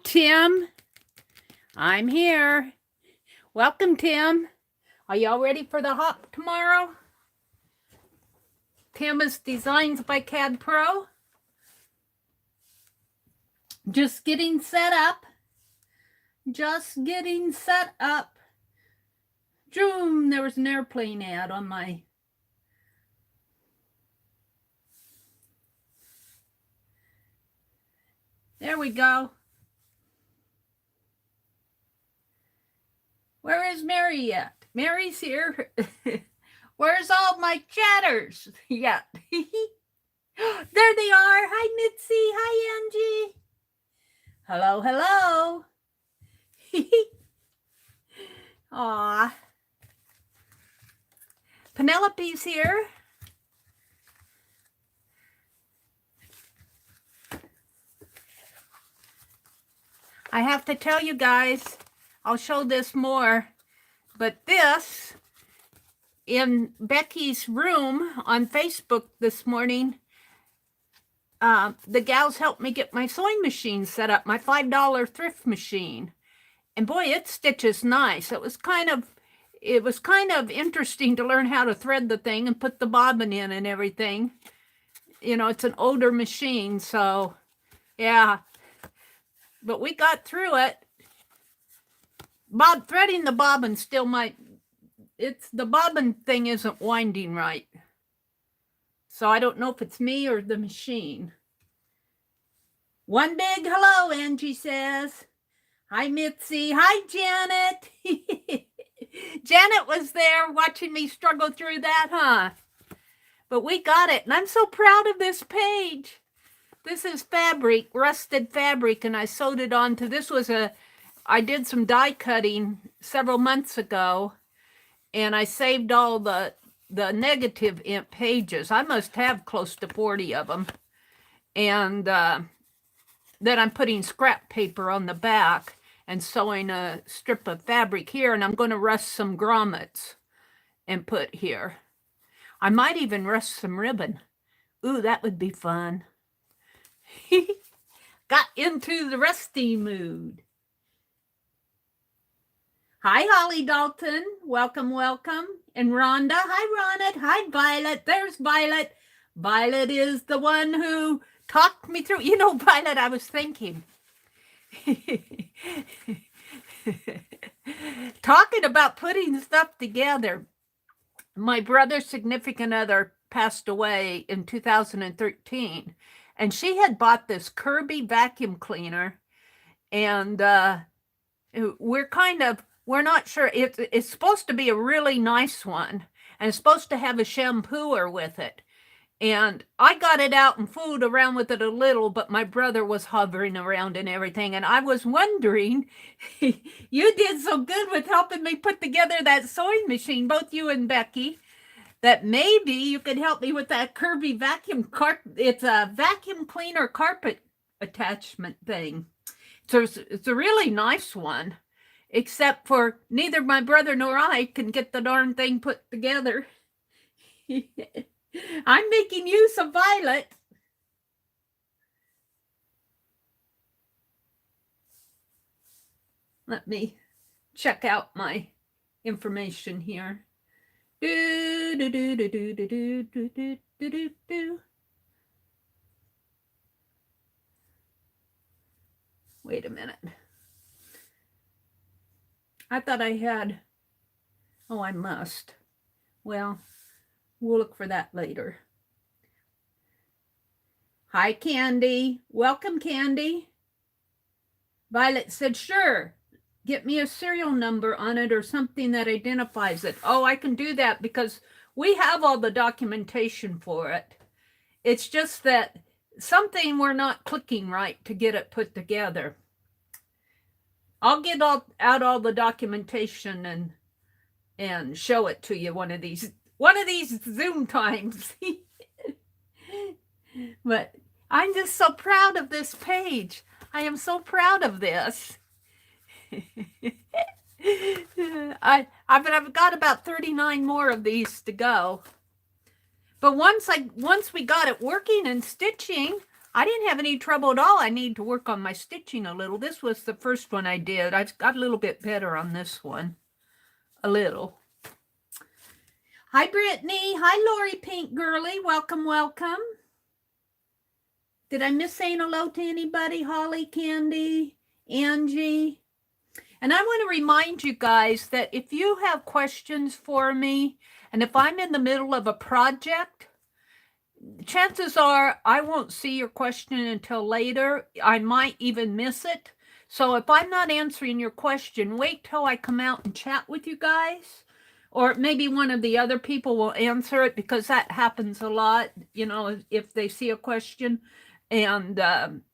Tim. I'm here. Welcome, Tim. Are y'all ready for the hop tomorrow? Tim is Designs by CAD Pro. Just getting set up. Just getting set up. Zoom, there was an airplane ad on my... There we go. Where is Meri at? Meri's here. Where's all my chatters? Yeah. There they are. Hi, Mitzi. Hi, Angie. Hello, hello. Aw. Penelope's here. I have to tell you guys, I'll show this more, but this, in Becky's room on Facebook this morning, the gals helped me get my sewing machine set up, my $5 thrift machine. And boy, it stitches nice. It was kind of interesting to learn how to thread the thing and put the bobbin in and everything. You know, it's an older machine, so yeah. But we got through it. Threading the bobbin still might, the bobbin thing isn't winding right. So I don't know if it's me or the machine. One big hello, Angie says. Hi, Mitzi. Hi, Janet. Janet was there watching me struggle through that, huh? But we got it, and I'm so proud of this page. This is fabric, rusted fabric, and I sewed it onto, I did some die cutting several months ago, and I saved all the negative pages. I must have close to 40 of them. And then I'm putting scrap paper on the back and sewing a strip of fabric here, and I'm going to rust some grommets and put here. I might even rust some ribbon. Ooh, that would be fun. Got into the rusty mood. Hi, Holly Dalton. Welcome, welcome. And Rhonda. Hi, Rhonda. Hi, Violet. There's Violet. Violet is the one who talked me through. You know, Violet, I was thinking. Talking about putting stuff together. My brother's significant other passed away in 2013. And she had bought this Kirby vacuum cleaner, and we're not sure. It's supposed to be a really nice one, and it's supposed to have a shampooer with it. And I got it out and fooled around with it a little, but my brother was hovering around and everything. And I was wondering, you did so good with helping me put together that sewing machine, both you and Becky, that maybe you could help me with that Kirby vacuum it's a vacuum cleaner carpet attachment thing. So it's a really nice one, except for neither my brother nor I can get the darn thing put together. I'm making use of Violet. Let me check out my information here. Wait a minute. I thought I had, oh, I must. Well, we'll look for that later. Hi, Candy. Welcome, Candy. Violet said, sure. Get me a serial number on it or something that identifies it. Oh, I can do that because we have all the documentation for it. It's just that something we're not clicking right to get it put together. I'll get out all the documentation and show it to you one of these Zoom times. But I'm just so proud of this page. I am so proud of this. I've got about 39 more of these to go. But once we got it working and stitching, I didn't have any trouble at all. I need to work on my stitching a little. This was the first one I did. I've got a little bit better on this one. A little. Hi, Brittany. Hi, Lori Pink Girly. Welcome, welcome. Did I miss saying hello to anybody? Holly, Candy, Angie. And I want to remind you guys that if you have questions for me, and if I'm in the middle of a project, chances are I won't see your question until later. I might even miss it. So if I'm not answering your question, wait till I come out and chat with you guys. Or maybe one of the other people will answer it, because that happens a lot. You know, if they see a question and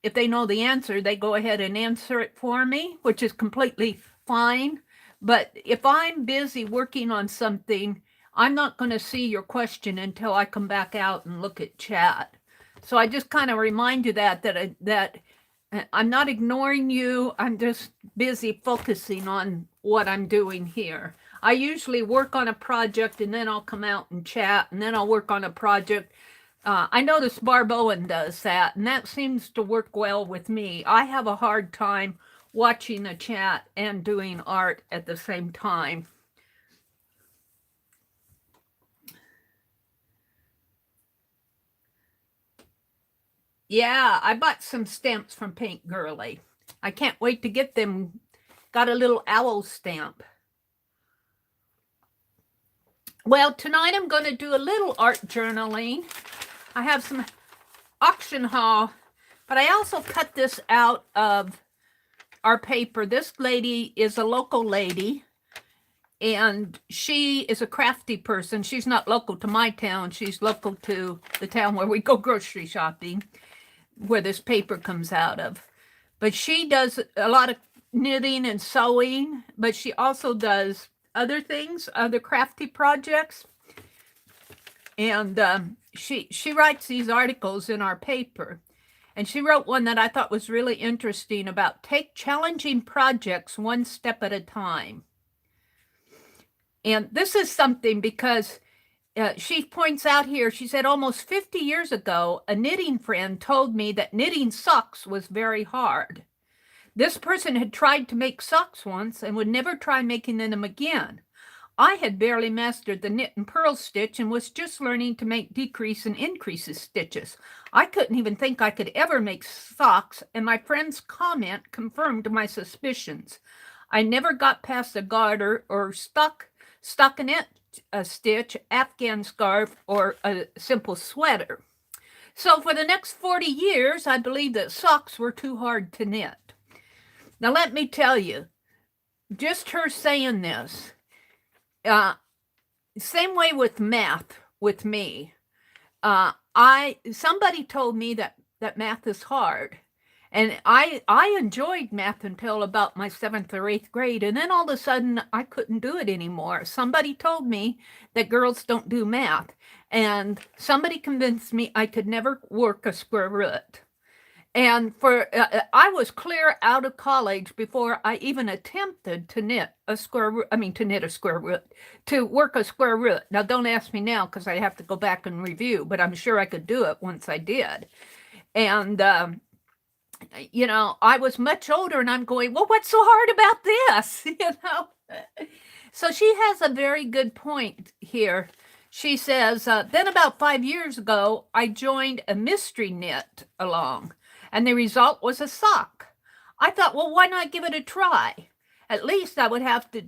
if they know the answer, they go ahead and answer it for me, which is completely fine. But if I'm busy working on something, I'm not going to see your question until I come back out and look at chat. So I just kind of remind you that I'm not ignoring you. I'm just busy focusing on what I'm doing here. I usually work on a project and then I'll come out and chat, and then I'll work on a project. I notice Barb Owen does that, and that seems to work well with me. I have a hard time watching a chat and doing art at the same time. Yeah, I bought some stamps from Pink Girly. I can't wait to get them. Got a little owl stamp. Well, tonight I'm going to do a little art journaling. I have some auction haul, but I also cut this out of our paper. This lady is a local lady, and she is a crafty person. She's not local to my town. She's local to the town where we go grocery shopping, where this paper comes out of. But she does a lot of knitting and sewing, but she also does other things, other crafty projects. And she writes these articles in our paper. And she wrote one that I thought was really interesting about take challenging projects one step at a time. And this is something because she points out here, she said, almost 50 years ago, a knitting friend told me that knitting socks was very hard. This person had tried to make socks once and would never try making them again. I had barely mastered the knit and purl stitch and was just learning to make decrease and increases stitches. I couldn't even think I could ever make socks, and my friend's comment confirmed my suspicions. I never got past a garter or stockinette stitch, Afghan scarf, or a simple sweater. So for the next 40 years, I believed that socks were too hard to knit. Now, let me tell you, just her saying this, same way with math with me. Somebody told me that math is hard. And I enjoyed math until about my 7th or 8th grade. And then all of a sudden, I couldn't do it anymore. Somebody told me that girls don't do math. And somebody convinced me I could never work a square root. And I was clear out of college before I even attempted to knit a square root. To work a square root. Now, don't ask me now because I have to go back and review, but I'm sure I could do it once I did. And, you know, I was much older and I'm going, well, what's so hard about this? You know? So she has a very good point here. She says, then about 5 years ago, I joined a mystery knit along. And the result was a sock. I thought, well, why not give it a try? At least I would have to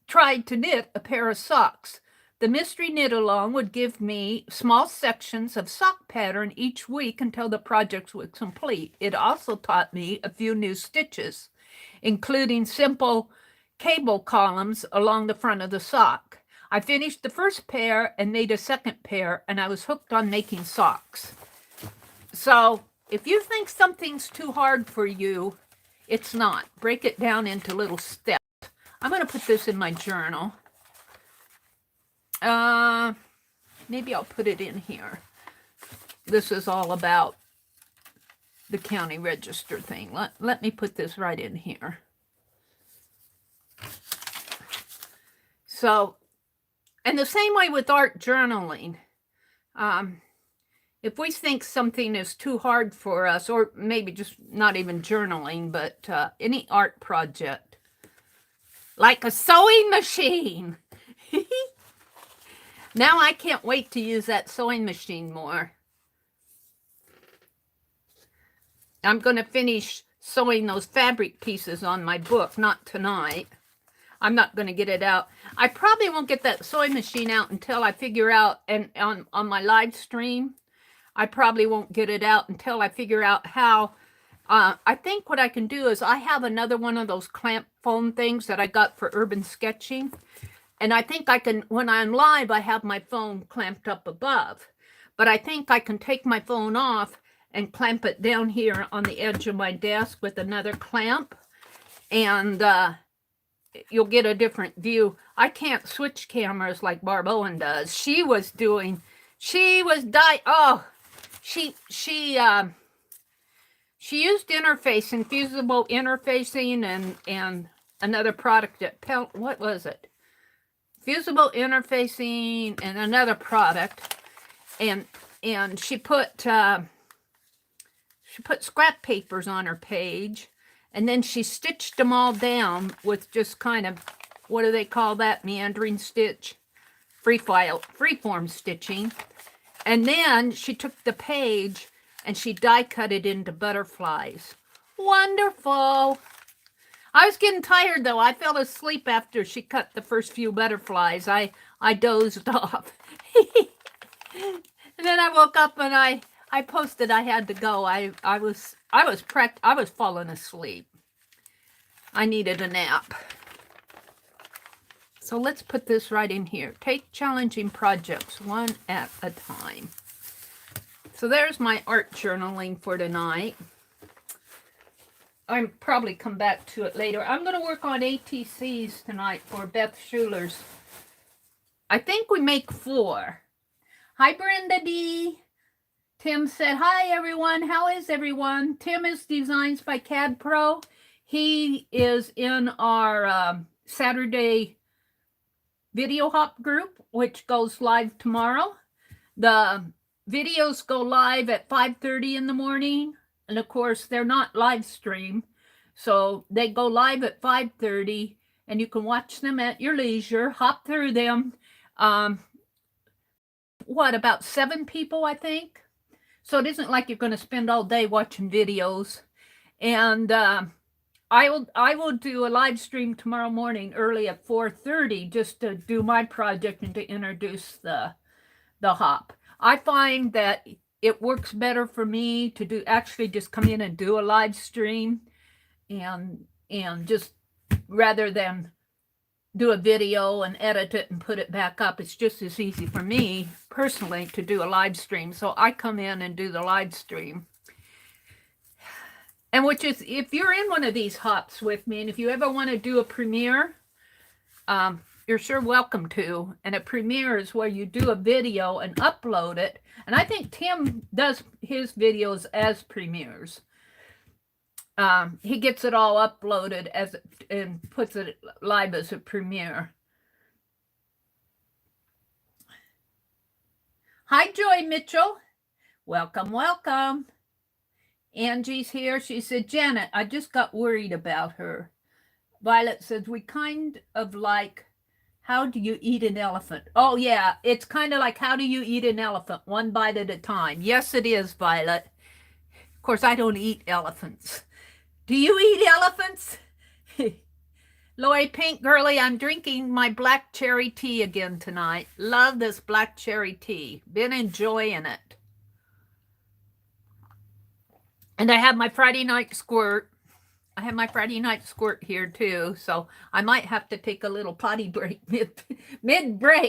try to knit a pair of socks. The mystery knit along would give me small sections of sock pattern each week until the project was complete. It also taught me a few new stitches, including simple cable columns along the front of the sock. I finished the first pair and made a second pair, and I was hooked on making socks. So if you think something's too hard for you, it's not. Break it down into little steps. I'm going to put this in my journal. Maybe I'll put it in here. This is all about the county register thing. Let me put this right in here. So, and the same way with art journaling. if we think something is too hard for us, or maybe just not even journaling, but any art project, like a sewing machine. Now I can't wait to use that sewing machine more. I'm going to finish sewing those fabric pieces on my book, not tonight. I'm not going to get it out. I probably won't get that sewing machine out until I figure out, and on my live stream, I probably won't get it out until I figure out how. I think what I can do is I have another one of those clamp foam things that I got for urban sketching. And I think I can, when I'm live, I have my phone clamped up above. But I think I can take my phone off and clamp it down here on the edge of my desk with another clamp. And you'll get a different view. I can't switch cameras like Barb Owen does. She used interfacing, fusible interfacing, and another product at what was it? Fusible interfacing and another product, and she put scrap papers on her page, and then she stitched them all down with just kind of, what do they call that, meandering stitch, freeform stitching, and then she took the page and she die cut it into butterflies. Wonderful. I was getting tired, though. I fell asleep after she cut the first few butterflies. I dozed off. And then I woke up and I posted I had to go. I was falling asleep. I needed a nap. So let's put this right in here. Take challenging projects one at a time. So there's my art journaling for tonight. I'll probably come back to it later. I'm going to work on ATCs tonight for Beth Schuler's. I think we make 4. Hi, Brenda D. Tim said, hi, everyone. How is everyone? Tim is Designs by CAD Pro. He is in our Saturday video hop group, which goes live tomorrow. The videos go live at 5:30 in the morning. And of course, they're not live stream. So they go live at 5:30 and you can watch them at your leisure, hop through them. About 7 people, I think. So it isn't like you're going to spend all day watching videos. And I will do a live stream tomorrow morning early at 4:30 just to do my project and to introduce the hop. I find that it works better for me to actually just come in and do a live stream and just rather than do a video and edit it and put it back up. It's just as easy for me personally to do a live stream. So I come in and do the live stream. And which is, if you're in one of these hops with me, and if you ever want to do a premiere, you're sure welcome to. And a premiere is where you do a video and upload it. And I think Tim does his videos as premieres. He gets it all uploaded and puts it live as a premiere. Hi, Joy Mitchell. Welcome, welcome. Angie's here. She said, Janet, I just got worried about her. Violet says, we kind of like, how do you eat an elephant? Oh, yeah, it's kind of like, how do you eat an elephant? One bite at a time. Yes, it is, Violet. Of course, I don't eat elephants. Do you eat elephants? Lori Pink Girly, I'm drinking my black cherry tea again tonight. Love this black cherry tea. Been enjoying it. And I have my Friday night squirt. I have my Friday night squirt here too, so I might have to take a little potty break mid-stream.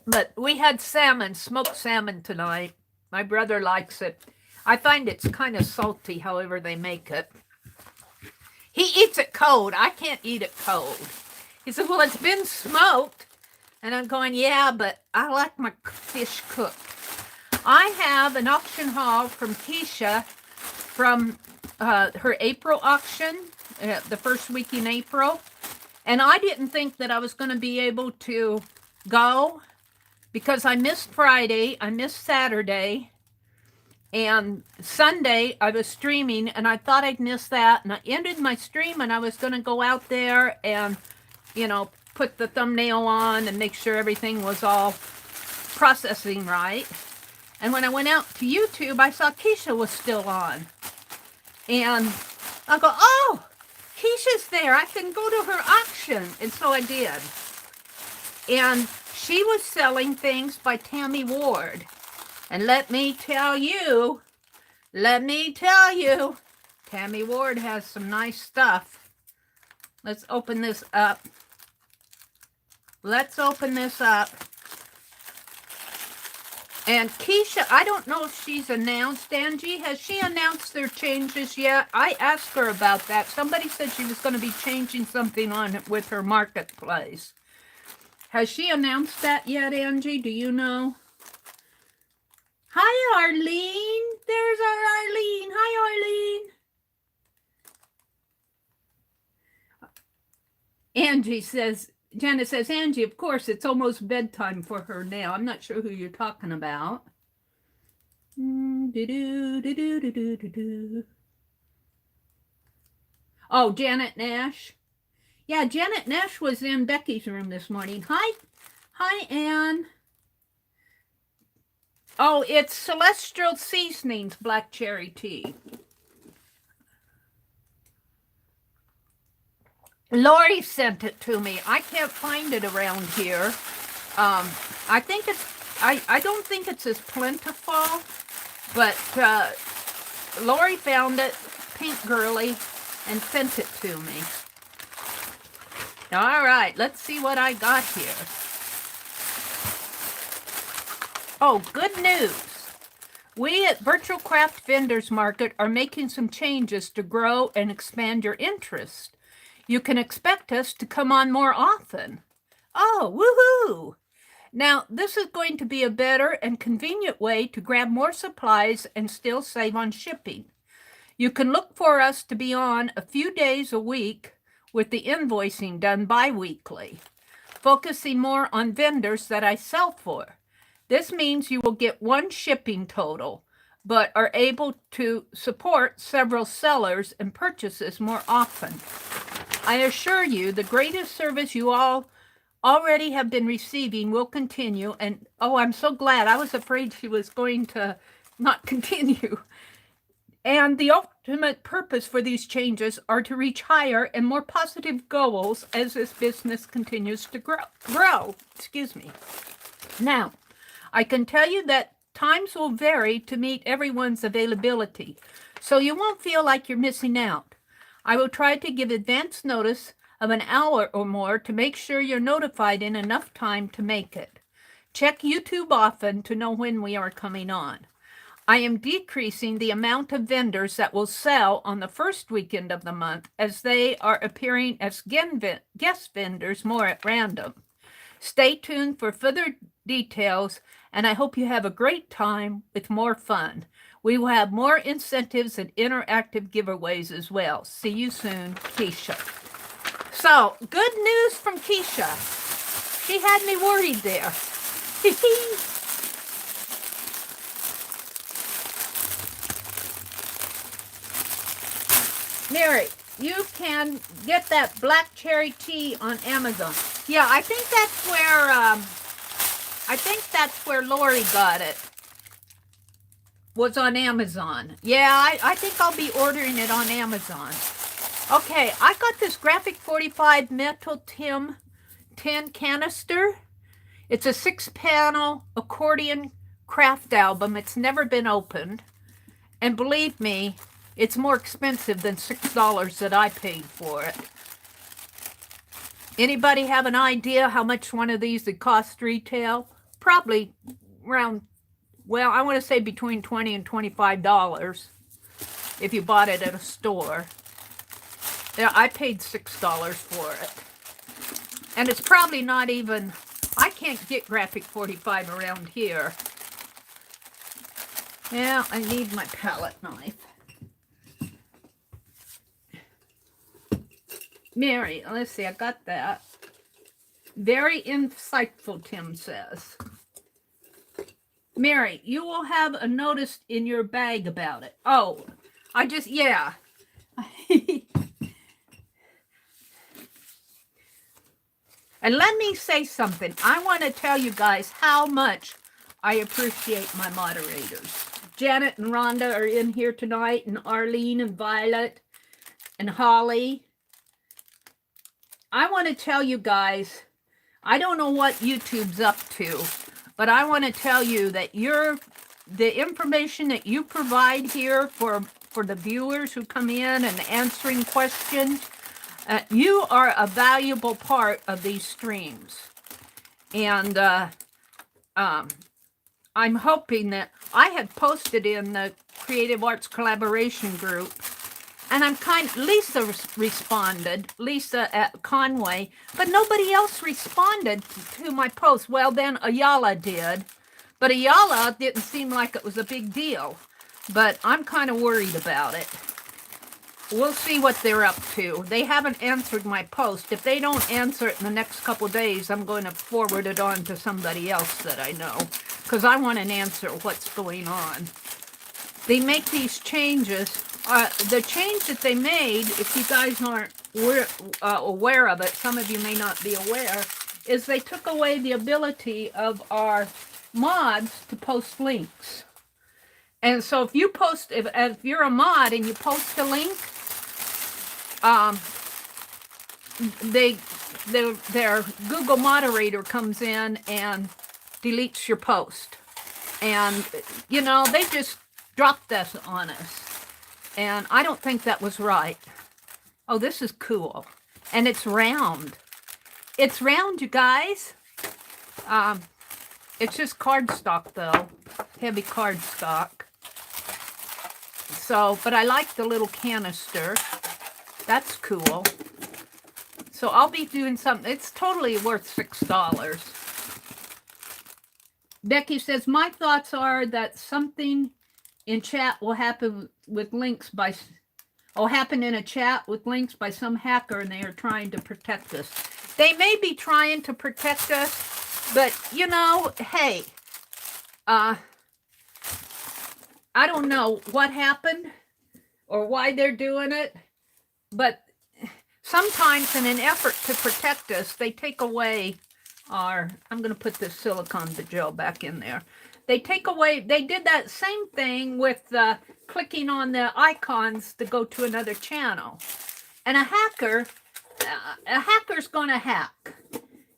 But we had salmon, smoked salmon tonight. My brother likes it. I find it's kind of salty, however they make it. He eats it cold. I can't eat it cold. He said, well, it's been smoked. And I'm going, yeah, but I like my fish cooked. I have an auction haul from Keisha from her April auction, the first week in April. And I didn't think that I was going to be able to go because I missed Friday, I missed Saturday, and Sunday I was streaming and I thought I'd miss that, and I ended my stream and I was going to go out there and, you know, put the thumbnail on and make sure everything was all processing right. And when I went out to YouTube, I saw Keisha was still on. And I go, oh, Keisha's there. I can go to her auction. And so I did. And she was selling things by Tammy Ward. And let me tell you, Tammy Ward has some nice stuff. Let's open this up. Let's open this up. And Keisha, I don't know if she's announced, Angie. Has she announced their changes yet? I asked her about that. Somebody said she was going to be changing something on it with her marketplace. Has she announced that yet, Angie? Do you know? Hi, Arlene. There's our Arlene. Hi, Arlene. Angie says, Janet says, Angie, of course, it's almost bedtime for her now. I'm not sure who you're talking about. Oh, Janet Nash. Yeah, Janet Nash was in Becky's room this morning. Hi, Ann. Oh, it's Celestial Seasonings Black Cherry Tea. Lori sent it to me. I can't find it around here. I think it's, I don't think it's as plentiful, but Lori found it, pink girly, and sent it to me. All right, let's see what I got here. Oh, good news. We at Virtual Craft Vendors Market are making some changes to grow and expand your interest. You can expect us to come on more often. Oh, woohoo! Now, this is going to be a better and convenient way to grab more supplies and still save on shipping. You can look for us to be on a few days a week with the invoicing done bi-weekly, focusing more on vendors that I sell for. This means you will get one shipping total, but are able to support several sellers and purchases more often. I assure you, the greatest service you all already have been receiving will continue. And oh, I'm so glad. I was afraid she was going to not continue. And the ultimate purpose for these changes are to reach higher and more positive goals as this business continues to grow. Excuse me. Now, I can tell you that times will vary to meet everyone's availability, so you won't feel like you're missing out. I will try to give advance notice of an hour or more to make sure you're notified in enough time to make it. Check YouTube often to know when we are coming on. I am decreasing the amount of vendors that will sell on the first weekend of the month as they are appearing as guest vendors more at random. Stay tuned for further details, and I hope you have a great time with more fun. We will have more incentives and interactive giveaways as well. See you soon, Keisha. So, good news from Keisha. She had me worried there. Mary, you can get that black cherry tea on Amazon. Yeah, I think that's where Lori got it. Was on Amazon. Yeah, I think I'll be ordering it on Amazon. Okay, I got this Graphic 45 metal tin canister. It's a 6-panel accordion craft album. It's never been opened. And believe me, it's more expensive than $6 that I paid for it. Anybody have an idea how much one of these would cost retail? Probably around, well, I want to say between $20 and $25 if you bought it at a store. Yeah, I paid $6 for it. And it's probably not even, I can't get Graphic 45 around here. Yeah, I need my palette knife. Mary, let's see, I got that. Very insightful, Tim says. Mary, you will have a notice in your bag about it. Oh, yeah. And let me say something. I want to tell you guys how much I appreciate my moderators. Janet and Rhonda are in here tonight, and Arlene and Violet and Holly. I want to tell you guys, I don't know what YouTube's up to, but I want to tell you that the information that you provide here for the viewers who come in and answering questions, you are a valuable part of these streams. And I'm hoping that I had posted in the Creative Arts Collaboration group, and Lisa responded, Lisa at Conway, but nobody else responded to my post. Well, then Ayala did, but Ayala didn't seem like it was a big deal, but I'm kind of worried about it. We'll see what they're up to. They haven't answered my post. If they don't answer it in the next couple days, I'm going to forward it on to somebody else that I know, because I want an answer what's going on. They make these changes. The change that they made, if you guys aren't aware of it, some of you may not be aware, is they took away the ability of our mods to post links. And so if you post, if you're a mod and you post a link, their Google moderator comes in and deletes your post. And, you know, they just dropped this on us. And I don't think that was right. Oh, this is cool. And it's round. It's round, you guys. It's just cardstock, though. Heavy cardstock. So, but I like the little canister. That's cool. So I'll be doing something. It's totally worth $6. Becky says, my thoughts are that something in chat will happen with links by, happen in a chat with links by some hacker, and they are trying to protect us. They may be trying to protect us, but you know, hey, I don't know what happened or why they're doing it, but sometimes in an effort to protect us, they take away our, I'm going to put this silicone gel back in there. They take away, they did that same thing with clicking on the icons to go to another channel. And a hacker's going to hack.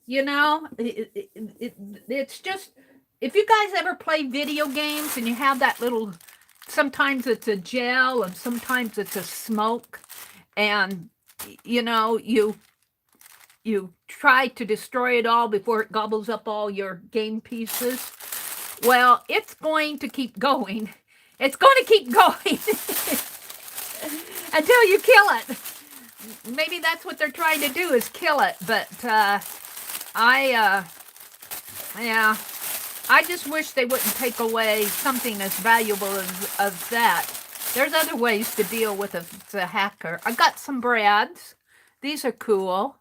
You know, it's just, if you guys ever play video games and you have that little, sometimes it's a gel and sometimes it's a smoke, and, you know, you try to destroy it all before it gobbles up all your game pieces. Well, it's going to keep going. It's going to keep going until you kill it. Maybe that's what they're trying to do, is kill it. But yeah, I just wish they wouldn't take away something as valuable as that. There's other ways to deal with a hacker. I got some brads. These are cool.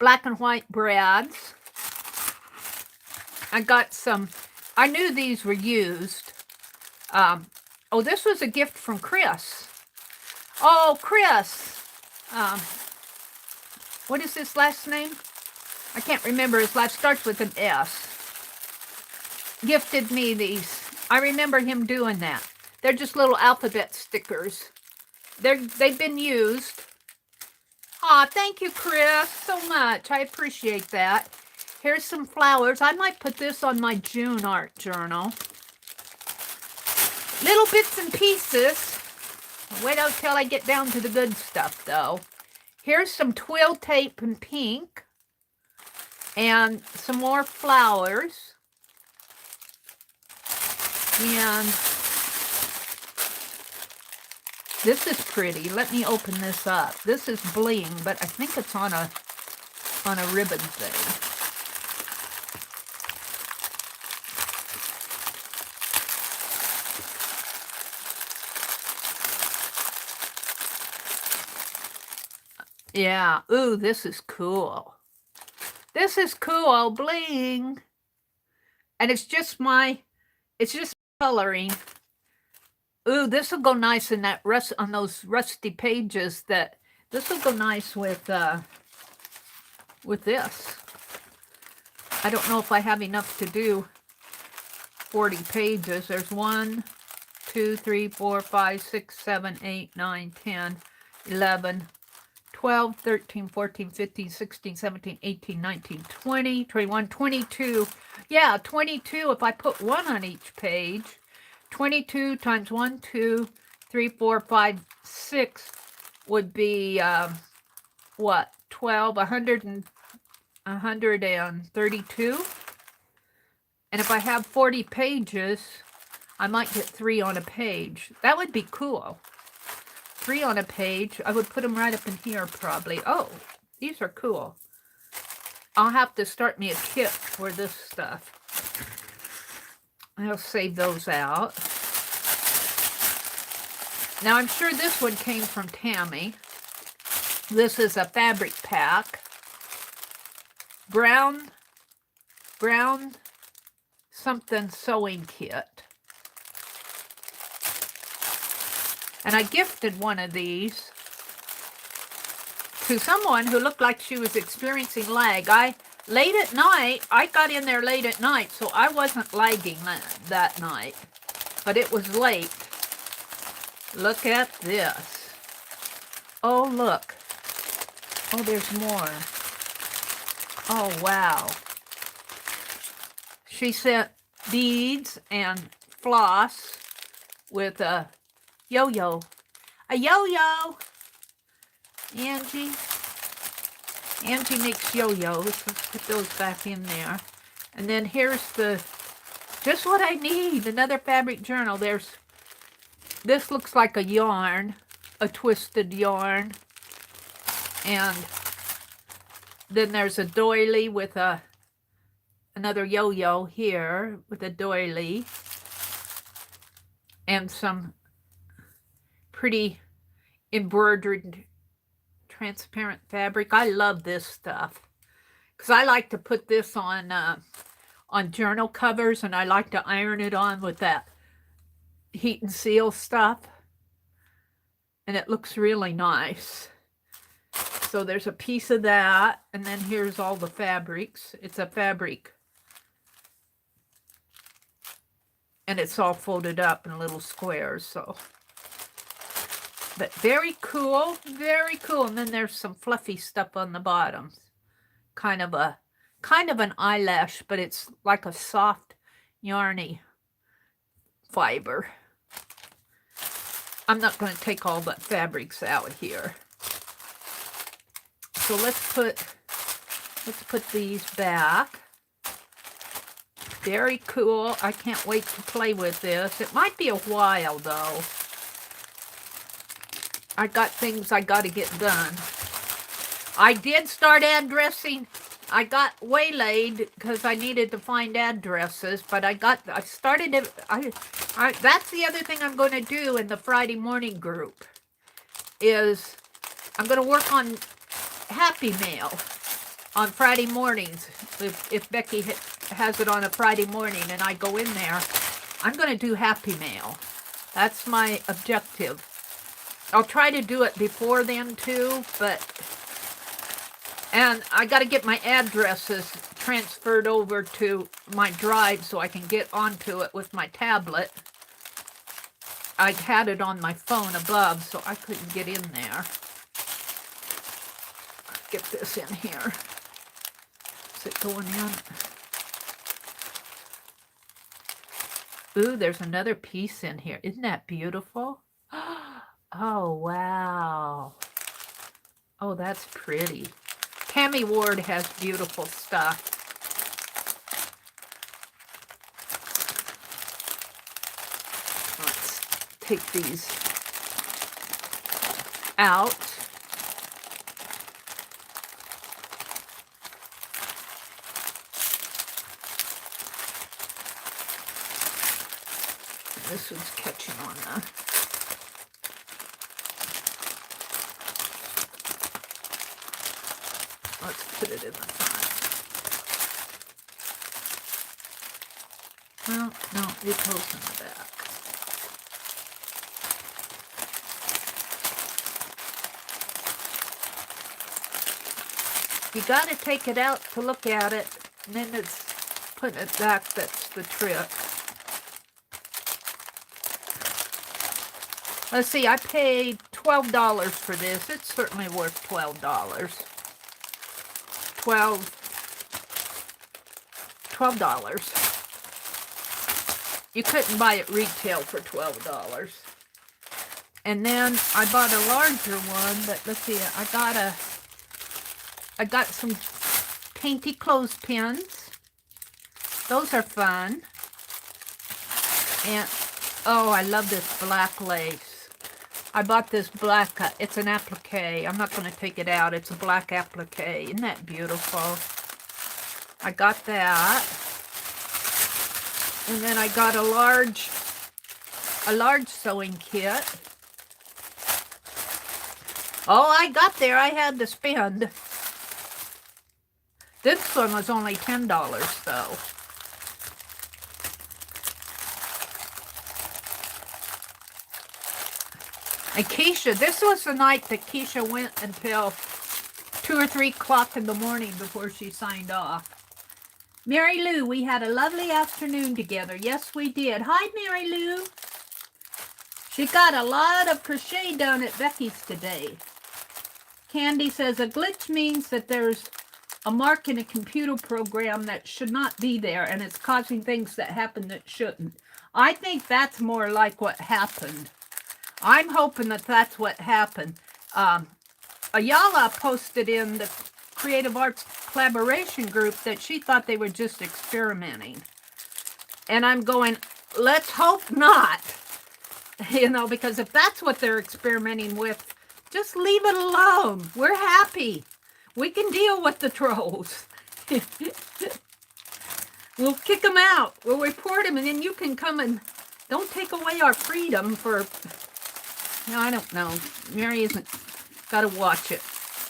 Black and white brads. I got some, I knew these were used. Oh, this was a gift from Chris. Oh, Chris. What is his last name? I can't remember his last, starts with an S. Gifted me these. I remember him doing that. They're just little alphabet stickers. They've been used. Aw, thank you, Chris, so much. I appreciate that. Here's some flowers. I might put this on my June art journal. Little bits and pieces. Wait until I get down to the good stuff, though. Here's some twill tape in pink. And some more flowers. And this is pretty. Let me open this up. This is bling, but I think it's on a ribbon thing. Yeah. Ooh, this is cool. This is cool, bling. And it's just coloring. Ooh, this will go nice in that on those rusty pages. This will go nice with this. I don't know if I have enough to do 40 pages. There's 1, 2, 3, 4, 5, 6, 7, 8, 9, 10, 11, 12, 13, 14, 15, 16, 17, 18, 19, 20, 21, 22. Yeah, 22 if I put 1 on each page. 22 times 1, 2, 3, 4, 5, 6 would be, what, 12, 132. And if I have 40 pages, I might get 3 on a page. That would be cool. 3 on a page. I would put them right up in here probably. Oh, these are cool. I'll have to start me a kit for this stuff. I'll save those out. Now I'm sure this one came from Tammy. This is a fabric pack. Brown something sewing kit. And I gifted one of these to someone who looked like she was experiencing lag. Late at night, I got in there late at night, so I wasn't lagging that night. But it was late. Look at this. Oh, look. Oh, there's more. Oh, wow. She sent beads and floss with a yo-yo. A yo-yo! Angie makes yo-yos. Let's put those back in there. And then here's just what I need. Another fabric journal. This looks like a yarn, a twisted yarn. And then there's a doily with another yo-yo here with a doily. And some pretty embroidered transparent fabric. I love this stuff because I like to put this on journal covers, and I like to iron it on with that heat and seal stuff, and it looks really nice. So there's a piece of that, and then here's all the fabrics. It's a fabric, and it's all folded up in little squares. So but very cool, very cool. And then there's some fluffy stuff on the bottom. Kind of an eyelash, but it's like a soft, yarny fiber. I'm not going to take all the fabrics out here. So let's put these back. Very cool. I can't wait to play with this. It might be a while though. I got things I got to get done. I did start addressing. I got waylaid because I needed to find addresses, but I started it. That's the other thing I'm going to do in the Friday morning group is I'm going to work on Happy Mail on Friday mornings. If Becky has it on a Friday morning and I go in there, I'm going to do Happy Mail. That's my objective. I'll try to do it before then too, and I got to get my addresses transferred over to my drive so I can get onto it with my tablet. I had it on my phone above, so I couldn't get in there. Get this in here. Is it going in? Ooh, there's another piece in here. Isn't that beautiful? Oh, wow. Oh, that's pretty. Tammy Ward has beautiful stuff. Let's take these out. This one's catching on now. Let's put it in the front. No, it goes in the back. You got to take it out to look at it, and then it's putting it back that's the trick. Let's see, I paid $12 for this. It's certainly worth $12. $12. You couldn't buy it retail for $12. And then I bought a larger one, but let's see, I got some painty clothespins. Those are fun. And, oh, I love this black lace. I bought this black, it's an applique. I'm not going to take it out. It's a black applique. Isn't that beautiful? I got that. And then I got a large sewing kit. Oh, I got there. I had to spend. This one was only $10 though. And Keisha, this was the night that Keisha went until 2 or 3 o'clock in the morning before she signed off. Mary Lou, we had a lovely afternoon together. Yes, we did. Hi, Mary Lou. She got a lot of crochet done at Becky's today. Candy says a glitch means that there's a mark in a computer program that should not be there, and it's causing things that happen that shouldn't. I think that's more like what happened. I'm hoping that that's what happened. Ayala posted in the Creative Arts Collaboration group that she thought they were just experimenting. And I'm going, let's hope not. You know, because if that's what they're experimenting with, just leave it alone. We're happy. We can deal with the trolls. We'll kick them out. We'll report them, and then you can come and don't take away our freedom for... No, I don't know. Mary isn't... Got to watch it.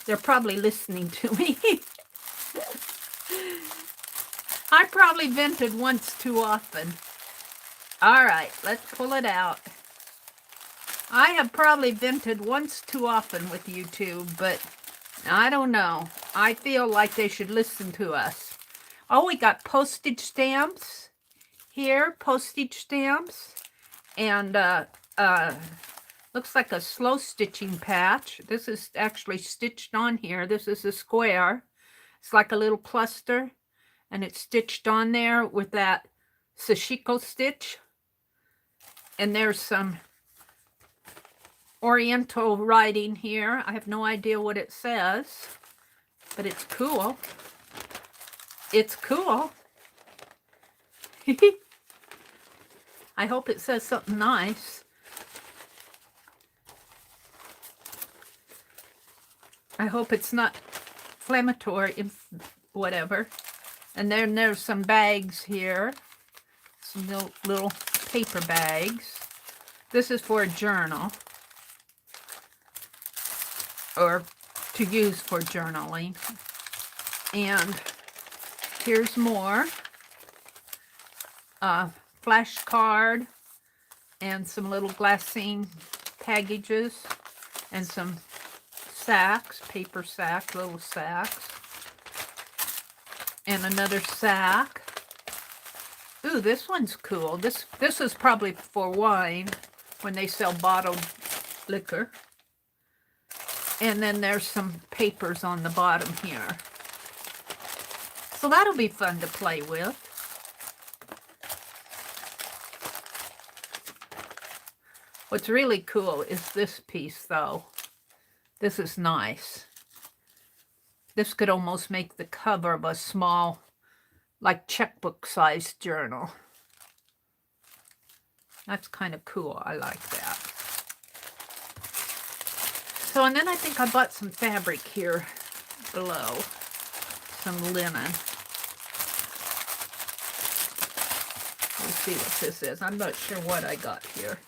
They're probably listening to me. I probably vented once too often. All right, let's pull it out. I have probably vented once too often with YouTube, but I don't know. I feel like they should listen to us. Oh, we got postage stamps here, postage stamps, and looks like a slow stitching patch. This is actually stitched on here. This is a square. It's like a little cluster, and it's stitched on there with that sashiko stitch. And there's some Oriental writing here. I have no idea what it says, but it's cool. It's cool. I hope it says something nice. I hope it's not inflammatory, whatever. And then there's some bags here. Some little paper bags. This is for a journal. Or to use for journaling. And here's more. Flashcard. And some little glassine packages. And some sacks, paper sacks, little sacks. And another sack. Ooh, this one's cool. This is probably for wine when they sell bottled liquor. And then there's some papers on the bottom here. So that'll be fun to play with. What's really cool is this piece, though. This is nice. This could almost make the cover of a small, like checkbook-sized journal. That's kind of cool. I like that. So, and then I think I bought some fabric here below. Some linen. Let's see what this is. I'm not sure what I got here.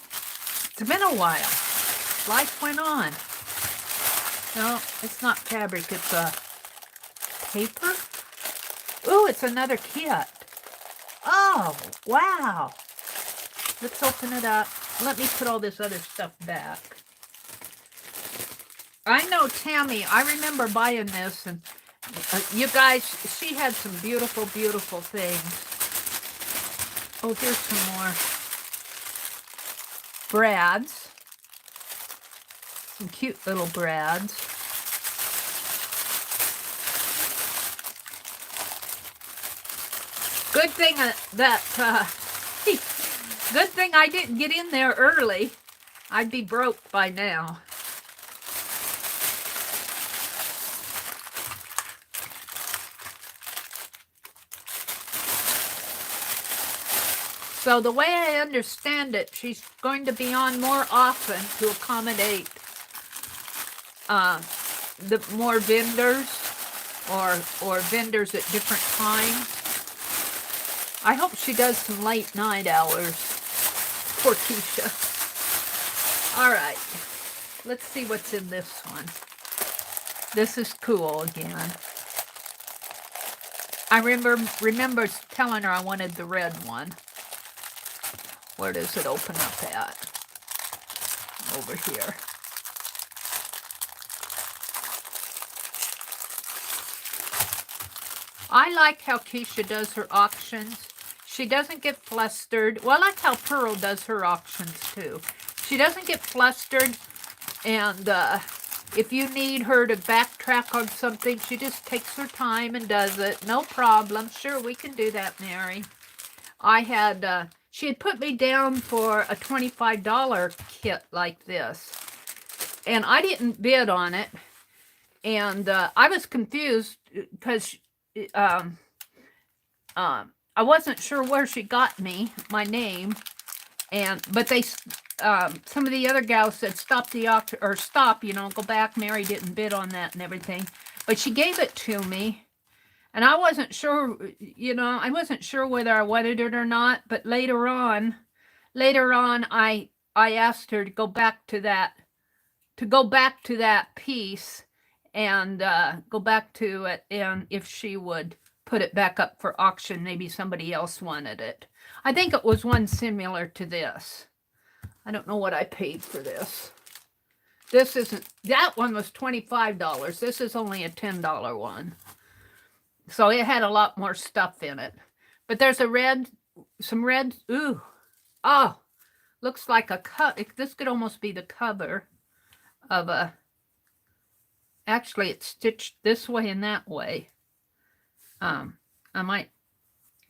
It's been a while. Life went on. No, it's not fabric. It's a paper. Ooh, it's another kit. Oh, wow. Let's open it up. Let me put all this other stuff back. I know Tammy, I remember buying this, and you guys, she had some beautiful, beautiful things. Oh, here's some more. Brads. Some cute little brads. Good thing good thing I didn't get in there early. I'd be broke by now. So the way I understand it, she's going to be on more often to accommodate the more vendors or vendors at different times. I hope she does some late night hours. Poor Keisha. All right, let's see what's in this one. This is cool again. I remember telling her I wanted the red one. Where does it open up at? Over here. I like how Keisha does her auctions. She doesn't get flustered. Well, I like how Pearl does her auctions too. She doesn't get flustered, and if you need her to backtrack on something, she just takes her time and does it. No problem. Sure, we can do that, Mary. I had, she had put me down for a $25 kit like this, and I didn't bid on it, and I was confused because I wasn't sure where she got my name, but they some of the other gals said stop the auction, or stop, go back. Mary didn't bid on that and everything, but she gave it to me, and I wasn't sure, I wasn't sure whether I wanted it or not. But later on, I asked her to go back to that piece and go back to it, and if she would put it back up for auction, maybe somebody else wanted it. I think it was one similar to this. I don't know what I paid for this. This isn't, that one was $25. This is only a $10 one. So it had a lot more stuff in it. But there's some red, ooh, oh, looks like a cut. This could almost be the cover of a, actually it's stitched this way and that way. I might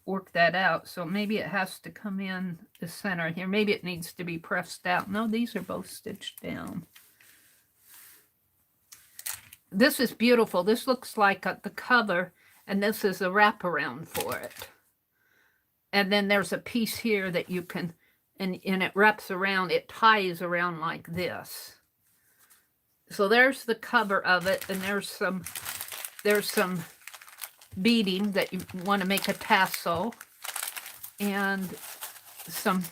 work that out. So maybe it has to come in the center here. Maybe it needs to be pressed out. No, these are both stitched down. This is beautiful. This looks like the cover, and this is a wraparound for it. And then there's a piece here that you can, and it wraps around, it ties around like this. So there's the cover of it, and there's some beading that you want to make a tassel, and some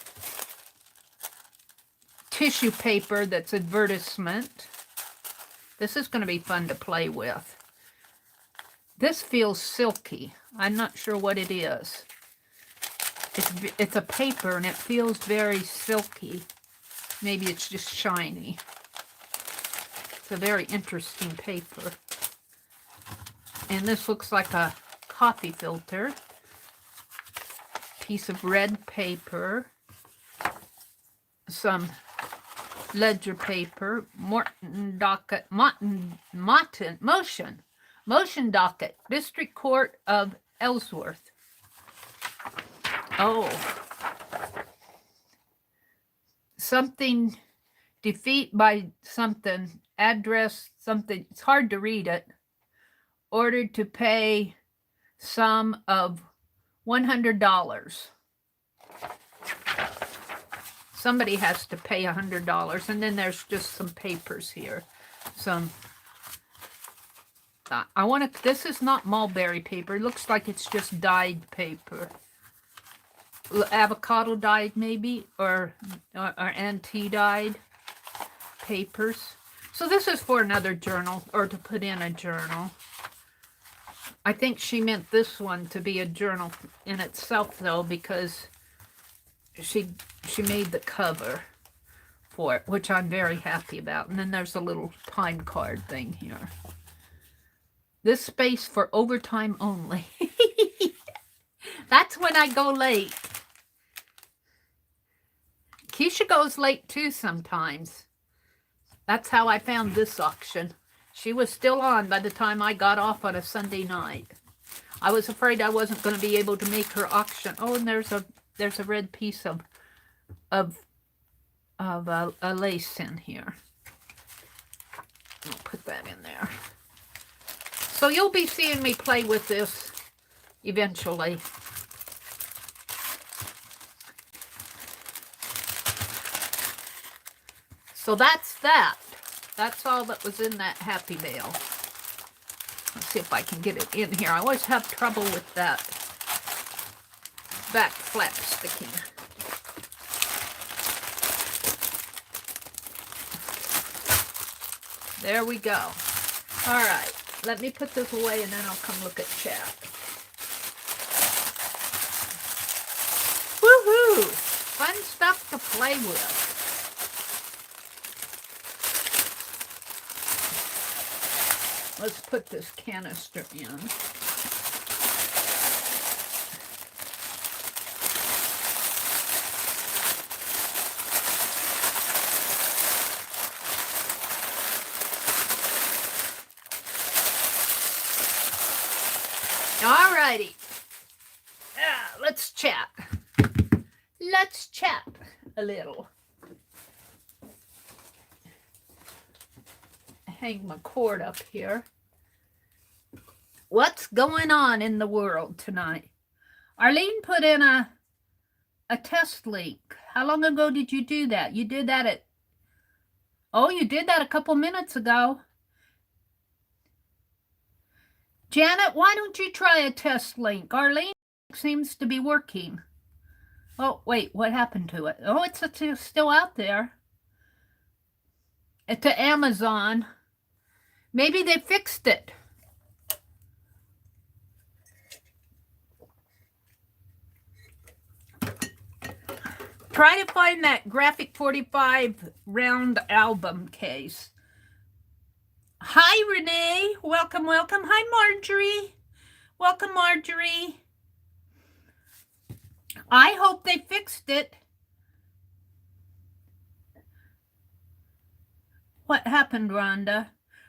tissue paper that's advertisement. This is going to be fun to play with. This feels silky. I'm not sure what it is. It's a paper, and it feels very silky. Maybe it's just shiny. It's a very interesting paper. And this looks like a coffee filter. Piece of red paper. Some ledger paper. Motion docket. District Court of Ellsworth. Oh. Something, defeat by something, address something. It's hard to read it. Ordered to pay sum of $100. Somebody has to pay $100, and then there's just some papers here. Some. This is not mulberry paper. It looks like it's just dyed paper. Avocado dyed maybe, or anti-dyed papers. So this is for another journal, or to put in a journal. I think she meant this one to be a journal in itself, though, because she made the cover for it, which I'm very happy about. And then there's a little time card thing here. This space for overtime only. That's when I go late. Keisha goes late too sometimes. That's how I found this auction. She was still on by the time I got off on a Sunday night. I was afraid I wasn't going to be able to make her auction. Oh, and there's a red piece of a lace in here. I'll put that in there. So you'll be seeing me play with this eventually. So that's that. That's all that was in that Happy Mail. Let's see if I can get it in here. I always have trouble with that back flap sticking. There we go. All right. Let me put this away and then I'll come look at chat. Woohoo! Fun stuff to play with. Let's put this canister in. All righty. Let's chat. Let's chat a little. Hang my cord up here. What's going on in the world tonight? Arlene put in a test link. How long ago did you do that? You did that at... Oh, you did that a couple minutes ago. Janet, why don't you try a test link? Arlene seems to be working. Oh, wait, what happened to it? Oh, it's still out there. It's to Amazon. Maybe they fixed it. Try to find that Graphic 45 round album case. Hi, Renee. Welcome, welcome. Hi, Marjorie. Welcome, Marjorie. I hope they fixed it. What happened, Rhonda?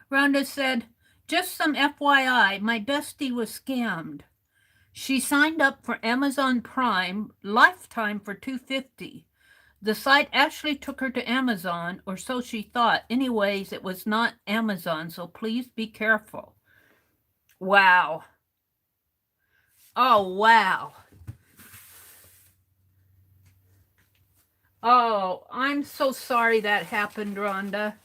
Rhonda said, just some FYI, my bestie was scammed. She signed up for Amazon Prime lifetime for $250. The site actually took her to Amazon, or so she thought. Anyways, it was not Amazon, so please be careful. Wow. Oh, wow. Oh, I'm so sorry that happened, Rhonda.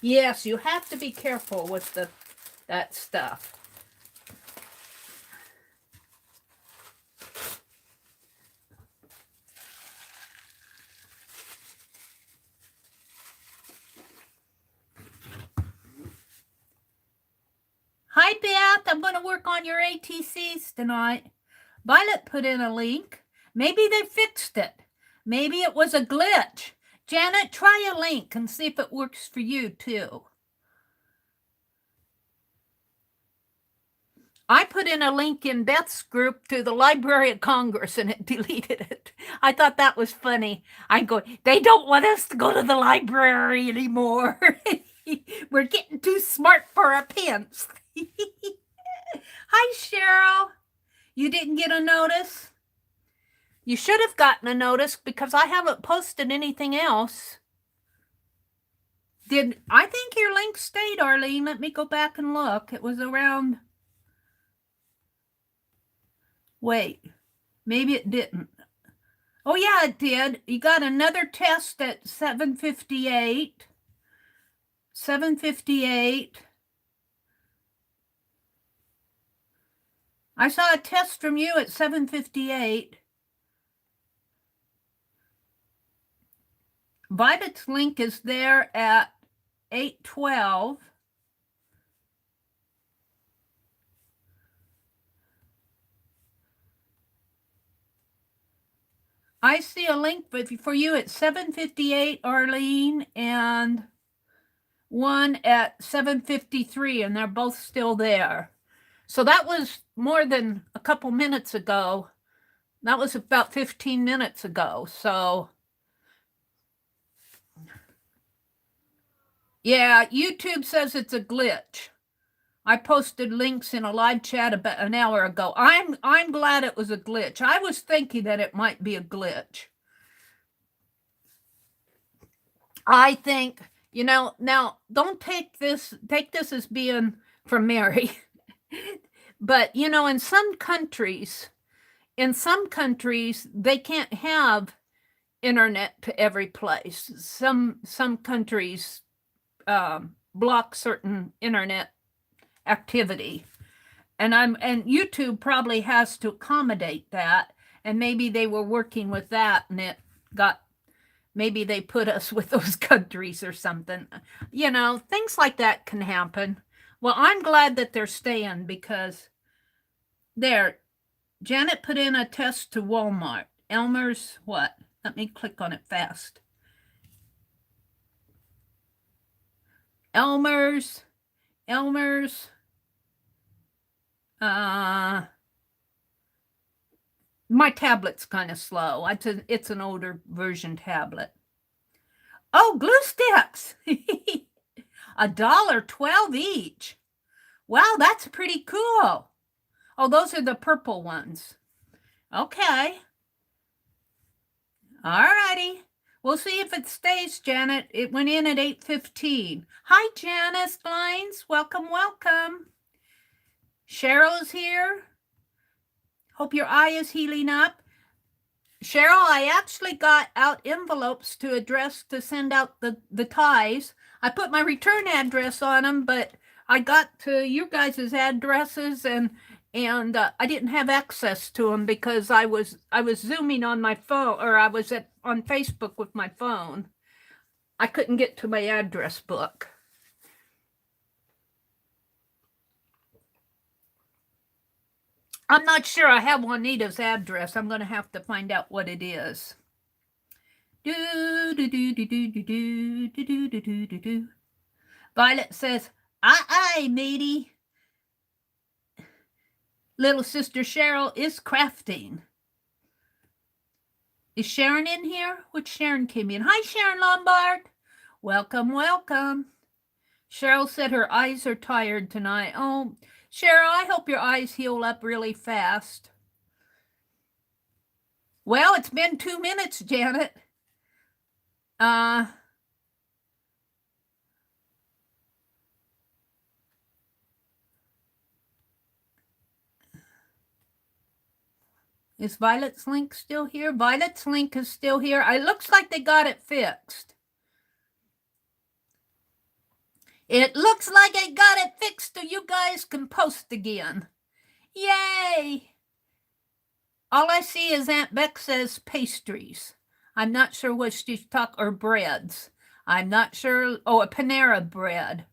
Yes, you have to be careful with that stuff. Hi, Beth. I'm going to work on your ATCs tonight. Violet put in a link. Maybe they fixed it. Maybe it was a glitch. Janet, try a link and see if it works for you, too. I put in a link in Beth's group to the Library of Congress and it deleted it. I thought that was funny. I go, they don't want us to go to the library anymore. We're getting too smart for our pants. Hi, Cheryl. You didn't get a notice? You should have gotten a notice because I haven't posted anything else. I think your link stayed, Arlene. Let me go back and look. It was around... Wait, maybe it didn't. Oh, yeah, it did. You got another test at 7:58. 7:58. I saw a test from you at 7:58. Violet's link is there at 8:12. I see a link for you at 7:58, Arlene, and one at 7:53, and they're both still there. So that was more than a couple minutes ago. That was about 15 minutes ago. So yeah, YouTube says it's a glitch. I posted links in a live chat about an hour ago. I'm glad it was a glitch. I was thinking that it might be a glitch. I think, you know, now don't take this as being from Mary. But, you know, in some countries, they can't have internet to every place. Some countries block certain internet activity, and YouTube probably has to accommodate that. And maybe they were working with that, and it got, maybe they put us with those countries or something. You know, things like that can happen. Well, I'm glad that they're staying, because there, Janet put in a test to Walmart. Elmer's what? Let me click on it fast. Elmer's. My tablet's kind of slow. It's an older version tablet. Oh, glue sticks. $1.12 each. Wow, that's pretty cool. Oh, those are the purple ones. Okay. All righty. We'll see if it stays, Janet. It went in at 8:15. Hi, Janice Glines. Welcome, welcome. Cheryl's here. Hope your eye is healing up. Cheryl, I actually got out envelopes to send out the ties. I put my return address on them, but I got to your guys' addresses, and I didn't have access to them because I was Zooming on my phone, or I was on Facebook with my phone. I couldn't get to my address book. I'm not sure I have Juanita's address. I'm going to have to find out what it is. Violet says, aye, matey. Little sister Cheryl is crafting. Is Sharon in here? Which Sharon came in? Hi, Sharon Lombard. Welcome, welcome. Cheryl said her eyes are tired tonight. Oh, Cheryl, I hope your eyes heal up really fast. Well, it's been 2 minutes, Janet. Is Violet's link still here? Violet's link is still here. It looks like they got it fixed. It looks like I got it fixed so you guys can post again. Yay! All I see is Aunt Beck says pastries. I'm not sure what she's talking, or breads. I'm not sure. Oh, a Panera bread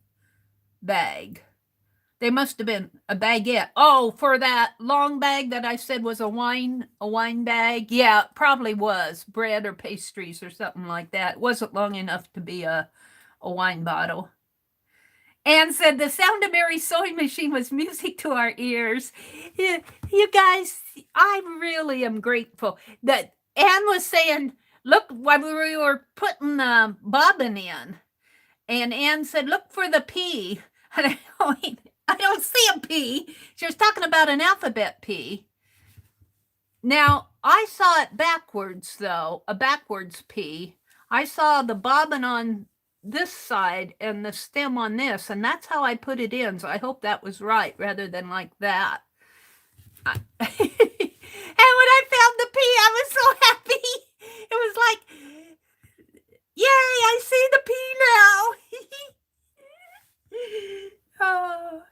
bag. They must have been a baguette. Oh, for that long bag that I said was a wine bag. Yeah, it probably was bread or pastries or something like that. It wasn't long enough to be a wine bottle. Anne said the sound of Mary's sewing machine was music to our ears. You guys, I really am grateful that Anne was saying, look, while we were putting the bobbin in, and Anne said, look for the P. And I don't see a P. She was talking about an alphabet P. Now, I saw it backwards, though, a backwards P. I saw the bobbin on this side and the stem on this, and that's how I put it in. So I hope that was right, rather than like that. And when I found the P, I was so happy. It was like, yay, I see the P now. Oh.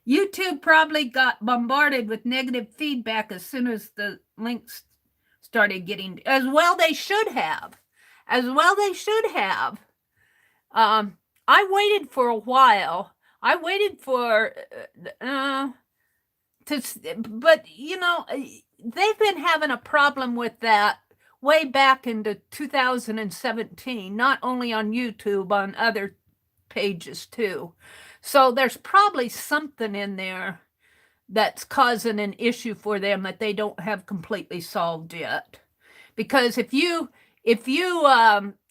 YouTube probably got bombarded with negative feedback as soon as the links started getting, as well they should have. I waited for a while. I waited for but you know, they've been having a problem with that way back into 2017, not only on YouTube, on other pages too. So there's probably something in there that's causing an issue for them that they don't have completely solved yet. Because if you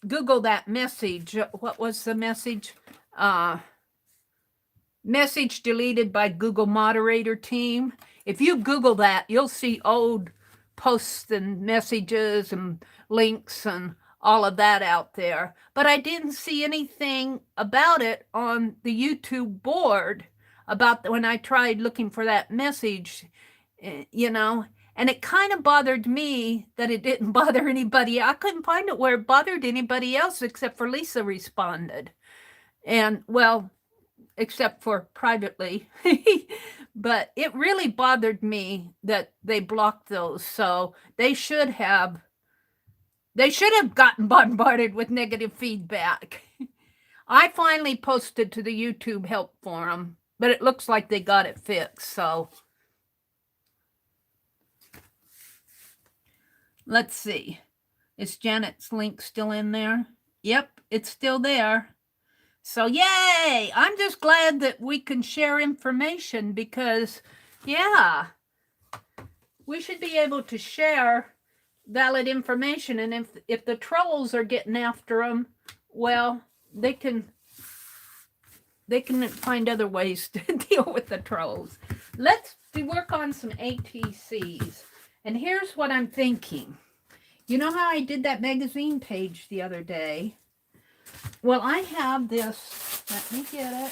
Google that message, what was the message? Message deleted by Google Moderator team. If you Google that, you'll see old posts and messages and links and all of that out there. But I didn't see anything about it on the YouTube board about when I tried looking for that message, you know. And it kind of bothered me that it didn't bother anybody. I couldn't find it where it bothered anybody else except for Lisa responded. And, well, except for privately. But it really bothered me that they blocked those. So they should have gotten bombarded with negative feedback. I finally posted to the YouTube help forum, but it looks like they got it fixed. So let's see. Is Janet's link still in there? Yep, it's still there. So yay! I'm just glad that we can share information because, yeah, we should be able to share valid information. And if the trolls are getting after them, well, they can find other ways to deal with the trolls. Let's work on some ATCs. And here's what I'm thinking. You know how I did that magazine page the other day? Well, I have this, let me get it.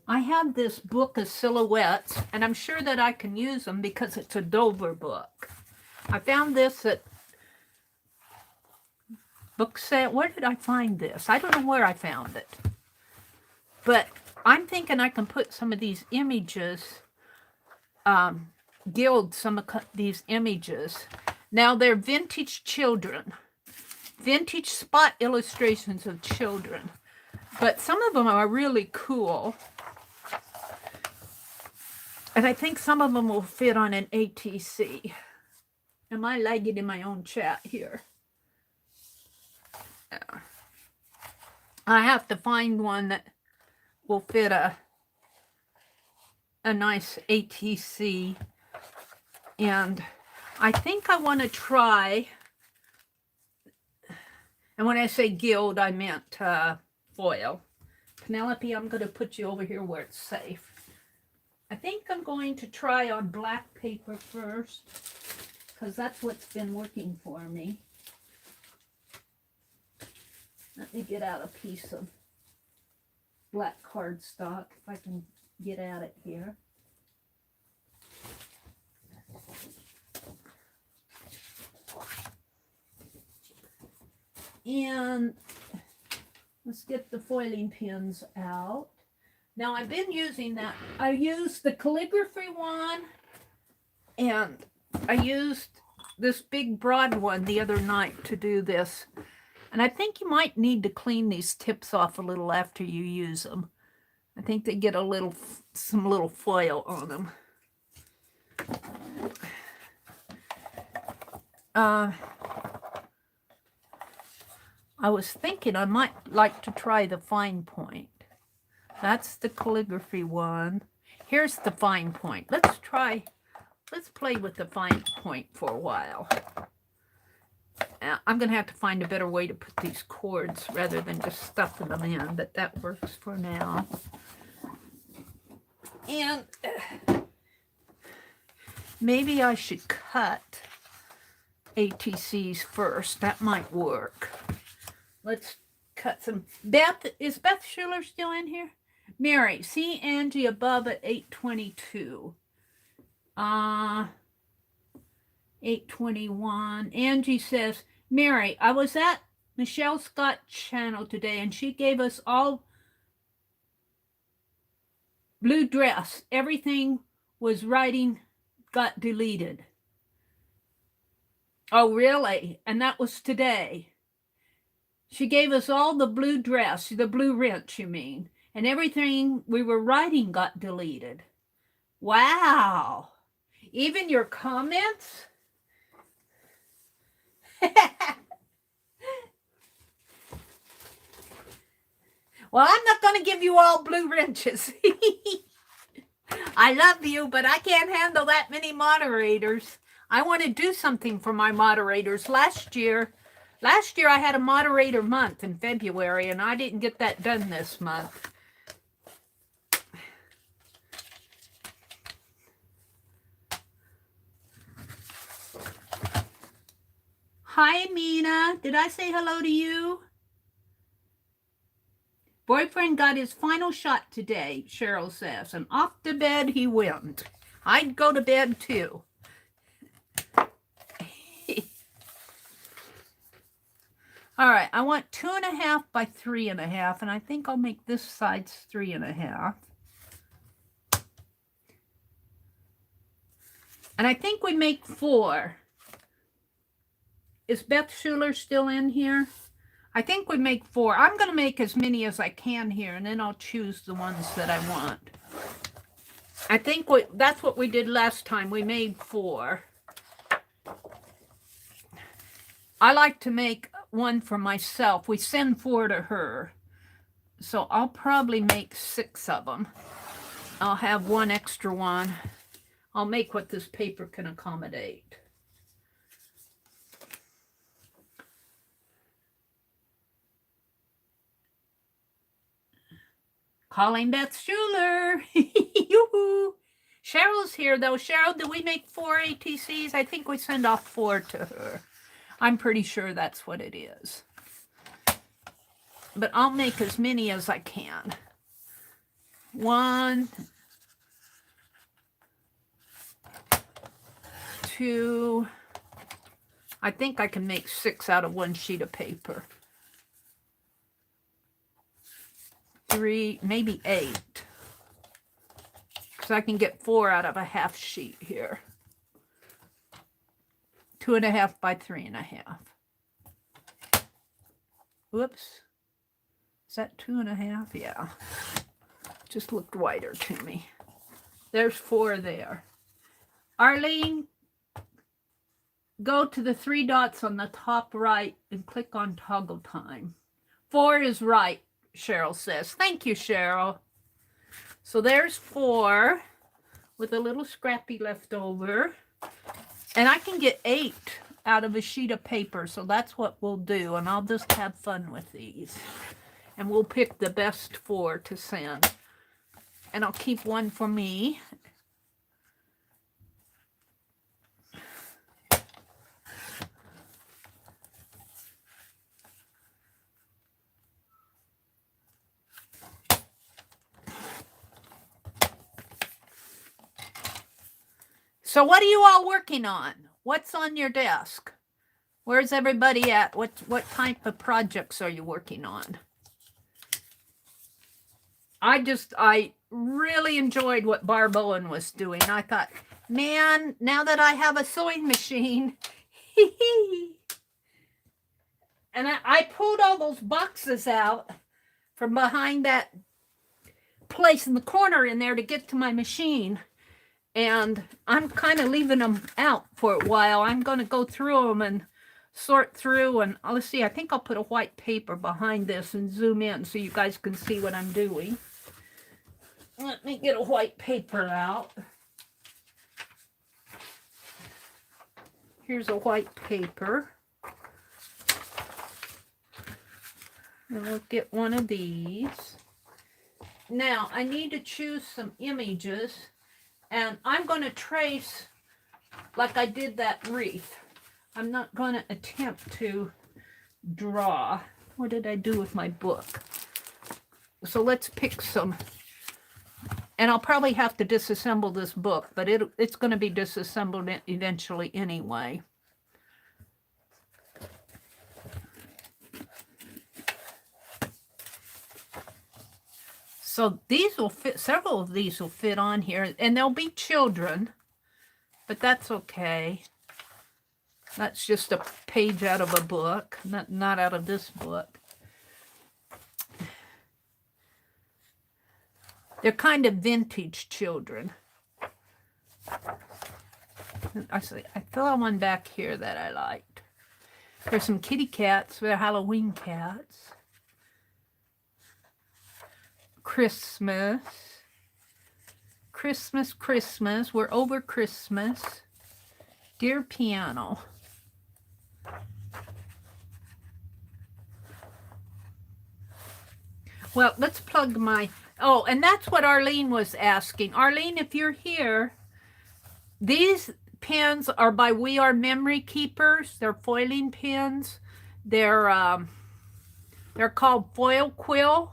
I have this book of silhouettes, and I'm sure that I can use them because it's a Dover book. I found this at book set. Where did I find this? I don't know where I found it. But I'm thinking I can put some of these images, gild some of these images. Now, they're vintage children. Vintage spot illustrations of children. But some of them are really cool. And I think some of them will fit on an ATC. Am I lagging in my own chat here? I have to find one that will fit a nice ATC. And I think I want to try... And when I say gild, I meant foil. Penelope, I'm going to put you over here where it's safe. I think I'm going to try on black paper first, because that's what's been working for me. Let me get out a piece of black cardstock, if I can get at it here. And let's get the foiling pins out. Now I've been using that. I used the calligraphy one, and I used this big broad one the other night to do this. And I think you might need to clean these tips off a little after you use them. I think they get some little foil on them. I was thinking I might like to try the fine point. That's the calligraphy one. Here's the fine point. Let's play with the fine point for a while. I'm going to have to find a better way to put these cords rather than just stuffing them in, but that works for now. And maybe I should cut ATCs first. That might work. Let's cut some. Is Beth Schuler still in here? Mary, see Angie above at 8:22. 8:21. Angie says, Mary, I was at Michelle Scott's channel today, and she gave us all blue dress. Everything was writing got deleted. Oh, really? And that was today. She gave us all the blue dress, the blue wrench, you mean, and everything we were writing got deleted. Wow. Even your comments? Well, I'm not going to give you all blue wrenches. I love you, but I can't handle that many moderators. I want to do something for my moderators. Last year I had a moderator month in February, and I didn't get that done this month. Hi, Mina. Did I say hello to you? Boyfriend got his final shot today, Cheryl says, and off to bed he went. I'd go to bed too. All right, I want 2.5 by 3.5, and I think I'll make this side's 3.5. And I think we make 4. Is Beth Schuler still in here? I think we make 4. I'm going to make as many as I can here, and then I'll choose the ones that I want. I think that's what we did last time. We made 4. I like to make one for myself. We send 4 to her. So I'll probably make 6 of them. I'll have 1 extra one. I'll make what this paper can accommodate. Calling Beth Schuler. Yoo-hoo. Cheryl's here, though. Cheryl, did we make 4 ATCs? I think we send off 4 to her. I'm pretty sure that's what it is. But I'll make as many as I can. 1, 2. I think I can make 6 out of 1 sheet of paper. 3, maybe 8. Because I can get 4 out of a half sheet here. 2.5 by 3.5. Whoops. Is that 2.5? Yeah. Just looked wider to me. There's 4 there. Arlene, go to the 3 dots on the top right and click on toggle time. 4 is right, Cheryl says. Thank you, Cheryl. So there's 4 with a little scrappy left over. And I can get 8 out of a sheet of paper, so that's what we'll do. And I'll just have fun with these. And we'll pick the best 4 to send. And I'll keep 1 for me. So what are you all working on? What's on your desk? Where's everybody at? What type of projects are you working on? I really enjoyed what Barb Owen was doing. I thought, man, now that I have a sewing machine, and I pulled all those boxes out from behind that place in the corner in there to get to my machine. And I'm kind of leaving them out for a while. I'm going to go through them and sort through. And let's see, I think I'll put a white paper behind this and zoom in so you guys can see what I'm doing. Let me get a white paper out. Here's a white paper. And we'll get one of these. Now, I need to choose some images. And I'm going to trace like I did that wreath. I'm not going to attempt to draw. What did I do with my book? So let's pick some. And I'll probably have to disassemble this book, but it's going to be disassembled eventually anyway. So these will fit, several of these will fit on here, and they'll be children, but that's okay. That's just a page out of a book, not out of this book. They're kind of vintage children. I saw one back here that I liked. There's some kitty cats. They're Halloween cats. Christmas. Christmas, Christmas. We're over Christmas. Dear piano. Well, let's plug my... Oh, and that's what Arlene was asking. Arlene, if you're here, these pens are by We Are Memory Keepers. They're foiling pens. They're called Foil Quill.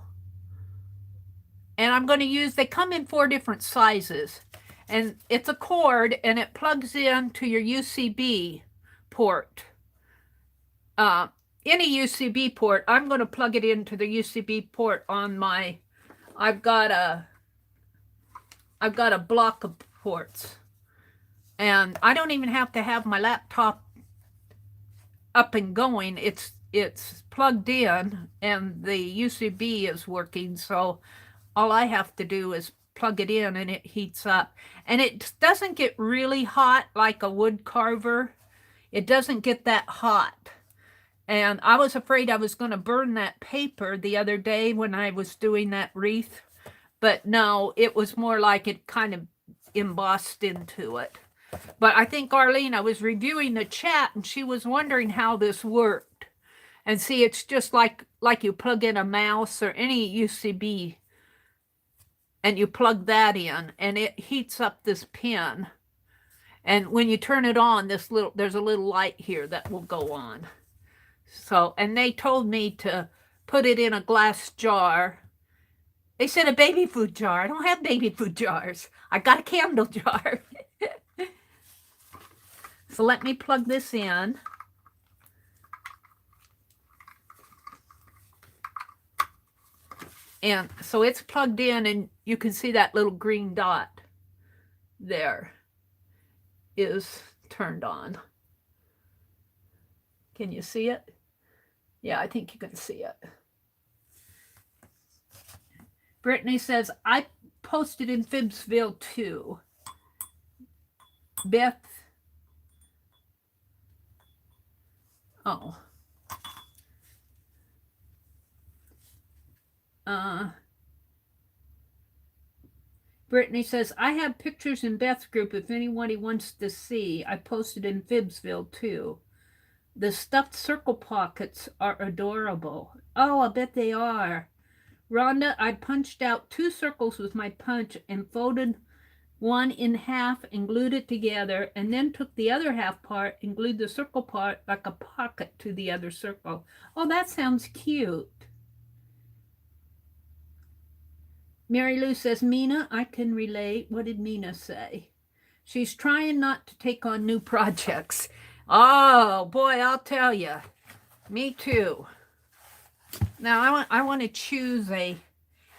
And I'm going to use, they come in 4 different sizes. And it's a cord, and it plugs into your USB port. Any USB port. I'm going to plug it into the USB port on my, I've got a block of ports. And I don't even have to have my laptop up and going. It's plugged in, and the USB is working, so all I have to do is plug it in and it heats up. And it doesn't get really hot like a wood carver. It doesn't get that hot. And I was afraid I was going to burn that paper the other day when I was doing that wreath. But no, it was more like it kind of embossed into it. But I think Arlene, I was reviewing the chat and she was wondering how this worked. And see, it's just like you plug in a mouse or any USB, and you plug that in, and it heats up this pen. And when you turn it on, there's a little light here that will go on. So, and they told me to put it in a glass jar. They said a baby food jar. I don't have baby food jars. I got a candle jar. So let me plug this in. And so it's plugged in, and you can see that little green dot there is turned on. Can you see it? Yeah, I think you can see it. Brittany says, I posted in Fibsville too. Beth. Oh. Brittany says, I have pictures in Beth's group if anybody wants to see. I posted in Fibsville too. The stuffed circle pockets are adorable. Oh, I bet they are. Rhonda, I punched out 2 circles with my punch and folded one in half and glued it together, and then took the other half part and glued the circle part like a pocket to the other circle. Oh, that sounds cute. Mary Lou says, Mina, I can relate. What did Mina say? She's trying not to take on new projects. Oh, boy, I'll tell you. Me too. Now, I want to choose a...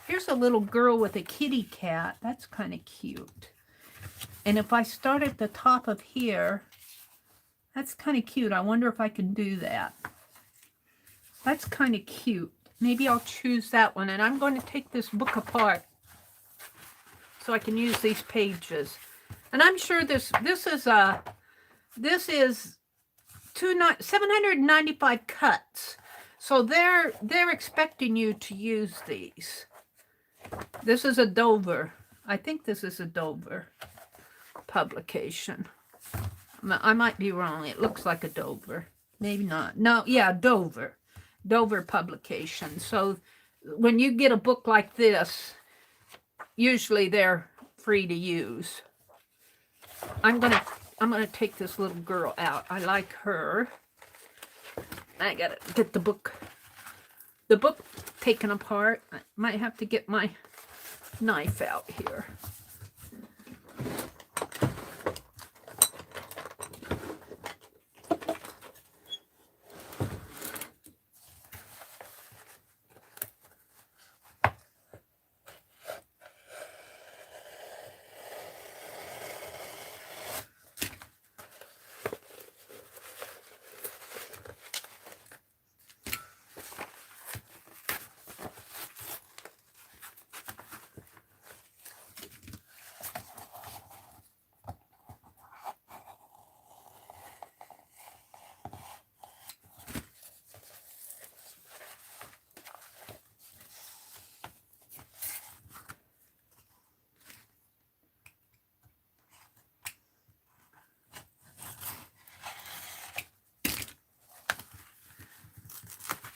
Here's a little girl with a kitty cat. That's kind of cute. And if I start at the top of here, that's kind of cute. I wonder if I can do that. That's kind of cute. Maybe I'll choose that one. And I'm going to take this book apart so I can use these pages. And I'm sure this is 795 cuts. So they're expecting you to use these. This is a Dover. I think this is a Dover publication. I might be wrong. It looks like a Dover. Maybe not. No, yeah, Dover. Dover publication. So when you get a book like this, usually they're free to use. I'm gonna take this little girl out. I like her. I gotta get the book taken apart. I might have to get my knife out here.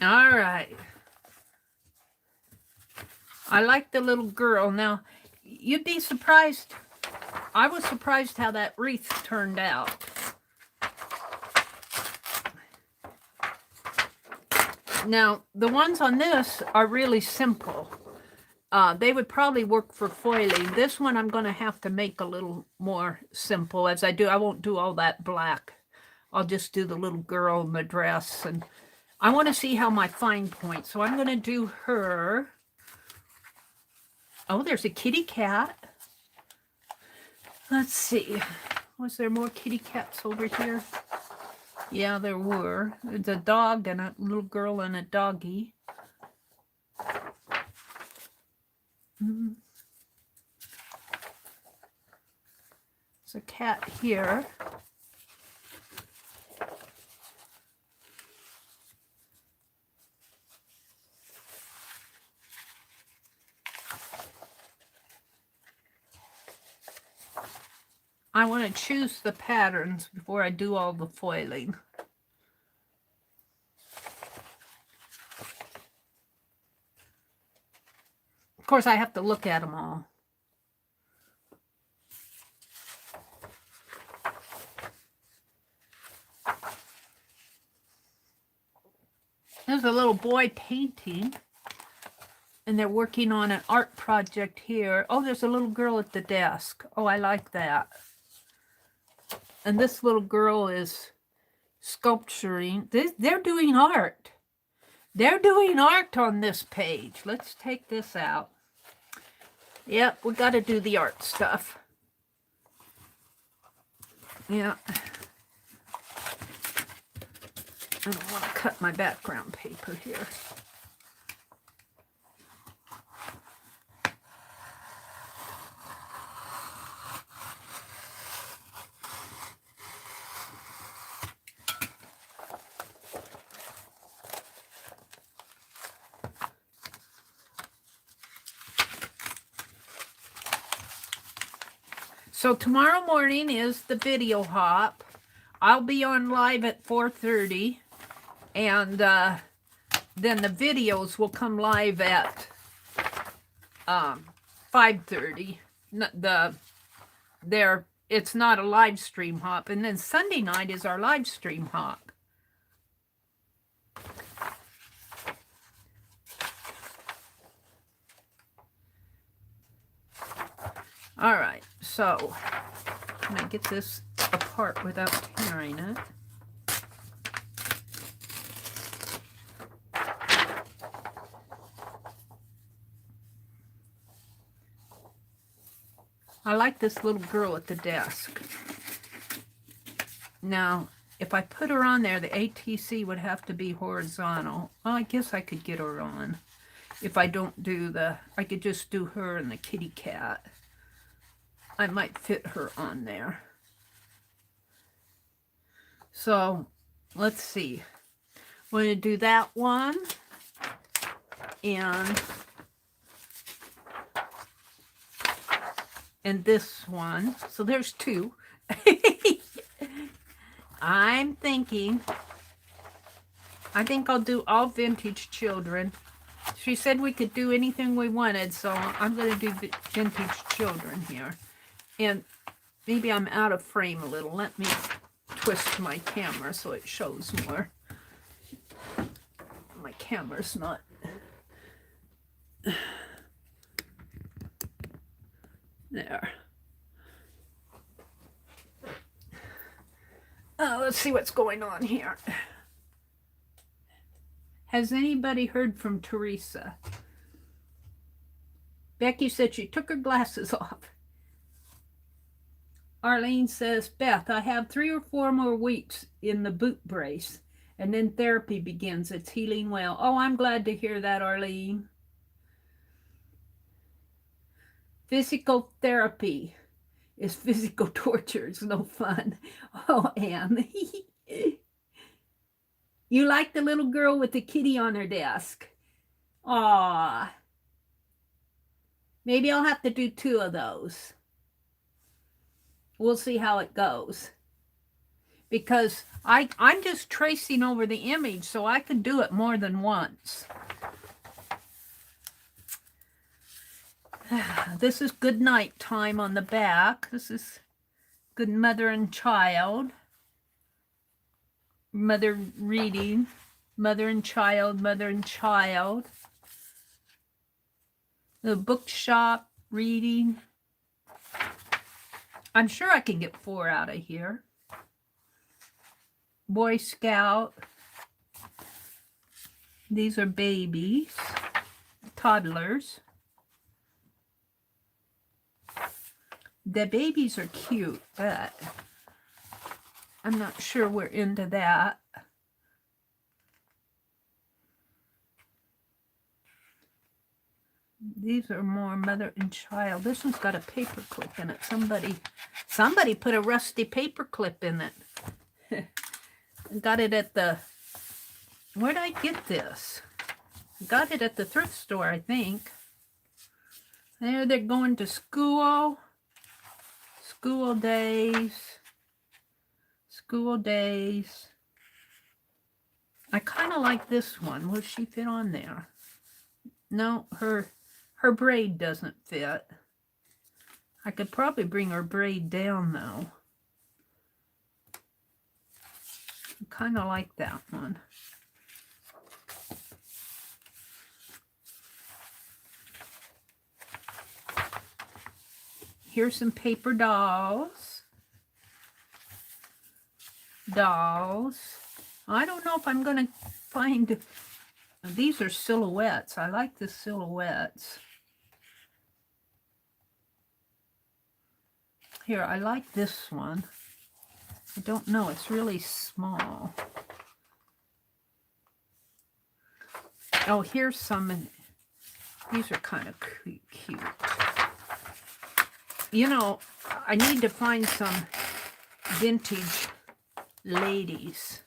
All right. I like the little girl. Now, you'd be surprised. I was surprised how that wreath turned out. Now, the ones on this are really simple. They would probably work for foiling. This one I'm going to have to make a little more simple as I do. I won't do all that black. I'll just do the little girl in the dress. And I want to see how my fine point. So I'm going to do her. Oh, there's a kitty cat. Let's see. Was there more kitty cats over here? Yeah, there were. There's a dog and a little girl and a doggy. There's a cat here. I want to choose the patterns before I do all the foiling. Of course, I have to look at them all. There's a little boy painting, and they're working on an art project here. Oh, there's a little girl at the desk. Oh, I like that. And this little girl is sculpturing. They're doing art. They're doing art on this page. Let's take this out. Yep, we got to do the art stuff. Yeah. I don't want to cut my background paper here. So tomorrow morning is the video hop. I'll be on live at 4:30, and then the videos will come live at 5:30. It's not a live stream hop, and then Sunday night is our live stream hop. All right, so can I get this apart without tearing it? I like this little girl at the desk. Now, if I put her on there, the ATC would have to be horizontal. Well, I guess I could get her on. If I don't do I could just do her and the kitty cat. I might fit her on there. So, let's see. I'm going to do that one. And this one. So there's two. I think I'll do all vintage children. She said we could do anything we wanted, so I'm going to do vintage children here. And maybe I'm out of frame a little. Let me twist my camera so it shows more. My camera's not... There. Let's see what's going on here. Has anybody heard from Teresa? Becky said she took her glasses off. Arlene says, Beth, I have 3 or 4 more weeks in the boot brace, and then therapy begins. It's healing well. Oh, I'm glad to hear that, Arlene. Physical therapy is physical torture. It's no fun. Oh, Anne. You like the little girl with the kitty on her desk? Aw. Maybe I'll have to do 2 of those. We'll see how it goes. because I'm just tracing over the image, so I could do it more than once. This is good night time on the back. This is good mother and child. Mother reading. Mother and child, mother and child. The bookshop reading. I'm sure I can get 4 out of here. Boy Scout. These are babies, toddlers. The babies are cute, but I'm not sure we're into that. These are more mother and child. This one's got a paper clip in it. Somebody put a rusty paper clip in it. Got it at the, where'd I get this? Got it at the thrift store, I think. There they're going to school. School days. School days. I kind of like this one. Will she fit on there? No, her braid doesn't fit. I could probably bring her braid down though. I kind of like that one. Here's some paper dolls. Dolls. I don't know if I'm going to find... These are silhouettes. I like the silhouettes. Here, I like this one. I don't know. It's really small. Oh, here's some. These are kind of cute. You know, I need to find some vintage ladies.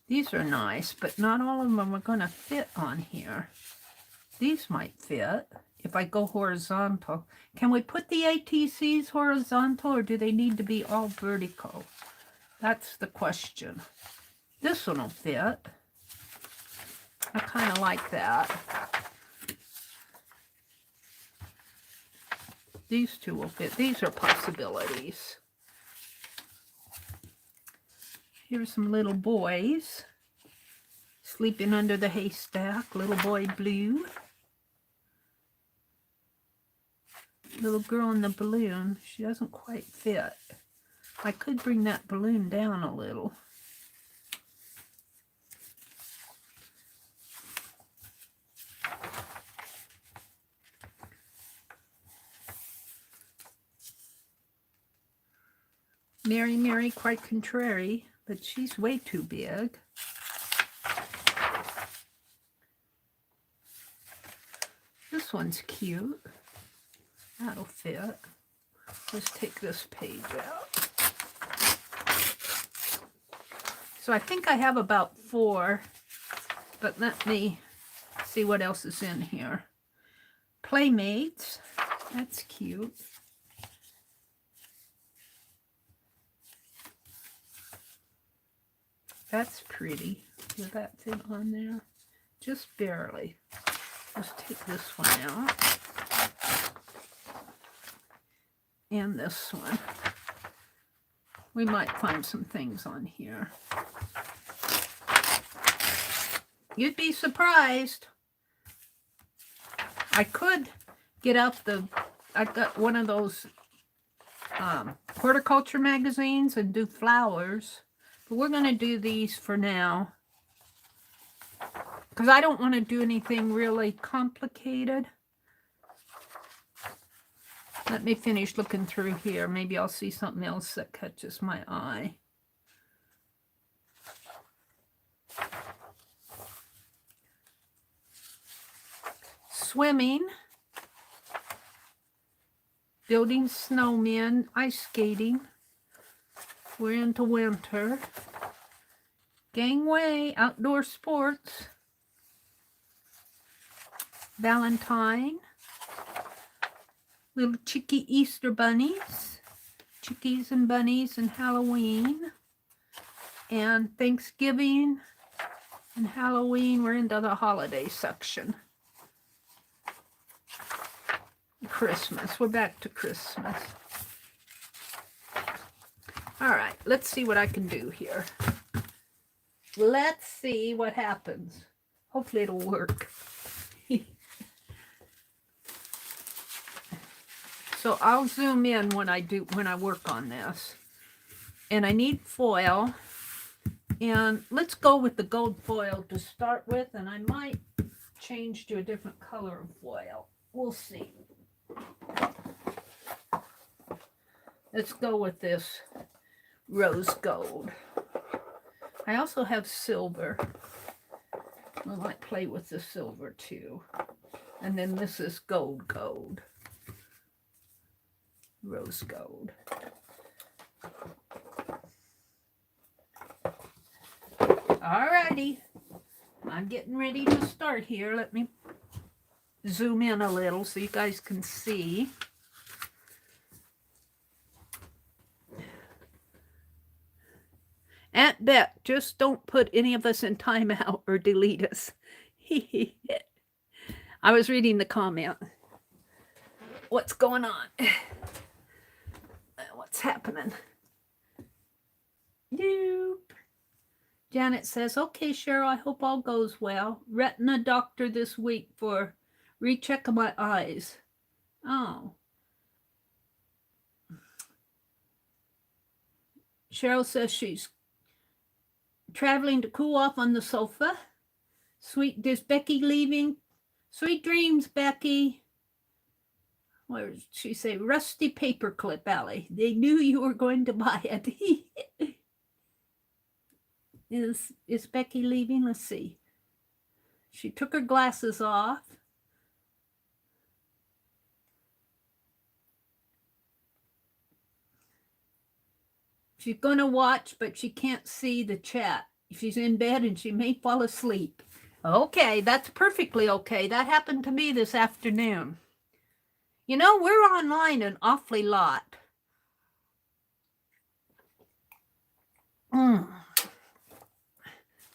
These are nice, but not all of them are going to fit on here. These might fit if I go horizontal. Can we put the ATCs horizontal, or do they need to be all vertical? That's the question. This one will fit. I kind of like that. These two will fit. These are possibilities. Here's some little boys sleeping under the haystack. Little boy blue. Little girl in the balloon. She doesn't quite fit. I could bring that balloon down a little. Mary, quite contrary, but she's way too big. This one's cute. That'll fit. Let's take this page out. So I think I have about 4, but let me see what else is in here. Playmates. That's cute. That's pretty. Will that fit on there? Just barely. Let's take this one out. And this one. We might find some things on here. You'd be surprised. I could get out the... I've got one of those horticulture magazines and do flowers. But we're going to do these for now. Because I don't want to do anything really complicated. Let me finish looking through here. Maybe I'll see something else that catches my eye. Swimming. Building snowmen. Ice skating. We're into winter. Gangway. Outdoor sports. Valentine. Little chickie Easter bunnies. Chickies and bunnies and Halloween. And Thanksgiving and Halloween, we're into the holiday section. Christmas, we're back to Christmas. All right, let's see what I can do here. Let's see what happens. Hopefully it'll work. So I'll zoom in when I work on this. And I need foil. And let's go with the gold foil to start with, and I might change to a different color of foil. We'll see. Let's go with this rose gold. I also have silver. I might play with the silver too. And then this is gold. Rose gold. Alrighty. I'm getting ready to start here. Let me zoom in a little so you guys can see. Aunt Bet, just don't put any of us in timeout or delete us. I was reading the comment. What's going on? What's happening? Nope. Janet says, okay, Cheryl, I hope all goes well. Retina doctor this week for recheck of my eyes. Oh. Cheryl says she's traveling to cool off on the sofa. Sweet, is Becky leaving? Sweet dreams, Becky. What did she say? Rusty paperclip, Allie. They knew you were going to buy it. Is Becky leaving? Let's see. She took her glasses off. She's going to watch, but she can't see the chat. She's in bed and she may fall asleep. Okay, that's perfectly okay. That happened to me this afternoon. You know, we're online an awfully lot.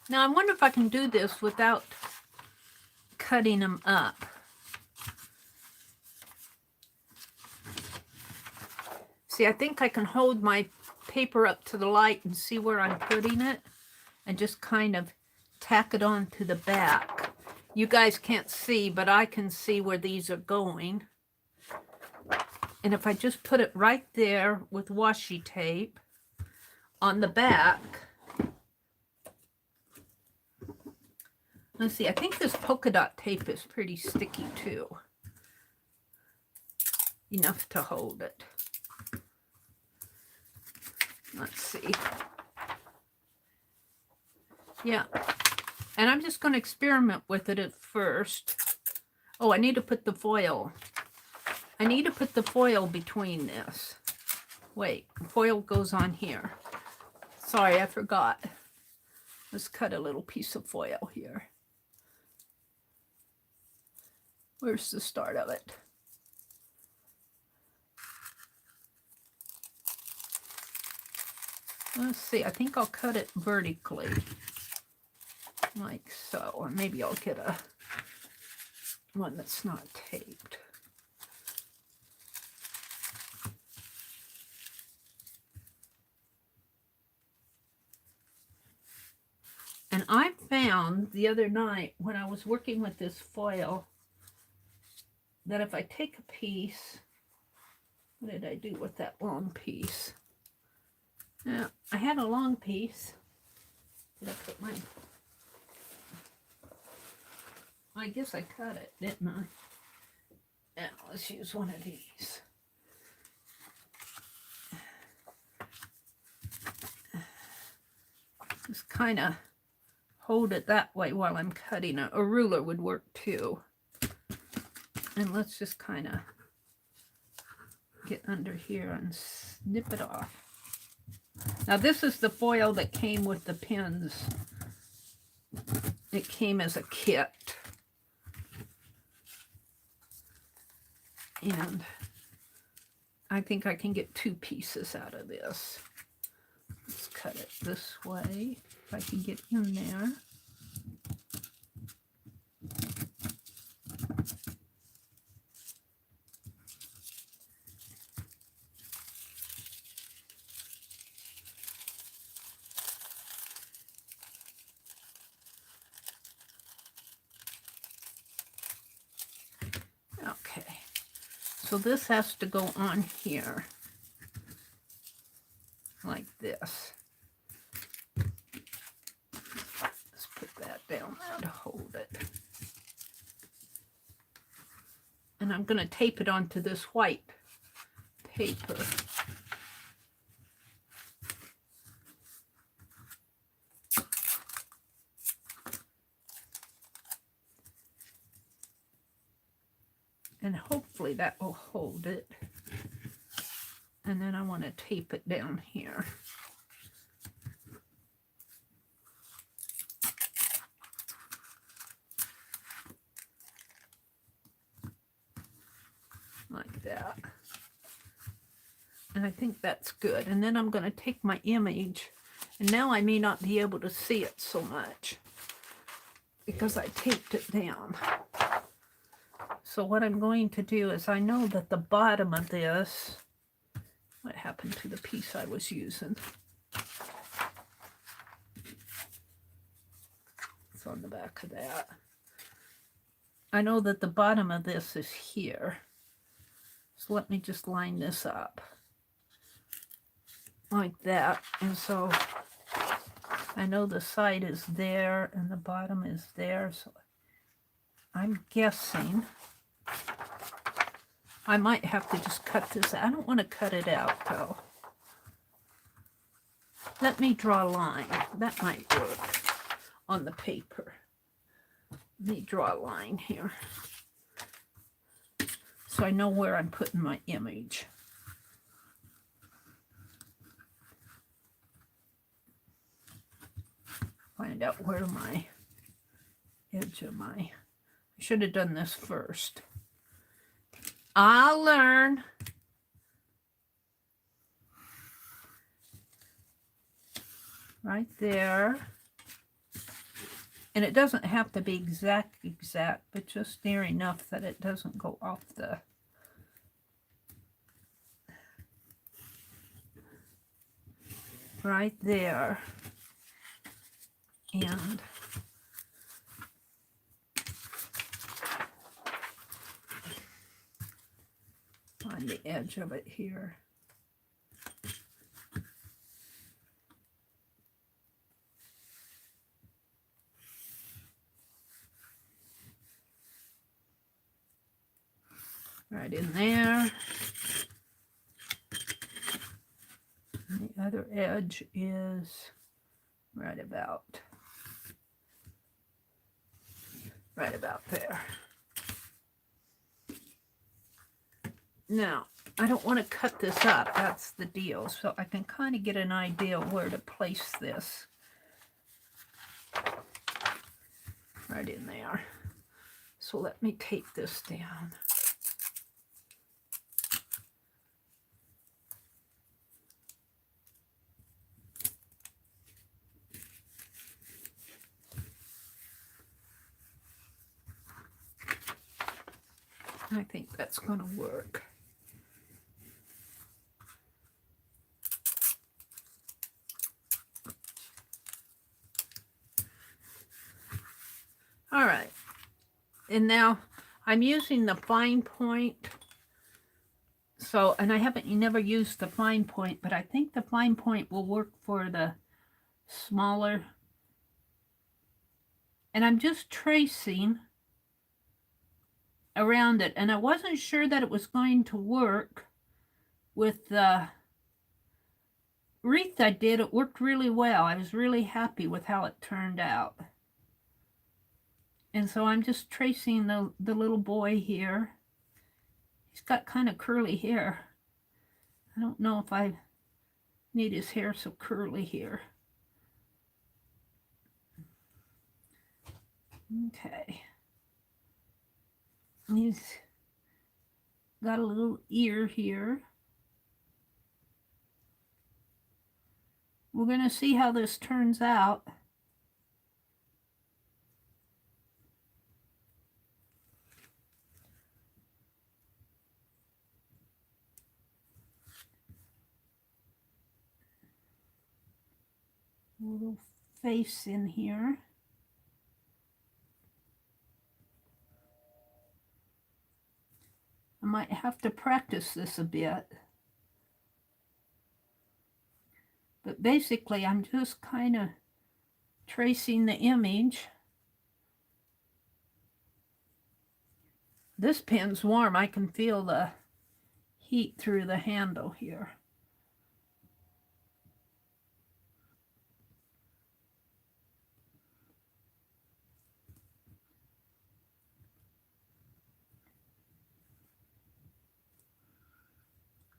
Now, I wonder if I can do this without cutting them up. See, I think I can hold my paper up to the light and see where I'm putting it and just kind of tack it on to the back. You guys can't see, but I can see where these are going. And if I just put it right there with washi tape on the back. Let's see, I think this polka dot tape is pretty sticky too. Enough to hold it. Let's see. Yeah. And I'm just going to experiment with it at first. Oh, I need to put the foil. I need to put the foil between this. Wait, foil goes on here. Sorry, I forgot. Let's cut a little piece of foil here. Where's the start of it? Let's see, I think I'll cut it vertically. Like so. Or maybe I'll get a one that's not taped. And I found the other night when I was working with this foil that if I take a piece, what did I do with that long piece? Now, I had a long piece. Did I put mine? I guess I cut it, didn't I? Now, let's use one of these. Just kind of hold it that way while I'm cutting it. A ruler would work too. And let's just kind of get under here and snip it off. Now this is the foil that came with the pins. It came as a kit. And I think I can get 2 pieces out of this. Let's cut it this way, if I can get in there. Okay, so this has to go on here, like this. Let's put that down there to hold it. And I'm going to tape it onto this white paper. And hopefully that will hold it. And then I want to tape it down here. Like that. And I think that's good. And then I'm going to take my image. And now I may not be able to see it so much because I taped it down. So what I'm going to do is, I know that the bottom of this, what happened to the piece I was using? It's on the back of that. I know that the bottom of this is here. So let me just line this up like that. And so I know the side is there and the bottom is there. So I'm guessing I might have to just cut this. I don't want to cut it out though. Let me draw a line. That might work on the paper. Let me draw a line here, so I know where I'm putting my image. Find out where my edge of my... I should have done this first. I'll learn. Right there. And it doesn't have to be exact, but just near enough that it doesn't go off the... Right there. And on the edge of it here. Right in there. And the other edge is right about there. Now, I don't want to cut this up. That's the deal. So I can kind of get an idea where to place this. Right in there. So let me tape this down. I think that's going to work. All right. And now I'm using the fine point. So, and I never used the fine point, but I think the fine point will work for the smaller. And I'm just tracing around it, and I wasn't sure that it was going to work with the wreath I did. It worked really well. I was really happy with how it turned out. And so I'm just tracing the little boy here. He's got kind of curly hair. I don't know if I need his hair so curly here. Okay. He's got a little ear here. we're going to see how this turns out. A little face in here. I might have to practice this a bit. But basically, I'm just kind of tracing the image. This pen's warm. I can feel the heat through the handle here.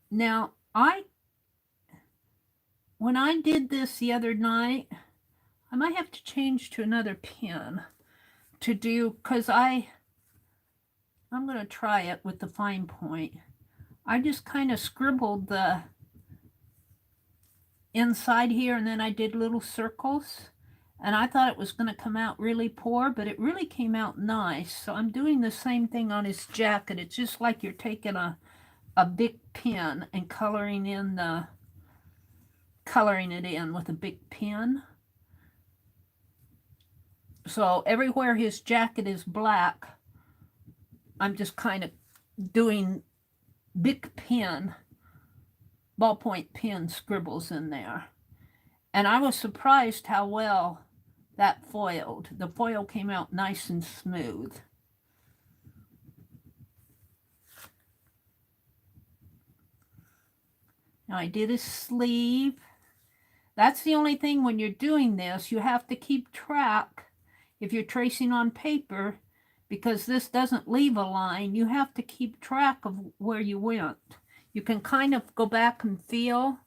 Now, when I did this the other night, I might have to change to another pen to do, because I'm going to try it with the fine point. I just kind of scribbled the inside here, and then I did little circles, and I thought it was going to come out really poor, but it really came out nice. So I'm doing the same thing on his jacket. It's just like you're taking a big pen and coloring it in with a big pen. So everywhere his jacket is black, I'm just kind of doing big pen, ballpoint pen scribbles in there. And I was surprised how well that foiled. The foil came out nice and smooth. Now I did a sleeve. That's the only thing when you're doing this, you have to keep track. If you're tracing on paper, because this doesn't leave a line, you have to keep track of where you went. You can kind of go back and feel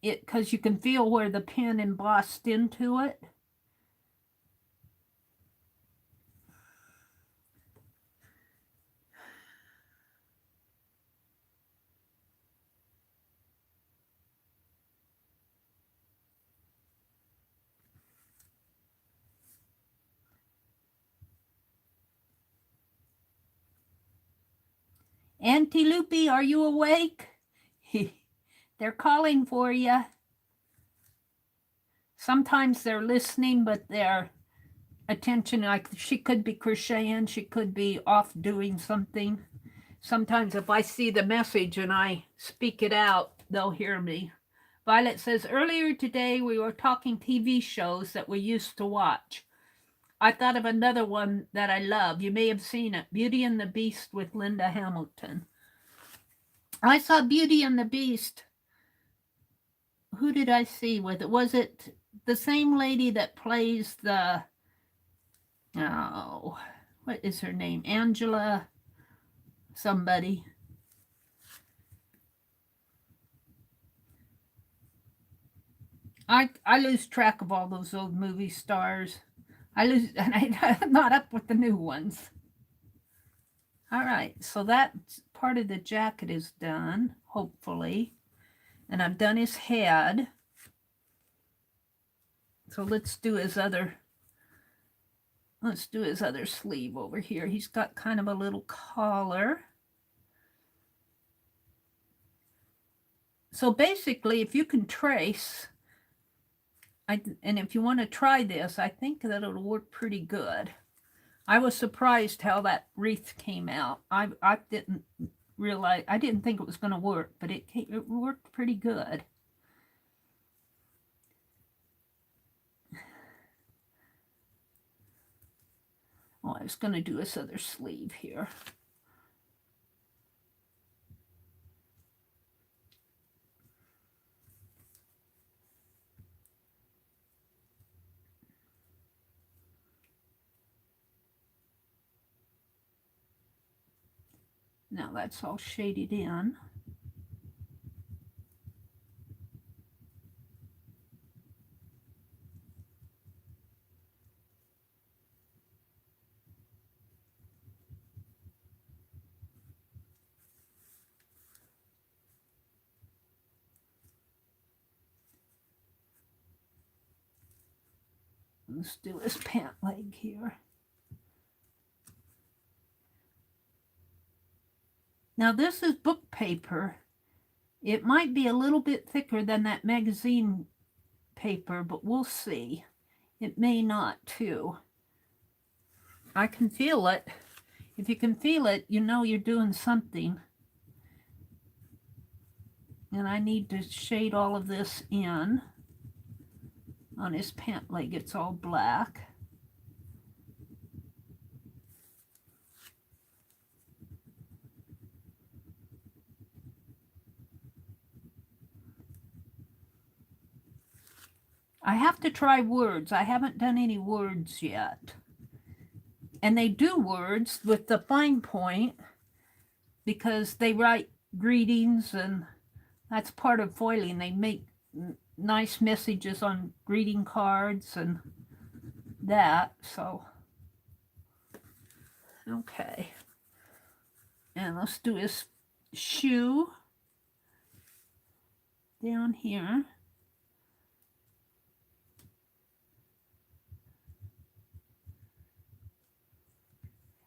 it, because you can feel where the pen embossed into it. Auntie Loopy, are you awake? They're calling for you. Sometimes they're listening, but their attention, like she could be crocheting, she could be off doing something. Sometimes if I see the message and I speak it out, they'll hear me. Violet says, earlier today we were talking TV shows that we used to watch. I thought of another one that I love. You may have seen it, Beauty and the Beast with Linda Hamilton. I saw Beauty and the Beast. Who did I see with it? Was it the same lady that plays the, oh, what is her name? Angela somebody. I lose track of all those old movie stars. I'm not up with the new ones. All right, so that part of the jacket is done, hopefully. And I've done his head. So let's do his other sleeve over here. He's got kind of a little collar. So basically, if you can trace, and if you want to try this, I think that it'll work pretty good. I was surprised how that wreath came out. I didn't realize, I didn't think it was going to work, but it worked pretty good. Oh, I was going to do this other sleeve here. Now that's all shaded in. Let's do this pant leg here. Now this is book paper. It might be a little bit thicker than that magazine paper, but we'll see. It may not too. I can feel it. If you can feel it, you know you're doing something. And I need to shade all of this in. On his pant leg, it's all black. I have to try words. I haven't done any words yet. And they do words with the fine point because they write greetings, and that's part of foiling. They make nice messages on greeting cards and that. So, okay. And let's do his shoe down here.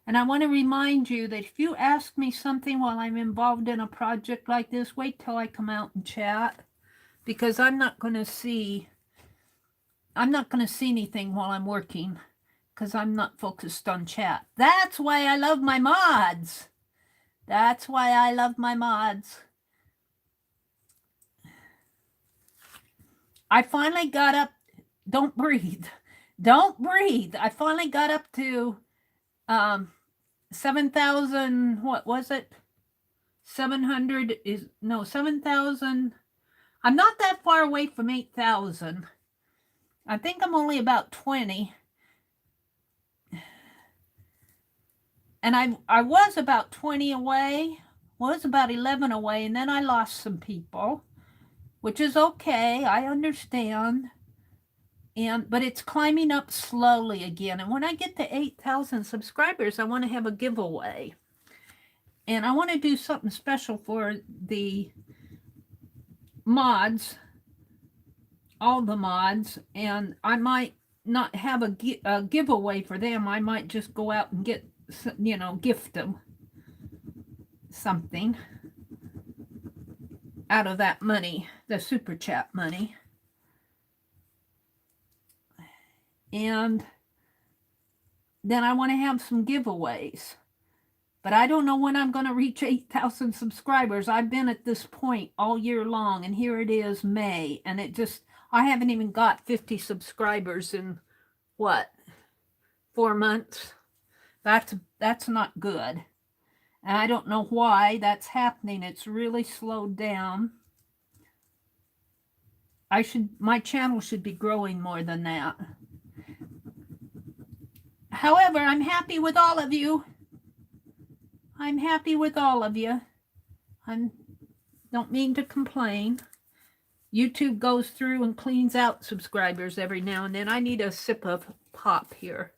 And I want to remind you that if you ask me something while I'm involved in a project like this, wait till I come out and chat, because I'm not going to see anything while I'm working, because I'm not focused on chat. That's why I love my mods. That's why I love my mods. I finally got up. Don't breathe. Don't breathe. I finally got up to 7,000, what was it? 700 is, no, 7,000. I'm not that far away from 8,000. I think I'm only about 20. And I was about 20 away, was about 11 away, and then I lost some people, which is okay. I understand. But it's climbing up slowly again. And when I get to 8,000 subscribers, I want to have a giveaway. And I want to do something special for the mods, all the mods. And I might not have a giveaway for them. I might just go out and get, you know, gift them something out of that money, the super chat money. And then I want to have some giveaways. But I don't know when I'm going to reach 8,000 subscribers. I've been at this point all year long, and here it is May, and I haven't even got 50 subscribers in, what, 4 months? That's not good. And I don't know why that's happening. It's really slowed down. My channel should be growing more than that. However, I'm happy with all of you. I'm happy with all of you. I don't mean to complain. YouTube goes through and cleans out subscribers every now and then. I need a sip of pop here.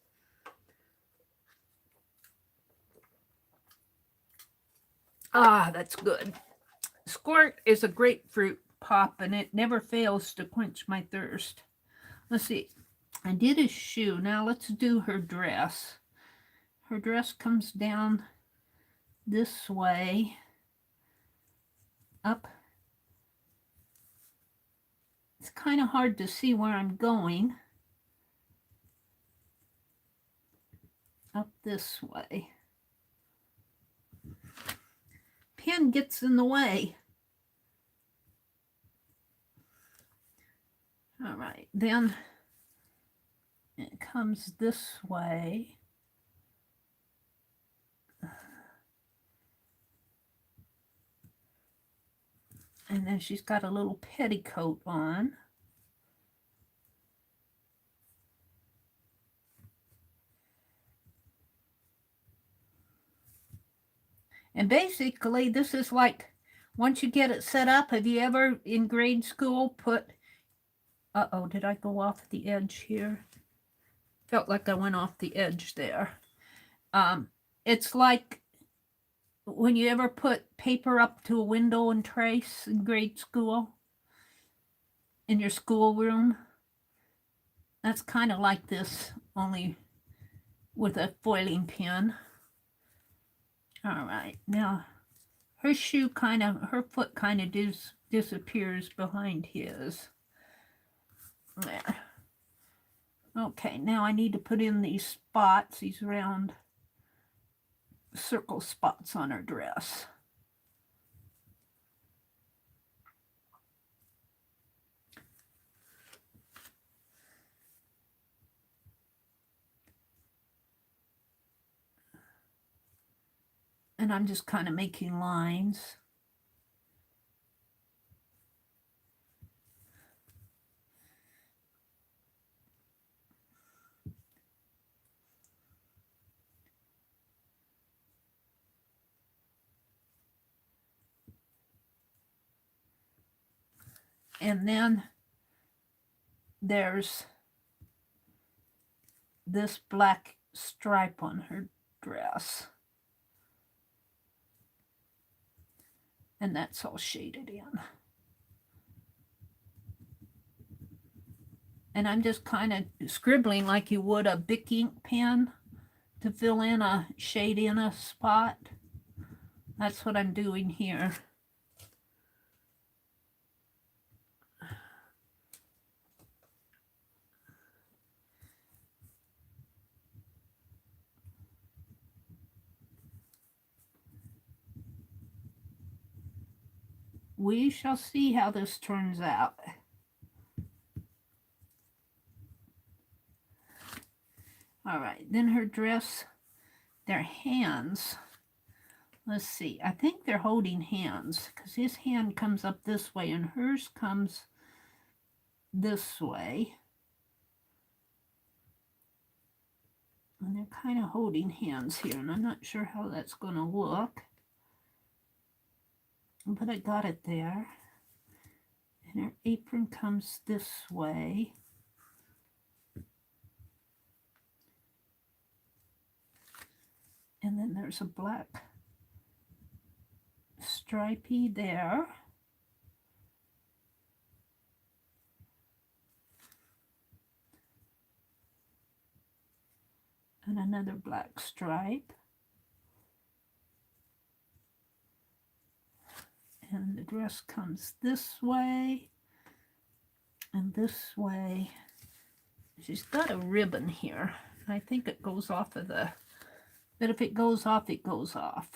Ah, that's good. Squirt is a grapefruit pop, and it never fails to quench my thirst. Let's see. I did a shoe. Now let's do her dress. Her dress comes down this way, up. It's kind of hard to see where I'm going. Up this way. Pen gets in the way. All right, then it comes this way. And then she's got a little petticoat on. And basically, this is like, once you get it set up, have you ever in grade school put, uh-oh, did I go off the edge here? Felt like I went off the edge there. It's like when you ever put paper up to a window and trace in grade school, in your schoolroom. That's kind of like this, only with a foiling pin. All right, now her foot kind of disappears behind his. There. Okay, now I need to put in these spots, these round circle spots on her dress. And I'm just kind of making lines. And then there's this black stripe on her dress. And that's all shaded in. And I'm just kind of scribbling like you would a Bic ink pen to fill in a shade in a spot. That's what I'm doing here. We shall see how this turns out. All right, then her dress, their hands. Let's see, I think they're holding hands because his hand comes up this way and hers comes this way. And they're kind of holding hands here, and I'm not sure how that's going to look. But I got it there. And her apron comes this way. And then there's a black stripey there. And another black stripe. And the dress comes this way and this way. She's got a ribbon here. I think it goes off of the, but if it goes off, it goes off.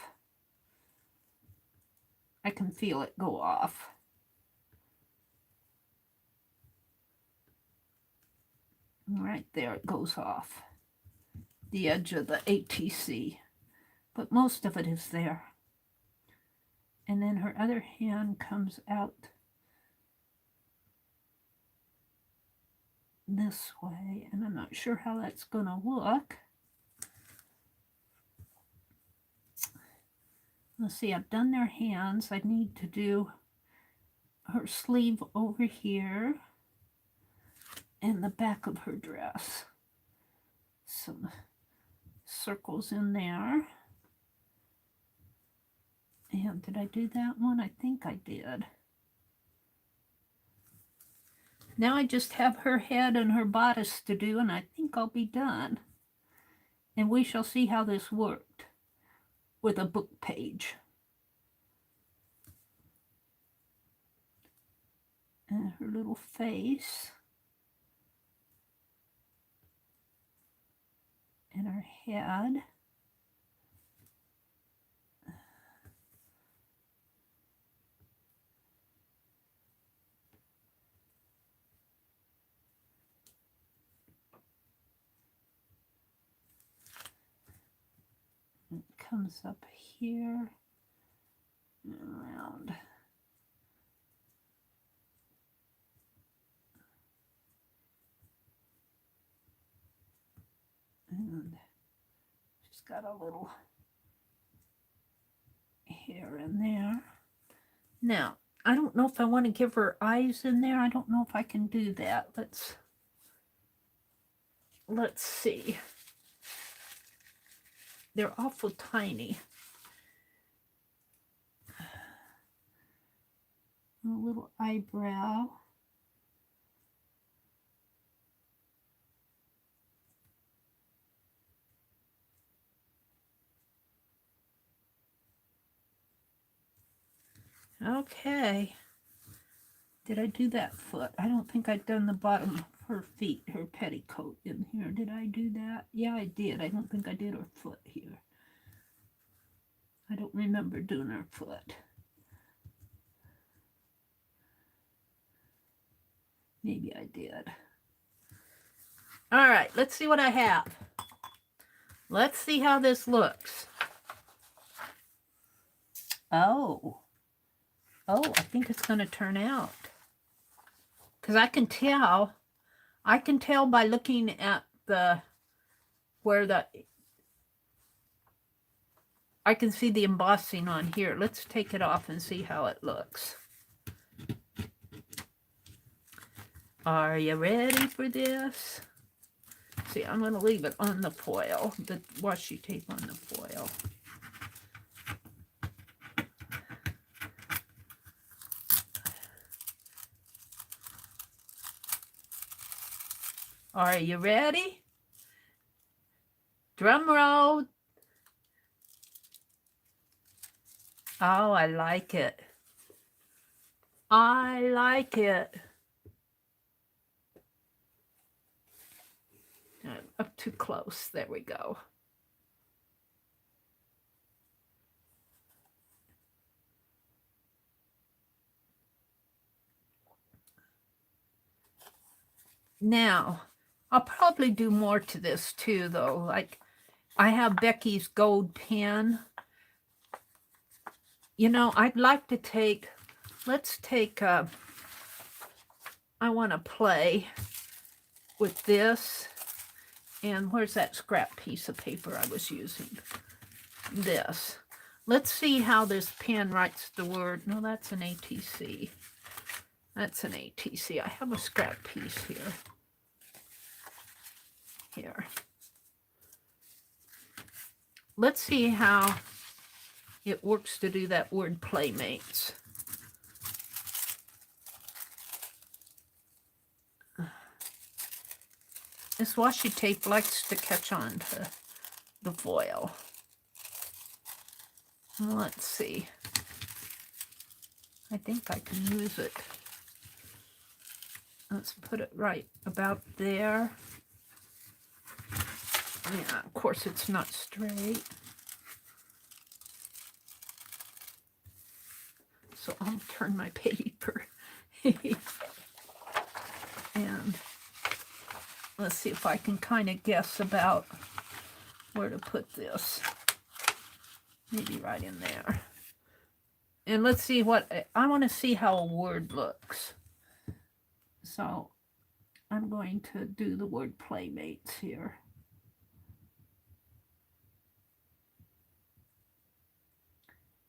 I can feel it go off. Right there, it goes off the edge of the ATC, but most of it is there. And then her other hand comes out this way, and I'm not sure how that's going to look. Let's see, I've done their hands. I need to do her sleeve over here and the back of her dress. Some circles in there. And did I do that one? I think I did. Now I just have her head and her bodice to do, and I think I'll be done. And we shall see how this worked with a book page. And her little face. And her head. It comes up here and around. And she's got a little hair in there. Now, I don't know if I want to give her eyes in there. I don't know if I can do that. Let's see. They're awful tiny. A little eyebrow. Okay. Did I do that foot? I don't think I'd done the bottom of her feet, her petticoat in here. Did I do that? Yeah, I did. I don't think I did her foot here. I don't remember doing her foot. Maybe I did. All right, let's see what I have. Let's see how this looks. Oh, I think it's going to turn out. Because I can tell by looking at I can see the embossing on here. Let's take it off and see how it looks. Are you ready for this? See, I'm going to leave it on the foil, the washi tape on the foil. Are you ready? Drum roll. Oh, I like it. I like it. Up too close. There we go. Now, I'll probably do more to this too, though. Like, I have Becky's gold pen. You know, I'd like to take, let's take, I want to play with this. And where's that scrap piece of paper I was using? This. Let's see how this pen writes the word. No, that's an ATC. That's an ATC. I have a scrap piece here. Here. Let's see how it works to do that word playmates. This washi tape likes to catch on to the foil. Let's see. I think I can use it. Let's put it right about there. Yeah, of course it's not straight. So I'll turn my paper. And let's see if I can kind of guess about where to put this. Maybe right in there. And let's see what, I want to see how a word looks. So I'm going to do the word playmates here.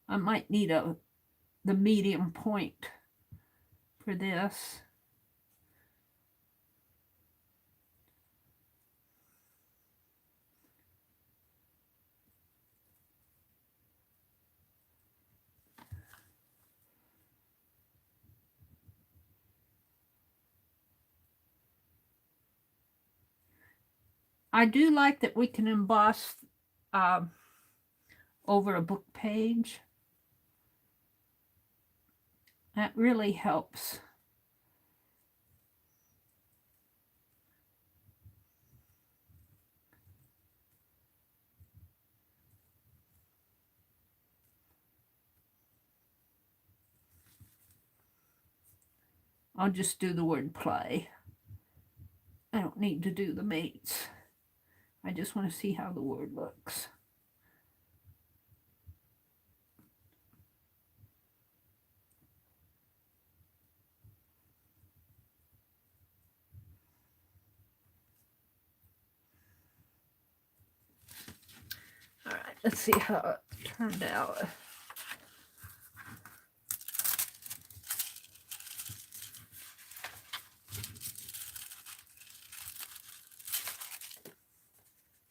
I might need the medium point for this. I do like that we can emboss over a book page. That really helps. I'll just do the word play. I don't need to do the mates. I just want to see how the word looks. All right, let's see how it turned out.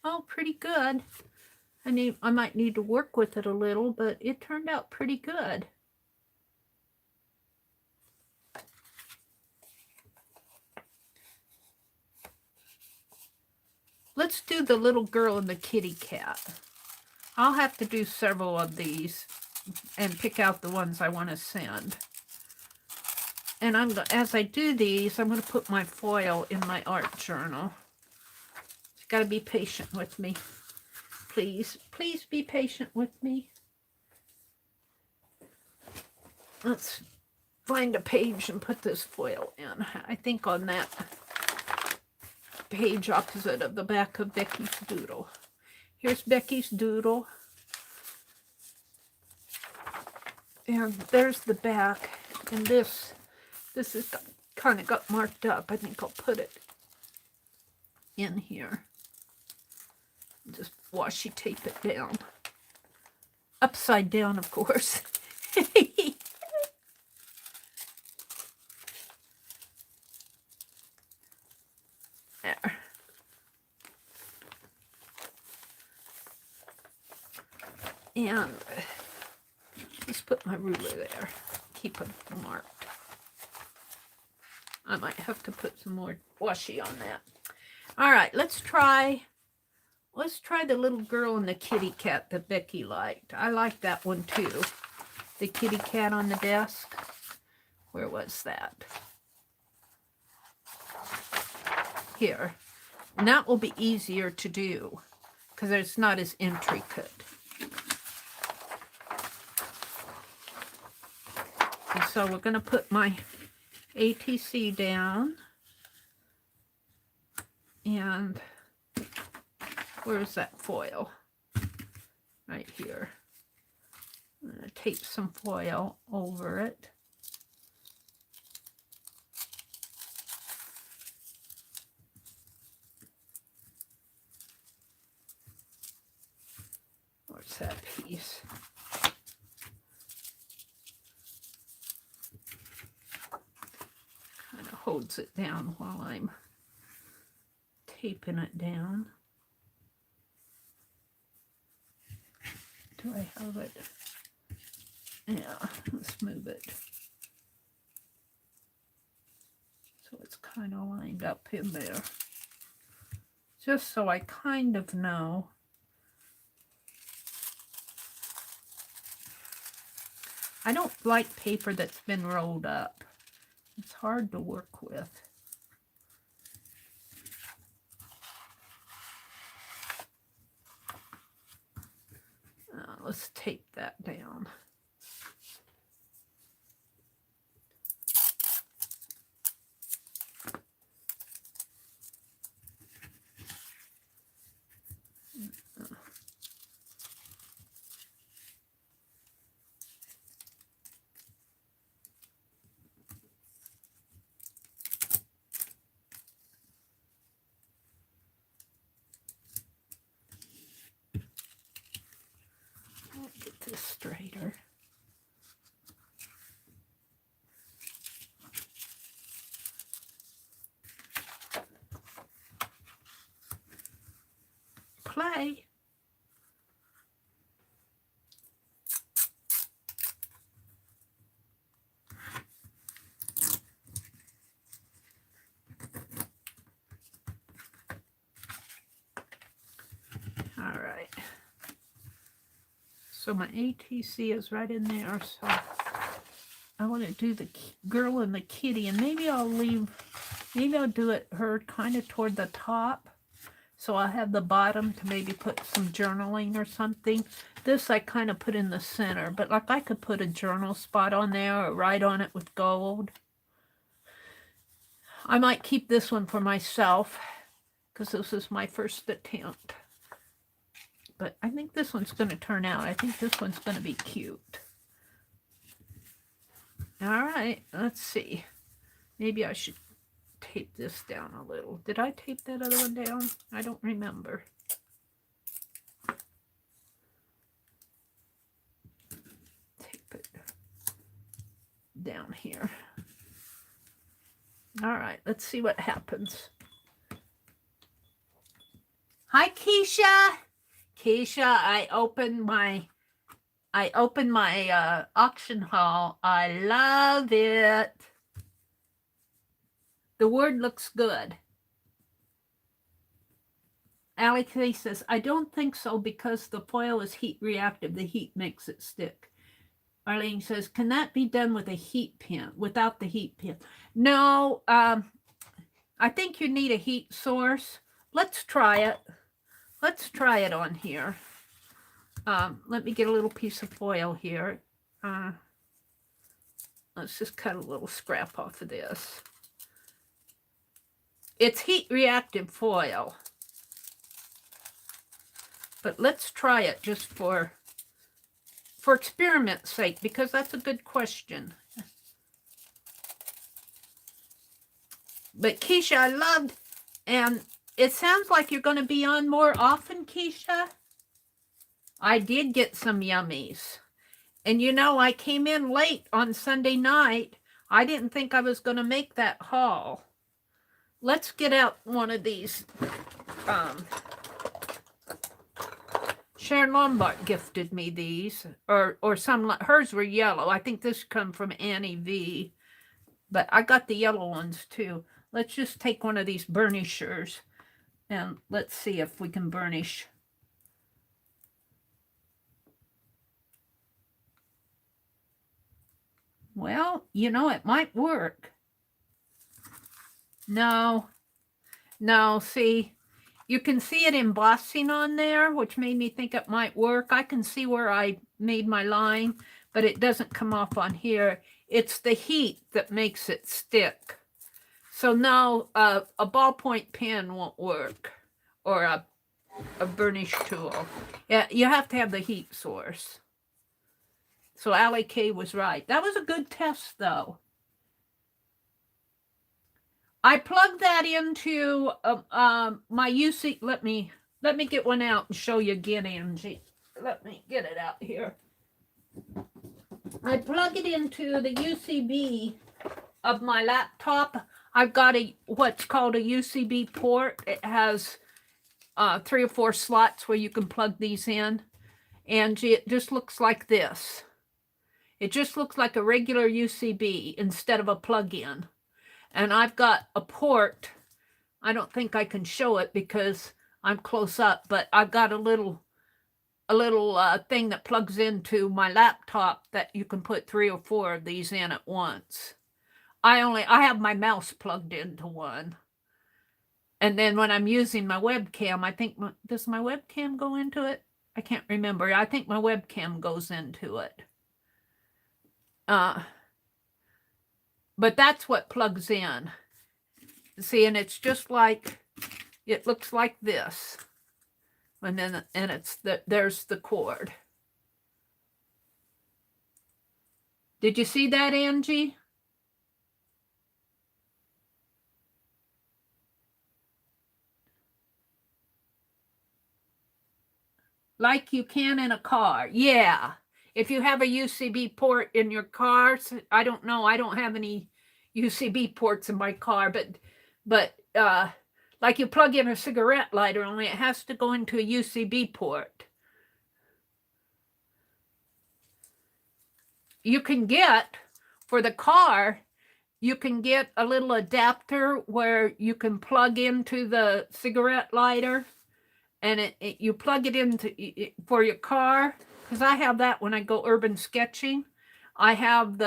Oh, pretty good. I might need to work with it a little, but it turned out pretty good. Let's do the little girl and the kitty cat. I'll have to do several of these and pick out the ones I want to send. And as I do these, I'm going to put my foil in my art journal. You got to be patient with me. Please, please be patient with me. Let's find a page and put this foil in. I think on that page opposite of the back of Becky's doodle. Here's Becky's doodle. And there's the back. And this is kind of got marked up. I think I'll put it in here. Just washi tape it down. Upside down, of course. There. And just put my ruler there. Keep them marked. I might have to put some more washi on that. All right, let's try the little girl and the kitty cat that Becky liked. I like that one too. The kitty cat on the desk. Where was that? Here. And that will be easier to do because it's not as intricate. And so we're going to put my ATC down. And where's that foil? Right here. I'm going to tape some foil over it. Where's that piece? Kind of holds it down while I'm taping it down. Do I have it? Yeah, let's move it. So it's kind of lined up in there. Just so I kind of know. I don't like paper that's been rolled up. It's hard to work with. Let's tape that down. Get this straighter. Play. All right. So my ATC is right in there. So I want to do the girl and the kitty, and maybe I'll do it her kind of toward the top. So I'll have the bottom to maybe put some journaling or something. This I kind of put in the center, but like I could put a journal spot on there or write on it with gold. I might keep this one for myself because this is my first attempt. But I think this one's going to turn out. I think this one's going to be cute. All right, let's see. Maybe I should tape this down a little. Did I tape that other one down? I don't remember. Tape it down here. All right, let's see what happens. Hi, Keisha. Keisha, I opened my auction haul. I love it. The word looks good. Alex says, I don't think so because the foil is heat reactive. The heat makes it stick. Arlene says, can that be done with a heat pin, without the heat pin? No, I think you need a heat source. Let's try it. Let's try it on here. Let me get a little piece of foil here. Let's just cut a little scrap off of this. It's heat reactive foil. But let's try it just for experiment's sake, because that's a good question. But Keisha, I loved, and it sounds like you're going to be on more often, Keisha. I did get some yummies. And you know, I came in late on Sunday night. I didn't think I was going to make that haul. Let's get out one of these. Sharon Lombard gifted me these, or some, hers were yellow. I think this come from Annie V, but I got the yellow ones too. Let's just take one of these burnishers and let's see if we can burnish. Well, you know, it might work. No, see, you can see it embossing on there, which made me think it might work. I can see where I made my line, but it doesn't come off on here. It's the heat that makes it stick. So no, a ballpoint pen won't work, or a burnish tool. Yeah, you have to have the heat source. So Allie K was right. That was a good test, though. I plugged that into my UC. Let me get one out and show you again, Angie. Let me get it out here. I plug it into the UCB of my laptop. I've got what's called a UCB port. It has 3 or 4 slots where you can plug these in, and it just looks like this. It just looks like a regular UCB instead of a plug-in. And I've got a port. I don't think I can show it because I'm close up, but I've got a little thing that plugs into my laptop that you can put 3 or 4 of these in at once. I have my mouse plugged into one. And then when I'm using my webcam, I think, does my webcam go into it? I can't remember. I think my webcam goes into it. But that's what plugs in. See, and it's just like, it looks like this. And then, there's the cord. Did you see that, Angie? Like you can in a car. Yeah. If you have a UCB port in your car, I don't know. I don't have any UCB ports in my car, but like you plug in a cigarette lighter, only it has to go into a UCB port. You can get, for the car, you can get a little adapter where you can plug into the cigarette lighter, and you plug it into for your car. Because I have that when I go urban sketching. I have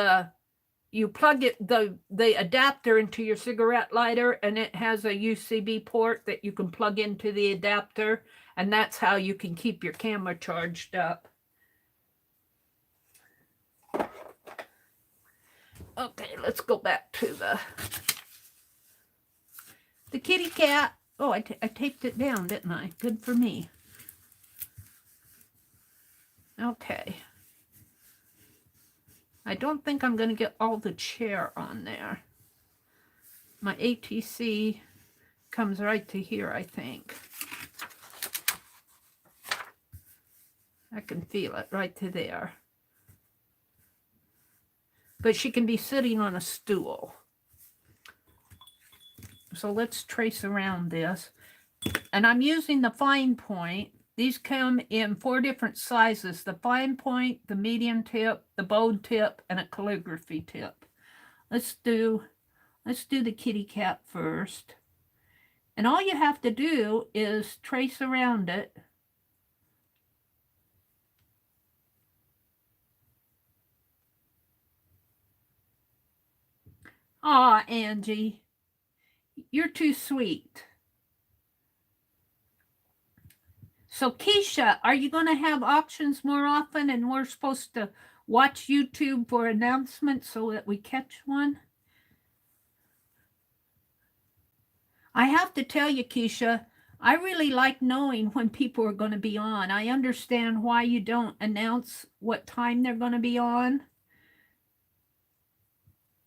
you plug the adapter into your cigarette lighter, and it has a UCB port that you can plug into the adapter, and that's how you can keep your camera charged up. Okay, let's go back to the kitty cat. Oh, I taped it down, didn't I? Good for me. Okay. I don't think I'm going to get all the chair on there. My ATC comes right to here, I think. I can feel it right to there. But she can be sitting on a stool. So let's trace around this. And I'm using the fine point. These come in 4 different sizes: the fine point, the medium tip, the bold tip, and a calligraphy tip. Let's do the kitty cat first. And all you have to do is trace around it. Aw, Angie, you're too sweet. So, Keisha, are you going to have auctions more often, and we're supposed to watch YouTube for announcements so that we catch one? I have to tell you, Keisha, I really like knowing when people are going to be on. I understand why you don't announce what time they're going to be on,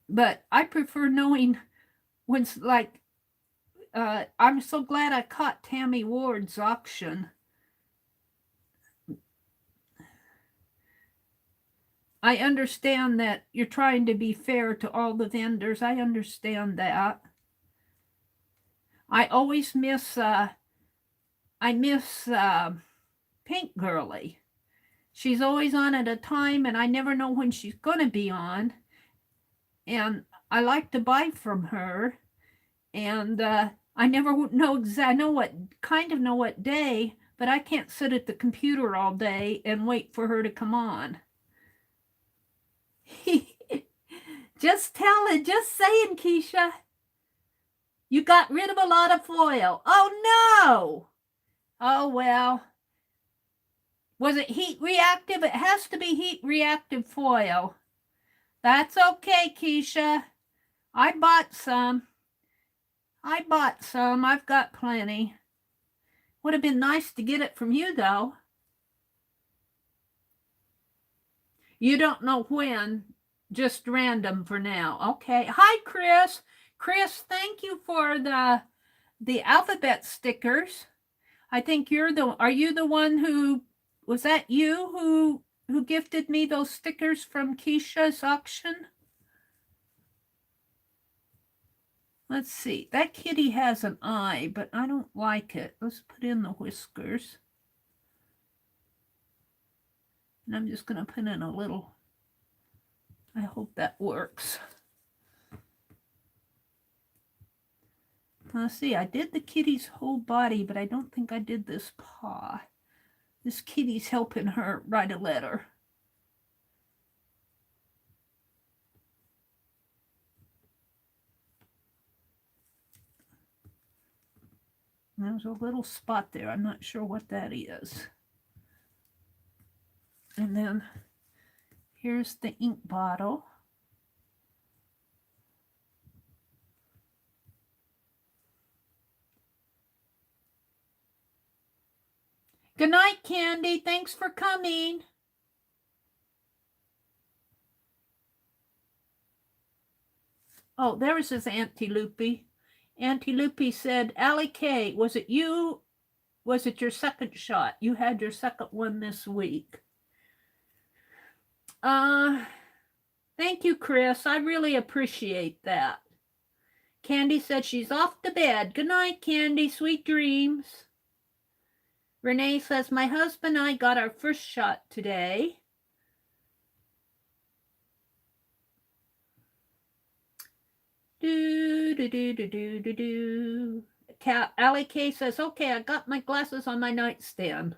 but I prefer knowing when's like, I'm so glad I caught Tammy Ward's auction. I understand that you're trying to be fair to all the vendors. I understand that. I always miss, Pink Girly. She's always on at a time, and I never know when she's going to be on. And I like to buy from her. And I never know exactly, know what day, but I can't sit at the computer all day and wait for her to come on. Just saying, Keisha. You got rid of a lot of foil. Oh, no. Oh, well. Was it heat reactive? It has to be heat reactive foil. That's okay, Keisha. I bought some. I've got plenty. Would have been nice to get it from you, though. You don't know when. Just random for now. Okay. Hi, Chris. Chris, thank you for the alphabet stickers. I think are you the one who, was that you who gifted me those stickers from Keisha's auction? Let's see. That kitty has an eye, but I don't like it. Let's put in the whiskers. And I'm just going to put in a little. I hope that works. Let's see. I did the kitty's whole body, but I don't think I did this paw. This kitty's helping her write a letter. There's a little spot there. I'm not sure what that is. And then here's the ink bottle. Good night, Candy. Thanks for coming. Oh, there's his Auntie Loopy. Auntie Loopy said, Allie K, was it you? Was it your second shot? You had your second one this week. Thank you, Chris. I really appreciate that. Candy said she's off to bed. Good night, Candy. Sweet dreams. Renee says, my husband and I got our first shot today. Allie K says, okay, I got my glasses on my nightstand.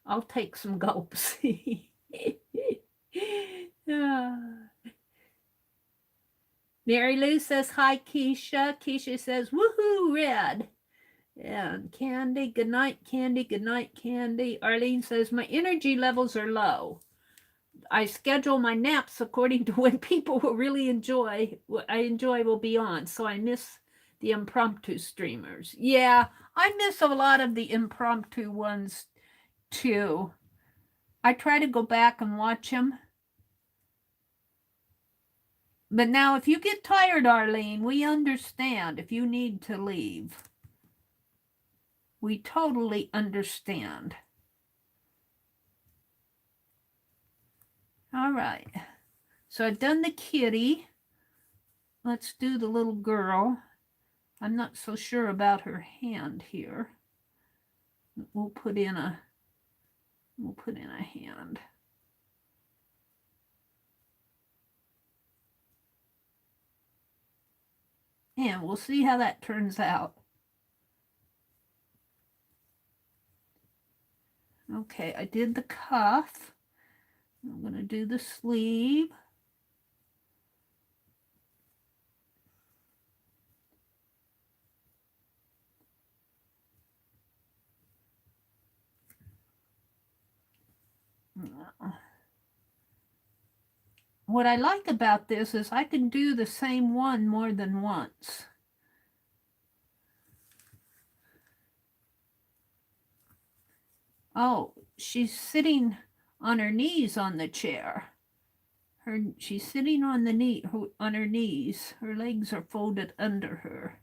I'll take some gulps. Mary Lou says, hi, Keisha. Keisha says, woohoo, red. And Candy, good night, Candy. Good night, Candy. Arlene says, my energy levels are low. I schedule my naps according to when people will really enjoy what I enjoy will be on. So I miss the impromptu streamers. Yeah, I miss a lot of the impromptu ones too. I try to go back and watch them. But now if you get tired, Arlene, we understand if you need to leave. We totally understand. All right. So I've done the kitty. Let's do the little girl. I'm not so sure about her hand here. We'll put in a hand. And we'll see how that turns out. Okay, I did the cuff. I'm going to do the sleeve. What I like about this is I can do the same one more than once. Oh, she's sitting on her knees on the chair. She's sitting on on her knees. Her legs are folded under her.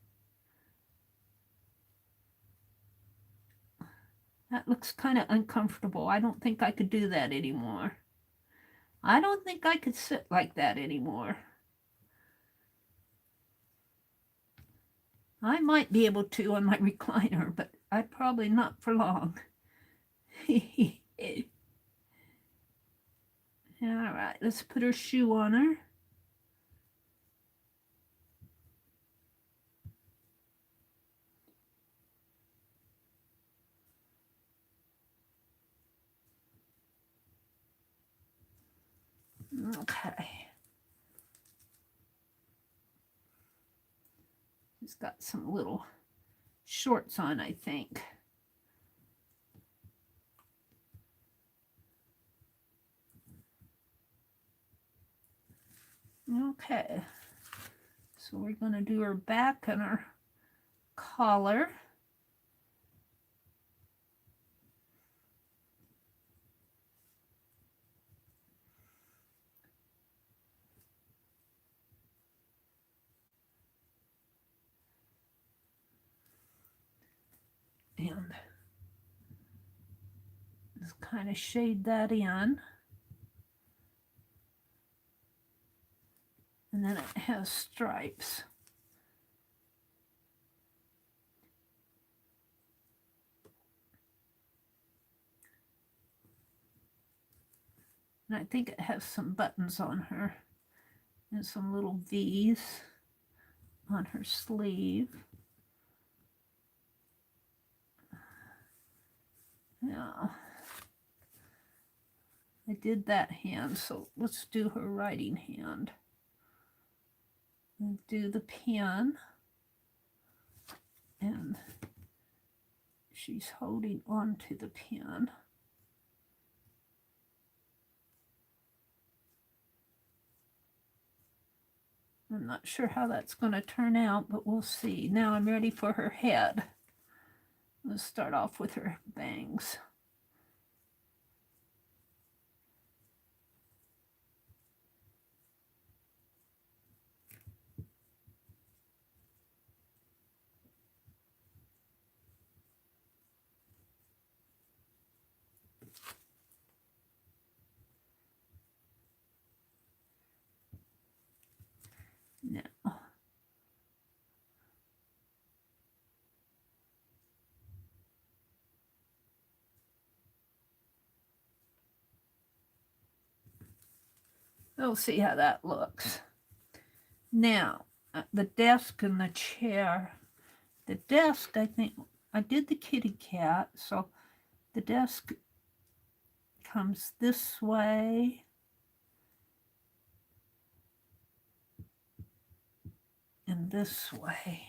That looks kind of uncomfortable. I don't think I could do that anymore. I don't think I could sit like that anymore. I might be able to on my recliner, but I probably not for long. All right, let's put her shoe on her. Okay. She's got some little shorts on, I think. Okay. So we're going to do her back and her collar. And just kind of shade that in. And then it has stripes. And I think it has some buttons on her and some little V's on her sleeve. Yeah. I did that hand, so let's do her writing hand. And do the pen. And she's holding on to the pen. I'm not sure how that's going to turn out, but we'll see. Now I'm ready for her head. Let's start off with her bangs. Now, we'll see how that looks. Now, the desk and the chair. The desk, I think, I did the kitty cat, so the desk comes this way. And this way.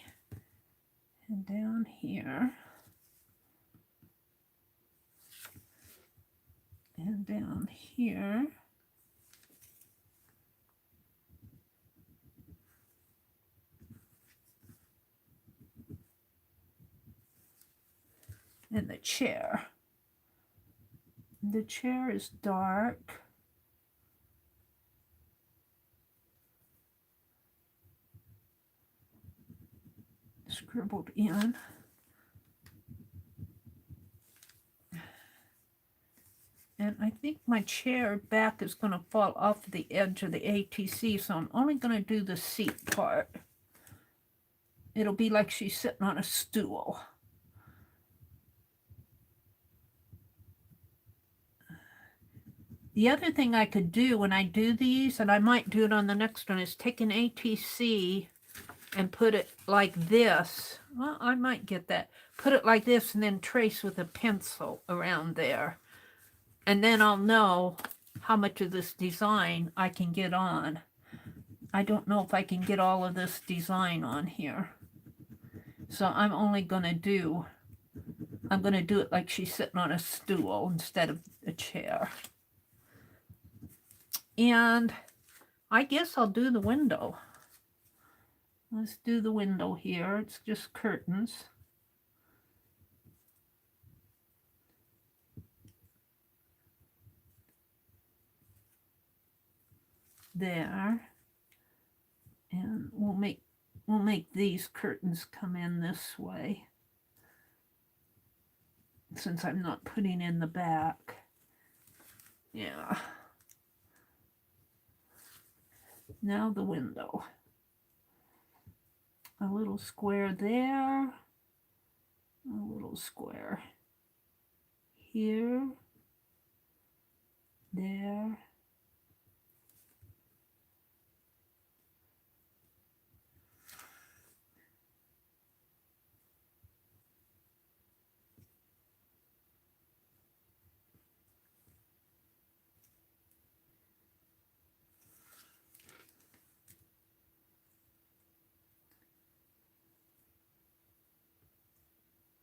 And down here. And down here. And the chair. The chair is dark. Scribbled in. And I think my chair back is going to fall off the edge of the ATC, so I'm only going to do the seat part. It'll be like she's sitting on a stool. The other thing I could do when I do these, and I might do it on the next one, is take an ATC and put it like this. Well, I might get that. Put it like this and then trace with a pencil around there. And then I'll know how much of this design I can get on. I don't know if I can get all of this design on here. So I'm only going to do, I'm going to do it like she's sitting on a stool instead of a chair. And I guess I'll do the window. Let's do the window here. It's just curtains. There. And we'll make these curtains come in this way, since I'm not putting in the back. Yeah. Now the window. A little square there. A little square here. There.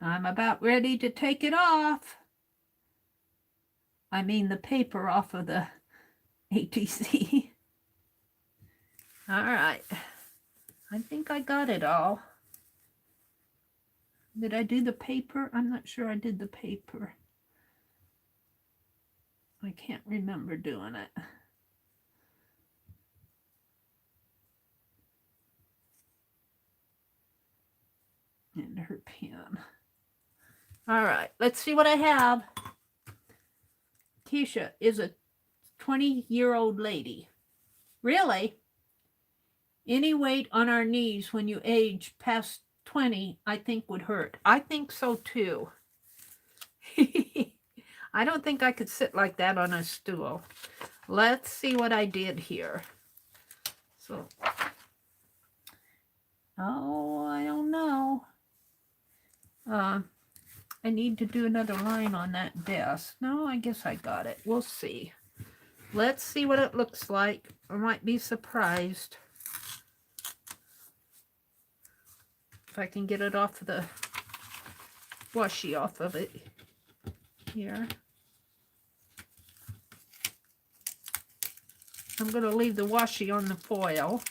I'm about ready to take it off. I mean the paper off of the ATC. All right. I think I got it all. Did I do the paper? I'm not sure I did the paper. I can't remember doing it. And her pen. All right, let's see what I have. Tisha is a 20-year-old lady. Really? Any weight on our knees when you age past 20, I think would hurt. I think so too. I don't think I could sit like that on a stool. Let's see what I did here. So, oh, I don't know. I need to do another line on that desk. No, I guess I got it. We'll see. Let's see what it looks like. I might be surprised if I can get it off the washi off of it here. I'm going to leave the washi on the foil.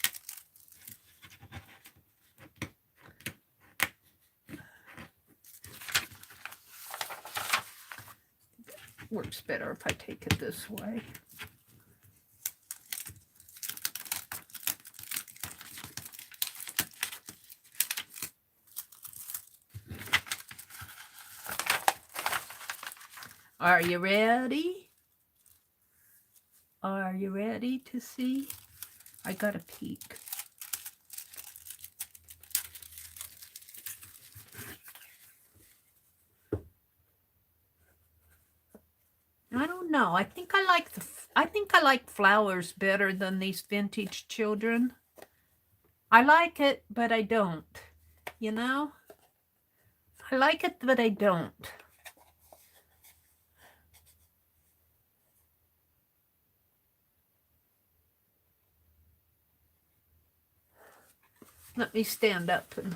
Works better if I take it this way. Are you ready? Are you ready to see? I got a peek. I don't know. I think I like flowers better than these vintage children. I like it, but I don't. You know? I like it, but I don't. Let me stand up and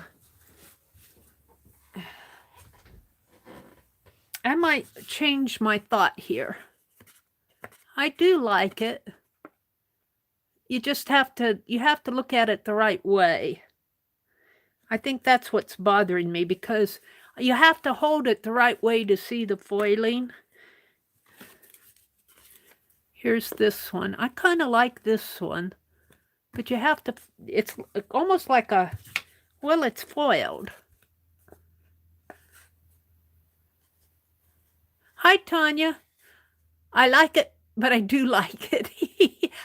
I might change my thought here. I do like it. You just have to look at it the right way. I think that's what's bothering me, because you have to hold it the right way to see the foiling. Here's this one. I kind of like this one, but you have to, it's almost like a, well, it's foiled. Hi, Tanya. I like it, but I do like it.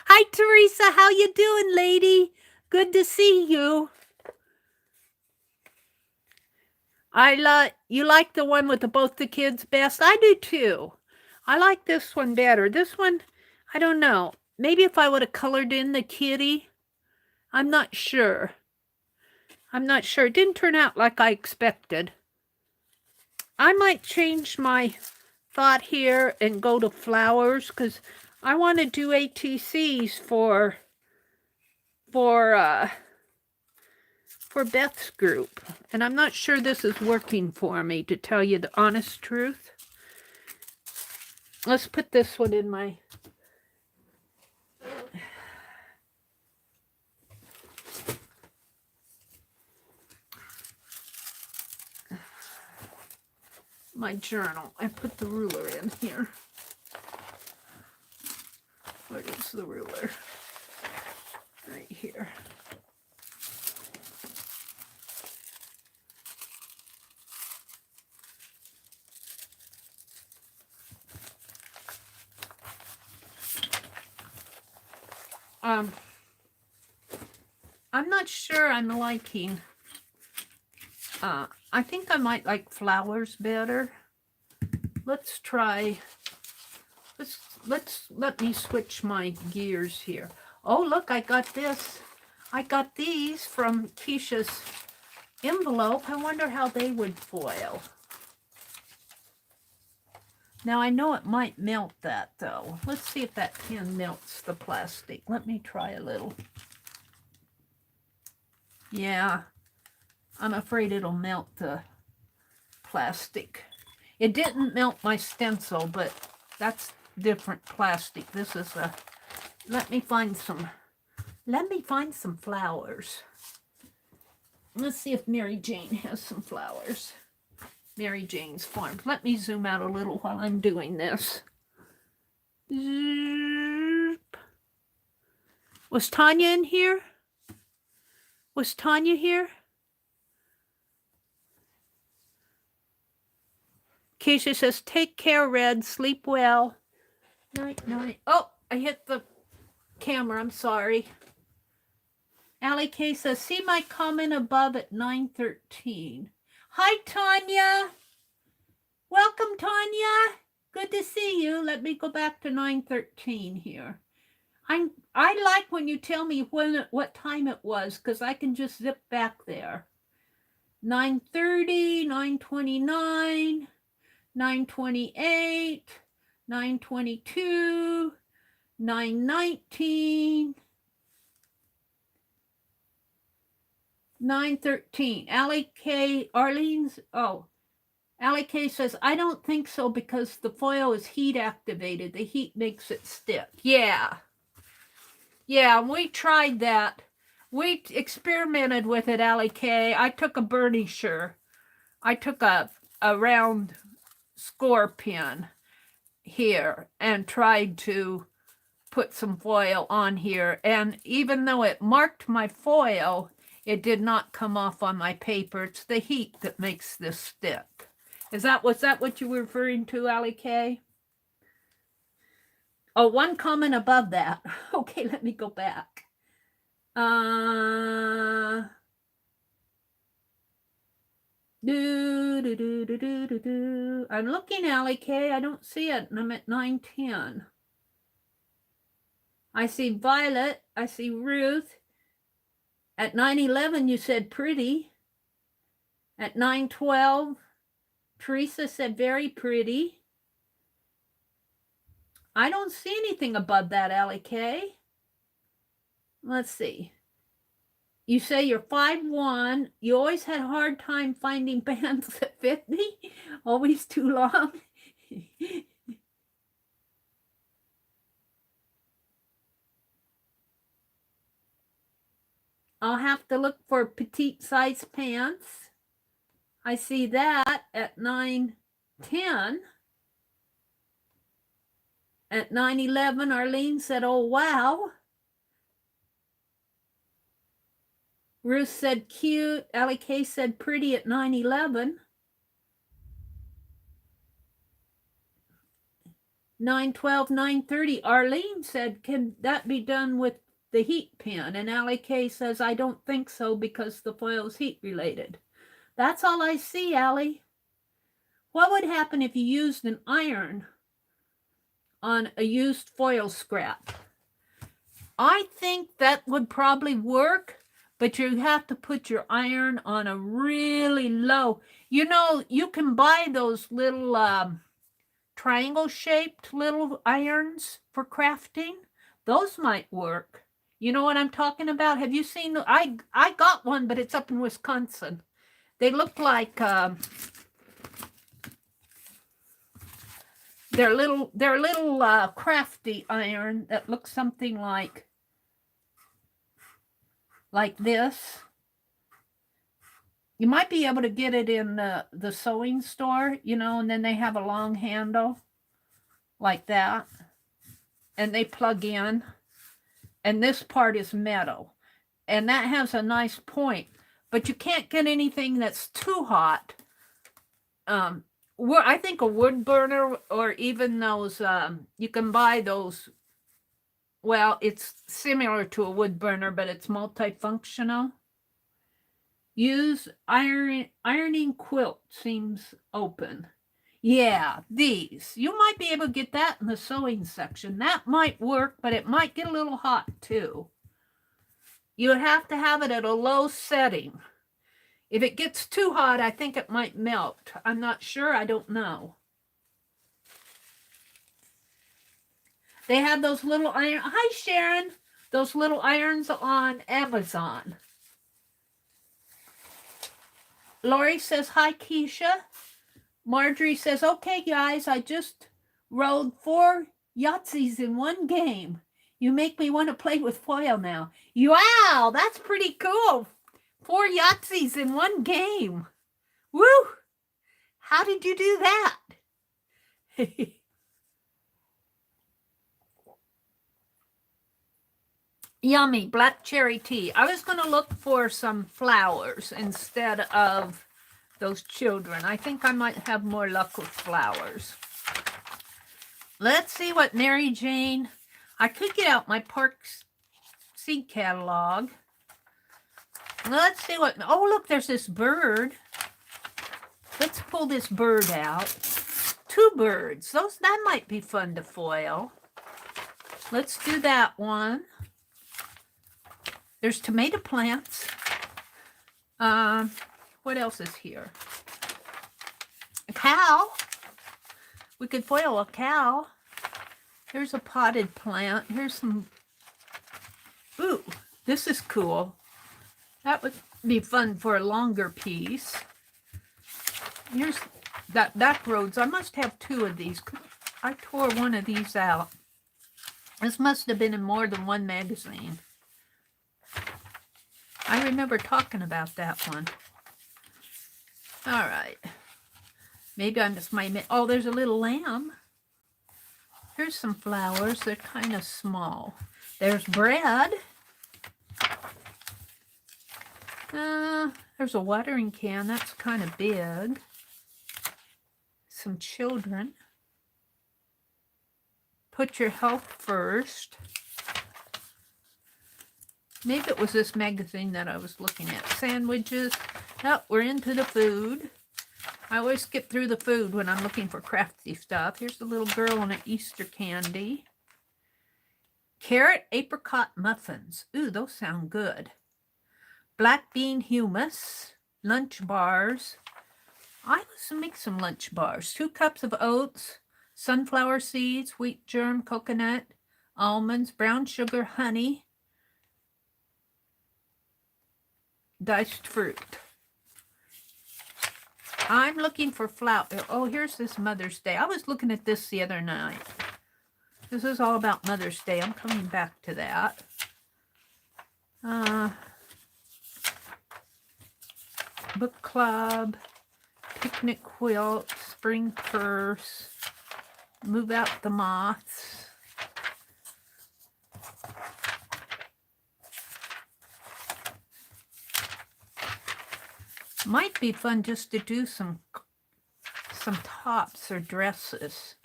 Hi, Teresa. How you doing, lady? Good to see you. You like the one with both the kids best? I do too. I like this one better. This one, I don't know. Maybe if I would have colored in the kitty. I'm not sure. It didn't turn out like I expected. I might change my thought here and go to flowers, because I want to do ATCs for Beth's group, and I'm not sure this is working for me, to tell you the honest truth. Let's put this one in my my journal. I put the ruler in here. Where is the ruler? Right here. I'm not sure I'm liking, I think I might like flowers better. Let's try, let me switch my gears here. Oh, look, I got this. I got these from Keisha's envelope. I wonder how they would foil. Now, I know it might melt that, though. Let's see if that pen melts the plastic. Let me try a little. Yeah, I'm afraid it'll melt the plastic. It didn't melt my stencil, but that's different plastic. This is a... Let me find some flowers. Let's see if Mary Jane has some flowers. Mary Jane's Farm. Let me zoom out a little while I'm doing this. Was Tanya in here? Was Tanya here? Keisha says, take care, Red. Sleep well. Night, night. Oh, I hit the camera. I'm sorry. Allie K says, see my comment above at 9:13. Hi, Tanya. Welcome, Tanya. Good to see you. Let me go back to 9:13 here. I like when you tell me what time it was, because I can just zip back there. 9:30, 9:29, 9:28, 9:22, 9:19, 9:13. Allie K. Arlene's. Oh, Allie K says, I don't think so because the foil is heat activated. The heat makes it stick. Yeah. Yeah, we tried that. We experimented with it, Allie K. I took a burnisher. I took a round score pen here and tried to put some foil on here. And even though it marked my foil, it did not come off on my paper. It's the heat that makes this stick. Was that what you were referring to, Allie K? Oh, one comment above that. Okay, let me go back. I'm looking, Allie K. I don't see it, and I'm at 9:10. I see Violet. I see Ruth. At 9:11, you said pretty. At 9:12, Teresa said very pretty. I don't see anything above that, Allie K. Let's see. You say you're 5'1". You always had a hard time finding bands that fit me. Always too long. I'll have to look for petite size pants. I see that at 9:10. At 9:11, Arlene said, oh, wow. Ruth said cute. Allie K said pretty at 9:11. 9:12, 9:30. Arlene said, can that be done with the heat pen? And Allie K says, I don't think so because the foil is heat related. That's all I see, Allie. What would happen if you used an iron on a used foil scrap? I think that would probably work, but you have to put your iron on a really low. You know, you can buy those little triangle-shaped little irons for crafting. Those might work. You know what I'm talking about? Have you seen? I got one, but it's up in Wisconsin. They look like they're little crafty iron that looks something like this. You might be able to get it in the sewing store, you know, and then they have a long handle like that. And they plug in. And this part is metal. And that has a nice point. But you can't get anything that's too hot. I think a wood burner, or even those, you can buy those. Well, it's similar to a wood burner, but it's multifunctional. Use ironing quilt seams open. Yeah, these. You might be able to get that in the sewing section. That might work, but it might get a little hot too. You would have to have it at a low setting. If it gets too hot, I think it might melt. I'm not sure. I don't know. They have those little iron. Hi, Sharon. Those little irons on Amazon. Lori says, hi, Keisha. Marjorie says, okay, guys, I just rolled 4 Yahtzees in one game. You make me want to play with foil now. Wow, that's pretty cool. 4 Yahtzees in one game. Woo! How did you do that? Yummy, black cherry tea. I was going to look for some flowers instead of those children. I think I might have more luck with flowers. Let's see what Mary Jane... I could get out my Parks seed catalog. Let's see what... Oh, look, there's this bird. Let's pull this bird out. 2 birds. That might be fun to foil. Let's do that one. There's tomato plants. What else is here? A cow. We could foil a cow. Here's a potted plant. Here's some... Ooh, this is cool. That would be fun for a longer piece. Here's that rhodes. I must have 2 of these. I tore one of these out. This must have been in more than one magazine. I remember talking about that one. All right. Maybe I missed my... Oh, there's a little lamb. Here's some flowers. They're kind of small. There's bread. There's a watering can. That's kind of big. Some children. Put your health first. Maybe it was this magazine that I was looking at. Sandwiches. Oh, we're into the food. I always skip through the food when I'm looking for crafty stuff. Here's the little girl on an Easter candy. Carrot apricot muffins. Ooh, those sound good. Black bean hummus. Lunch bars. I was to make some lunch bars. 2 cups of oats. Sunflower seeds. Wheat germ. Coconut. Almonds. Brown sugar. Honey. Diced fruit. I'm looking for flour. Oh, here's this Mother's Day. I was looking at this the other night. This is all about Mother's Day. I'm coming back to that. Book club. Picnic quilt. Spring purse. Move out the moths. Might be fun just to do some tops or dresses.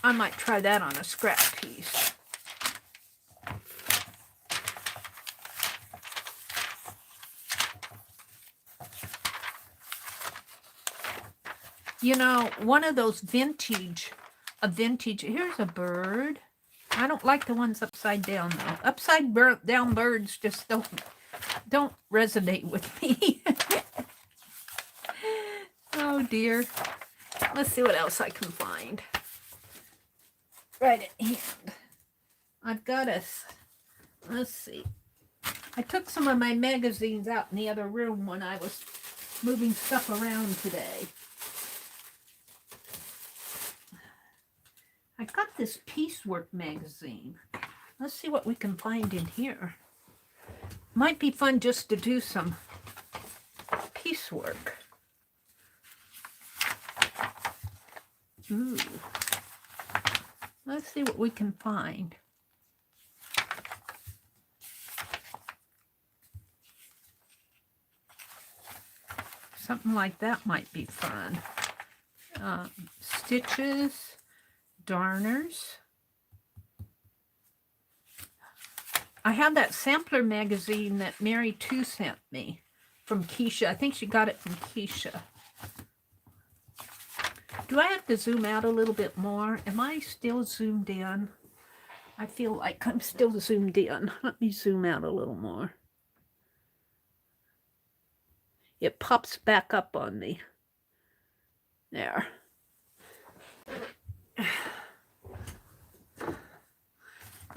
I might try that on a scrap piece. You know, one of those vintage, here's a bird. I don't like the ones upside down though. Upside down birds just don't resonate with me. Oh dear. Let's see what else I can find. Right at hand. I've got let's see. I took some of my magazines out in the other room when I was moving stuff around today. I got this Piecework magazine. Let's see what we can find in here. might be fun just to do some piecework. Ooh. Let's see what we can find. Something like that might be fun. Stitches, darners. I have that sampler magazine that Mary 2 sent me from Keisha. I think she got it from Keisha. Do I have to zoom out a little bit more? Am I still zoomed in? I feel like I'm still zoomed in. Let me zoom out a little more. It pops back up on me. There.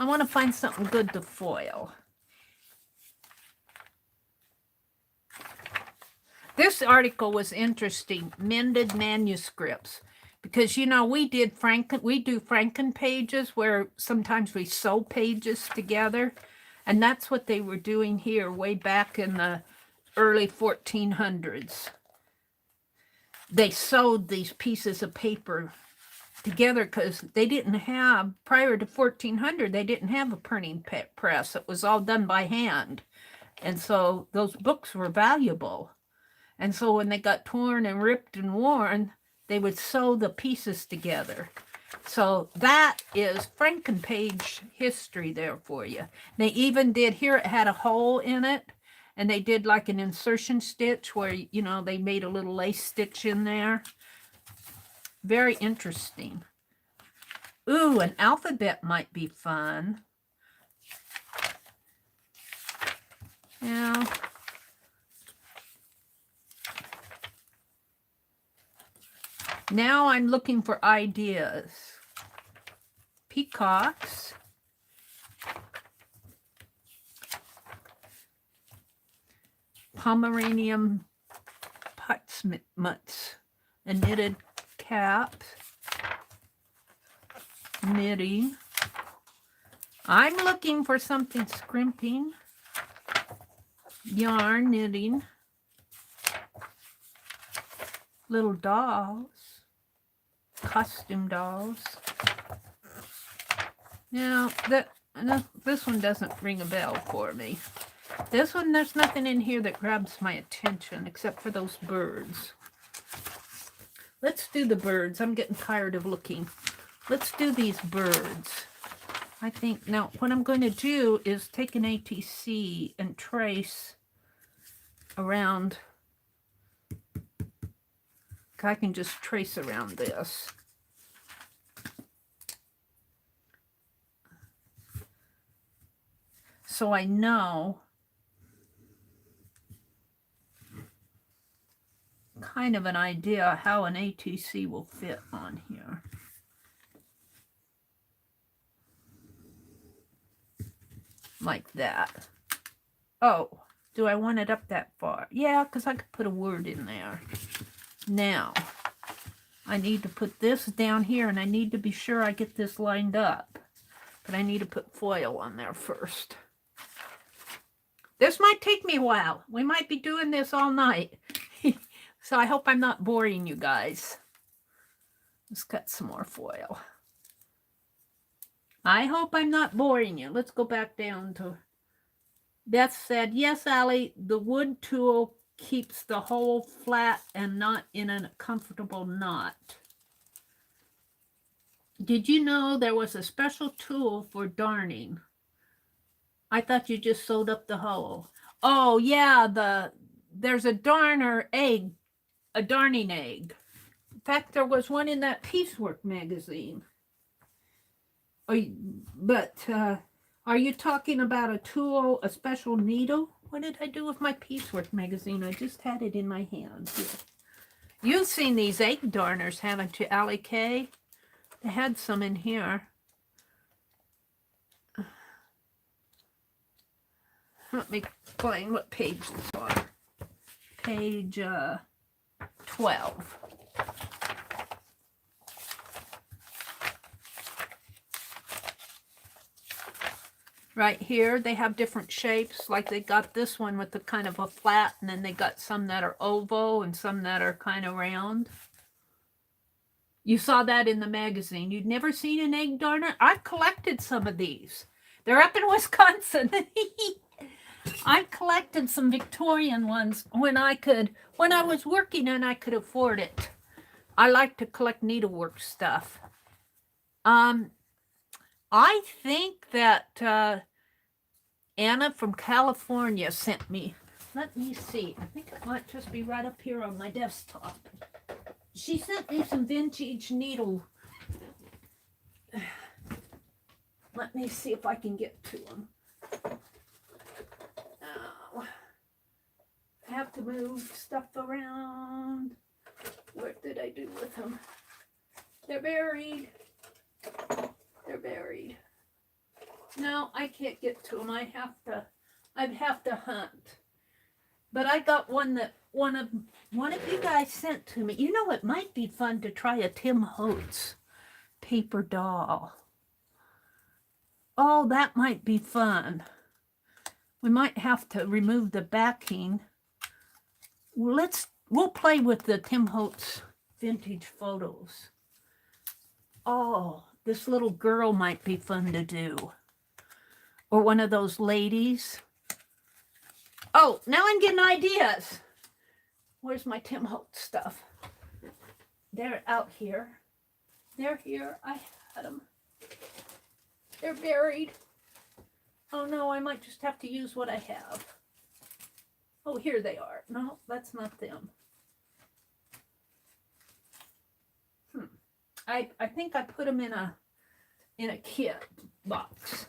I want to find something good to foil. This article was interesting, mended manuscripts, because you know we do Franken pages where sometimes we sew pages together, and that's what they were doing here way back in the early 1400s. They sewed these pieces of paper together because they didn't have, prior to 1400, they didn't have a printing press. It was all done by hand. And so those books were valuable. And so when they got torn and ripped and worn, they would sew the pieces together. So that is Frankenpage history there for you. They even did, here it had a hole in it, and they did like an insertion stitch where, you know, they made a little lace stitch in there. Very interesting. Ooh, an alphabet might be fun. Yeah. Now I'm looking for ideas. Peacocks. Pomeranian putzmutts. A knitted cap. Knitting. I'm looking for something scrimping. Yarn knitting. Little dolls. Costume dolls. Now, this one doesn't ring a bell for me. This one, there's nothing in here that grabs my attention except for those birds. Let's do the birds. I'm getting tired of looking. Let's do these birds. I think, now, what I'm going to do is take an ATC and trace around. I can just trace around this. So I know kind of an idea how an ATC will fit on here. Like that. Oh, do I want it up that far? Yeah, because I could put a word in there. Now, I need to put this down here, and I need to be sure I get this lined up. But I need to put foil on there first. This might take me a while. We might be doing this all night. So I hope I'm not boring you guys. Let's cut some more foil. I hope I'm not boring you. Let's go back down to... Beth said, yes, Allie, the wood tool keeps the hole flat and not in a comfortable knot. Did you know there was a special tool for darning? I thought you just sewed up the hole. Oh, yeah, there's a darner egg, a darning egg. In fact, there was one in that Piecework magazine. But are you talking about a tool, a special needle? What did I do with my Piecework magazine? I just had it in my hand. Here. You've seen these egg darners, haven't you, Allie K? They had some in here. Let me find what page this on. Page 12. Right here, they have different shapes. Like they got this one with the kind of a flat, and then they got some that are oval and some that are kind of round. You saw that in the magazine. You'd never seen an egg darner? I've collected some of these. They're up in Wisconsin. I collected some Victorian ones when I was working and I could afford it. I like to collect needlework stuff. I think that Anna from California sent me. Let me see. I think it might just be right up here on my desktop. She sent me some vintage needle. Let me see if I can get to them. Oh, I have to move stuff around. What did I do with them? They're buried. They're buried. No, I can't get to them. I'd have to hunt. But I got one that one of you guys sent to me. You know, it might be fun to try a Tim Holtz paper doll. Oh, that might be fun. We might have to remove the backing. We'll play with the Tim Holtz vintage photos. Oh, this little girl might be fun to do. Or one of those ladies. Oh, now I'm getting ideas. Where's my Tim Holtz stuff? They're out here. They're here. I had them. They're buried. Oh no, I might just have to use what I have. Oh, here they are. No, that's not them. I think I put them in a kit box.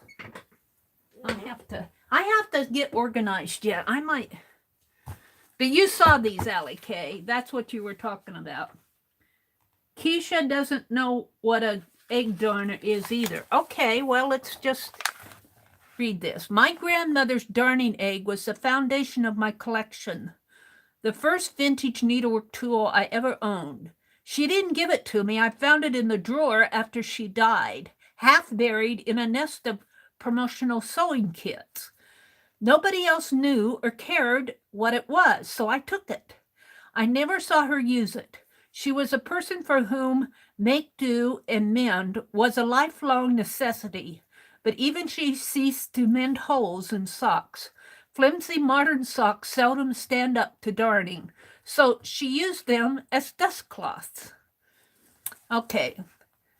I have to get organized yet. I might. But you saw these, Allie Kay. That's what you were talking about. Keisha doesn't know what an egg darner is either. Okay, well, let's just read this. My grandmother's darning egg was the foundation of my collection. The first vintage needlework tool I ever owned. She didn't give it to me. I found it in the drawer after she died, half buried in a nest of promotional sewing kits. Nobody else knew or cared what it was, so I took it. I never saw her use it. She was a person for whom make do and mend was a lifelong necessity, but even she ceased to mend holes in socks. Flimsy modern socks seldom stand up to darning, so she used them as dust cloths. Okay,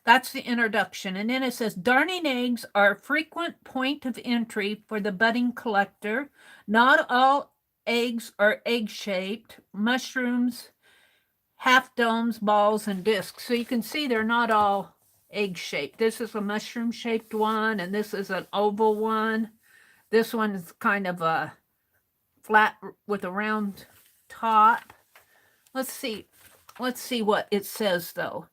that's the introduction. And then it says, darning eggs are a frequent point of entry for the budding collector. Not all eggs are egg-shaped. Mushrooms, half domes, balls, and discs. So you can see they're not all egg-shaped. This is a mushroom-shaped one, and this is an oval one. This one is kind of a flat with a round top. Let's see what it says, though.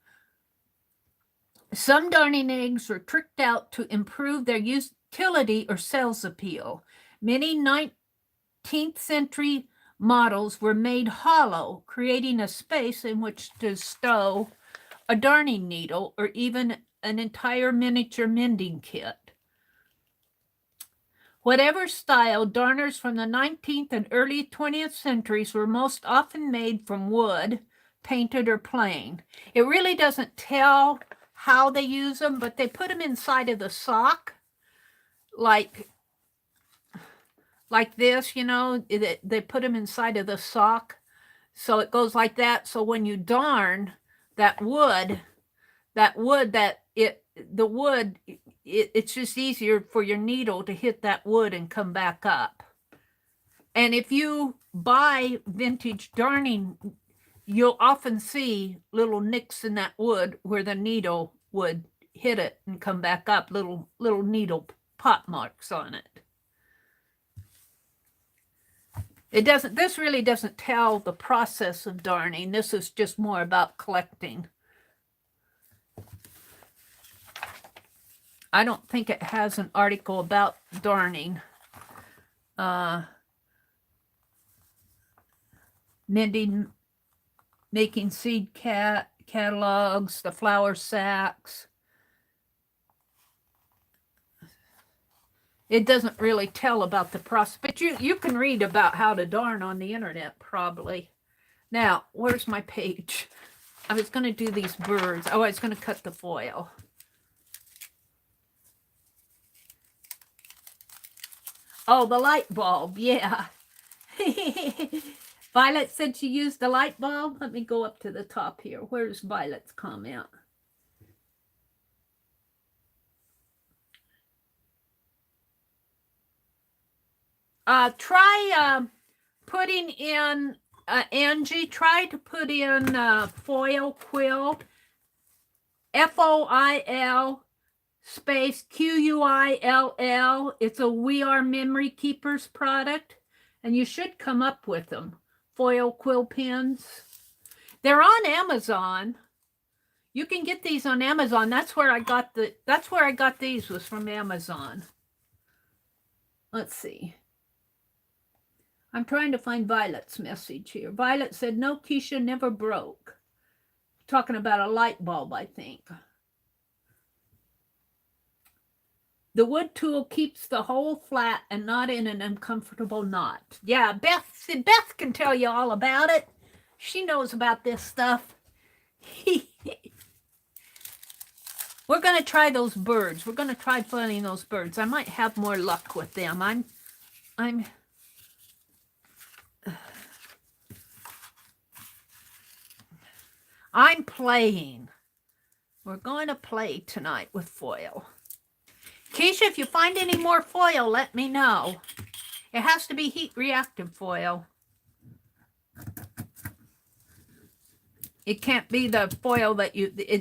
Some darning eggs were tricked out to improve their utility or sales appeal. Many 19th century models were made hollow, creating a space in which to stow a darning needle or even an entire miniature mending kit. Whatever style, darners from the 19th and early 20th centuries were most often made from wood, painted or plain. It really doesn't tell how they use them, but they put them inside of the sock, like this, you know, they put them inside of the sock. So it goes like that. So when you darn that wood, it's just easier for your needle to hit that wood and come back up. And if you buy vintage darning, you'll often see little nicks in that wood where the needle would hit it and come back up, little needle pot marks on it. This really doesn't tell the process of darning. This is just more about collecting. I don't think it has an article about darning. Mending, making seed catalogs, the flour sacks. It doesn't really tell about the process, but you can read about how to darn on the internet probably. Now, where's my page? I was going to do these birds. Oh, I was going to cut the foil. Oh, the light bulb, yeah. Violet said she used the light bulb. Let me go up to the top here. Where's Violet's comment? Try putting in, Angie, try to put in foil quill, FOIL space QUILL. It's a We Are Memory Keepers product, and you should come up with them. Foil quill pens. They're on Amazon. You can get these on Amazon. That's where I got these, was from Amazon. Let's see. I'm trying to find Violet's message here. Violet said, no, Keisha, never broke. Talking about a light bulb, I think. The wood tool keeps the hole flat and not in an uncomfortable knot. Yeah, Beth can tell you all about it. She knows about this stuff. We're going to try those birds. We're going to try finding those birds. I might have more luck with them. I'm playing. We're going to play tonight with foil. Keisha, if you find any more foil, let me know. It has to be heat reactive foil. It can't be the foil that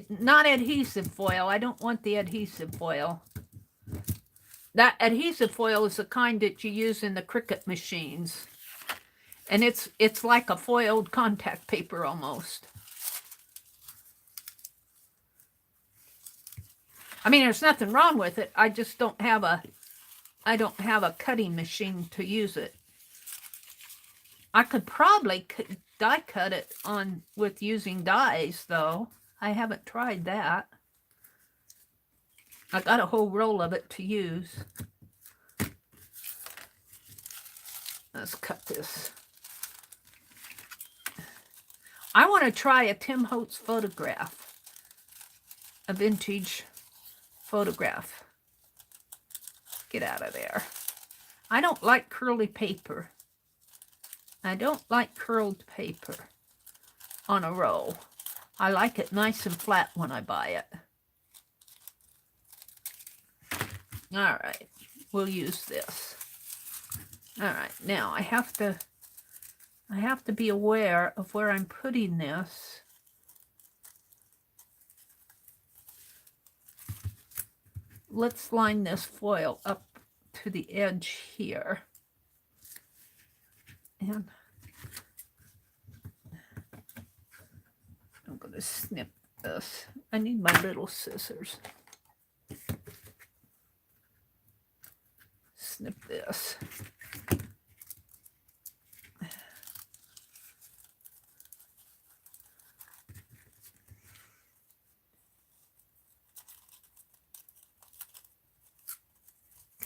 not adhesive foil. I don't want the adhesive foil. That adhesive foil is the kind that you use in the Cricut machines. And it's like a foiled contact paper almost. I mean, there's nothing wrong with it. I just don't have a cutting machine to use it. I could probably die cut it with using dies, though. I haven't tried that. I got a whole roll of it to use. Let's cut this. I want to try a Tim Holtz photograph. A vintage photograph. Get out of there. I don't like curly paper. I don't like curled paper on a roll. I like it nice and flat when I buy it. All right, we'll use this. All right, now I have to be aware of where I'm putting this. Let's line this foil up to the edge here. And I'm going to snip this. I need my little scissors. Snip this.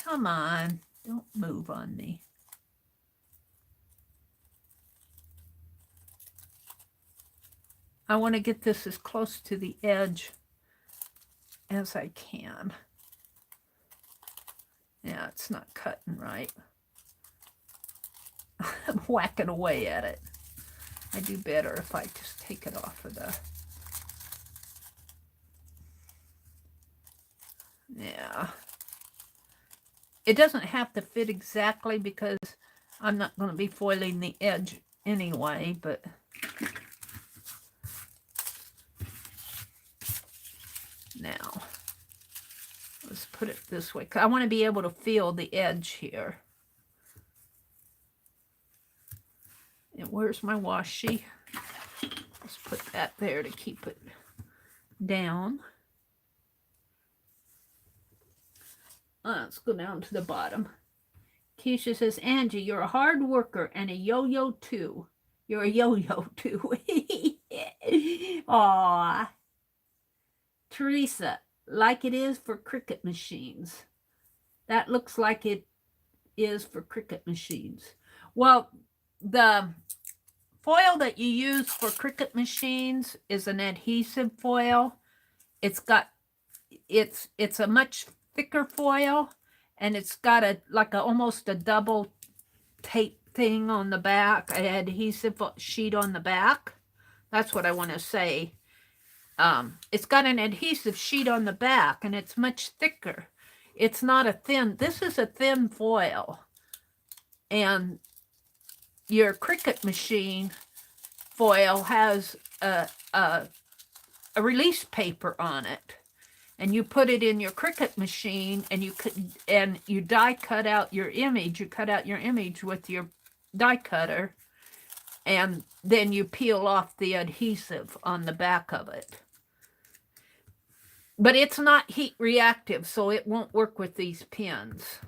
Come on, don't move on me. I want to get this as close to the edge as I can. Yeah, it's not cutting right. I'm whacking away at it. I do better if I just take it off of the... Yeah. It doesn't have to fit exactly because I'm not going to be foiling the edge anyway, but... Now, let's put it this way. I want to be able to feel the edge here. And where's my washi? Let's put that there to keep it down. Let's go down to the bottom. Keisha says, Angie, you're a hard worker and a yo-yo too. You're a yo-yo too. Aw. Teresa, like it is for Cricut machines. That looks like it is for Cricut machines. Well, the foil that you use for Cricut machines is an adhesive foil. It's a much thicker foil, and it's got almost a double tape thing on the back, an adhesive sheet on the back. That's what I want to say. It's got an adhesive sheet on the back, and it's much thicker. It's not a thin. This is a thin foil, and your Cricut machine foil has a release paper on it, and you put it in your Cricut machine, and you die cut out your image. You cut out your image with your die cutter, and then you peel off the adhesive on the back of it. But it's not heat reactive, so it won't work with these pins.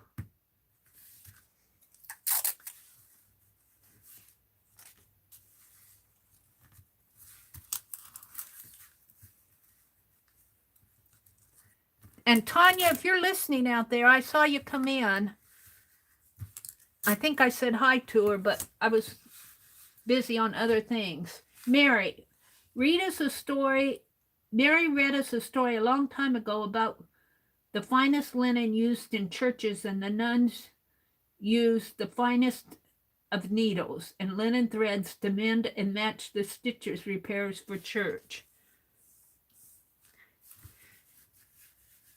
And Tanya, if you're listening out there, I saw you come in. I think I said hi to her, but I was busy on other things. Mary, read us a story. Mary read us a story a long time ago about the finest linen used in churches, and the nuns used the finest of needles and linen threads to mend and match the stitches repairs for church.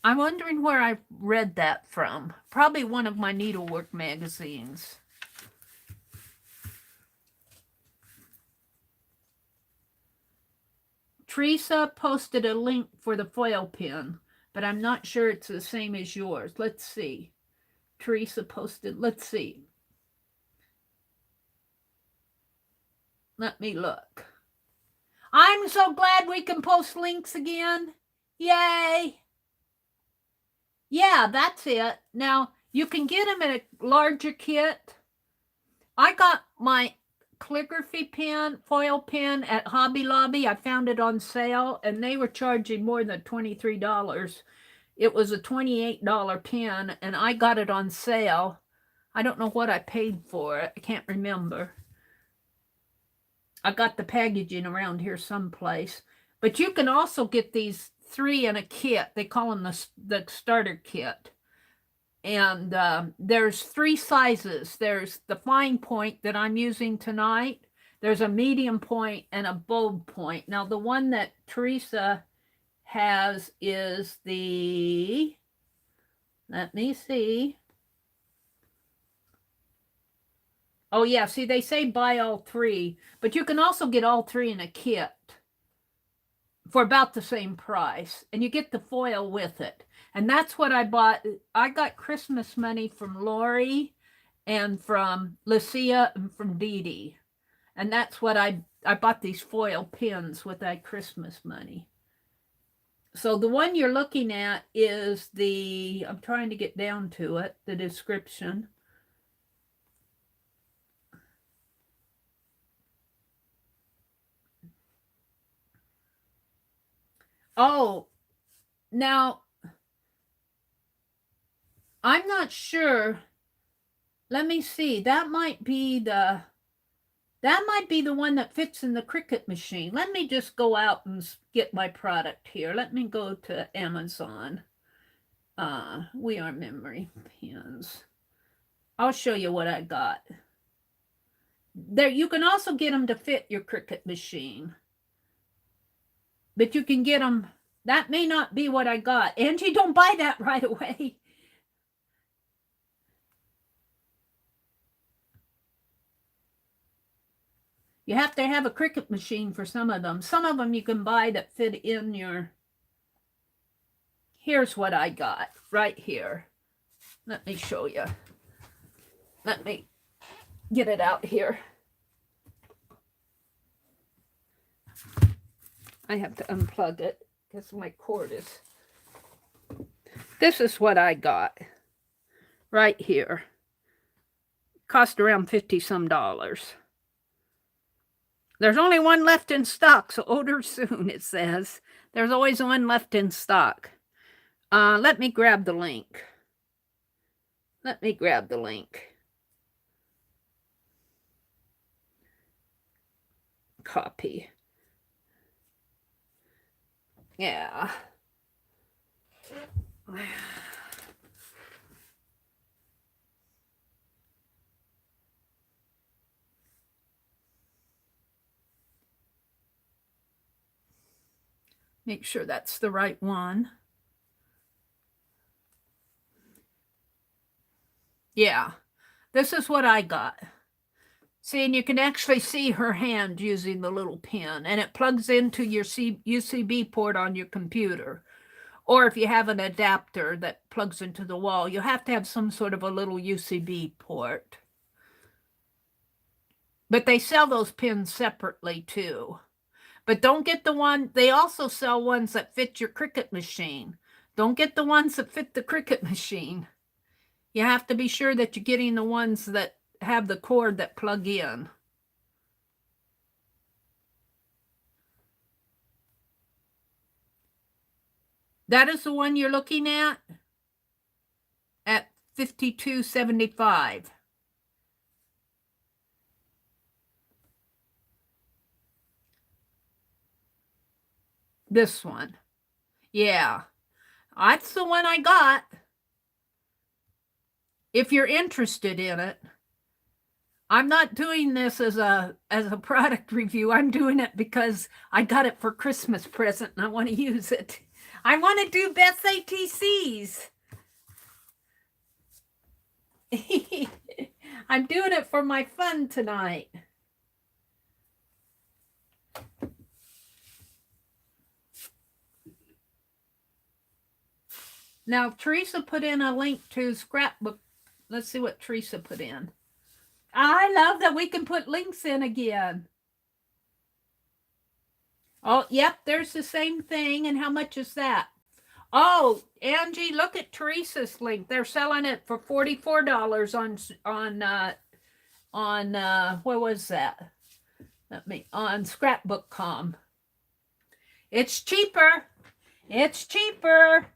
I'm wondering where I read that from. Probably one of my needlework magazines. Teresa posted a link for the foil pin, but I'm not sure it's the same as yours. Let's see. Teresa posted, let's see. Let me look. I'm so glad we can post links again. Yay. Yeah, that's it. Now, you can get them in a larger kit. I got my calligraphy pen, foil pen at Hobby Lobby. I found it on sale, and they were charging more than $23. It was a $28 pen, and I got it on sale. I don't know what I paid for it. I can't remember. I got the packaging around here someplace. But you can also get these 3 in a kit. They call them the starter kit. And there's 3 sizes. There's the fine point that I'm using tonight. There's a medium point and a bold point. Now, the one that Teresa has is the, let me see. Oh, yeah. See, they say buy all 3. But you can also get all 3 in a kit for about the same price. And you get the foil with it. And that's what I bought. I got Christmas money from Lori and from Lucia and from Dee Dee. And that's what I bought these foil pins with that Christmas money. So the one you're looking at is the, I'm trying to get down to it, the description. Oh, now, I'm not sure. Let me see. That might be the one that fits in the Cricut machine. Let me just go out and get my product here. Let me go to Amazon. We are memory pins. I'll show you what I got. There, you can also get them to fit your Cricut machine. But you can get them. That may not be what I got. Angie, don't buy that right away. You have to have a Cricut machine for some of them. Some of them you can buy that fit in your... Here's what I got right here. Let me show you. Let me get it out here. I have to unplug it because my cord is... This is what I got right here. Cost around $50-some. There's only one left in stock, so order soon, it says. There's always one left in stock. Let me grab the link. Let me grab the link. Copy. Yeah. Make sure that's the right one. Yeah, this is what I got. See, and you can actually see her hand using the little pin, and it plugs into your USB port on your computer. Or if you have an adapter that plugs into the wall, you have to have some sort of a little USB port. But they sell those pins separately too. But don't get the one, they also sell ones that fit your Cricut machine. Don't get the ones that fit the Cricut machine. You have to be sure that you're getting the ones that have the cord that plug in. That is the one you're looking at $52.75. This one. Yeah. That's the one I got. If you're interested in it. I'm not doing this as a product review. I'm doing it because I got it for Christmas present and I want to use it. I want to do best ATCs. I'm doing it for my fun tonight. Now, Teresa put in a link to scrapbook. Let's see what Teresa put in. I love that we can put links in again. Oh, yep, there's the same thing. And how much is that? Oh, Angie, look at Teresa's link. They're selling it for $44 on what was that? On scrapbook.com. It's cheaper. It's cheaper.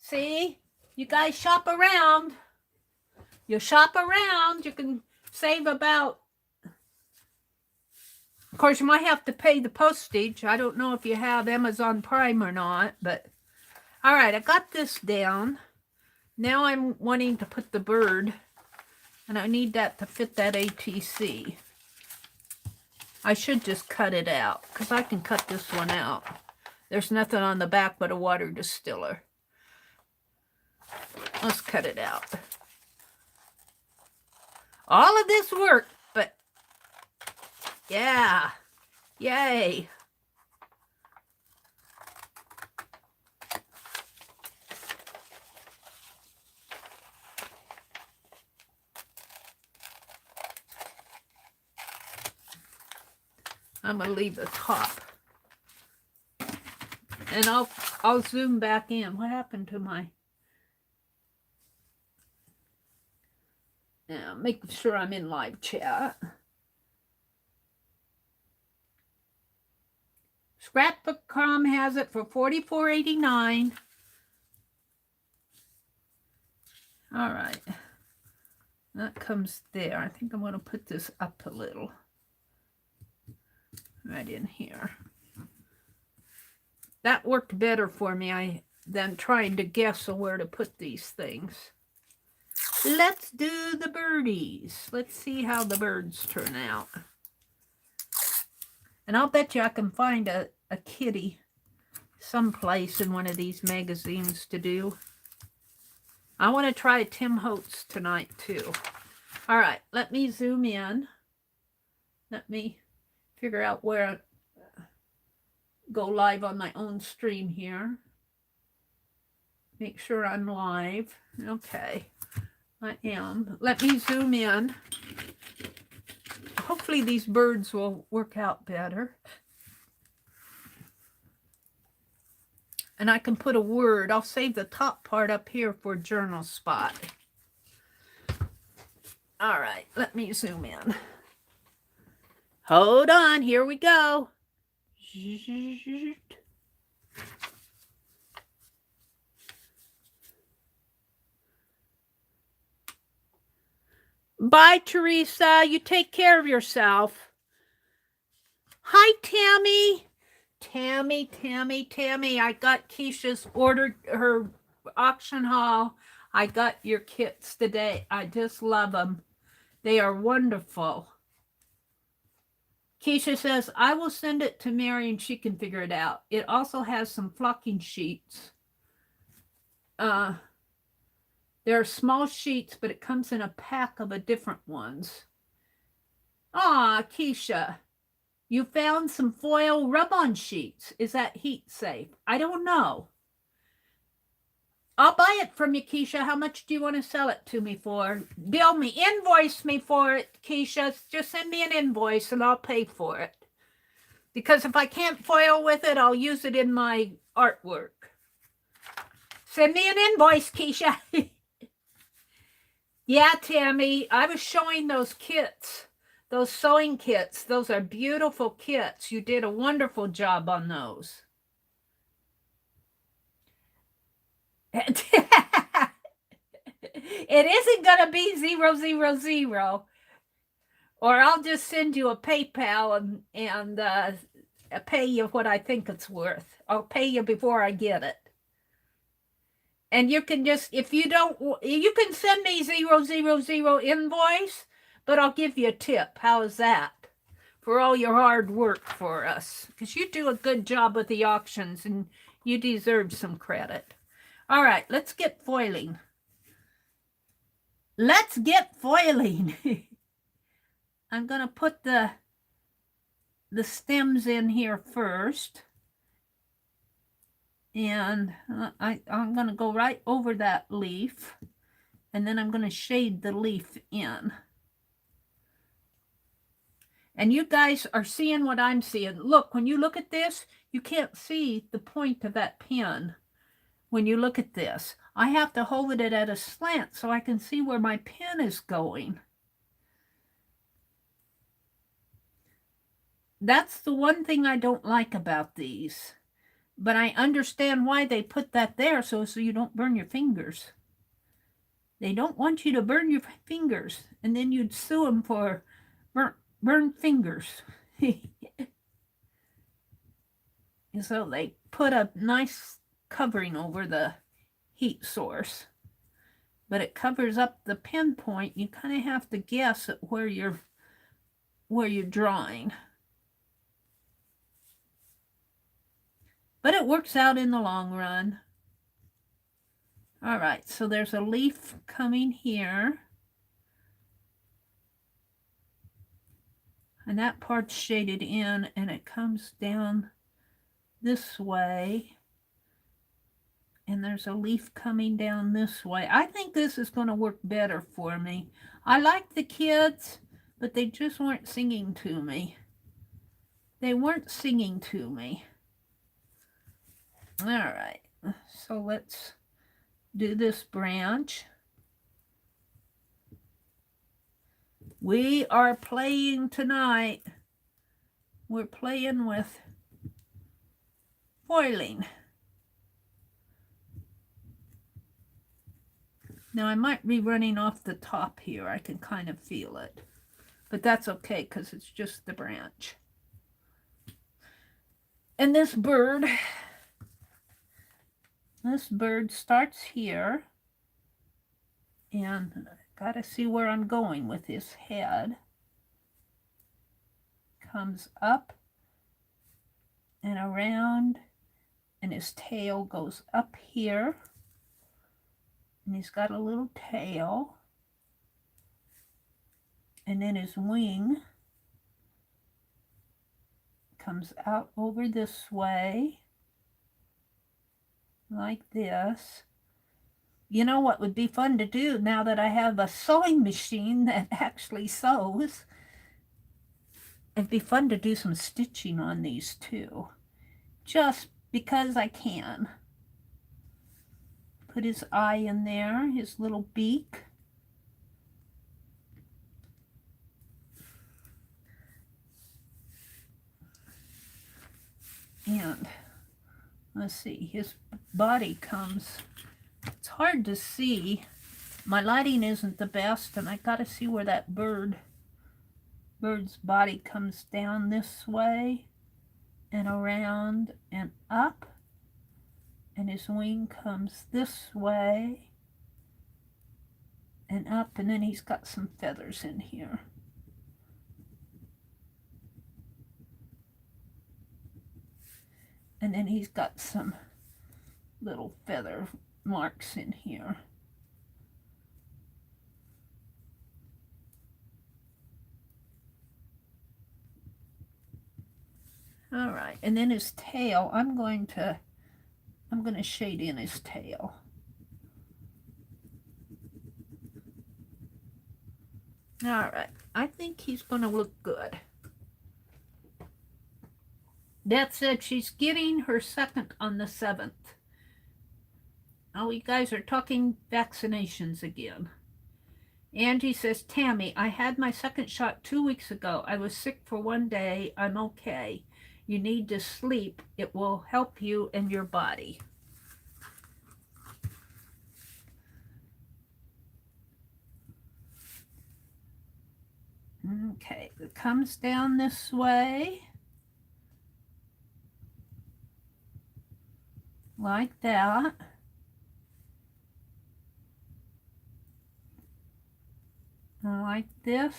See, you guys shop around. You shop around. You can save about. Of course, you might have to pay the postage. I don't know if you have Amazon Prime or not, but all right, I got this down. Now I'm wanting to put the bird, and I need that to fit that ATC. I should just cut it out, because I can cut this one out. There's nothing on the back but a water distiller. Let's cut it out. All of this work, but yeah, yay. I'm gonna leave the top, and I'll zoom back in. What happened to my? Now, make sure I'm in live chat. Scrapbook.com has it for $44.89. All right, that comes there. I think I'm going to put this up a little. Right in here. That worked better for me than trying to guess where to put these things. Let's do the birdies. Let's see how the birds turn out. And I'll bet you I can find a kitty someplace in one of these magazines to do. I want to try Tim Holtz tonight too. All right, let me zoom in. Let me figure out where go live on my own stream here. Make sure I'm live. Okay, I am. Let me zoom in. Hopefully these birds will work out better. And I can put a word. I'll save the top part up here for journal spot. All right, let me zoom in. Hold on, here we go. Bye, Teresa. You take care of yourself. Hi, Tammy. Tammy. I got Keisha's ordered her auction haul. I got your kits today. I just love them. They are wonderful. Keisha says, I will send it to Mary and she can figure it out. It also has some flocking sheets. There are small sheets, but it comes in a pack of different ones. Ah, Keisha, you found some foil rub-on sheets. Is that heat safe? I don't know. I'll buy it from you, Keisha. How much do you want to sell it to me for? Bill me, invoice me for it, Keisha. Just send me an invoice and I'll pay for it. Because if I can't foil with it, I'll use it in my artwork. Send me an invoice, Keisha. Yeah, Tammy, I was showing those kits, those sewing kits. Those are beautiful kits. You did a wonderful job on those. It isn't going to be 000, or I'll just send you a PayPal and pay you what I think it's worth. I'll pay you before I get it. And you can just, if you don't, you can send me 000 invoice, but I'll give you a tip. How is that? For all your hard work for us. Because you do a good job with the auctions and you deserve some credit. All right, let's get foiling. Let's get foiling. I'm going to put the stems in here first. And I'm going to go right over that leaf. And then I'm going to shade the leaf in. And you guys are seeing what I'm seeing. Look, when you look at this, you can't see the point of that pen. When you look at this, I have to hold it at a slant so I can see where my pen is going. That's the one thing I don't like about these. But I understand why they put that there, so you don't burn your fingers. They don't want you to burn your fingers, and then you'd sue them for burned fingers. So they put a nice covering over the heat source. But it covers up the pinpoint. You kind of have to guess at where you're drawing. But it works out in the long run. All right, so there's a leaf coming here. And that part's shaded in, and it comes down this way. And there's a leaf coming down this way. I think this is going to work better for me. I like the kids, but they just weren't singing to me. They weren't singing to me. All right, so let's do this branch. We are playing tonight. We're playing with foiling. Now I might be running off the top here. I can kind of feel it. But that's okay because it's just the branch. And this bird starts here. And I gotta see where I'm going with his head. Comes up and around, and his tail goes up here. And he's got a little tail. And then his wing comes out over this way, like this. You know what would be fun to do now that I have a sewing machine that actually sews? It'd be fun to do some stitching on these too, just because I can. Put his eye in there, his little beak. And let's see, his body comes, it's hard to see My lighting isn't the best, and I gotta see where that bird's body comes down this way and around and up, and his wing comes this way and up, and then he's got some feathers in here. And then he's got some little feather marks in here. All right, and then his tail, I'm going to shade in his tail. All right, I think he's going to look good. That said, she's getting her second on the 7th. Oh, you guys are talking vaccinations again. Angie says, Tammy, I had my second shot 2 weeks ago. I was sick for 1 day. I'm okay. You need to sleep. It will help you and your body. Okay, it comes down this way. Like that. And like this.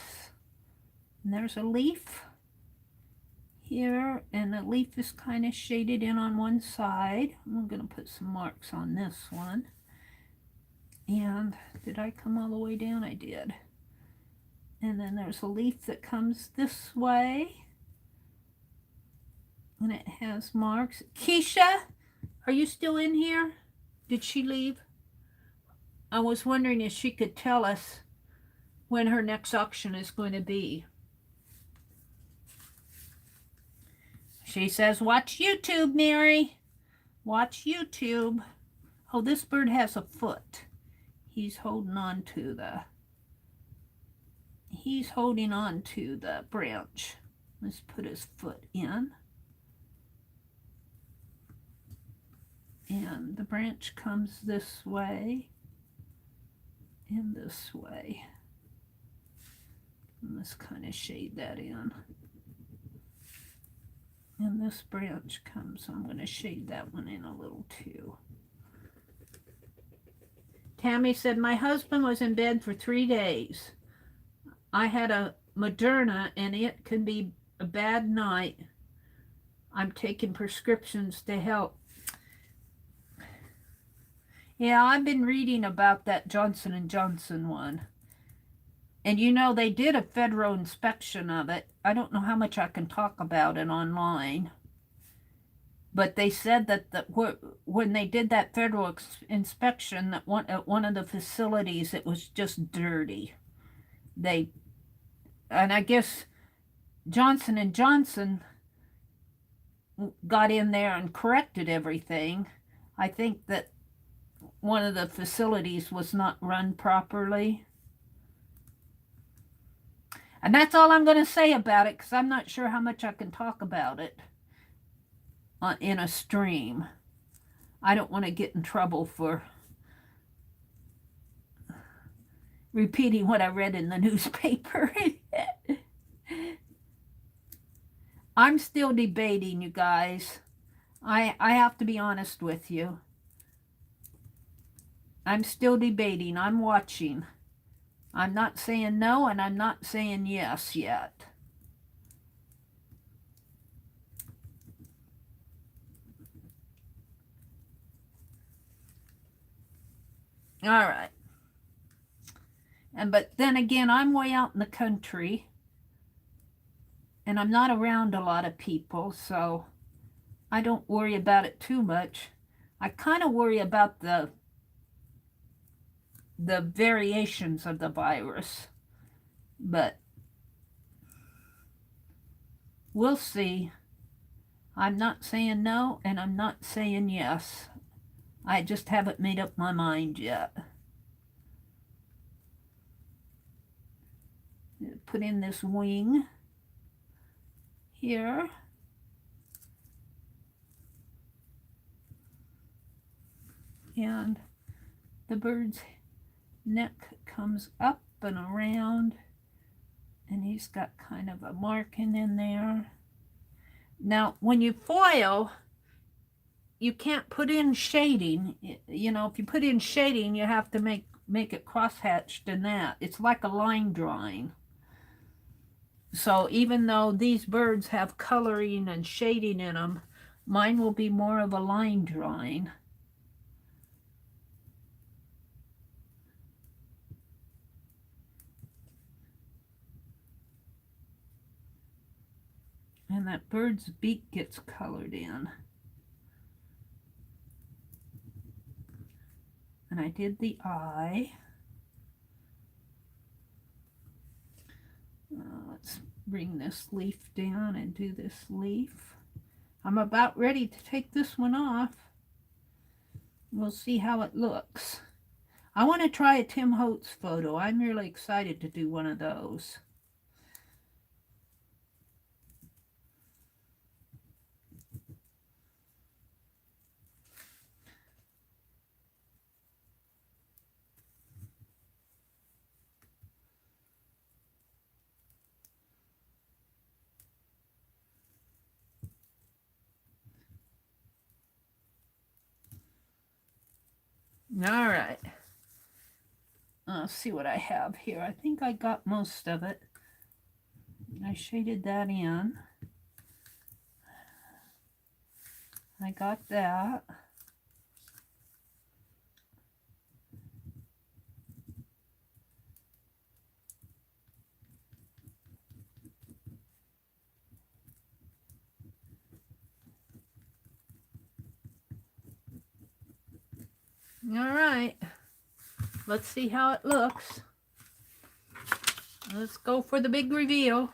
And there's a leaf here, and the leaf is kind of shaded in on one side. I'm going to put some marks on this one. And did I come all the way down? I did. And then there's a leaf that comes this way. And it has marks. Keisha, are you still in here? Did she leave? I was wondering if she could tell us when her next auction is going to be. She says, watch YouTube, Mary. Watch YouTube. Oh, this bird has a foot. He's holding on to the branch. Let's put his foot in. And the branch comes this way and this way. And let's kind of shade that in. And this branch comes, I'm going to shade that one in a little too. Tammy said, my husband was in bed for 3 days. I had a Moderna, and it can be a bad night. I'm taking prescriptions to help. Yeah, I've been reading about that Johnson & Johnson one. And you know, they did a federal inspection of it. I don't know how much I can talk about it online. But they said that when they did that federal inspection, that at one of the facilities, it was just dirty. And I guess Johnson & Johnson got in there and corrected everything. I think that one of the facilities was not run properly. And that's all I'm going to say about it, because I'm not sure how much I can talk about it in a stream. I don't want to get in trouble for repeating what I read in the newspaper. I'm still debating, you guys. I have to be honest with you. I'm still debating. I'm watching. I'm not saying no, and I'm not saying yes yet. All right. But then again, I'm way out in the country, and I'm not around a lot of people, so I don't worry about it too much. I kind of worry about the variations of the virus, but we'll see. I'm not saying no, and I'm not saying yes. I just haven't made up my mind yet. Put in this wing here. And the bird's neck comes up and around, and he's got kind of a marking in there. Now, when you foil, you can't put in shading. You know, if you put in shading, you have to make it cross-hatched in that. It's like a line drawing. So even though these birds have coloring and shading in them, mine will be more of a line drawing. And that bird's beak gets colored in. And I did the eye. Let's bring this leaf down and do this leaf. I'm about ready to take this one off. We'll see how it looks. I want to try a Tim Holtz photo. I'm really excited to do one of those. All right. Let's see what I have here. I think I got most of it. I shaded that in. I got that. All right. Let's see how it looks. Let's go for the big reveal.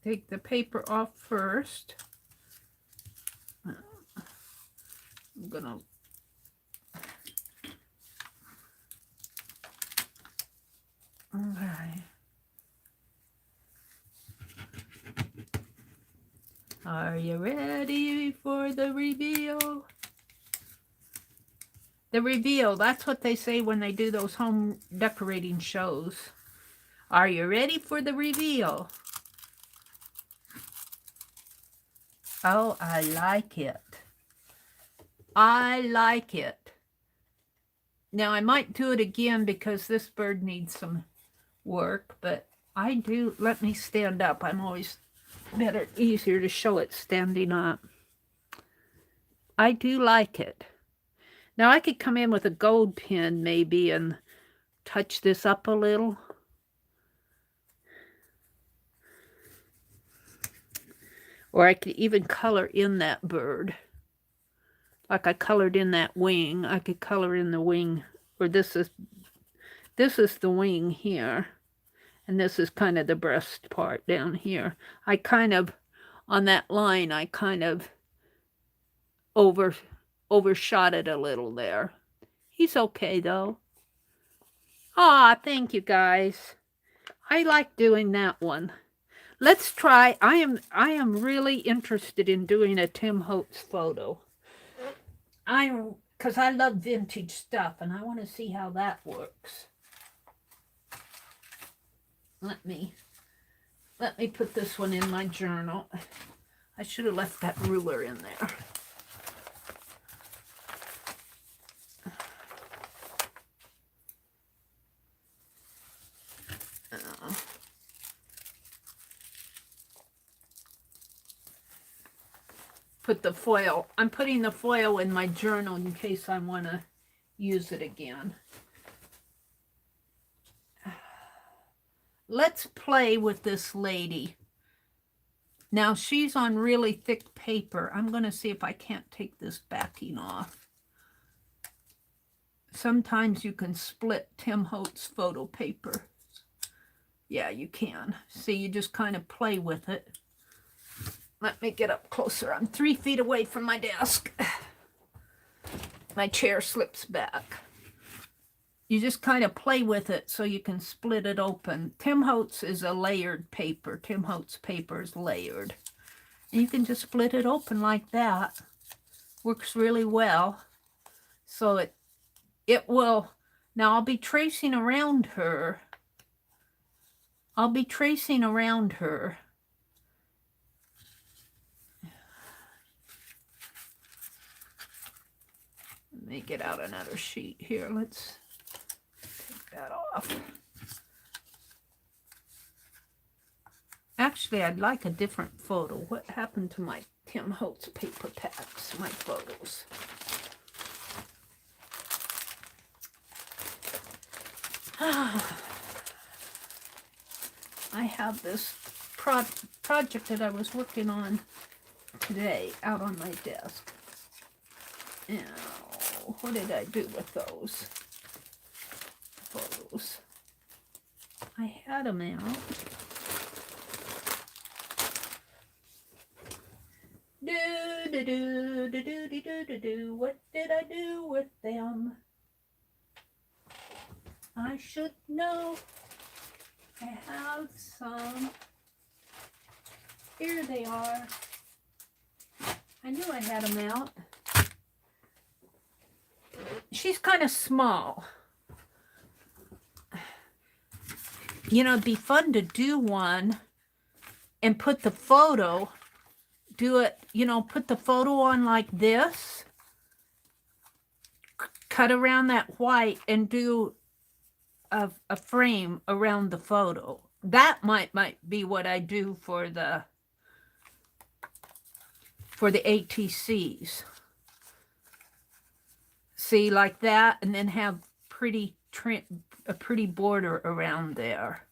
Take the paper off first. I'm gonna okay. Are you ready for the reveal? The reveal, that's what they say when they do those home decorating shows. Are you ready for the reveal? Oh, I like it. I like it. Now, I might do it again because this bird needs some work, but I do. Let me stand up. I'm always easier to show it standing up. I do like it. Now, I could come in with a gold pen maybe and touch this up a little. Or I could even color in that bird. Like I colored in that wing. I could color in the wing. Or this is the wing here. And this is kind of the breast part down here. I kind of, on that line, I kind of overshot it a little there. He's okay though. Aw, thank you guys. I like doing that one. Let's try. I am really interested in doing a Tim Holtz photo. Because I love vintage stuff and I want to see how that works. Let me put this one in my journal. I should have left that ruler in there. Put the foil. I'm putting the foil in my journal in case I want to use it again. Let's play with this lady. Now she's on really thick paper. I'm going to see if I can't take this backing off. Sometimes you can split Tim Holtz photo paper. Yeah, you can. See, you just kind of play with it. Let me get up closer. I'm 3 feet away from my desk. my chair slips back. You just kind of play with it so you can split it open. Tim Holtz is a layered paper. Tim Holtz paper is layered. And you can just split it open like that. Works really well. So it will, now I'll be tracing around her. I'll be tracing around her. Let me get out another sheet here. Let's take that off. Actually, I'd like a different photo. What happened to my Tim Holtz paper packs, my photos? I have this project that I was working on today out on my desk. Now, what did I do with those photos? I had them out. What did I do with them? I should know. I have some. Here they are. I knew I had them out. She's kind of small. You know, it'd be fun to do one and put the photo, do it, you know, put the photo on like this, cut around that white and do a frame around the photo. That might be what I do for the ATCs. See, like that, and then have a pretty border around there,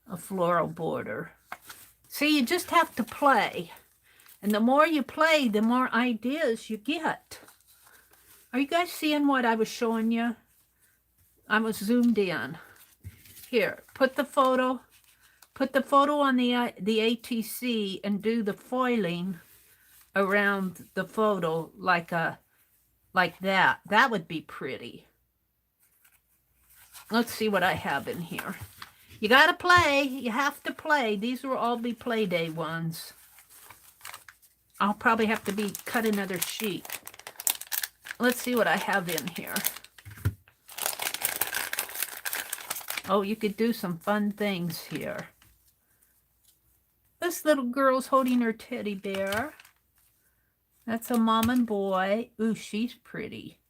a floral border. See, you just have to play, and the more you play, the more ideas you get. Are you guys seeing what I was showing you? I was zoomed in. Here, put the photo on the ATC and do the foiling around the photo like that. That would be pretty. Let's see what I have in here. You gotta play. You have to play. These will all be play day ones. I'll probably have to cut another sheet. Let's see what I have in here. Oh, you could do some fun things here. This little girl's holding her teddy bear. That's a mom and boy. Ooh, she's pretty.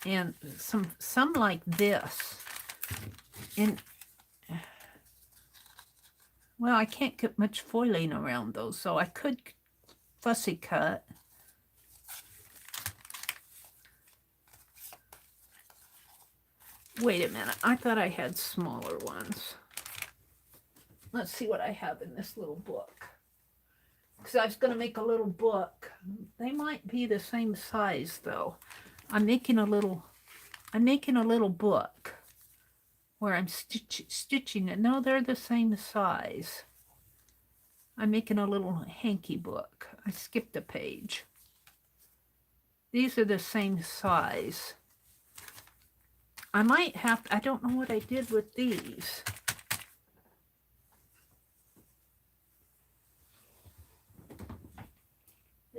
And some like this. And well, I can't get much foiling around those, so I could fussy cut. Wait a minute, I thought I had smaller ones. Let's see what I have in this little book. Because I was going to make a little book. They might be the same size though. I'm making a little book where I'm stitching it. No, they're the same size. I'm making a little hanky book. I skipped a page. These are the same size. I might have, I don't know what I did with these.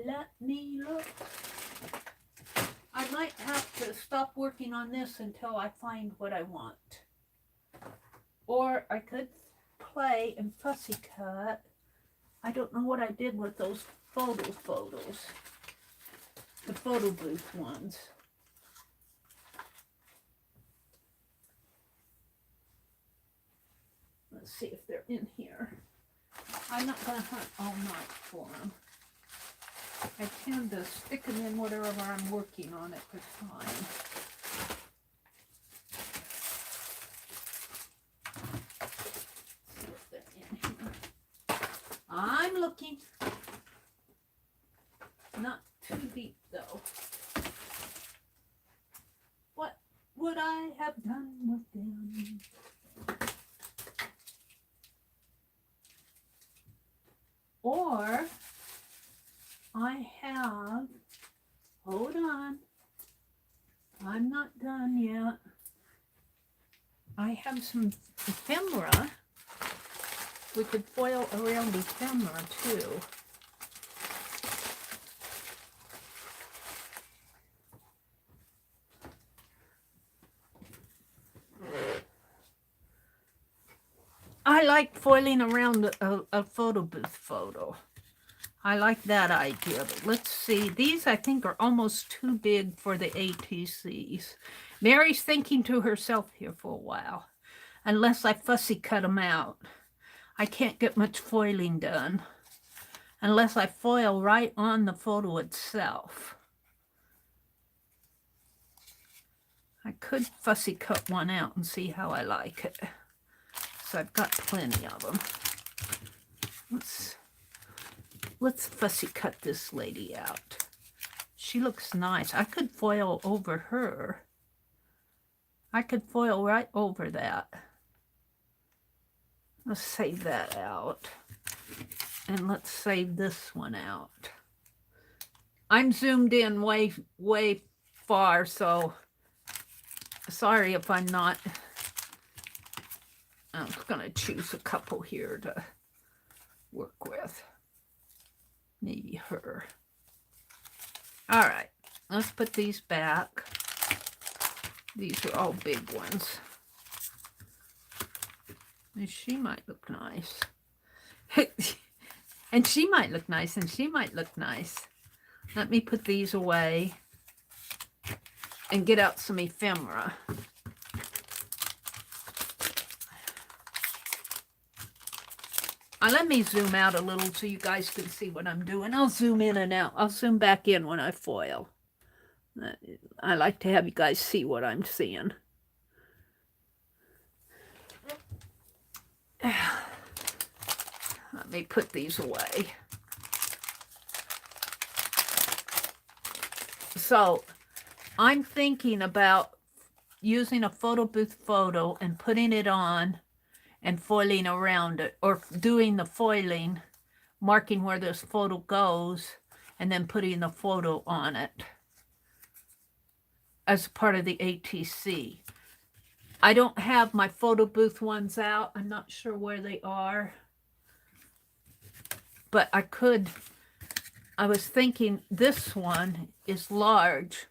Let me look. I might have to stop working on this until I find what I want. Or I could play and fussy cut. I don't know what I did with those photos. The photo booth ones. Let's see if they're in here. I'm not going to hunt all night for them. I tend to stick them in whatever I'm working on at the time. See if they're in here. I'm looking. Not too deep though. What would I have done with them? Or I have, hold on, I'm not done yet. I have some ephemera. We could foil around ephemera too. I like foiling around a photo booth photo. I like that idea. But let's see. These, I think, are almost too big for the ATCs. Mary's thinking to herself here for a while. Unless I fussy cut them out, I can't get much foiling done. Unless I foil right on the photo itself. I could fussy cut one out and see how I like it. So I've got plenty of them. Let's fussy cut this lady out. She looks nice. I could foil over her. I could foil right over that. Let's save that out. And let's save this one out. I'm zoomed in way far, so sorry if I'm not. I'm going to choose a couple here to work with. Maybe her. All right, let's put these back. These are all big ones. And she might look nice. And she might look nice, and she might look nice. Let me put these away and get out some ephemera. Let me zoom out a little so you guys can see what I'm doing. I'll zoom in and out. I'll zoom back in when I foil. I like to have you guys see what I'm seeing. Let me put these away. So I'm thinking about using a photo booth photo and putting it on and foiling around it, or doing the foiling, marking where this photo goes, and then putting the photo on it as part of the ATC. I don't have my photo booth ones out. I'm not sure where they are. But I was thinking this one is large,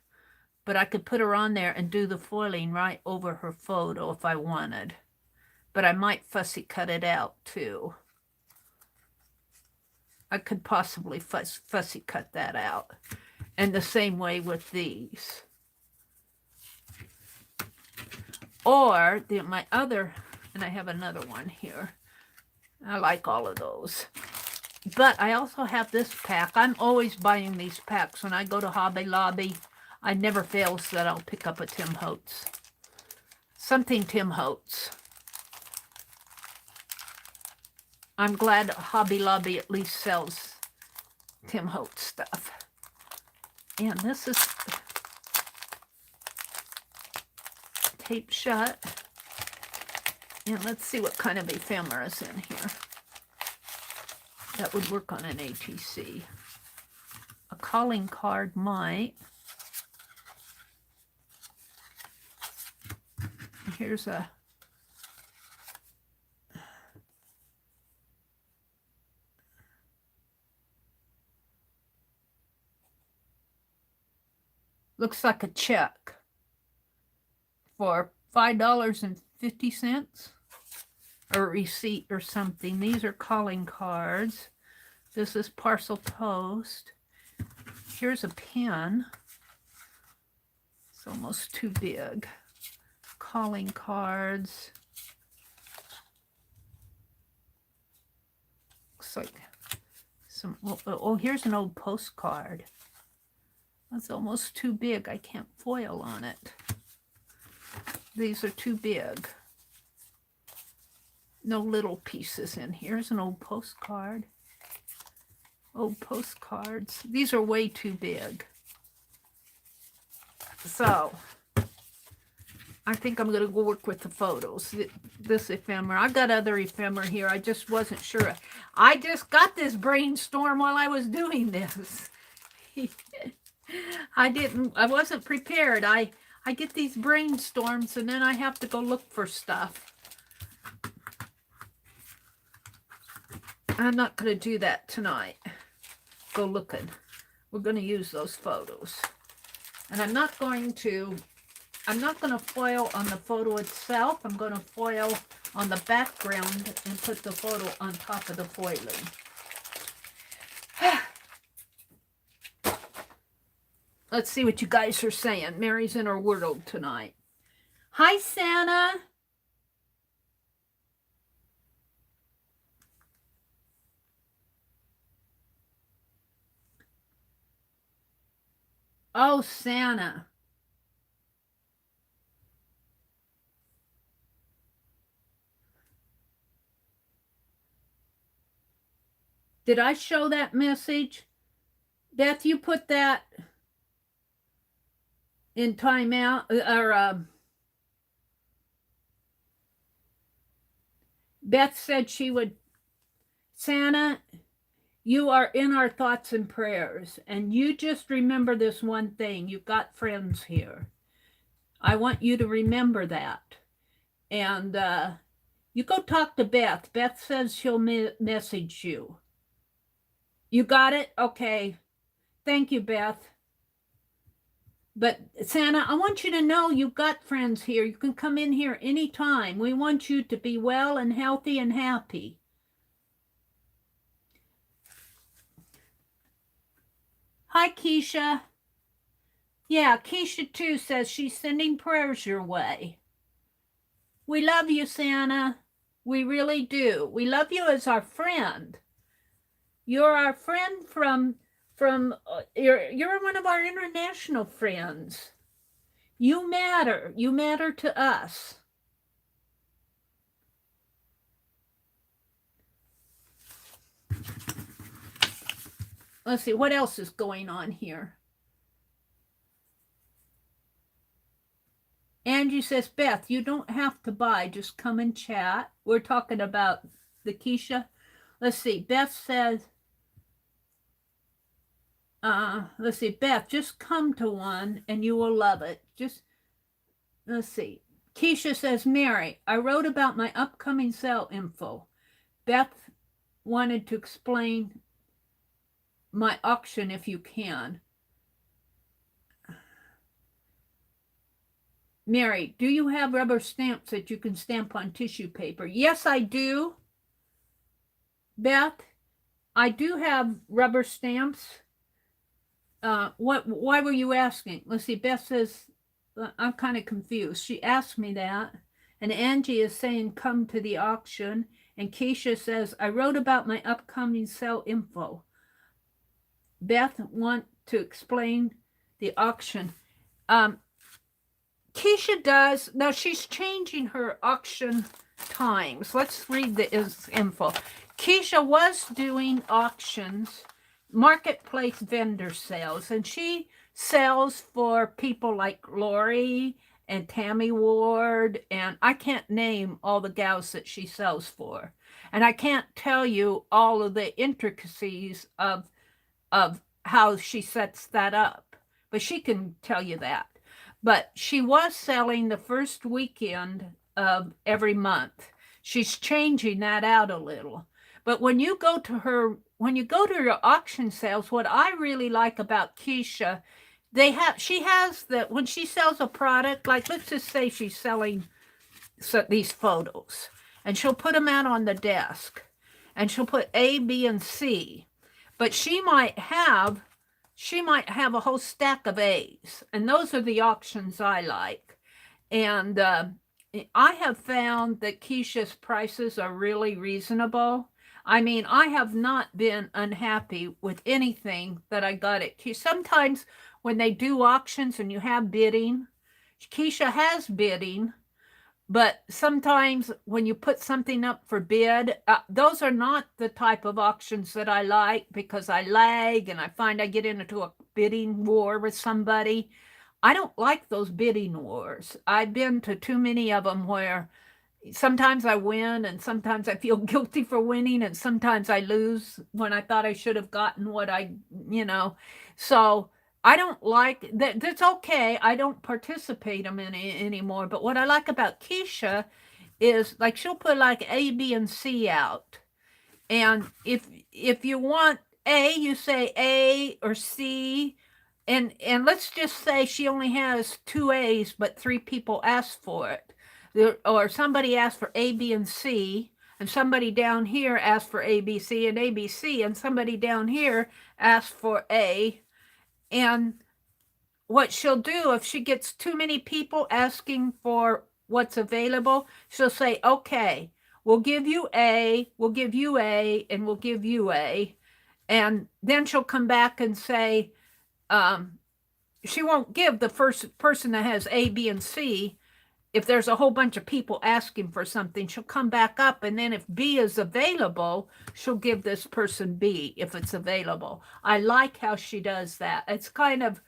but I could put her on there and do the foiling right over her photo if I wanted. But I might fussy cut it out too. I could possibly fussy cut that out. And the same way with these. Or my other, and I have another one here. I like all of those. But I also have this pack. I'm always buying these packs. When I go to Hobby Lobby, I never fails that I'll pick up a Tim Holtz. Something Tim Holtz. I'm glad Hobby Lobby at least sells Tim Holtz stuff. And this is taped shut. And let's see what kind of ephemera is in here. That would work on an ATC. A calling card might. Here's a looks like a check for $5.50 or a receipt or something. These are calling cards. This is parcel post. Here's a pen. It's almost too big. Calling cards. Looks like some, oh, here's an old postcard. That's almost too big. I can't foil on it. These are too big. No little pieces in here. Here's an old postcard. Old postcards. These are way too big. So, I think I'm going to go work with the photos. This ephemera. I've got other ephemera here. I just wasn't sure. I just got this brainstorm while I was doing this. I wasn't prepared. I get these brainstorms and then I have to go look for stuff. I'm not going to do that tonight. Go looking. We're going to use those photos. And I'm not going to foil on the photo itself. I'm going to foil on the background and put the photo on top of the foiling. Let's see what you guys are saying. Mary's in her world tonight. Hi, Santa. Oh, Santa. Did I show that message? Beth, you put that in timeout, or Beth said she would. Santa, you are in our thoughts and prayers, and you just remember this one thing. You've got friends here. I want you to remember that. And you go talk to Beth. Beth says she'll message you. You got it? Okay. Thank you, Beth. But Santa, I want you to know you've got friends here. You can come in here anytime. We want you to be well and healthy and happy. Hi, Keisha. Yeah, Keisha too says she's sending prayers your way. We love you, Santa. We really do. We love you as our friend. You're our friend from you're one of our international friends. You matter. You matter to us. Let's see, what else is going on here? Angie says, Beth, you don't have to buy. Just come and chat. We're talking about the Keisha. Let's see. Beth says, let's see, Beth, just come to one and you will love it. Let's see. Keisha says, Mary, I wrote about my upcoming sale info. Beth wanted to explain my auction if you can. Mary, do you have rubber stamps that you can stamp on tissue paper? Yes, I do. Beth, I do have rubber stamps. Why were you asking? Let's see, Beth says, I'm kind of confused. She asked me that. And Angie is saying, come to the auction. And Keisha says, I wrote about my upcoming sale info. Beth want to explain the auction. Keisha does. Now she's changing her auction times. Let's read the info. Keisha was doing auctions, marketplace vendor sales, and she sells for people like Lori and Tammy Ward, and I can't name all the gals that she sells for. And I can't tell you all of the intricacies of how she sets that up, but she can tell you that. But she was selling the first weekend of every month. She's changing that out a little. But when you go to her auction sales, what I really like about Keisha, she has that when she sells a product, like let's just say she's selling these photos, and she'll put them out on the desk, and she'll put A, B, and C. But she might have a whole stack of A's, and those are the auctions I like. And I have found that Keisha's prices are really reasonable. I mean, I have not been unhappy with anything that I got at Keisha. Sometimes when they do auctions and you have bidding, Keisha has bidding, but sometimes when you put something up for bid, those are not the type of auctions that I like, because I lag and I find I get into a bidding war with somebody. I don't like those bidding wars. I've been to too many of them where sometimes I win and sometimes I feel guilty for winning and sometimes I lose when I thought I should have gotten what you know. So I don't like that. That's okay. I don't participate in any anymore. But what I like about Keisha is like she'll put like A, B, and C out. And if you want A, you say A or C. And let's just say she only has 2 A's, but 3 people asked for it. Or somebody asked for A, B, and C, and somebody down here asked for A, B, C, and A, B, C, and somebody down here asked for A. And what she'll do, if she gets too many people asking for what's available, she'll say, okay, we'll give you A, we'll give you A, and we'll give you A. And then she'll come back and say, she won't give the first person that has A, B, and C. If there's a whole bunch of people asking for something, she'll come back up. And then if B is available, she'll give this person B if it's available. I like how she does that. It's kind of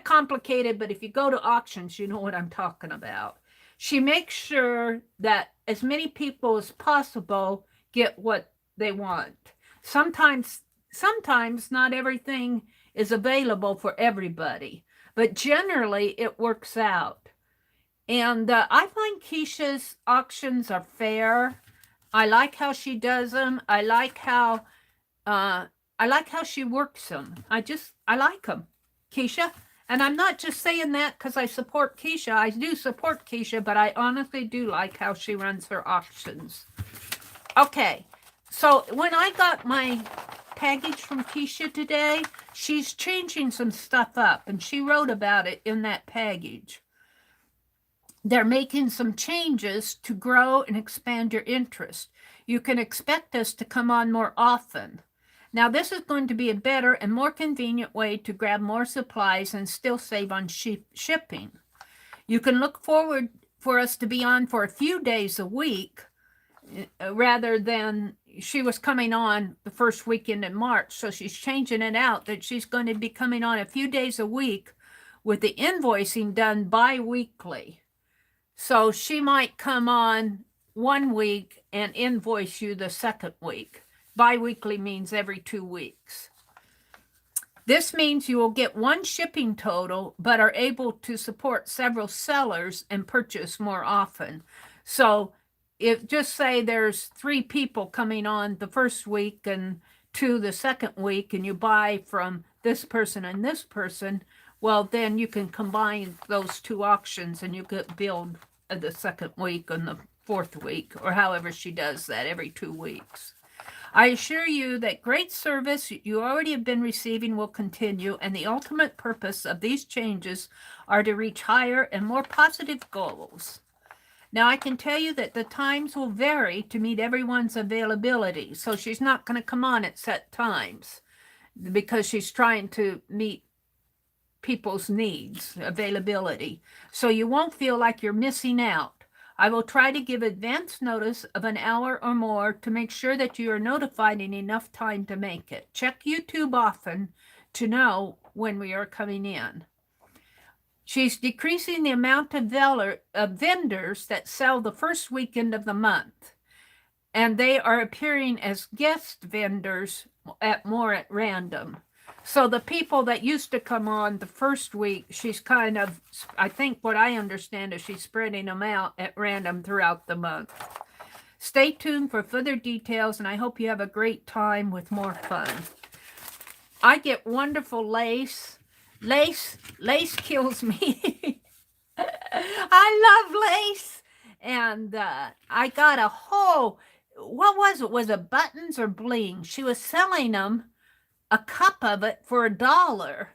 complicated, but if you go to auctions, you know what I'm talking about. She makes sure that as many people as possible get what they want. Sometimes not everything is available for everybody, but generally it works out. And I find Keisha's auctions are fair. I like how she does them. I like how she works them. I like them, Keisha. And I'm not just saying that because I support Keisha. I do support Keisha, but I honestly do like how she runs her auctions. Okay, so when I got my package from Keisha today, she's changing some stuff up, and she wrote about it in that package. They're making some changes to grow and expand your interest. You can expect us to come on more often. Now, this is going to be a better and more convenient way to grab more supplies and still save on shipping. You can look forward for us to be on for a few days a week rather than she was coming on the first weekend in March. So she's changing it out that she's going to be coming on a few days a week with the invoicing done bi-weekly. So she might come on one week and invoice you the second week. Bi-weekly means every 2 weeks. This means you will get one shipping total, but are able to support several sellers and purchase more often. So if just say there's 3 people coming on the first week and 2 the second week, and you buy from this person and this person, well, then you can combine those 2 auctions and you could build the second week and the 4th week, or however she does that every 2 weeks. I assure you that great service you already have been receiving will continue, and the ultimate purpose of these changes are to reach higher and more positive goals. Now, I can tell you that the times will vary to meet everyone's availability, so she's not going to come on at set times because she's trying to meet people's needs, availability. So you won't feel like you're missing out. I will try to give advance notice of an hour or more to make sure that you are notified in enough time to make it. Check YouTube often to know when we are coming in. She's decreasing the amount of vendors that sell the first weekend of the month, and they are appearing as guest vendors more at random. So the people that used to come on the first week, she's kind of, I think what I understand is she's spreading them out at random throughout the month. Stay tuned for further details, and I hope you have a great time with more fun. I get wonderful lace. Lace kills me. I love lace. And I got a whole, what was it? Was it buttons or bling? She was selling them, a cup of it for $1.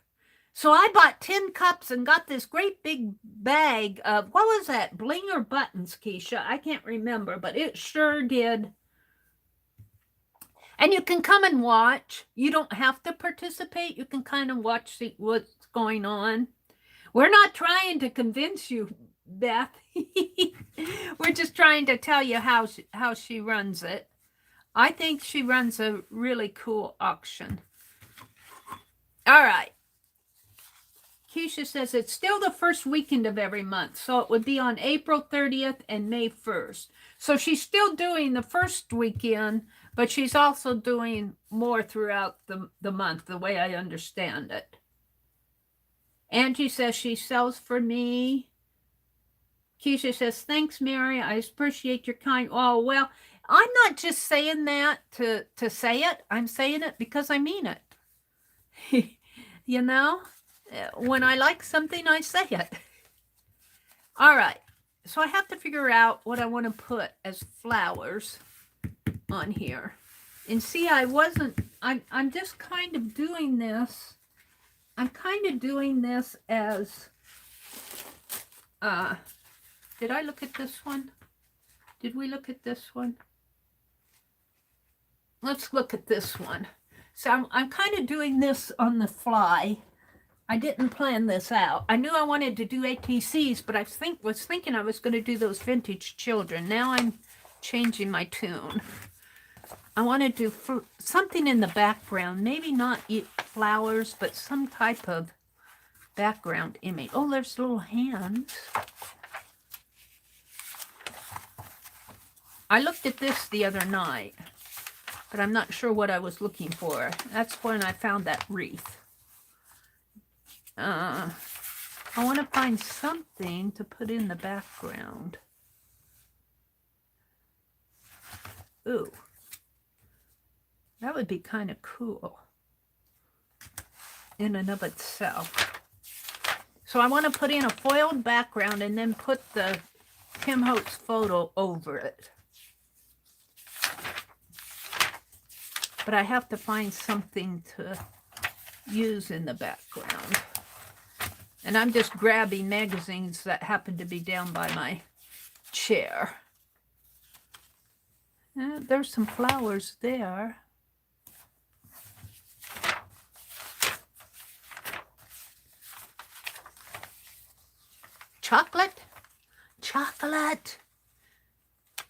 So I bought 10 cups and got this great big bag of, what was that, bling or buttons, Keisha? I can't remember, but it sure did. And you can come and watch. You don't have to participate. You can kind of watch, see what's going on. We're not trying to convince you, Beth. We're just trying to tell you how she runs it. I think she runs a really cool auction. All right. Keisha says it's still the first weekend of every month. So it would be on April 30th and May 1st. So she's still doing the first weekend, but she's also doing more throughout the month, the way I understand it. Angie says she sells for me. Keisha says, thanks, Mary. I appreciate your kind. Oh, well, I'm not just saying that to say it. I'm saying it because I mean it. You know, when I like something, I say it. All right. So I have to figure out what I want to put as flowers on here. And see, I'm just kind of doing this. I'm kind of doing this as, did I look at this one? Did we look at this one? Let's look at this one. So I'm kind of doing this on the fly. I didn't plan this out. I knew I wanted to do ATCs, but I was thinking I was going to do those vintage children. Now I'm changing my tune. I want to do something in the background. Maybe not flowers, but some type of background image. Oh, there's little hands. I looked at this the other night, but I'm not sure what I was looking for. That's when I found that wreath. I want to find something to put in the background. Ooh. That would be kind of cool in and of itself. So I want to put in a foiled background and then put the Tim Holtz photo over it. But I have to find something to use in the background. And I'm just grabbing magazines that happen to be down by my chair. There's some flowers there. Chocolate? Chocolate.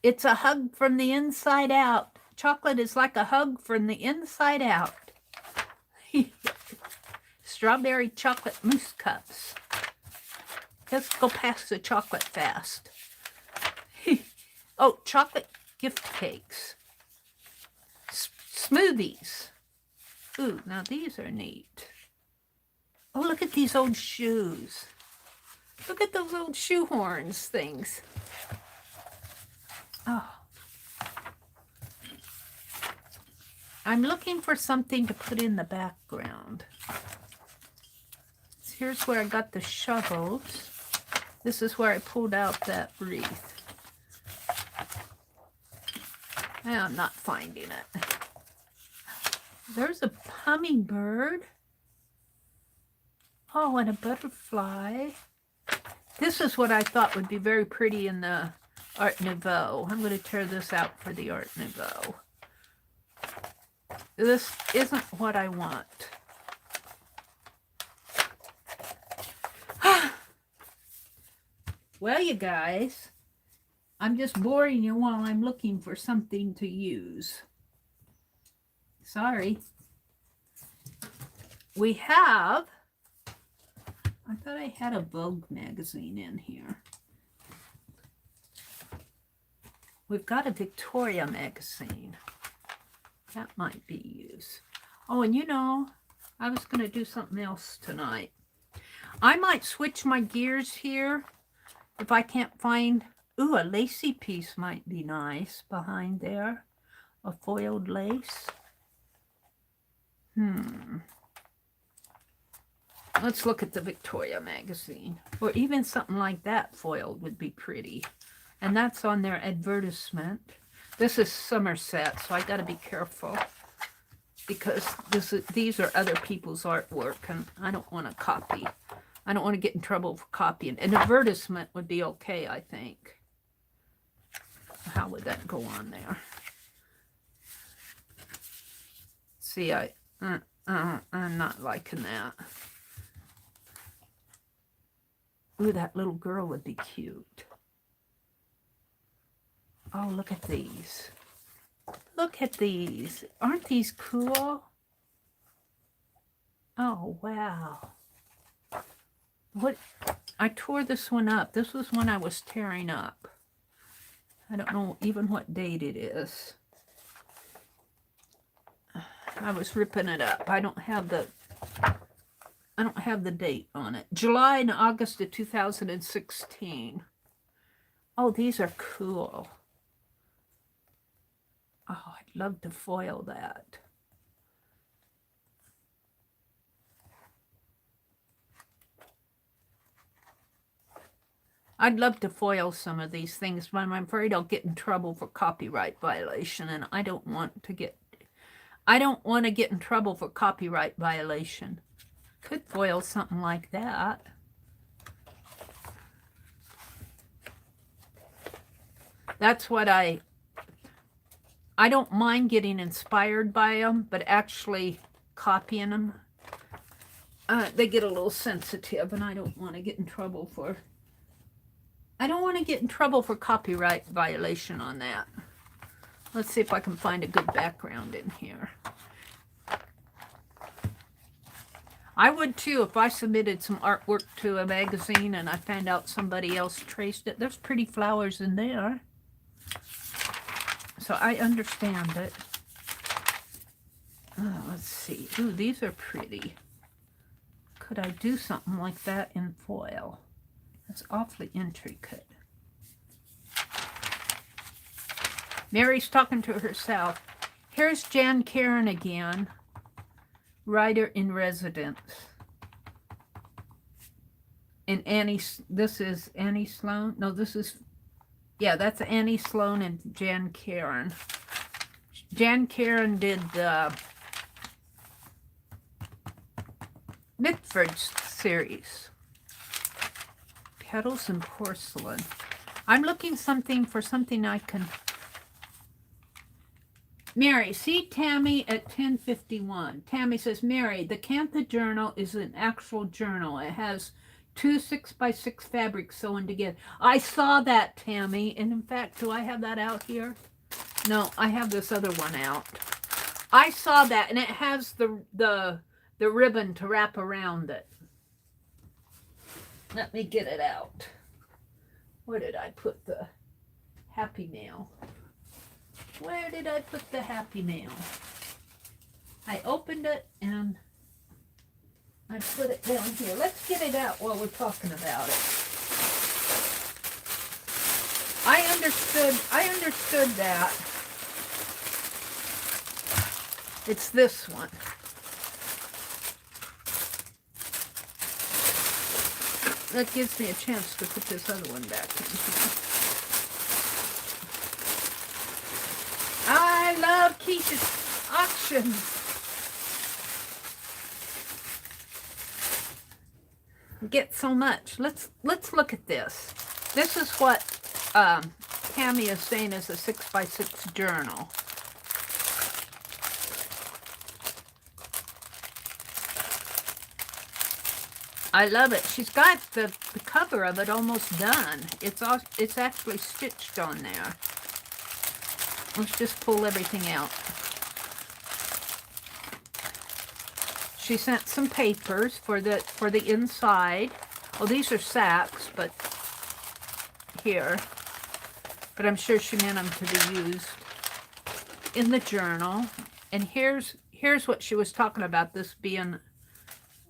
It's a hug from the inside out. Chocolate is like a hug from the inside out. Strawberry chocolate mousse cups. Let's go past the chocolate fast. Oh, chocolate gift cakes. Smoothies. Ooh, now these are neat. Oh, look at these old shoes. Look at those old shoehorns things. Oh. I'm looking for something to put in the background. So here's where I got the shovels. This is where I pulled out that wreath. I'm not finding it. There's a hummingbird. Oh, and a butterfly. This is what I thought would be very pretty in the Art Nouveau. I'm going to tear this out for the Art Nouveau. This isn't what I want. Well, you guys, I'm just boring you while I'm looking for something to use. Sorry. We have, I thought I had a Vogue magazine in here. We've got a Victoria magazine. That might be used. Oh, and you know, I was going to do something else tonight. I might switch my gears here if I can't find... Ooh, a lacy piece might be nice behind there. A foiled lace. Let's look at the Victoria magazine. Or even something like that foiled would be pretty. And that's on their advertisement. This is Somerset, so I got to be careful. Because these are other people's artwork, and I don't want to copy. I don't want to get in trouble for copying. An advertisement would be okay, I think. How would that go on there? See, I'm not liking that. Ooh, that little girl would be cute. Oh, look at these. Look at these. Aren't these cool? Oh, wow. what, I tore this one up. This was one I was tearing up. I don't know even what date it is. I was ripping it up. I don't have the date on it. July and August of 2016. Oh, these are cool. Oh, I'd love to foil that. I'd love to foil some of these things, but I'm afraid I'll get in trouble for copyright violation, and I don't want to get in trouble for copyright violation. Could foil something like that. That's what I don't mind getting inspired by them, but actually copying them, they get a little sensitive, and I don't want to get in trouble for... I don't want to get in trouble for copyright violation on that. Let's see if I can find a good background in here. I would too if I submitted some artwork to a magazine and I found out somebody else traced it. There's pretty flowers in there. So I understand it. Oh, let's see. Ooh, these are pretty. Could I do something like that in foil? That's awfully intricate. Mary's talking to herself. Here's Jan Karen again, writer in residence. And Annie, this is Annie Sloan. No, this is, yeah, that's Annie Sloan and Jan Karen. Jan Karen did the Mitford series. Petals and porcelain. I'm looking for something I can... Mary, see Tammy at 10:51. Tammy says, Mary, the Cantha journal is an actual journal. It has 2 6x6 fabrics sewn together. I saw that, Tammy. And in fact, do I have that out here? No, I have this other one out. I saw that, and it has the ribbon to wrap around it. Let me get it out. Where did I put the Happy Mail? Where did I put the Happy Mail? I opened it and I put it down here. Let's get it out while we're talking about it. I understood that. It's this one. That gives me a chance to put this other one back in here. I love Keisha's auctions. Get so much. Let's look at this. This is what Tammy is saying is a 6x6 journal. I love it. She's got the cover of it almost done. It's actually stitched on there. Let's just pull everything out. She sent some papers for the inside. Oh, these are sacks, but here. But I'm sure she meant them to be used in the journal. And here's what she was talking about. This being,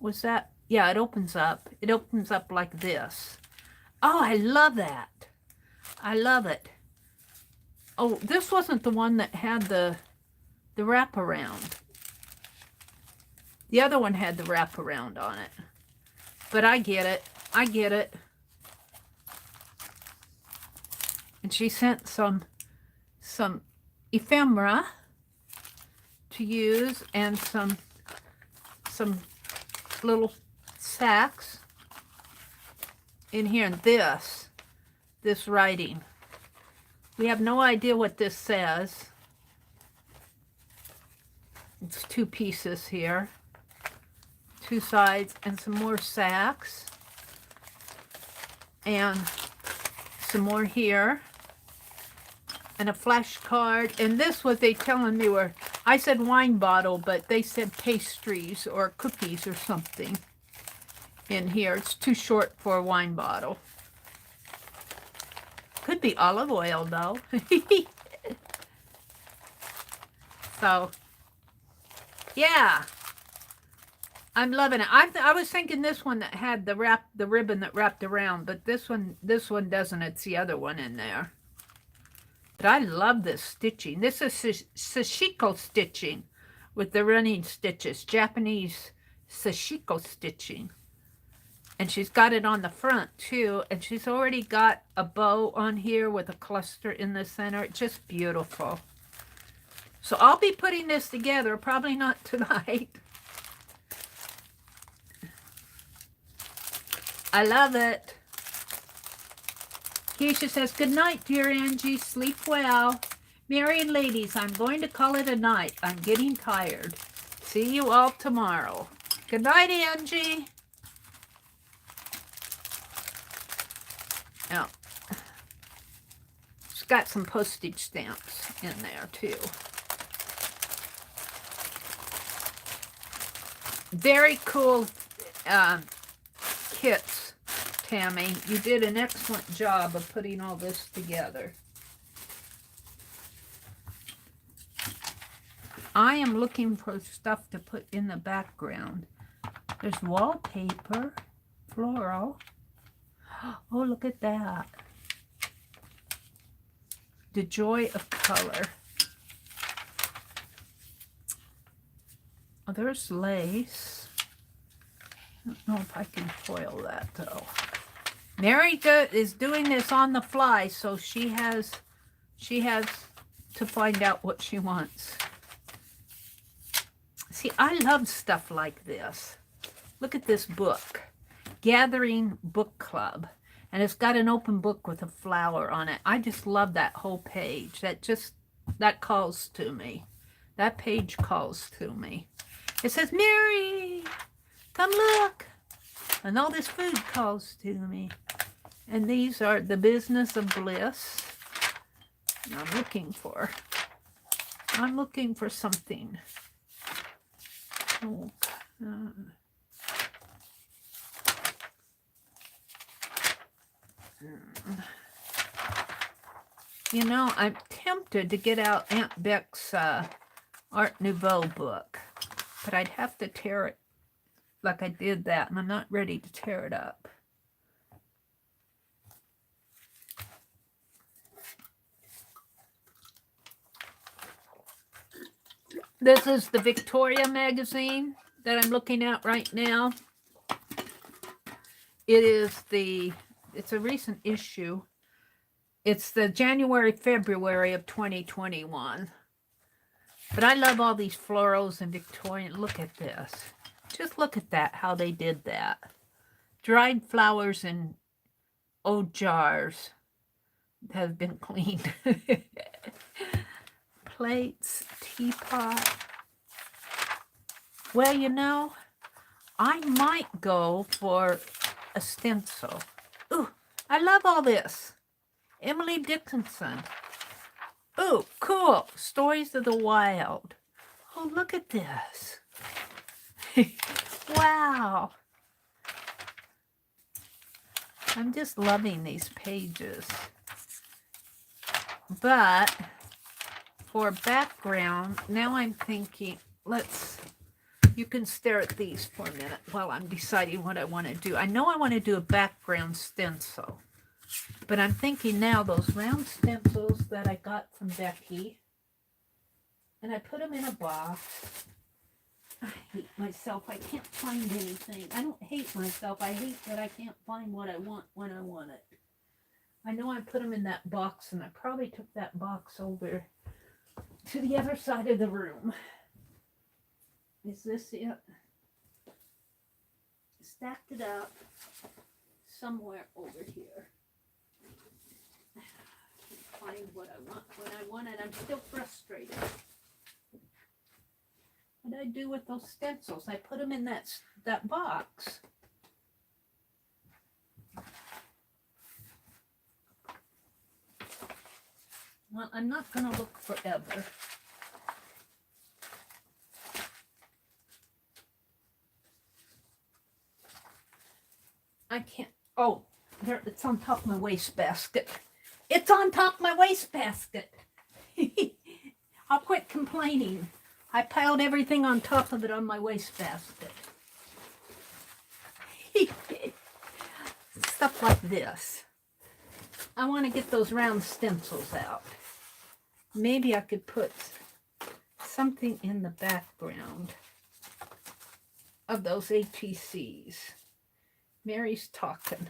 was that? Yeah, it opens up. It opens up like this. Oh, I love that. I love it. Oh, this wasn't the one that had the wraparound. The other one had the wraparound on it. But I get it. I get it. And she sent some ephemera to use and some little sacks in here. And this writing. We have no idea what this says. It's 2 pieces here. 2 sides and some more sacks. And some more here. And a flashcard. And this was they telling me were, I said wine bottle, but they said pastries or cookies or something. in here. It's too short for a wine bottle. Could be olive oil though. So, yeah. I'm loving it. I was thinking this one that had the ribbon that wrapped around, but this one doesn't. It's the other one in there. But I love this stitching. This is sashiko stitching with the running stitches, Japanese sashiko stitching. And she's got it on the front too, and she's already got a bow on here with a cluster in the center. It's just beautiful. So I'll be putting this together, probably not tonight. I love it. Keisha says, good night, dear Angie. Sleep well. Married ladies, I'm going to call it a night. I'm getting tired. See you all tomorrow. Good night, Angie. Now, it's got some postage stamps in there, too. Very cool kits, Tammy. You did an excellent job of putting all this together. I am looking for stuff to put in the background. There's wallpaper, floral. Oh, look at that. The joy of color. Oh, there's lace. I don't know if I can foil that though. Mary is doing this on the fly, so she has to find out what she wants. See, I love stuff like this. Look at this book, Gathering Book Club, and it's got an open book with a flower on it. I just love that whole page. That calls to me. That page calls to me. It says, Mary, come look. And all this food calls to me. And these are the Business of Bliss. And I'm looking for something. Oh, you know, I'm tempted to get out Aunt Beck's Art Nouveau book, but I'd have to tear it like I did that, and I'm not ready to tear it up. This is the Victoria magazine that I'm looking at right now. It's a recent issue. It's the January-February of 2021. But I love all these florals and Victorian. Look at this. Just look at that, how they did that. Dried flowers in old jars have been cleaned. Plates, teapot. Well, you know, I might go for a stencil. Ooh, I love all this. Emily Dickinson. Ooh, cool. Stories of the Wild. Oh, look at this. Wow. I'm just loving these pages. But for background, now I'm thinking, you can stare at these for a minute while I'm deciding what I want to do. I know I want to do a background stencil, but I'm thinking now those round stencils that I got from Becky, and I put them in a box. I hate myself. I can't find anything. I don't hate myself. I hate that I can't find what I want when I want it. I know I put them in that box, and I probably took that box over to the other side of the room. Is this it? Stacked it up somewhere over here. I can't find what I want when I want it. I'm still frustrated. What did I do with those stencils? I put them in that box. Well, I'm not going to look forever. I can't. Oh, there, it's on top of my wastebasket. It's on top of my wastebasket. I'll quit complaining. I piled everything on top of it on my wastebasket. Stuff like this. I want to get those round stencils out. Maybe I could put something in the background of those ATCs. Mary's talking.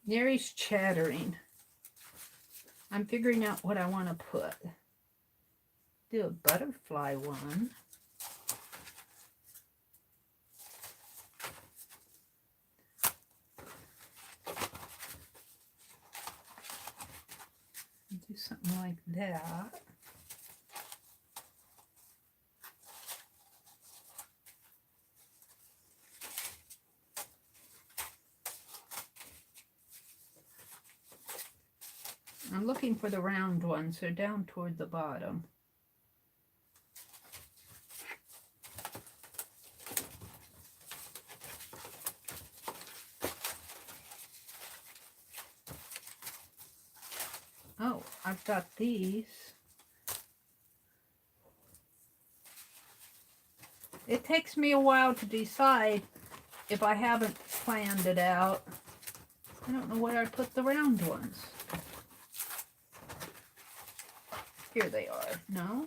Mary's chattering. I'm figuring out what I want to put. Do a butterfly one. Do something like that. I'm looking for the round ones. They're down toward the bottom. Oh, I've got these. It takes me a while to decide if I haven't planned it out. I don't know where I put the round ones. Here they are. No?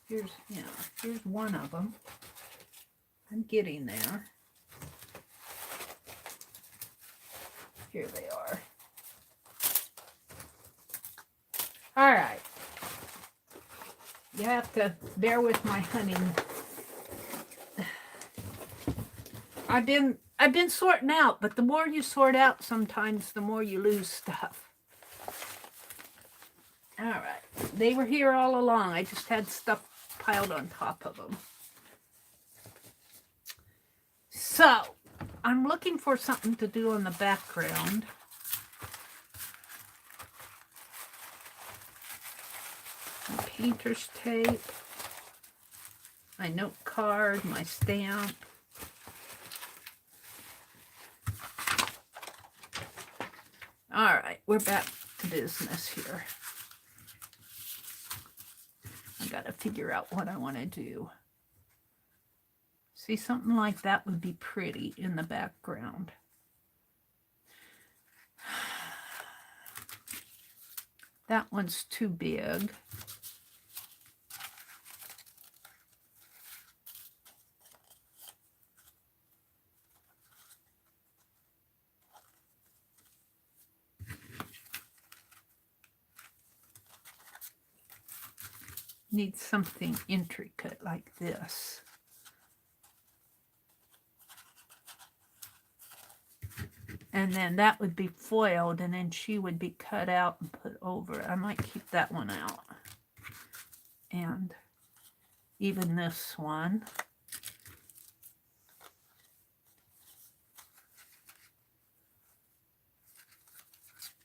Here's one of them. I'm getting there. Here they are. All right. You have to bear with my hunting. I've been sorting out, but the more you sort out, sometimes the more you lose stuff. All right. They were here all along. I just had stuff piled on top of them. So, I'm looking for something to do on the background. My painter's tape. My note card. My stamp. All right. We're back to business here. I got to figure out what I want to do. See, something like that would be pretty in the background. That one's too big. Need something intricate like this. And then that would be foiled, and then she would be cut out and put over. I might keep that one out. And even this one.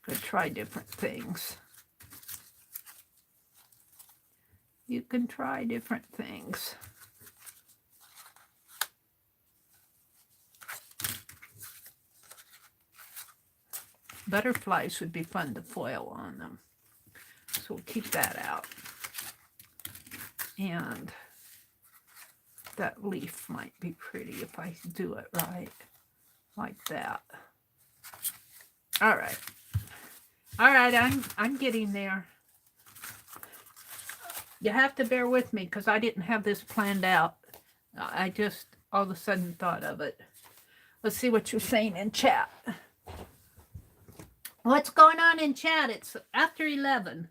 Could try different things. You can try different things. Butterflies would be fun to foil on them. So we'll keep that out. And that leaf might be pretty if I do it right. Like that. All right. All right, I'm getting there. You have to bear with me because I didn't have this planned out. I just all of a sudden thought of it. Let's see what you're saying in chat. What's going on in chat? It's after 11.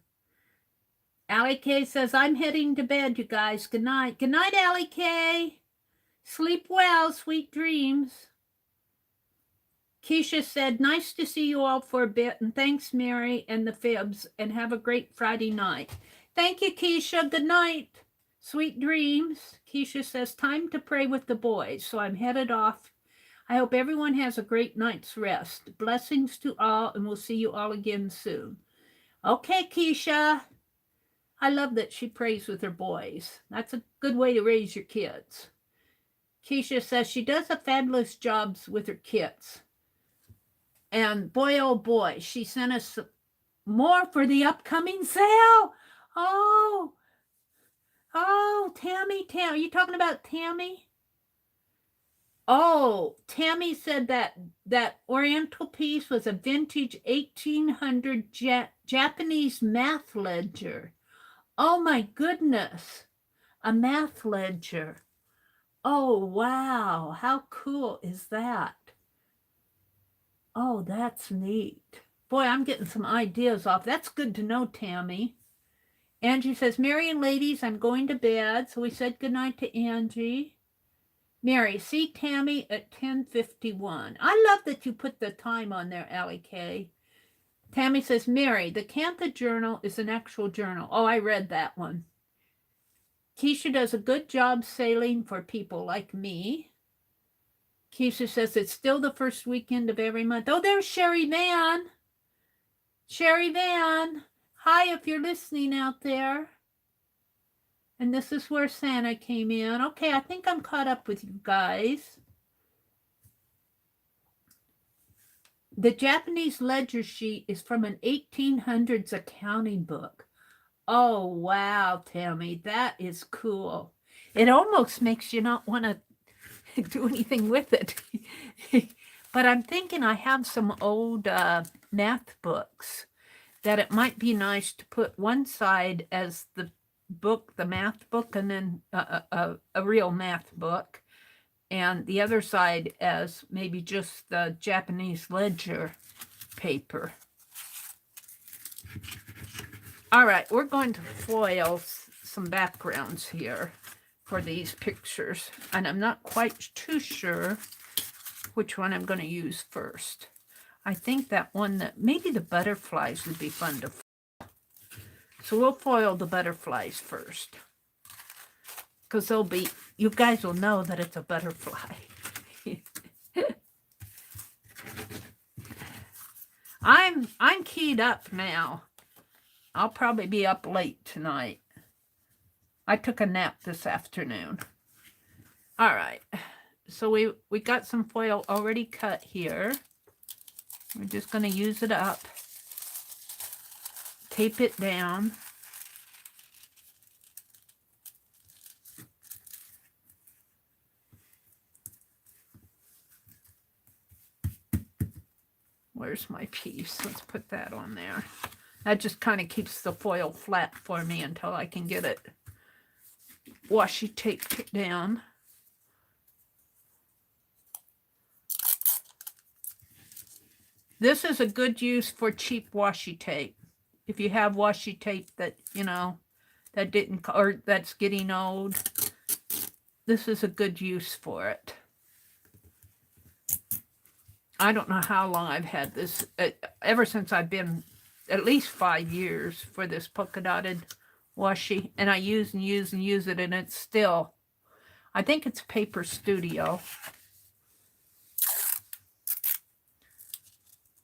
Allie K says, I'm heading to bed, you guys. Good night. Good night, Allie K. Sleep well. Sweet dreams. Keisha said, nice to see you all for a bit. And thanks, Mary and the Fibs. And have a great Friday night. Thank you, Keisha. Good night. Sweet dreams. Keisha says, time to pray with the boys. So I'm headed off. I hope everyone has a great night's rest. Blessings to all, and we'll see you all again soon. Okay, Keisha. I love that she prays with her boys. That's a good way to raise your kids. Keisha says she does a fabulous job with her kits. And boy, oh boy, she sent us more for the upcoming sale. Oh, Tammy. Are you talking about Tammy? Oh, Tammy said that Oriental piece was a vintage 1800 Japanese math ledger. Oh my goodness, a math ledger. Oh, wow. How cool is that? Oh, that's neat. Boy, I'm getting some ideas off. That's good to know, Tammy. Angie says, Mary and ladies, I'm going to bed. So we said goodnight to Angie. Mary, see Tammy at 10:51. I love that you put the time on there, Allie K. Tammy says, Mary, the Cantha Journal is an actual journal. Oh, I read that one. Keisha does a good job sailing for people like me. Keisha says it's still the first weekend of every month. Oh, there's Sherry Van. Sherry Van. Hi, if you're listening out there. And this is where Santa came in. Okay, I think I'm caught up with you guys. The Japanese ledger sheet is from an 1800s accounting book. Oh, wow, Tammy, that is cool. It almost makes you not want to do anything with it. But I'm thinking I have some old math books that it might be nice to put one side as the book, the math book, and then a real math book, and the other side as maybe just the Japanese ledger paper. All right, we're going to foil some backgrounds here for these pictures, and I'm not quite too sure which one I'm going to use first. I think that one that maybe the butterflies would be fun to foil. So we'll foil the butterflies first, because they'll be, you guys will know that it's a butterfly. I'm keyed up now. I'll probably be up late tonight. I took a nap this afternoon. All right. So we got some foil already cut here. We're just going to use it up. Tape it down. Where's my piece? Let's put that on there. That just kind of keeps the foil flat for me until I can get it washi taped down. This is a good use for cheap washi tape. If you have washi tape that, you know, that didn't, or that's getting old, this is a good use for it. I don't know how long I've had this, ever since I've been at least 5 years for this polka dotted washi, and I use and use and use it, and it's still, I think it's Paper Studio.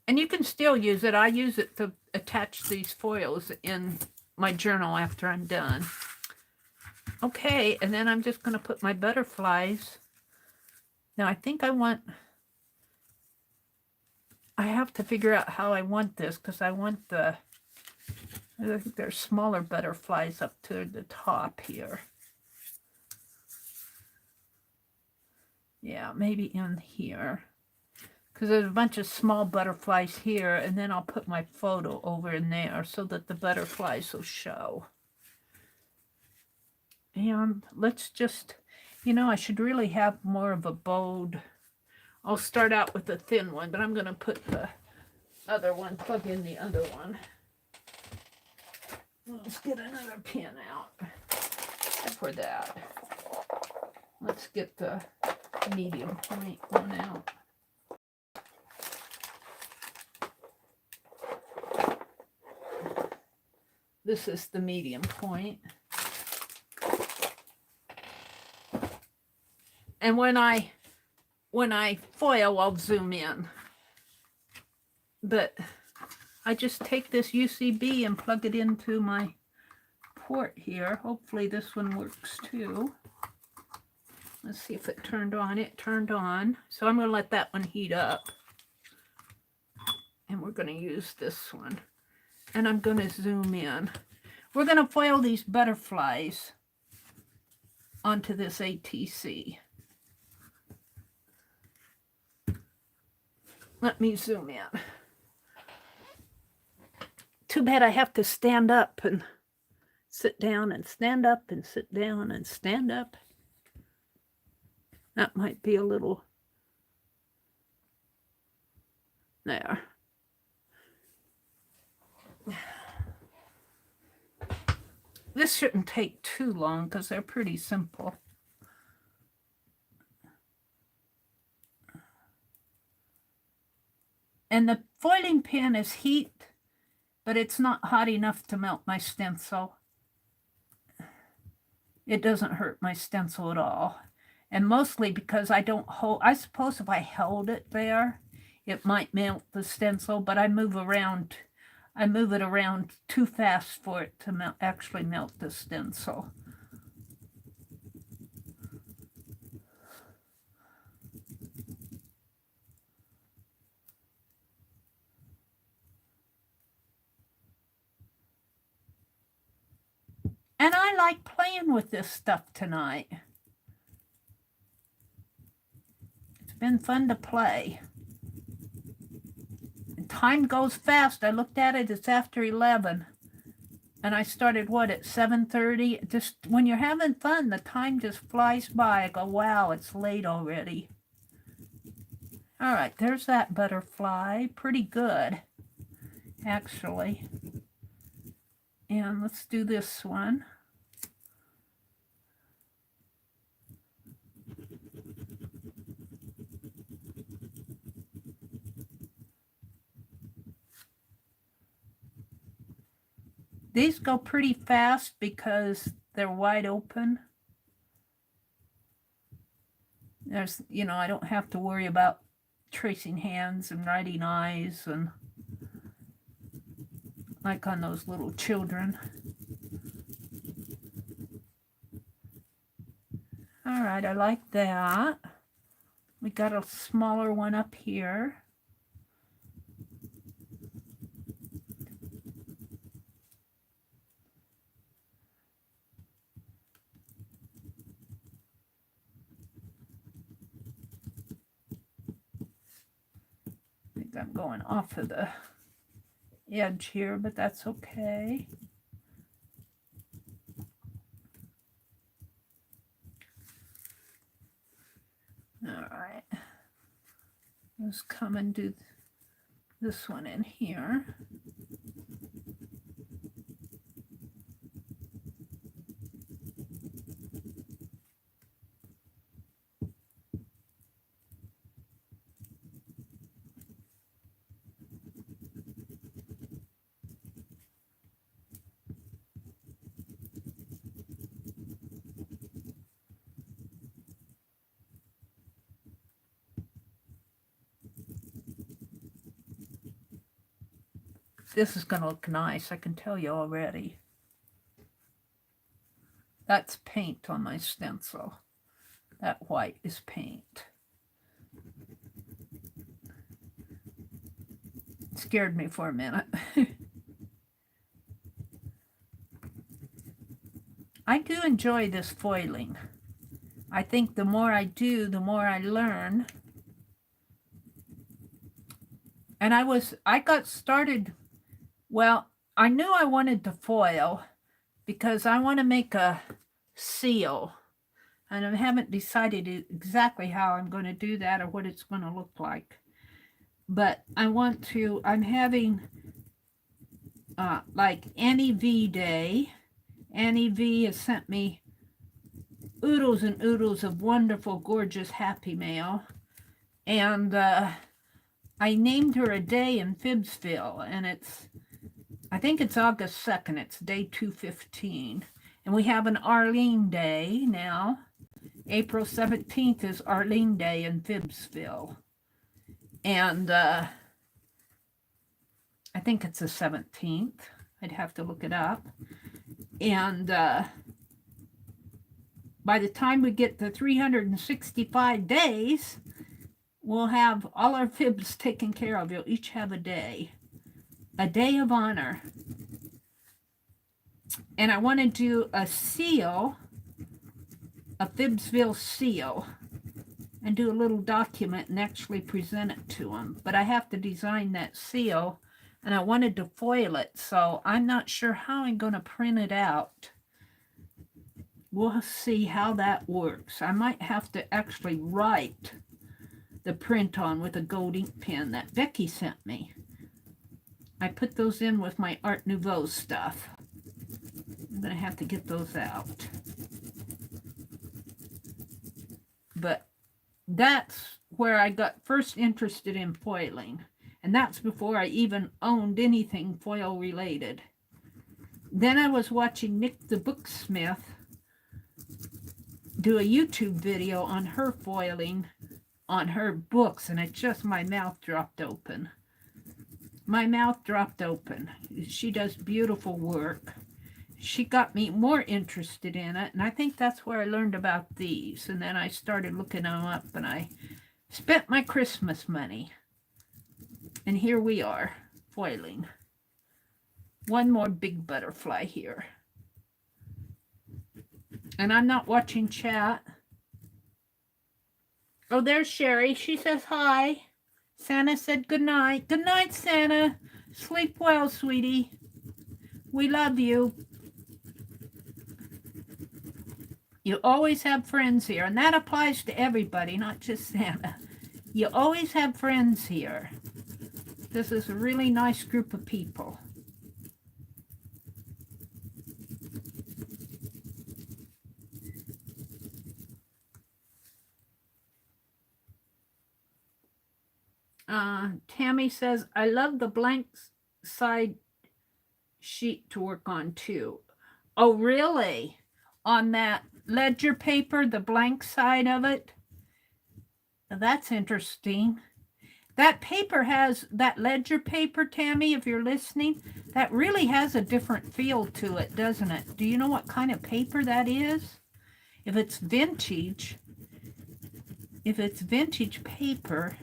And you can still use it. I use it to attach these foils in my journal after I'm done. Okay, and then I'm just going to put my butterflies. Now I think I have to figure out how I want this, because I want I think there's smaller butterflies up to the top here. Yeah, maybe in here. Because there's a bunch of small butterflies here, and then I'll put my photo over in there so that the butterflies will show. And let's just, you know, I should really have more of a bold. I'll start out with the thin one, but I'm going to put the other one, plug in the other one. Let's get another pin out for that. Let's get the medium point one out. This is the medium point. And when I foil, I'll zoom in. But I just take this UCB and plug it into my port here. Hopefully this one works too. Let's see if it turned on. It turned on. So I'm going to let that one heat up. And we're going to use this one. And I'm going to zoom in. We're going to foil these butterflies onto this ATC. Let me zoom in. Too bad I have to stand up and sit down and stand up and sit down and stand up. That might be a little... There. This shouldn't take too long because they're pretty simple. And the foiling pan is heat, but it's not hot enough to melt my stencil. It doesn't hurt my stencil at all. And mostly because I don't hold, I suppose if I held it there, it might melt the stencil, but I move it around too fast for it to actually melt the stencil. And I like playing with this stuff tonight. It's been fun to play. And time goes fast. I looked at it, it's after 11. And I started, what, at 7:30? Just when you're having fun, the time just flies by. I go, wow, it's late already. All right, there's that butterfly. Pretty good, actually. And let's do this one. These go pretty fast because they're wide open. There's, you know, I don't have to worry about tracing hands and writing eyes and like on those little children. All right, I like that. We got a smaller one up here. I think I'm going off of the edge here, but that's okay. All right, let's come and do this one in here. This is going to look nice, I can tell you already. That's paint on my stencil. That white is paint. It scared me for a minute. I do enjoy this foiling. I think the more I do, the more I learn. And I got started, well, I knew I wanted to foil because I want to make a seal. And I haven't decided exactly how I'm going to do that or what it's going to look like. But I'm having like Annie V Day. Annie V has sent me oodles and oodles of wonderful, gorgeous happy mail. And I named her a day in Phibbsville, and I think it's August 2nd. It's day 215. And we have an Arlene Day now. April 17th is Arlene Day in Phibbsville. And I think it's the 17th. I'd have to look it up. And by the time we get to 365 days, we'll have all our fibs taken care of. You'll each have a day of honor. And I want to do a seal, a Fibsville seal, and do a little document and actually present it to them. But I have to design that seal, and I wanted to foil it, so I'm not sure how I'm going to print it out. We'll see how that works. I might have to actually write the print on with a gold ink pen that Becky sent me. I put those in with my Art Nouveau stuff. I'm going to have to get those out. But that's where I got first interested in foiling. And that's before I even owned anything foil related. Then I was watching Nick the Booksmith do a YouTube video on her foiling on her books, and it just, my mouth dropped open. My mouth dropped open. She does beautiful work. She got me more interested in it, and I think that's where I learned about these. And then I started looking them up, and I spent my Christmas money. And here we are, foiling. One more big butterfly here. And I'm not watching chat. Oh, there's Sherry. She says hi. Santa said good night. Good night, Santa. Sleep well, sweetie. We love you. You always have friends here, and that applies to everybody, not just Santa. You always have friends here. This is a really nice group of people. Tammy says, I love the blank side sheet to work on too. Oh, really? On that ledger paper, the blank side of it? That's interesting. That paper has, that ledger paper, Tammy, if you're listening, that really has a different feel to it, doesn't it? Do you know what kind of paper that is? If it's vintage paper,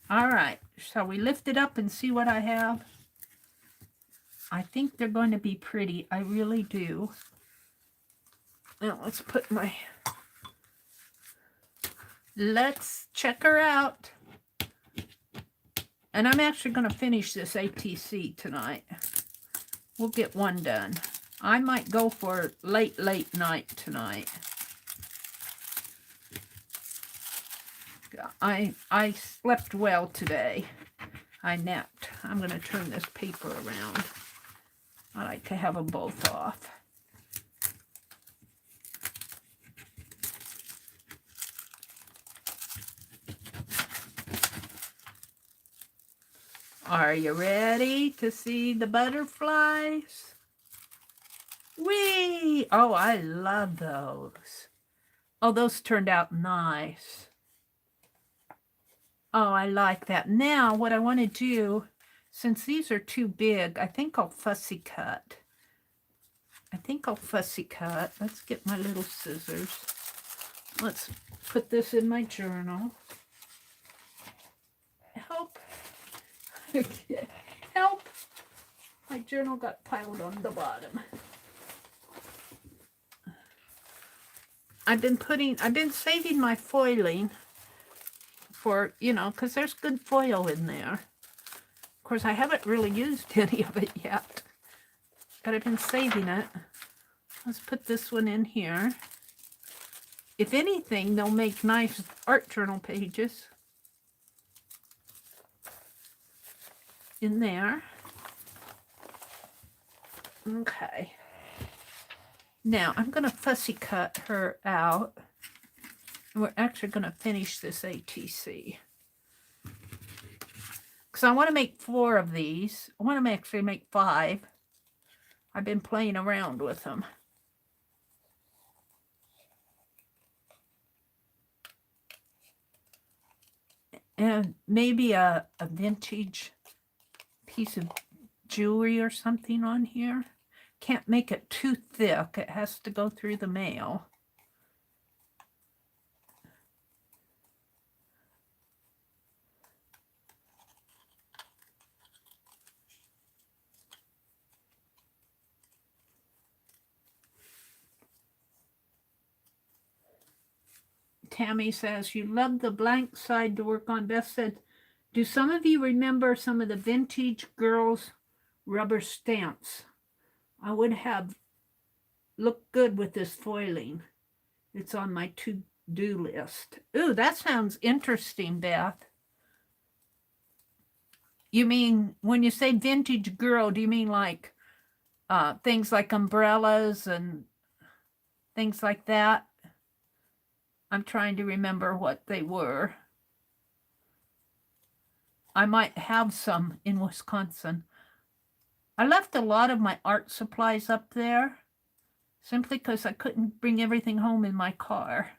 all right, shall we lift it up and see what I have? I think they're going to be pretty. I really do. Now let's put my... Let's check her out. And I'm actually going to finish this ATC tonight. We'll get one done. I might go for late night tonight. I slept well today. I napped. I'm going to turn this paper around. I like to have them both off. Are you ready to see the butterflies? Whee! Oh, I love those. Oh, those turned out nice. Oh, I like that. Now, what I want to do, since these are too big, I think I'll fussy cut. Let's get my little scissors. Let's put this in my journal. Help. Help. My journal got piled on the bottom. I've been saving my foiling for, you know, because there's good foil in there. Of course, I haven't really used any of it yet, but I've been saving it. Let's put this one in here. If anything, they'll make nice art journal pages in there. Okay. Now, I'm going to fussy cut her out. We're actually going to finish this ATC. Because I want to make 4 of these. I want to actually make 5. I've been playing around with them. And maybe a vintage piece of jewelry or something on here. Can't make it too thick. It has to go through the mail. Tammy says, you love the blank side to work on. Beth said, do some of you remember some of the vintage girls rubber stamps? I would have looked good with this foiling. It's on my to-do list. Ooh, that sounds interesting, Beth. You mean, when you say vintage girl, do you mean like things like umbrellas and things like that? I'm trying to remember what they were. I might have some in Wisconsin. I left a lot of my art supplies up there simply because I couldn't bring everything home in my car.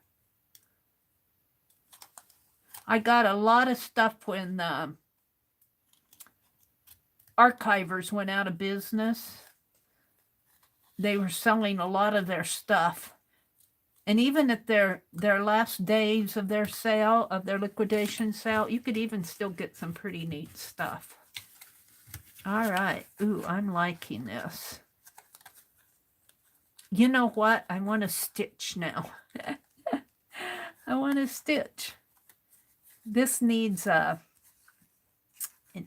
I got a lot of stuff when archivers went out of business. They were selling a lot of their stuff. And even at their last days of their sale, of their liquidation sale, you could even still get some pretty neat stuff. All right. Ooh, I'm liking this. You know what? I want to stitch now. I want to stitch. This needs it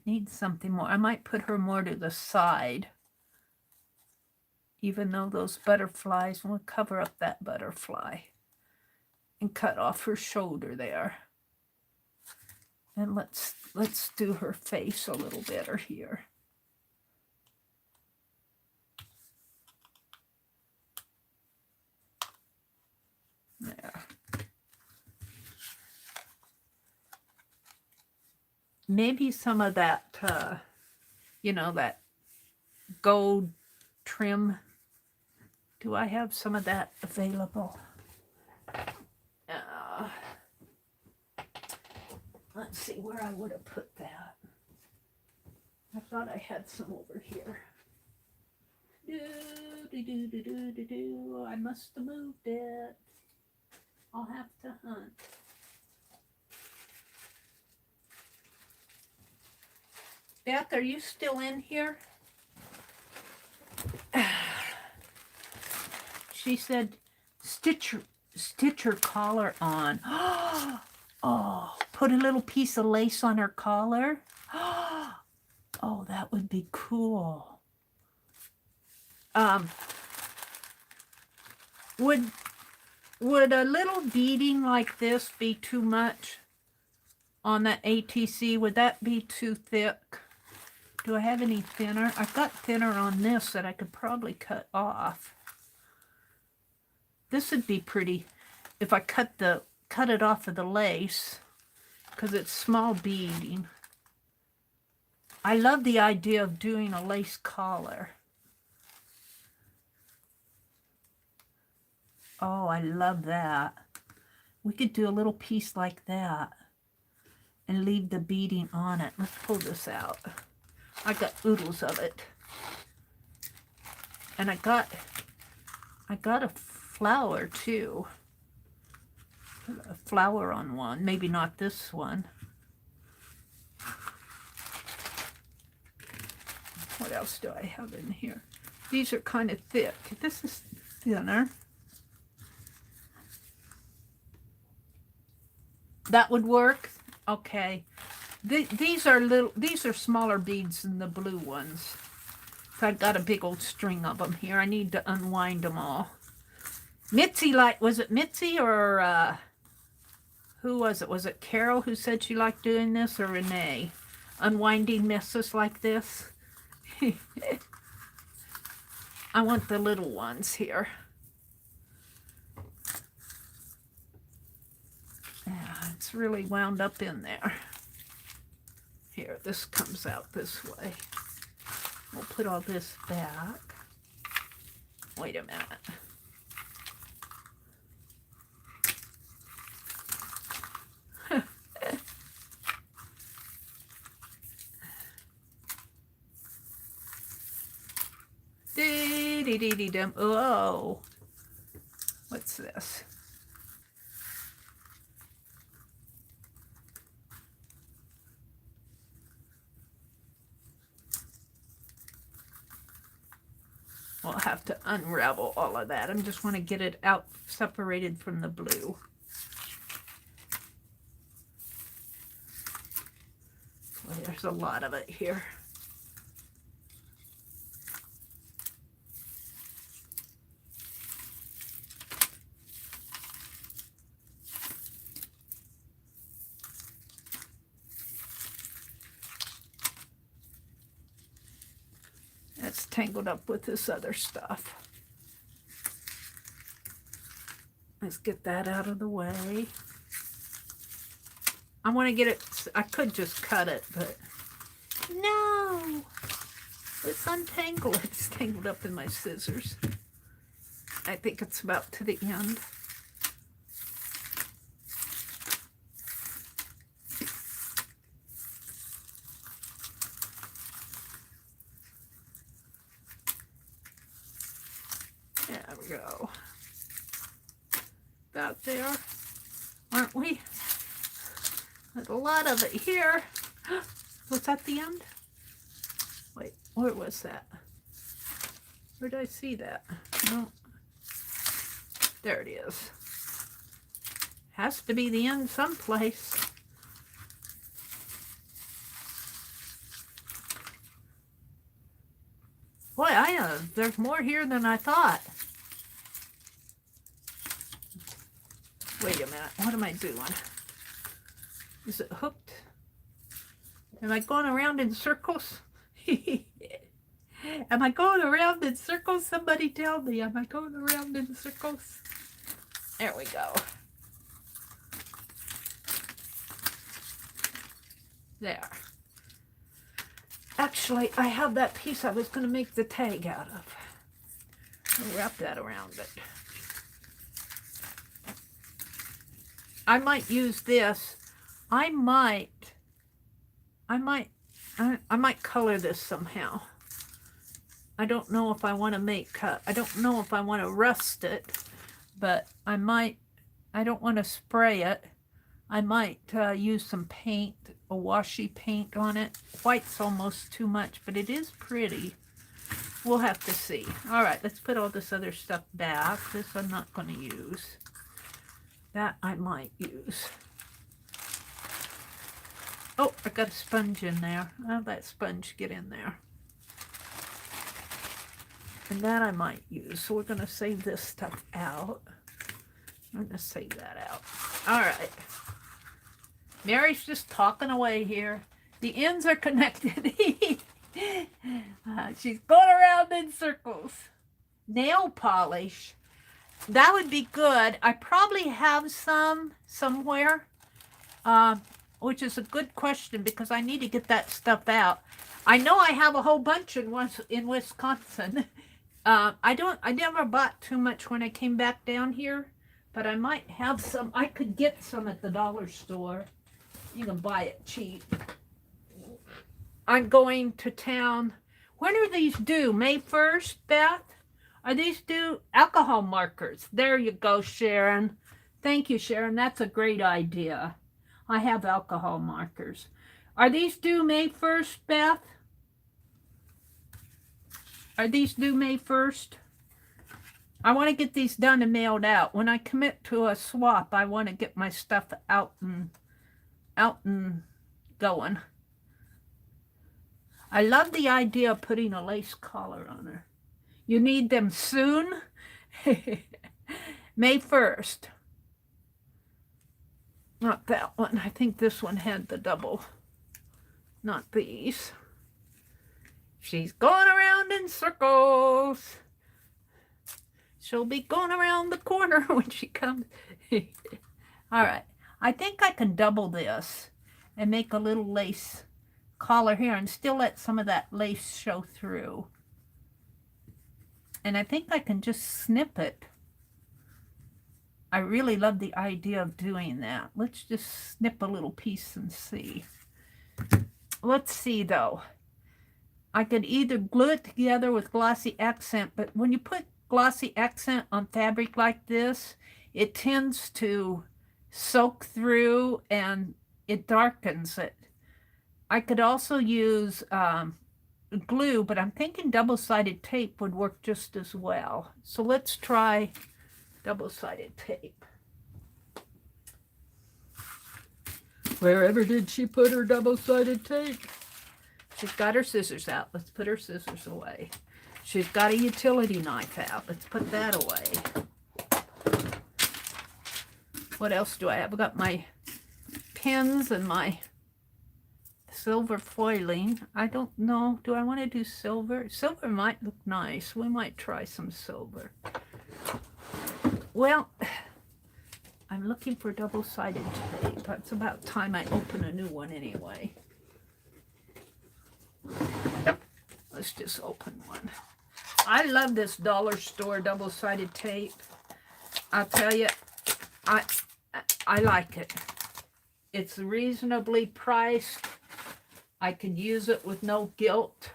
needs something more. I might put her more to the side. Even though those butterflies, we'll cover up that butterfly and cut off her shoulder there. And let's do her face a little better here. There. Maybe some of that, you know, that gold trim. Do I have some of that available? Let's see where I would have put that. I thought I had some over here. I must have moved it. I'll have to hunt. Beth, are you still in here? She said, stitch her collar on. Oh, put a little piece of lace on her collar. Oh, that would be cool. Would a little beading like this be too much on that ATC? Would that be too thick? Do I have any thinner? I've got thinner on this that I could probably cut off. This would be pretty if I cut it off of the lace, because it's small beading. I love the idea of doing a lace collar. Oh, I love that. We could do a little piece like that and leave the beading on it. Let's pull this out. I got oodles of it. And I got a flower too. Put a flower on one. Maybe not this one. What else do I have in here? These are kind of thick. This is thinner. That would work? Okay. These are smaller beads than the blue ones. So I've got a big old string of them here. I need to unwind them all. Mitzi was it Mitzi or who was it? Was it Carol who said she liked doing this, or Renee? Unwinding messes like this. I want the little ones here. Yeah, it's really wound up in there. Here, this comes out this way. We'll put all this back. Wait a minute. Dee-dee-dee-dee-dum. Oh, what's this? We'll have to unravel all of that. I just want to get it out separated from the blue. Well, there's a lot of it here. That's tangled up with this other stuff. Let's get that out of the way. I want to get it, I could just cut it, but no. Let's untangle it. It's tangled up in my scissors. I think it's about to the end. There we go. About there, aren't we? There's a lot of it here. Was that the end? Wait, where was that? Where did I see that? No. There it is. Has to be the end someplace. Boy, there's more here than I thought. Wait a minute, what am I doing? Is it hooked? Am I going around in circles? Am I going around in circles? Somebody tell me, am I going around in circles? There we go. There. Actually, I have that piece I was going to make the tag out of. I'll wrap that around it. I might use this. I might color this somehow. I don't know if I want to I don't know if I want to rust it, but I might. I don't want to spray it. I might use some paint, a washy paint on it. White's almost too much, but it is pretty. We'll have to see. All right, let's put all this other stuff back. This I'm not going to use. That I might use. Oh, I got a sponge in there. I'll let sponge get in there. And that I might use. So we're going to save this stuff out. I'm going to save that out. All right. Mary's just talking away here. The ends are connected. She's going around in circles. Nail polish. That would be good. I probably have some somewhere, which is a good question because I need to get that stuff out. I know I have a whole bunch in Wisconsin. I never bought too much when I came back down here, but I might have some. I could get some at the dollar store. You can buy it cheap. I'm going to town. When are these due? May 1st, Beth? Are these due? Alcohol markers. There you go, Sharon. Thank you, Sharon. That's a great idea. I have alcohol markers. Are these due May 1st, Beth? Are these due May 1st? I want to get these done and mailed out. When I commit to a swap, I want to get my stuff out and going. I love the idea of putting a lace collar on her. You need them soon? May 1st. Not that one. I think this one had the double. Not these. She's going around in circles. She'll be going around the corner when she comes. All right. I think I can double this and make a little lace collar here and still let some of that lace show through. And I think I can just snip it. I really love the idea of doing that. Let's just snip a little piece and see. Let's see though. I could either glue it together with glossy accent, but when you put glossy accent on fabric like this, it tends to soak through and it darkens it. I could also use glue, but I'm thinking double-sided tape would work just as well. So let's try double-sided tape. Wherever did she put her double-sided tape? She's got her scissors out. Let's put her scissors away. She's got a utility knife out. Let's put that away. What else do I have? I've got my pins and my silver foiling. I don't know. Do I want to do silver? Silver might look nice. We might try some silver. Well, I'm looking for double-sided tape. It's about time I open a new one anyway. Let's just open one. I love this dollar store double-sided tape. I'll tell you, I like it. It's reasonably priced. I can use it with no guilt,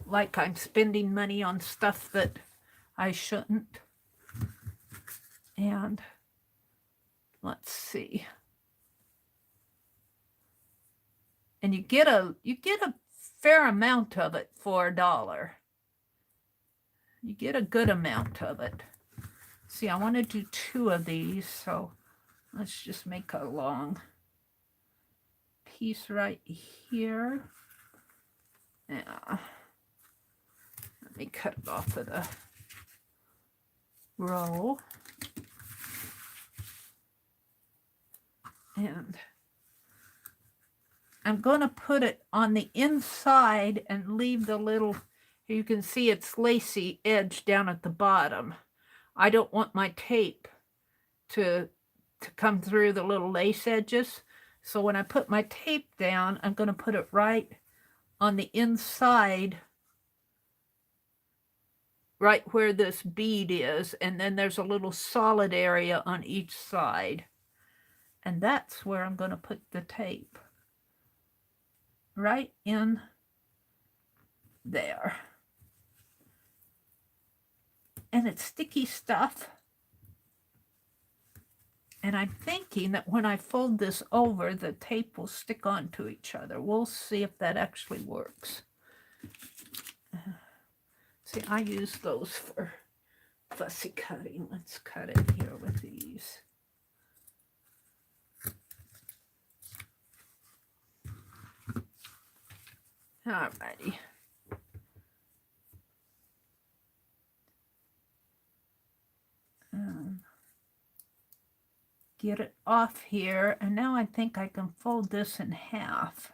like I'm spending money on stuff that I shouldn't. And let's see. And you get a fair amount of it for $1. You get a good amount of it. See, I want to do 2 of these, so let's just make a long piece right here. Yeah. Let me cut it off of the row. And I'm going to put it on the inside and leave the little, you can see it's lacy edge down at the bottom. I don't want my tape to come through the little lace edges. So when I put my tape down, I'm going to put it right on the inside, right where this bead is. And then there's a little solid area on each side. And that's where I'm going to put the tape. Right in there. And it's sticky stuff. And I'm thinking that when I fold this over, the tape will stick onto each other. We'll see if that actually works. See, I use those for fussy cutting. Let's cut it here with these. Alrighty. Get it off here, and now I think I can fold this in half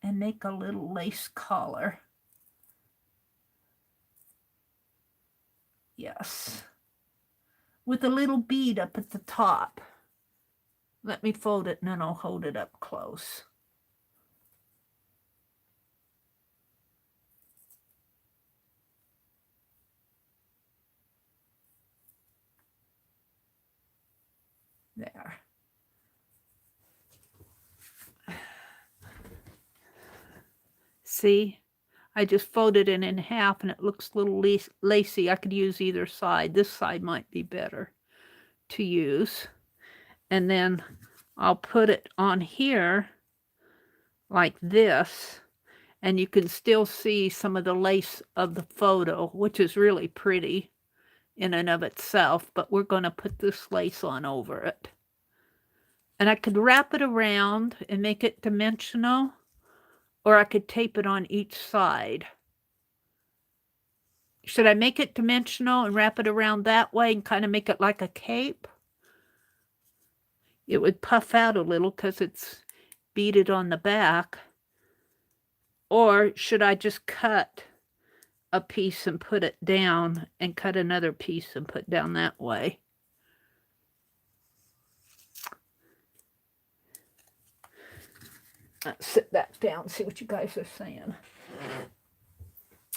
and make a little lace collar. Yes. With a little bead up at the top. Let me fold it and then I'll hold it up close. There. See, I just folded it in half and it looks a little lacy. I could use either side. This side might be better to use. And then I'll put it on here like this. And you can still see some of the lace of the photo, which is really pretty in and of itself, but we're going to put this lace on over it. And I could wrap it around and make it dimensional, or I could tape it on each side. Should I make it dimensional and wrap it around that way and kind of make it like a cape? It would puff out a little because it's beaded on the back. Or should I just cut a piece and put it down and cut another piece and put down that way? Let's sit back down, see what you guys are saying.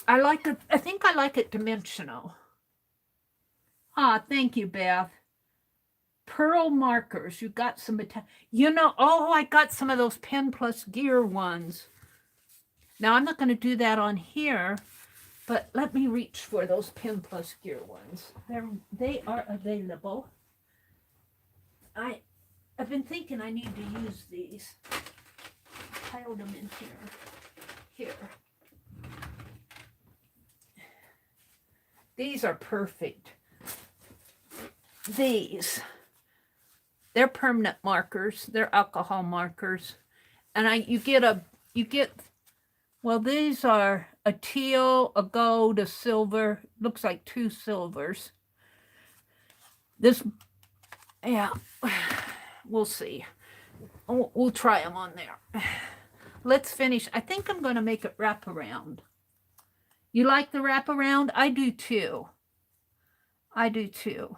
I like it. I think I like it dimensional. Ah, thank you, Beth. Pearl markers. You got some, you know, oh, I got some of those Pen Plus Gear ones. Now, I'm not going to do that on here, but let me reach for those Pin Plus Gear ones. They are available. I've been thinking I need to use these. I piled them in here. These are perfect. They're permanent markers. They're alcohol markers. And you get, well, these are a teal, a gold, a silver. Looks like 2 silvers. This, yeah, we'll see. We'll try them on there. Let's finish. I think I'm going to make it wrap around. You like the wrap around? I do too. I do too.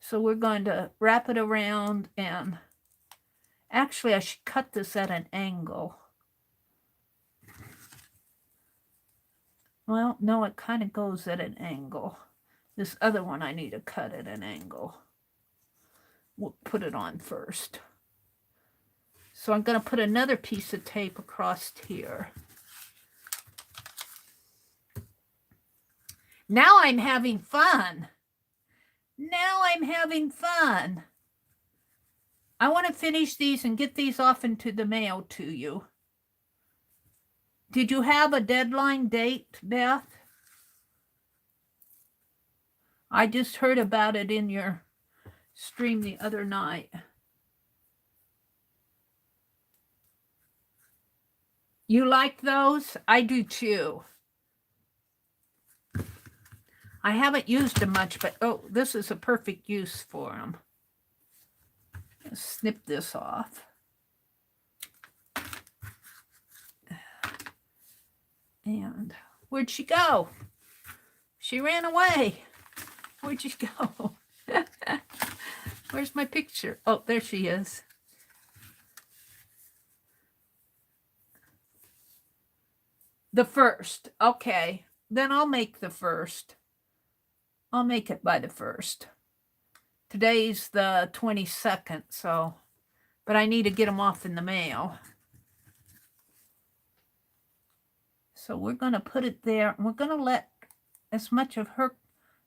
So we're going to wrap it around, and actually I should cut this at an angle. Well, no, it kind of goes at an angle. This other one I need to cut at an angle. We'll put it on first. So I'm going to put another piece of tape across here. Now I'm having fun. Now I'm having fun. I want to finish these and get these off into the mail to you. Did you have a deadline date, Beth? I just heard about it in your stream the other night. You like those? I do too. I haven't used them much, but oh, this is a perfect use for them. Snip this off. And where'd she go? She ran away. Where'd she go? Where's my picture? Oh, there she is. The first. Okay. Then I'll make the first. I'll make it by the 1st. Today's the 22nd, so, but I need to get them off in the mail. So we're going to put it there, and we're going to let as much of her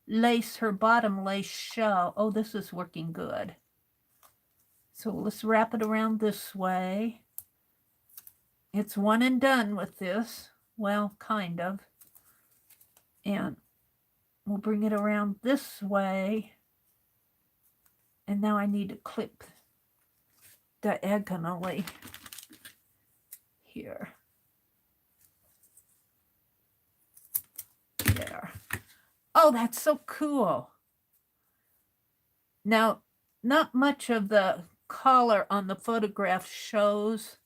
lace, her bottom lace show. Oh, this is working good. So let's wrap it around this way. It's one and done with this. Well, kind of. And we'll bring it around this way. And now I need to clip diagonally here. There. Oh, that's so cool. Now, not much of the collar on the photograph shows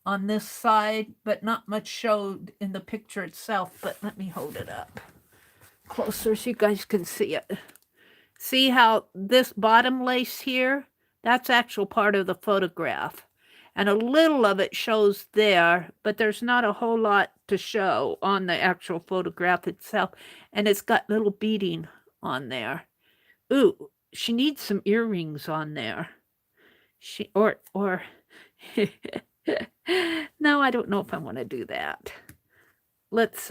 on this side, but not much showed in the picture itself. But let me hold it up closer so you guys can see it. See how this bottom lace here, that's actual part of the photograph. And a little of it shows there, but there's not a whole lot to show on the actual photograph itself. And it's got little beading on there. Ooh, she needs some earrings on there. No, I don't know if I want to do that. Let's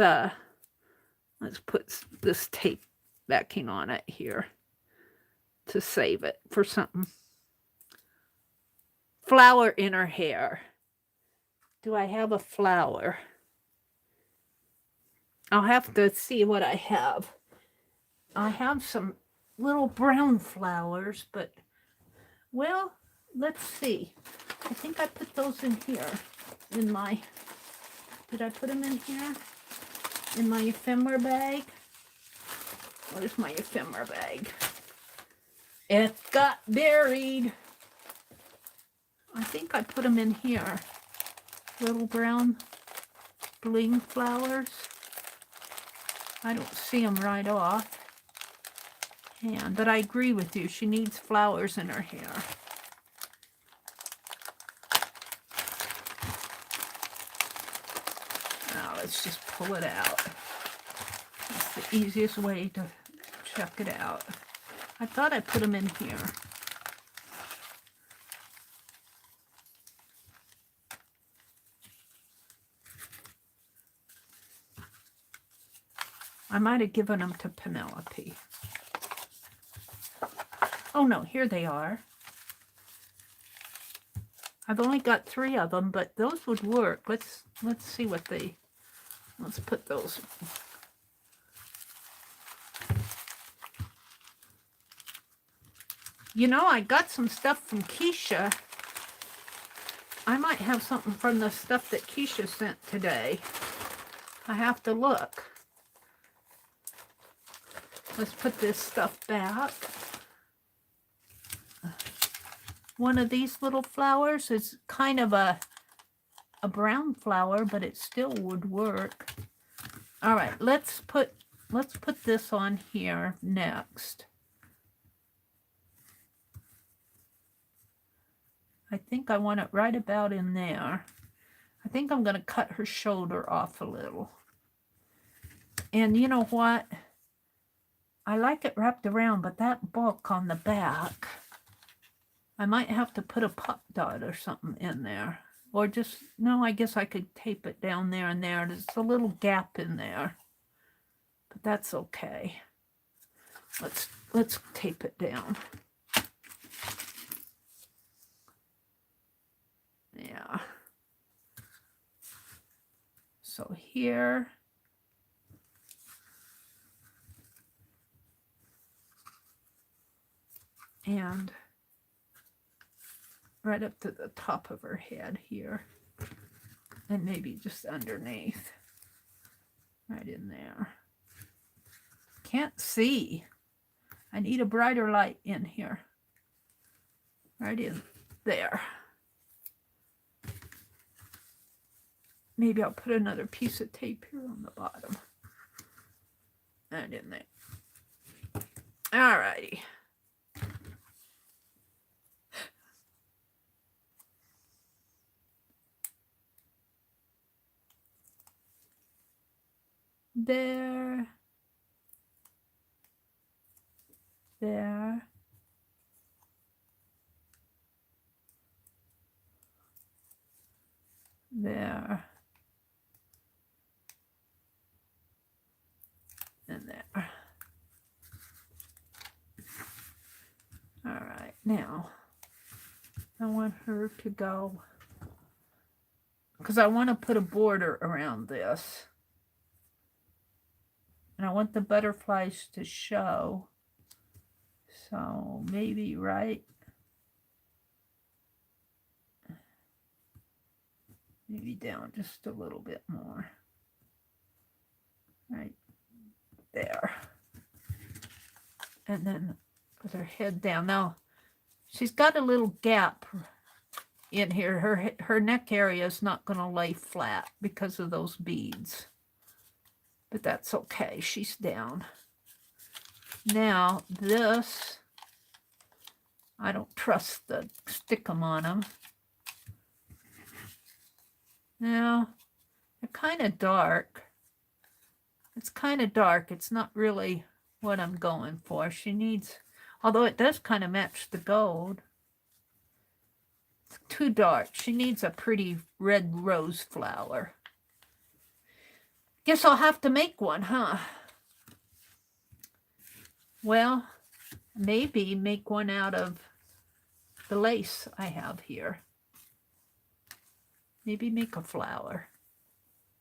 put this tape backing on it here to save it for something. Flower in her hair. Do I have a flower? I'll have to see what I have. I have some little brown flowers, but, well, let's see. I think I put those in here. In my, did I put them in here? In my ephemera bag? Where's my ephemera bag? It got buried. I think I put them in here. Little brown bling flowers. I don't see them right off. But I agree with you. She needs flowers in her hair. Now let's just pull it out. That's the easiest way to check it out. I thought I put them in here. I might have given them to Penelope. Oh no, here they are. I've only got 3 of them, but those would work. Let's see what they, let's put those. You know, I got some stuff from Keisha. I might have something from the stuff that Keisha sent today. I have to look. Let's put this stuff back. One of these little flowers is kind of a brown flower, but it still would work. All right, let's put this on here next. I think I want it right about in there. I think I'm going to cut her shoulder off a little. And you know what? I like it wrapped around, but that book on the back, I might have to put a pop dot or something in there. Or just, no, I guess I could tape it down there and there. There's a little gap in there. But that's okay. Let's tape it down. Yeah. So here. And right up to the top of her head here. And maybe just underneath. Right in there. Can't see. I need a brighter light in here. Right in there. Maybe I'll put another piece of tape here on the bottom. And in there. All righty. There. There. There. And there. All right, now I want her to go, because I want to put a border around this. And I want the butterflies to show. So maybe right. Maybe down just a little bit more. Right there. And then put her head down. Now, she's got a little gap in here. Her neck area is not going to lay flat because of those beads. But that's okay. She's down. Now, this, I don't trust the stick 'em on them. Now, they're kind of dark. It's kind of dark. It's not really what I'm going for. She needs, although it does kind of match the gold. It's too dark. She needs a pretty red rose flower. Guess I'll have to make one, huh? Well, maybe make one out of the lace I have here. Maybe make a flower.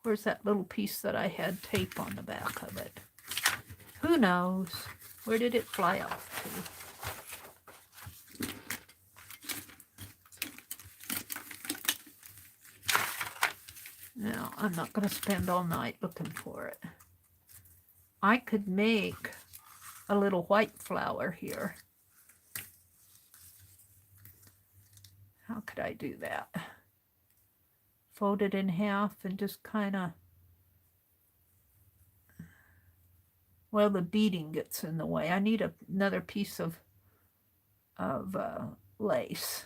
Where's that little piece that I had tape on the back of it? Who knows? Where did it fly off to? Now, I'm not going to spend all night looking for it. I could make a little white flower here. How could I do that? Fold it in half and just kind of, well, the beading gets in the way. I need another piece of lace.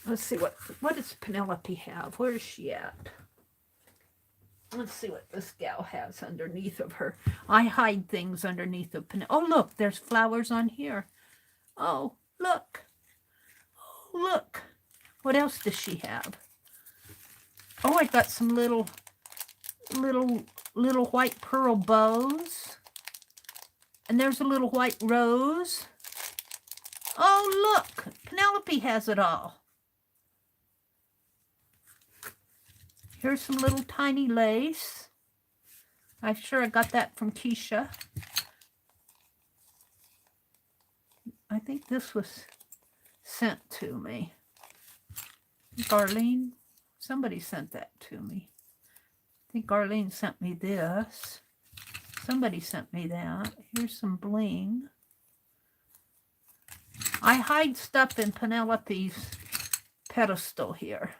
Let's see, what does Penelope have? Where is she at? Let's see what this gal has underneath of her. I hide things underneath of Penelope. Oh, look, there's flowers on here. Oh, look. Oh, look. What else does she have? Oh, I got some little white pearl bows. And there's a little white rose. Oh, look, Penelope has it all. Here's some little tiny lace. I'm sure I got that from Keisha. I think this was sent to me. Darlene, somebody sent that to me. I think Arlene sent me this. Somebody sent me that. Here's some bling. I hide stuff in Penelope's pedestal here.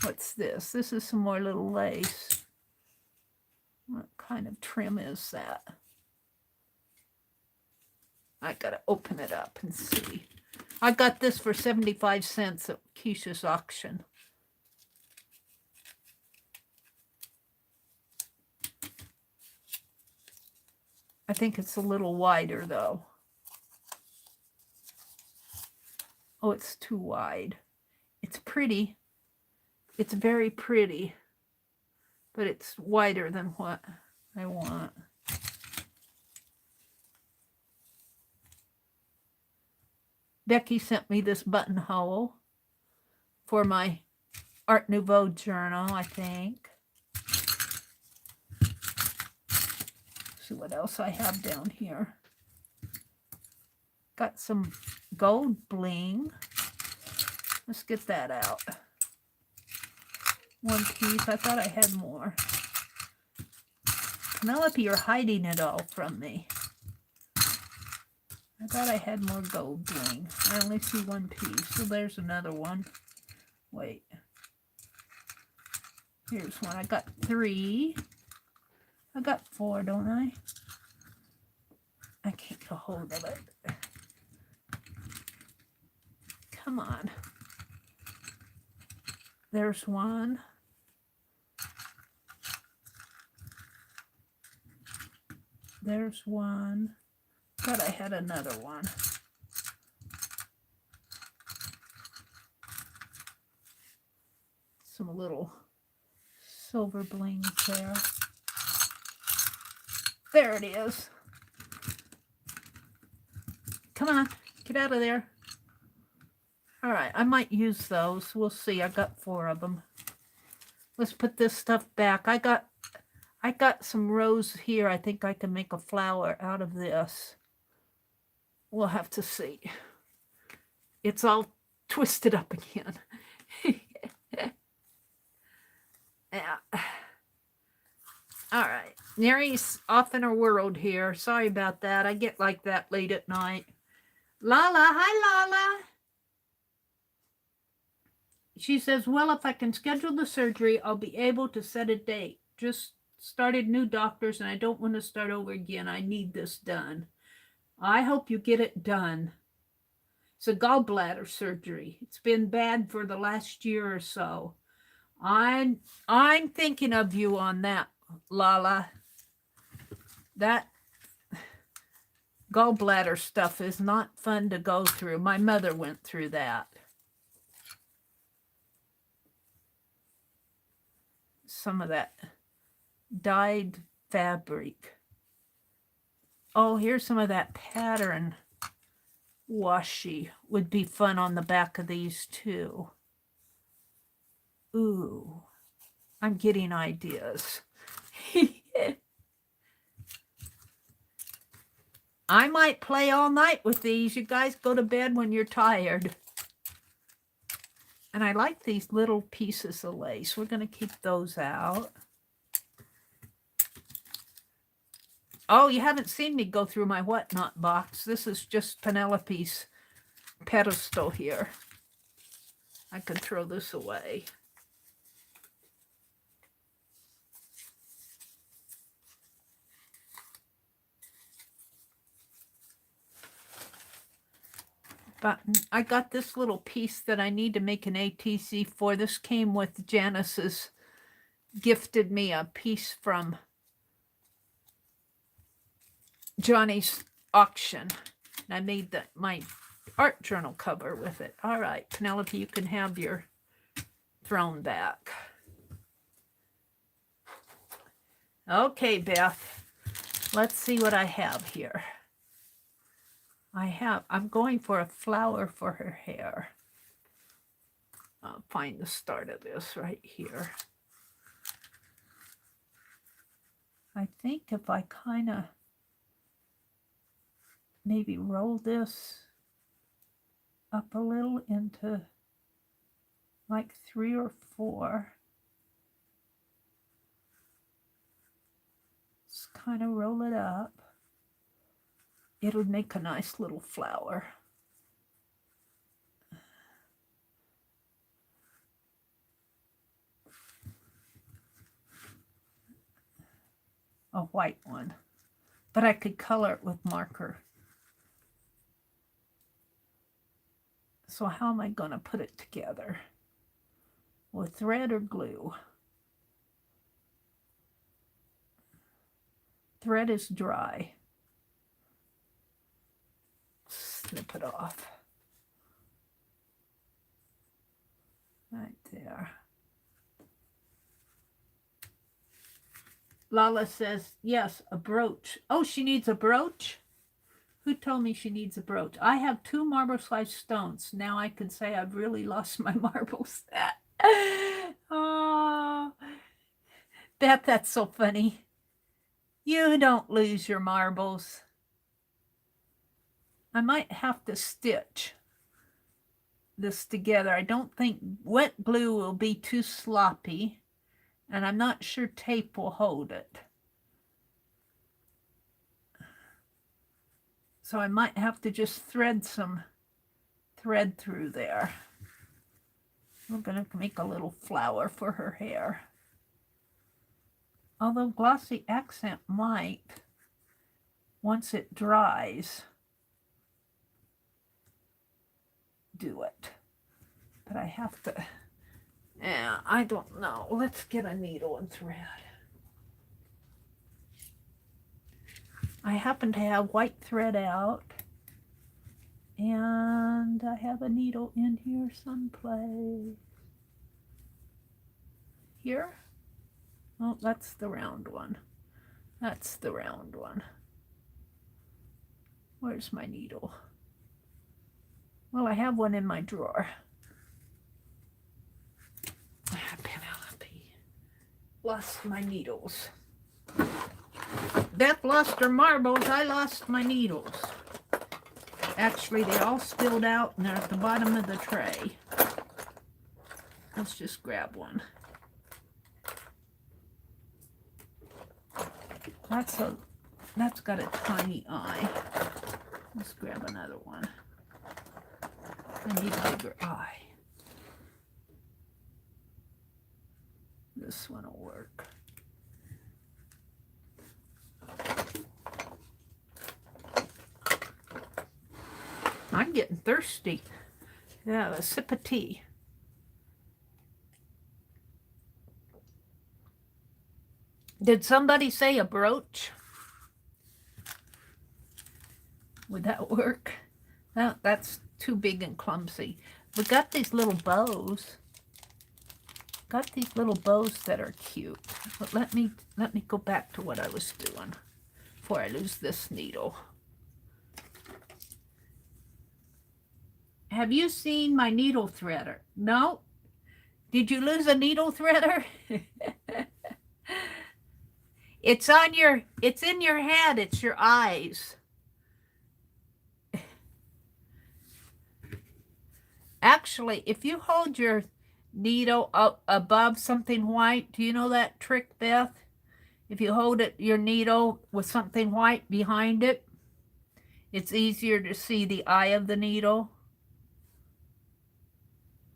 What's this? This is some more little lace. What kind of trim is that? I gotta open it up and see. I got this for 75 cents at Keisha's auction. I think it's a little wider though. Oh, it's too wide. It's pretty. It's very pretty, but it's wider than what I want. Becky sent me this buttonhole for my Art Nouveau journal, I think. See what else I have down here. Got some gold bling. Let's get that out. One piece. I thought I had more. Penelope, you're hiding it all from me. I thought I had more gold bling. I only see one piece. So there's another one. Wait. Here's one. I got 3. I got 4, don't I? I can't get a hold of it. Come on. There's one. There's one. Thought I had another one. Some little silver blings there. There it is. Come on, get out of there. All right, I might use those. We'll see. I got 4 of them. Let's put this stuff back. I got some rose here. I think I can make a flower out of this. We'll have to see. It's all twisted up again. Yeah. All right. Mary's off in her world here. Sorry about that. I get like that late at night. Lala. Hi, Lala. She says, well, if I can schedule the surgery, I'll be able to set a date. Just started new doctors and I don't want to start over again. I need this done. I hope you get it done. It's a gallbladder surgery. It's been bad for the last year or so. I'm thinking of you on that, Lala. That gallbladder stuff is not fun to go through. My mother went through that. Some of that dyed fabric. Oh, here's some of that pattern washi. Would be fun on the back of these too. Ooh, I'm getting ideas. I might play all night with these. You guys go to bed when you're tired. And I like these little pieces of lace. We're going to keep those out. Oh, you haven't seen me go through my whatnot box. This is just Penelope's pedestal here. I can throw this away. Button. I got this little piece that I need to make an ATC for. This came with Janice's, gifted me a piece from Johnny's auction. And I made my art journal cover with it. All right, Penelope, you can have your throne back. Okay, Beth, let's see what I have here. I'm going for a flower for her hair. I'll find the start of this right here. I think if I kind of maybe roll this up a little into like 3 or 4. Just kind of roll it up. It'll make a nice little flower. A white one. But I could color it with marker. So how am I going to put it together? With thread or glue? Thread is dry. Snip it off. Right there. Lala says, yes, a brooch. Oh, she needs a brooch? Who told me she needs a brooch? I have 2 marble-sized stones. Now I can say I've really lost my marbles. Oh, Beth, that's so funny. You don't lose your marbles. I might have to stitch this together. I don't think wet glue will be too sloppy, and I'm not sure tape will hold it. So I might have to just thread some thread through there. We're going to make a little flower for her hair. Although glossy accent might, once it dries, do it. But I have to, yeah, I don't know. Let's get a needle and thread. I happen to have white thread out, and I have a needle in here someplace. Here? Oh, that's the round one. That's the round one. Where's my needle? Well, I have one in my drawer. Penelope. Lost my needles. Beth lost her marbles. I lost my needles. Actually, they all spilled out and they're at the bottom of the tray. Let's just grab one. That's got a tiny eye. Let's grab another one. I need a bigger eye. This one will work. I'm getting thirsty. Yeah, a sip of tea. Did somebody say a brooch? Would that work? No, that's too big and clumsy. We got these little bows. Got these little bows that are cute. But let me go back to what I was doing before I lose this needle. Have you seen my needle threader? No? Did you lose a needle threader? It's in your head, it's your eyes. Actually, if you hold your needle up above something white, do you know that trick, Beth? If you hold your needle with something white behind it, it's easier to see the eye of the needle.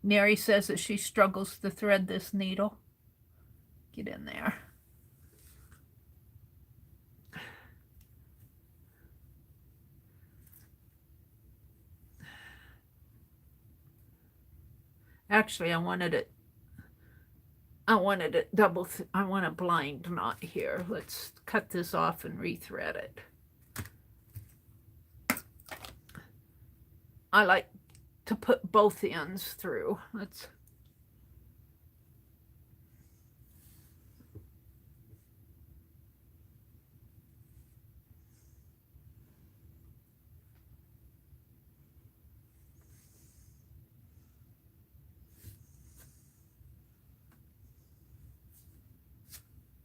Mary says that she struggles to thread this needle. Get in there. Actually, I wanted it double, I want a blind knot here. Let's cut this off and rethread it. I like to put both ends through. That's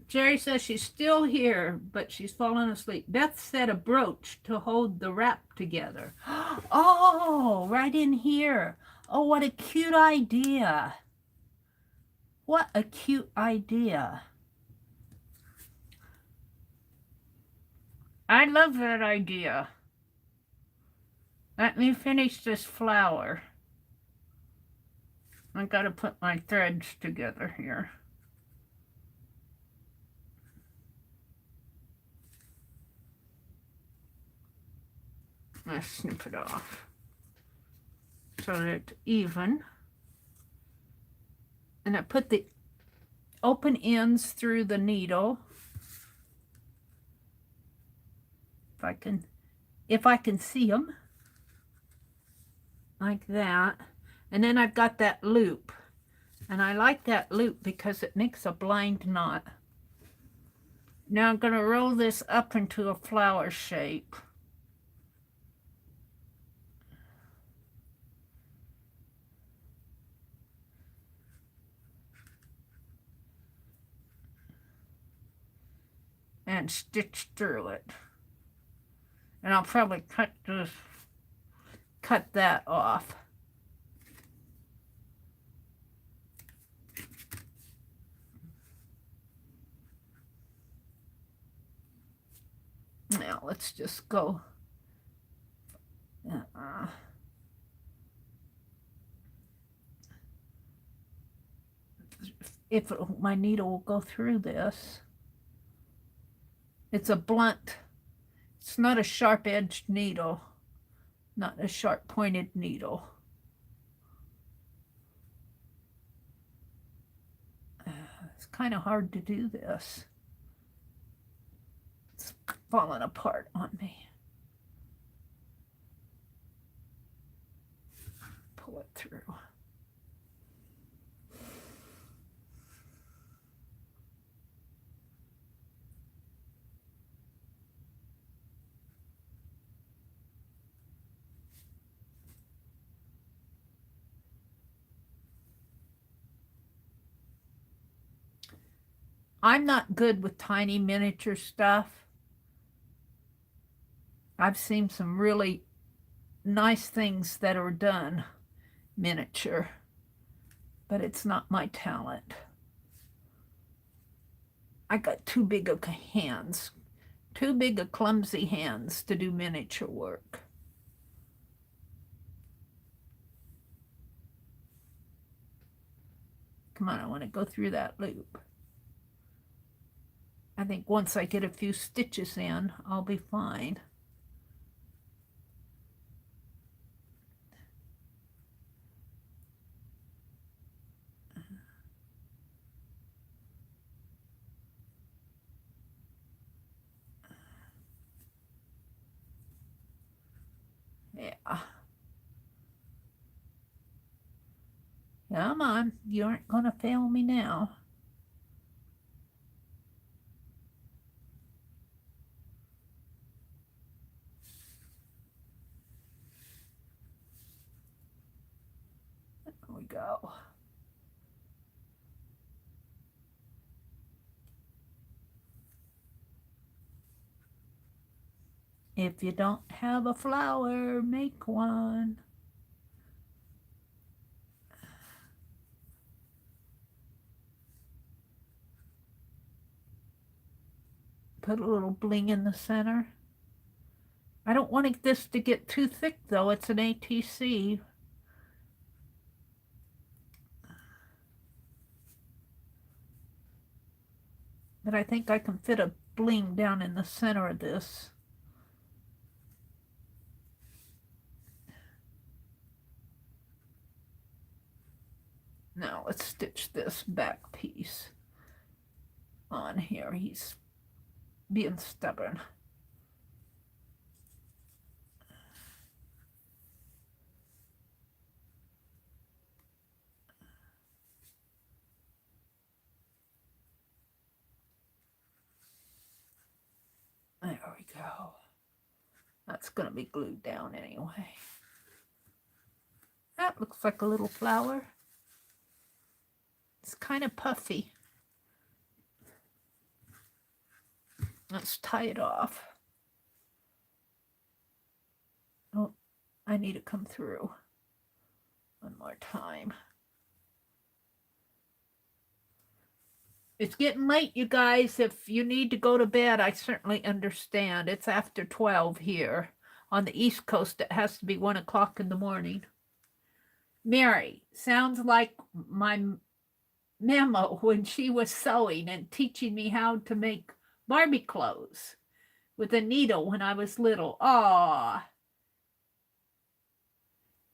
Jerry says she's still here, but she's fallen asleep. Beth said a brooch to hold the wrap together. Oh, right in here. Oh, what a cute idea. What a cute idea. I love that idea. Let me finish this flower. I gotta put my threads together here. I snip it off so that it's even. And I put the open ends through the needle. If I can see them. Like that. And then I've got that loop. And I like that loop because it makes a blind knot. Now I'm going to roll this up into a flower shape. And stitch through it. And I'll probably cut that off. Now let's just go. If my needle will go through this. It's a blunt. It's not a sharp-edged needle. Not a sharp-pointed needle. It's kind of hard to do this. It's falling apart on me. Pull it through. I'm not good with tiny miniature stuff. I've seen some really nice things that are done miniature, but it's not my talent. I got too big of hands, too big of clumsy hands to do miniature work. Come on, I want to go through that loop. I think once I get a few stitches in, I'll be fine. Yeah. Come on, you aren't going to fail me now. There we go. If you don't have a flower, make one. Put a little bling in the center. I don't want this to get too thick though. It's an ATC. But I think I can fit a bling down in the center of this. Now let's stitch this back piece on here. He's being stubborn. go. That's going to be glued down anyway. That looks like a little flower. It's kind of puffy. Let's tie it off. Oh, I need to come through one more time. It's getting late, you guys. If you need to go to bed, I certainly understand. It's after 12 here. On the East Coast, it has to be 1 o'clock in the morning. Mary, sounds like my memo when she was sewing and teaching me how to make Barbie clothes with a needle when I was little. Aw.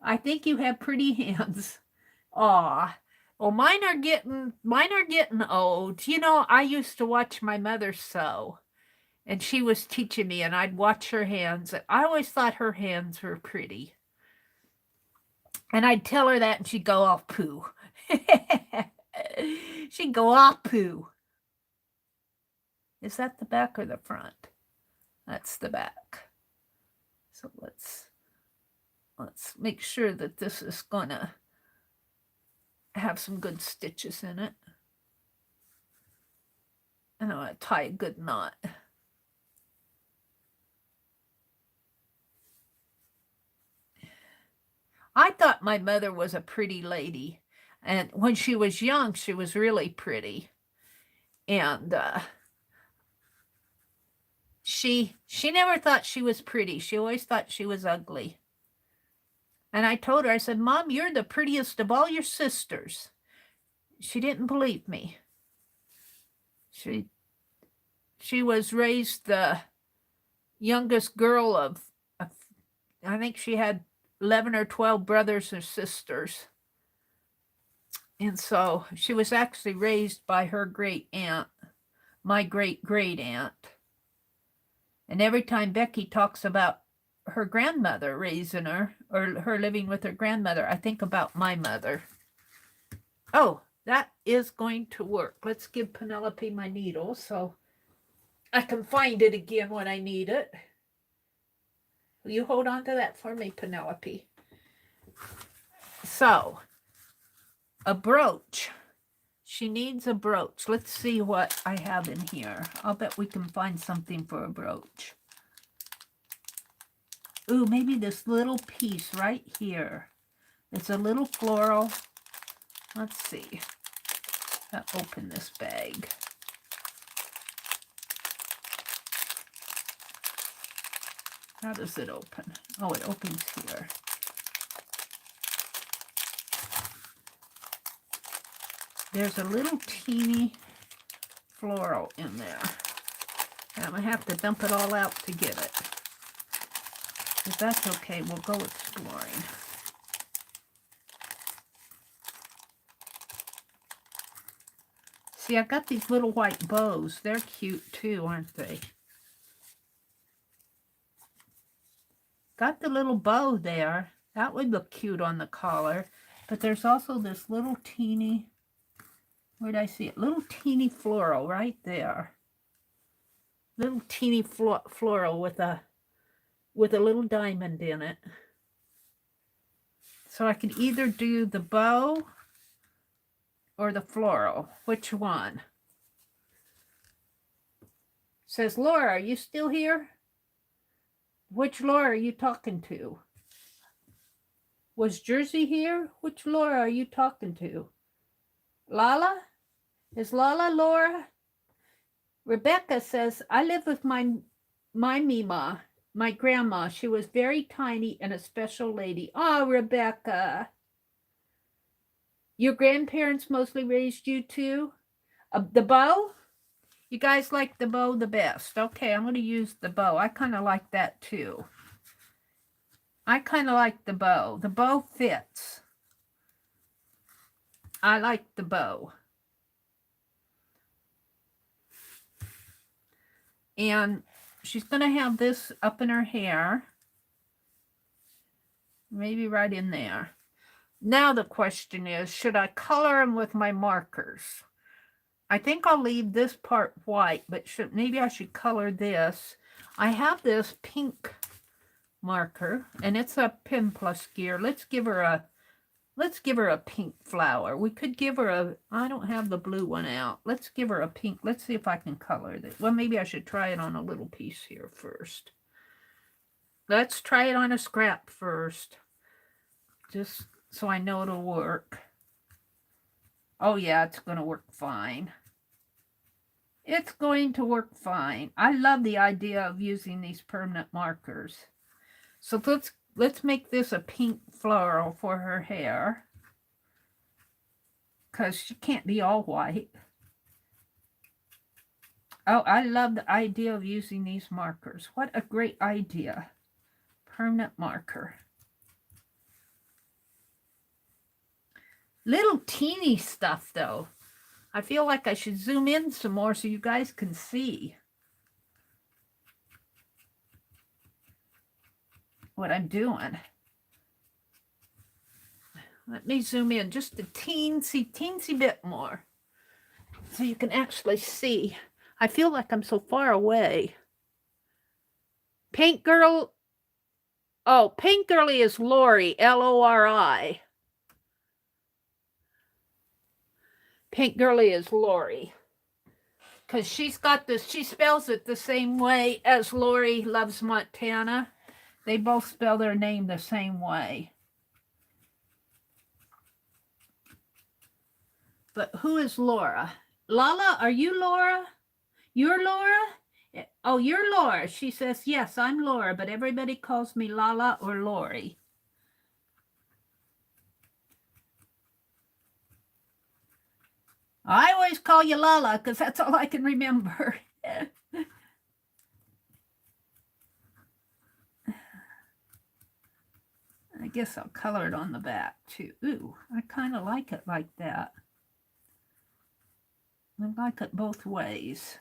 I think you have pretty hands. Aw. Well, mine are getting old. You know, I used to watch my mother sew, and she was teaching me, and I'd watch her hands. I always thought her hands were pretty. And I'd tell her that, and she'd go, "Oh, poo." She'd go, "Oh, poo." Is that the back or the front? That's the back. So let's make sure that this is gonna have some good stitches in it. And I'm gonna tie a good knot. I thought my mother was a pretty lady. And when she was young, she was really pretty. And she never thought she was pretty. She always thought she was ugly. And I told her, I said, "Mom, you're the prettiest of all your sisters." She didn't believe me. She was raised the youngest girl of I think she had 11 or 12 brothers or sisters. And so she was actually raised by her great aunt, my great aunt. And every time Becky talks about her grandmother raising her, or her living with her grandmother, I think about my mother. Oh, that is going to work. Let's give Penelope my needle so I can find it again when I need it. Will you hold on to that for me, Penelope? So, a brooch. She needs a brooch. Let's see what I have in here. I'll bet we can find something for a brooch. Ooh, maybe this little piece right here. It's a little floral. Let's see. I'll open this bag. How does it open? Oh, it opens here. There's a little teeny floral in there. And I'm going to have to dump it all out to get it. If that's okay, we'll go exploring. See, I've got these little white bows. They're cute too, aren't they? Got the little bow there. That would look cute on the collar. But there's also this little teeny, where'd I see it? Little teeny floral right there. Little teeny floral with a little diamond in it. So I can either do the bow or the floral. Which one? Says, "Laura, are you still here?" Which Laura are you talking to? Was Jersey here? Which Laura are you talking to? Lala? Is Lala Laura? Rebecca says, "I live with my Mima, my grandma. She was very tiny and a special lady." Oh, Rebecca. Your grandparents mostly raised you too? The bow? You guys like the bow the best. Okay, I'm going to use the bow. I kind of like that too. I kind of like the bow. The bow fits. I like the bow. And she's going to have this up in her hair. Maybe right in there. Now the question is, should I color them with my markers? I think I'll leave this part white, but maybe I should color this. I have this pink marker, and it's a Pen Plus gear. Let's give her a pink flower. We could give her a, I don't have the blue one out. Let's give her a pink. Let's see if I can color this. Well, maybe I should try it on a little piece here first. Let's try it on a scrap first, just so I know it'll work. Oh yeah, it's going to work fine. It's going to work fine. I love the idea of using these permanent markers. So let's make this a pink floral for her hair, because she can't be all white. Oh, I love the idea of using these markers. What a great idea. Permanent marker. Little teeny stuff though. I feel like I should zoom in some more so you guys can see what I'm doing. Let me zoom in just a teensy bit more so you can actually see. I feel like I'm so far away. Paint Girl. Oh, Paint Girly is Lori, L-O-R-I. Paint Girly is Lori. Because she's got this, she spells it the same way as Lori Loves Montana. They both spell their name the same way. But who is Laura? Lala, are you Laura? You're Laura? Oh, you're Laura. She says, yes, I'm Laura, but everybody calls me Lala or Lori. I always call you Lala because that's all I can remember. I guess I'll color it on the back too. Ooh, I kind of like it like that. I like it both ways.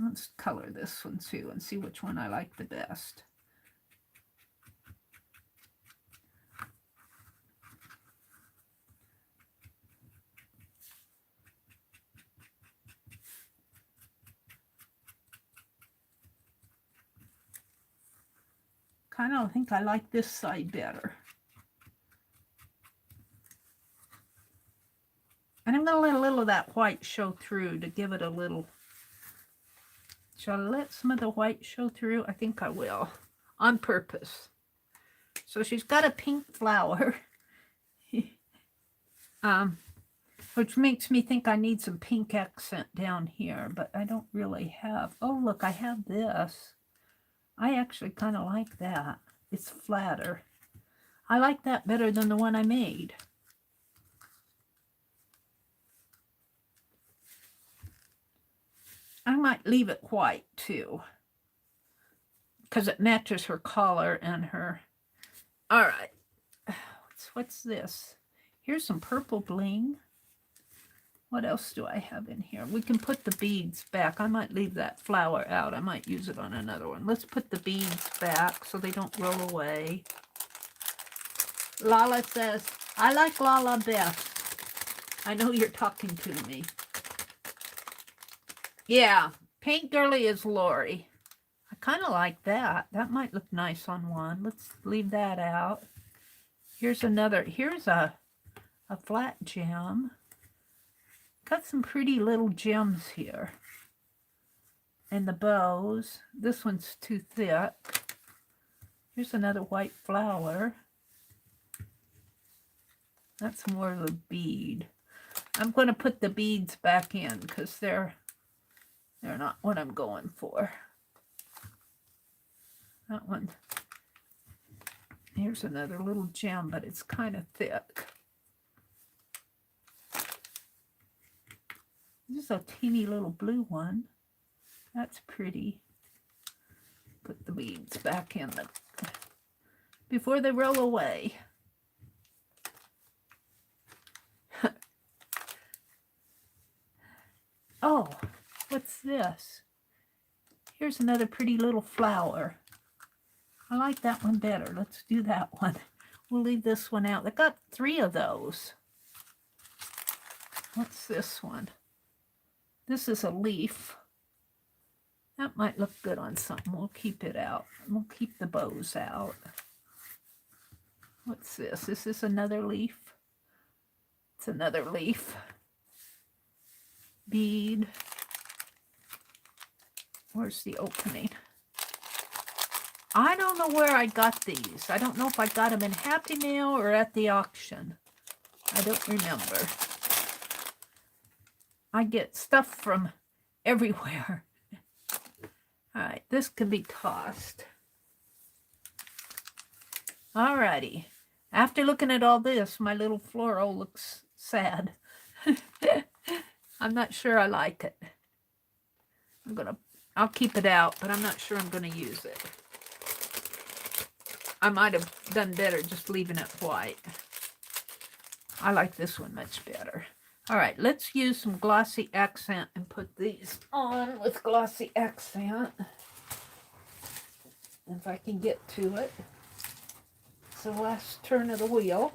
Let's color this one too and see which one I like the best. Kind of think I like this side better. And I'm going to let a little of that white show through to give it a little. Shall I let some of the white show through? I think I will, on purpose. So she's got a pink flower, which makes me think I need some pink accent down here, but I don't really have. Oh, look, I have this. I actually kind of like that. It's flatter. I like that better than the one I made. I might leave it white too, because it matches her collar and her. All right. What's this? Here's some purple bling. What else do I have in here? We can put the beads back. I might leave that flower out. I might use it on another one. Let's put the beads back so they don't roll away. Lala says, I like Lala best. I know you're talking to me. Yeah, Paint Girly is Lori. I kind of like that. That might look nice on one. Let's leave that out. Here's another. Here's a flat gem. Got some pretty little gems here. And the bows. This one's too thick. Here's another white flower. That's more of a bead. I'm going to put the beads back in because they're not what I'm going for. That one. Here's another little gem, but it's kind of thick. This is a teeny little blue one. That's pretty. Put the beads back in them before they roll away. Oh, what's this? Here's another pretty little flower. I like that one better. Let's do that one. We'll leave this one out. I got 3 of those. What's this one? This is a leaf. That might look good on something. We'll keep it out. We'll keep the bows out. What's this? Is this another leaf? It's another leaf. Bead. Where's the opening? I don't know where I got these. I don't know if I got them in Happy Mail or at the auction. I don't remember. I get stuff from everywhere. All right, this can be tossed. All righty. After looking at all this, my little floral looks sad. I'm not sure I like it. I'll keep it out, but I'm not sure I'm gonna use it. I might have done better just leaving it white. I like this one much better. All right, let's use some glossy accent and put these on with glossy accent. If I can get to it. It's the last turn of the wheel.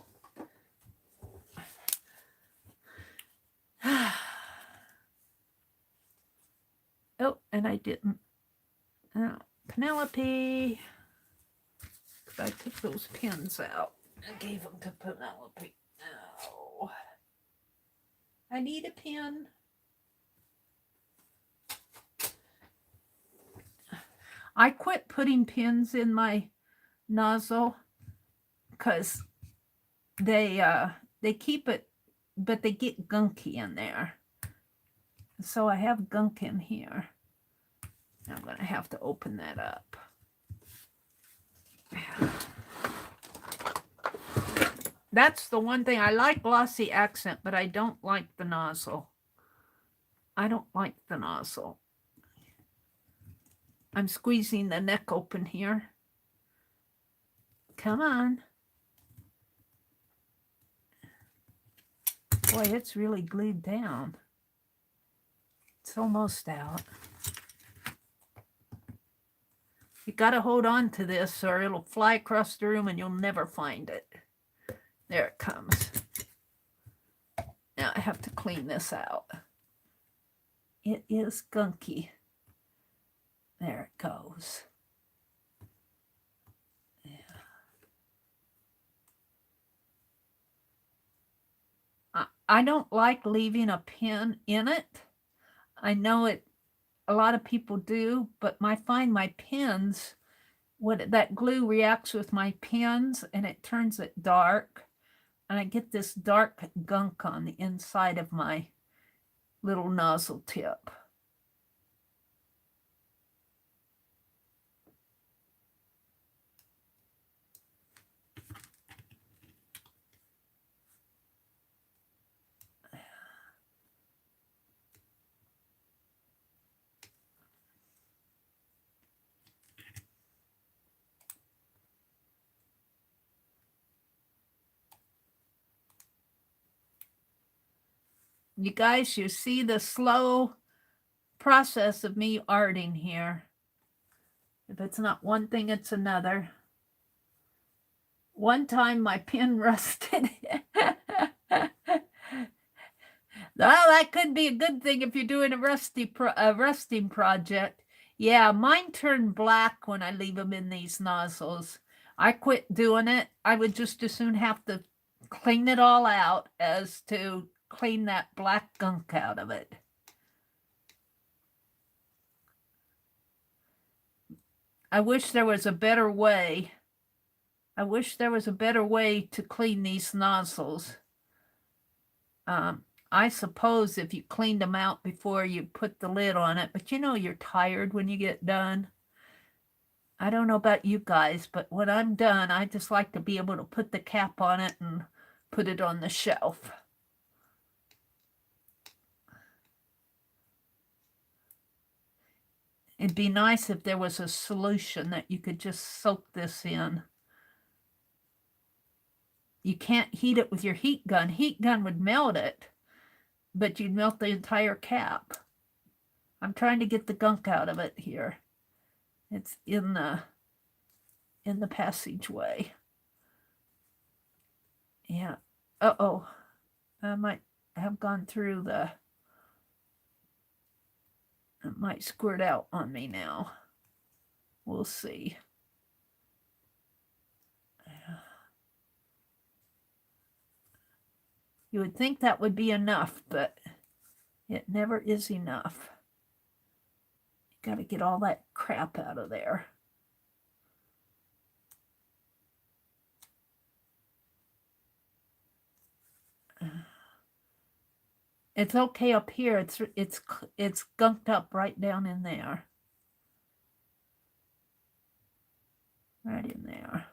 Oh, and I didn't. Oh, Penelope. I took those pins out and gave them to Penelope. Oh. I need a pin. I quit putting pins in my nozzle because they keep it, but they get gunky in there. So I have gunk in here. I'm going to have to open that up. That's the one thing. I like glossy accent, but I don't like the nozzle. I don't like the nozzle. I'm squeezing the neck open here. Come on. Boy, it's really glued down. It's almost out. You got to hold on to this or it'll fly across the room and you'll never find it. There it comes. Now I have to clean this out. It is gunky. There it goes. Yeah. I don't like leaving a pin in it. I know it. A lot of people do, but I find my pins, that glue reacts with my pins and it turns it dark. And I get this dark gunk on the inside of my little nozzle tip. You guys, you see the slow process of me arting here. If it's not one thing, it's another. One time my pin rusted. Well, that could be a good thing if you're doing a rusting project. Yeah, mine turn black when I leave them in these nozzles. I quit doing it. I would just as soon have to clean it all out as to clean that black gunk out of it. I wish there was a better way. I wish there was a better way to clean these nozzles. I suppose if you cleaned them out before you put the lid on it, but you know you're tired when you get done. I don't know about you guys, but when I'm done, I just like to be able to put the cap on it and put it on the shelf. It'd be nice if there was a solution that you could just soak this in. You can't heat it with your heat gun. Heat gun would melt it, but you'd melt the entire cap. I'm trying to get the gunk out of it here. It's in the passageway. Yeah. Uh-oh. I might have gone through the... It might squirt out on me now. We'll see. You would think that would be enough, but it never is enough. You got to get all that crap out of there. It's okay up here. It's gunked up right down in there. Right in there.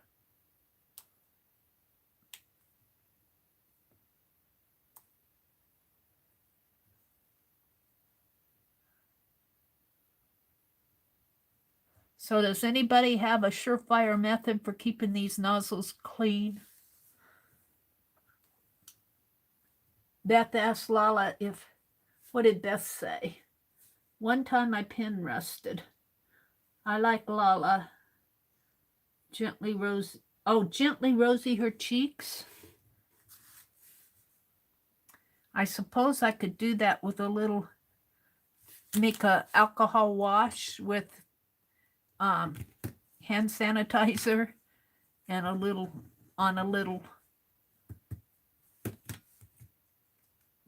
So does anybody have a surefire method for keeping these nozzles clean? Beth asked Lala what did Beth say? One time my pen rusted. I like Lala. Gently rosy her cheeks. I suppose I could do that with make a alcohol wash with hand sanitizer and a little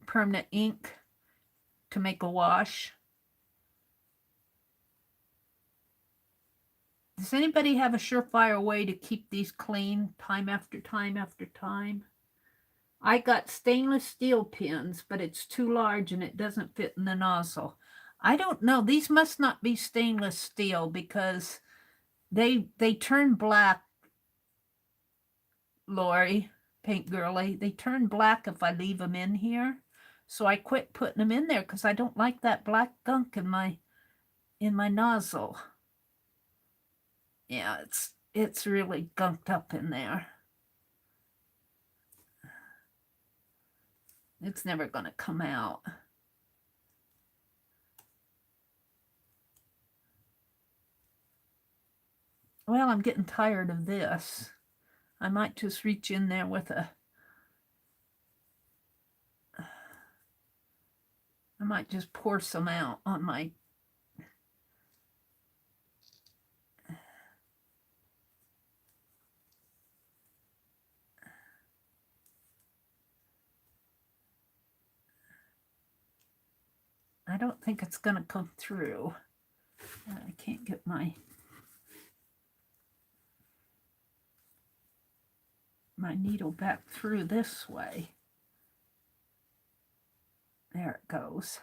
permanent ink to make a wash. Does anybody have a surefire way to keep these clean time after time after time? I got stainless steel pins, but it's too large and it doesn't fit in the nozzle. I don't know. These must not be stainless steel because they turn black, Lori, Paint Girly. They turn black if I leave them in here. So I quit putting them in there because I don't like that black gunk in my nozzle. Yeah, it's really gunked up in there. It's never going to come out. Well, I'm getting tired of this. I might just reach in there with I might just pour some out on my I don't think it's going to come through. I can't get my needle back through this way. There it goes.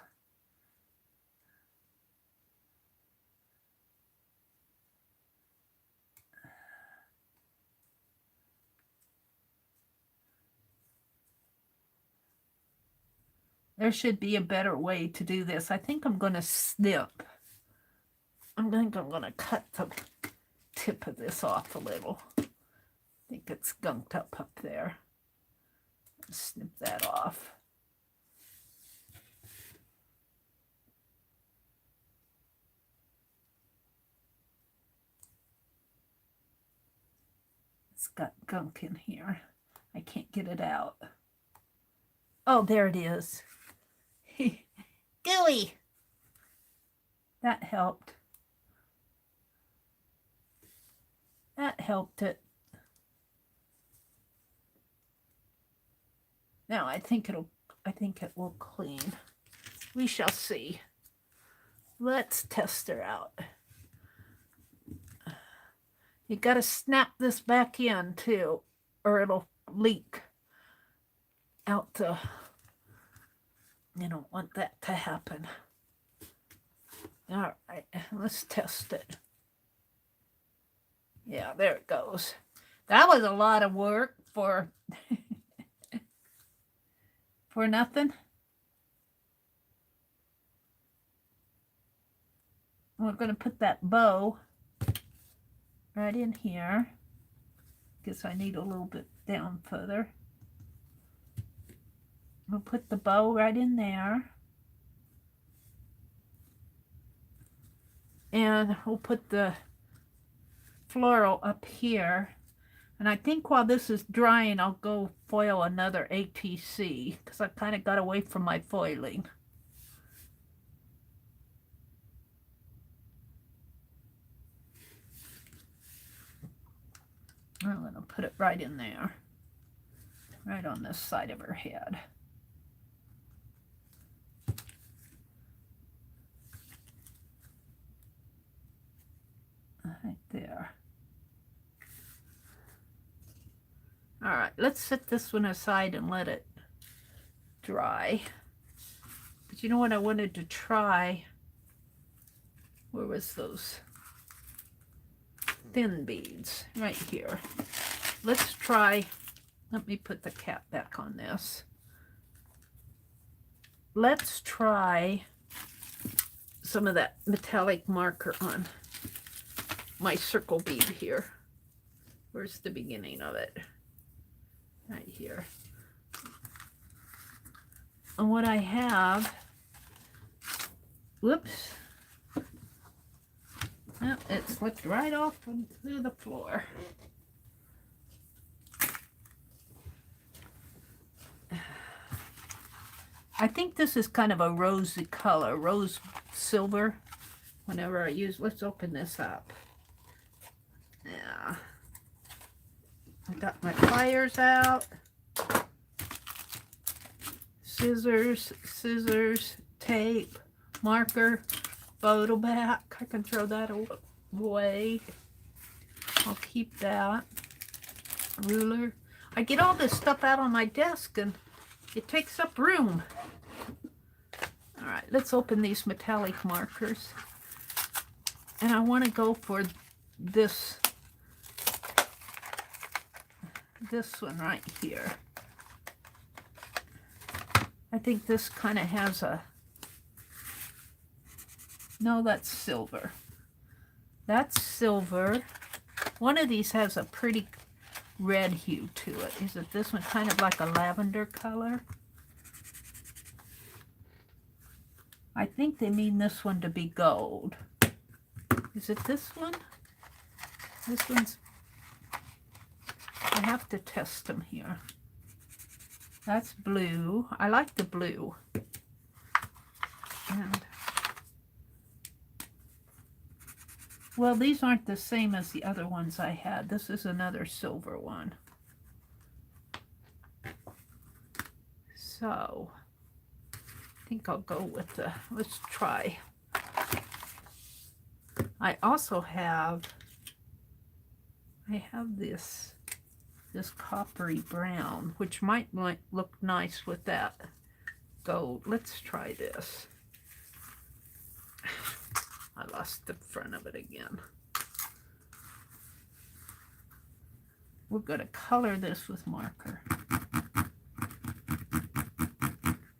There should be a better way to do this. I think I'm going to snip. I think I'm going to cut the tip of this off a little. I think it's gunked up there. Snip that off. It's got gunk in here. I can't get it out. Oh, there it is. Gooey. That helped. That helped it. Now I think it will clean. We shall see. Let's test her out. You got to snap this back in too, or it'll leak out the. You don't want that to happen. All right, let's test it. Yeah, there it goes. That was a lot of work for for nothing. We're going to put that bow right in here. Guess I need a little bit down further. We'll put the bow right in there. And we'll put the floral up here. And I think while this is drying, I'll go foil another ATC because I kind of got away from my foiling. I'm going to put it right in there, right on this side of her head. Right there. All right, let's set this one aside and let it dry. But you know what I wanted to try? Where was those thin beads? Right here. Let's try, let me put the cap back on this. Let's try some of that metallic marker on my circle bead here. Where's the beginning of it? Right here. And what I have, whoops, oh, it slipped right off onto the floor. I think this is kind of a rosy color, rose silver. Whenever I use, let's open this up. Yeah. I got my pliers out. Scissors, tape, marker, photo back. I can throw that away. I'll keep that. Ruler. I get all this stuff out on my desk and it takes up room. All right, let's open these metallic markers. And I want to go for this one right here. I think this kind of has a, no, that's silver. That's silver. One of these has a pretty red hue to it. Is it this one, kind of like a lavender color? I think they mean this one to be gold. Is it this one? This one's, I have to test them here. That's blue. I like the blue. And, well, these aren't the same as the other ones I had. This is another silver one. So, I think I'll go with the, let's try. I also have, this coppery brown, which might look nice with that gold. Let's try this. I lost the front of it again. We're going to color this with marker.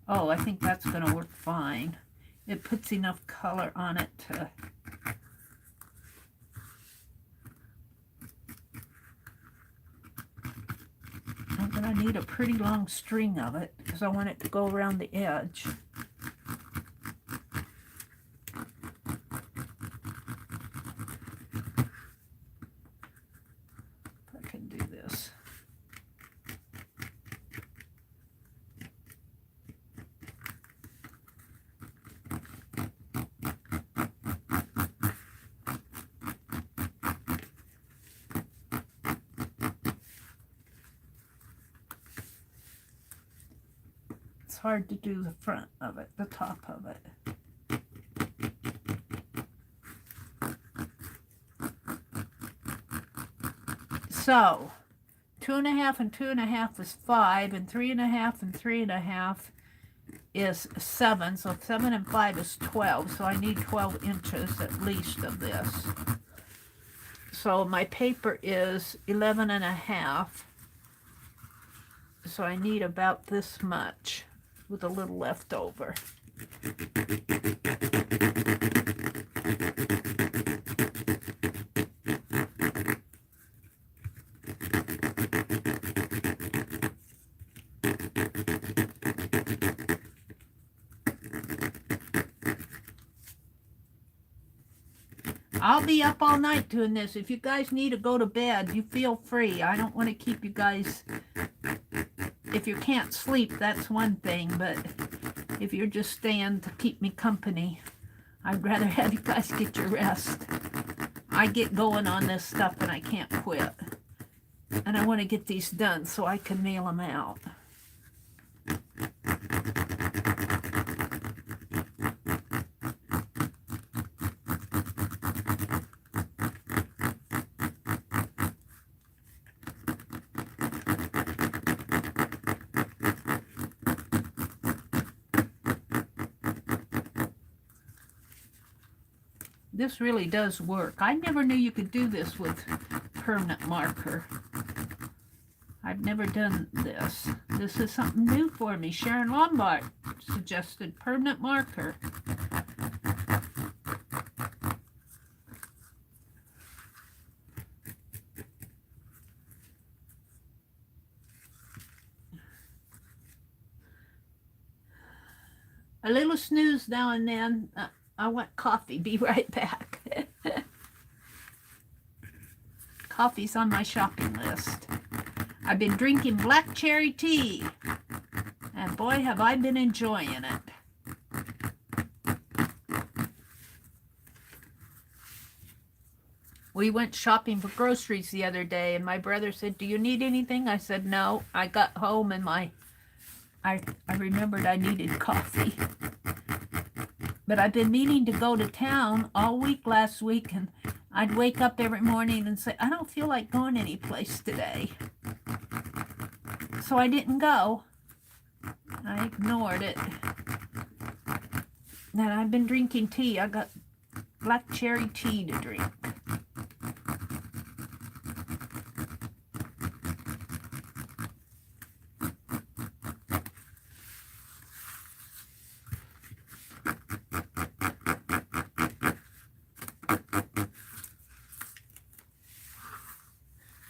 Oh, I think that's going to work fine. It puts enough color on it to... I'm going to need a pretty long string of it because I want it to go around the edge. I can do this. It's hard to do the front of it, the top of it. So 2.5 and 2.5 is 5, and 3.5 and 3.5 is 7. So 7 and 5 is 12. So I need 12 inches at least of this. So my paper is 11.5. So I need about this much with a little left over. I'll be up all night doing this. If you guys need to go to bed, you feel free. I don't want to keep you guys... If you can't sleep, that's one thing, but if you're just staying to keep me company, I'd rather have you guys get your rest. I get going on this stuff and I can't quit. And I want to get these done so I can mail them out. This really does work. I never knew you could do this with permanent marker. I've never done this. This is something new for me. Sharon Lombard suggested permanent marker. A little snooze now and then. I want coffee. Be right back. Coffee's on my shopping list. I've been drinking black cherry tea, and boy, have I been enjoying it. We went shopping for groceries the other day, and my brother said, "Do you need anything?" I said, "No." I got home and I remembered I needed coffee. But I've been meaning to go to town all week last week, and I'd wake up every morning and say, "I don't feel like going anyplace today." So I didn't go. I ignored it. And I've been drinking tea. I got black cherry tea to drink.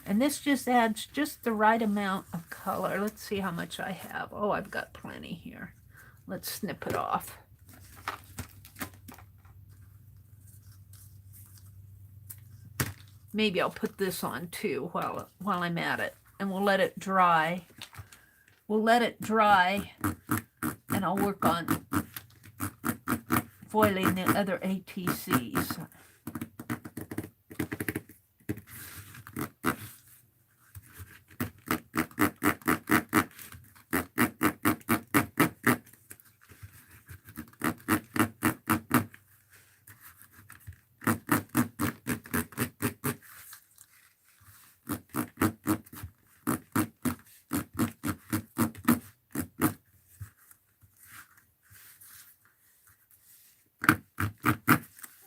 And this just adds just the right amount of color. Let's see how much I have. Oh, I've got plenty here. Let's snip it off. Maybe I'll put this on too while I'm at it. And we'll let it dry. We'll let it dry, and I'll work on foiling the other ATCs.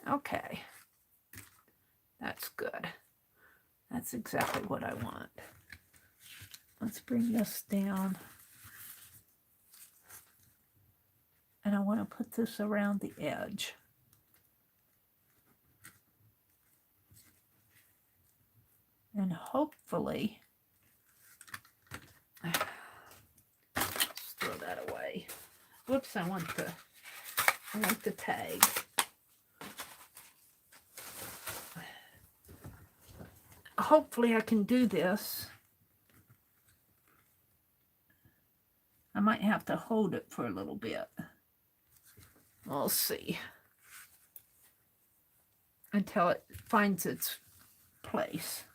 Okay, that's good. That's exactly what I want. Let's bring this down. And I want to put this around the edge. And hopefully, let's throw that away. Whoops, I want the tag. Hopefully I can do this. I might have to hold it for a little bit. We'll see. Until it finds its place.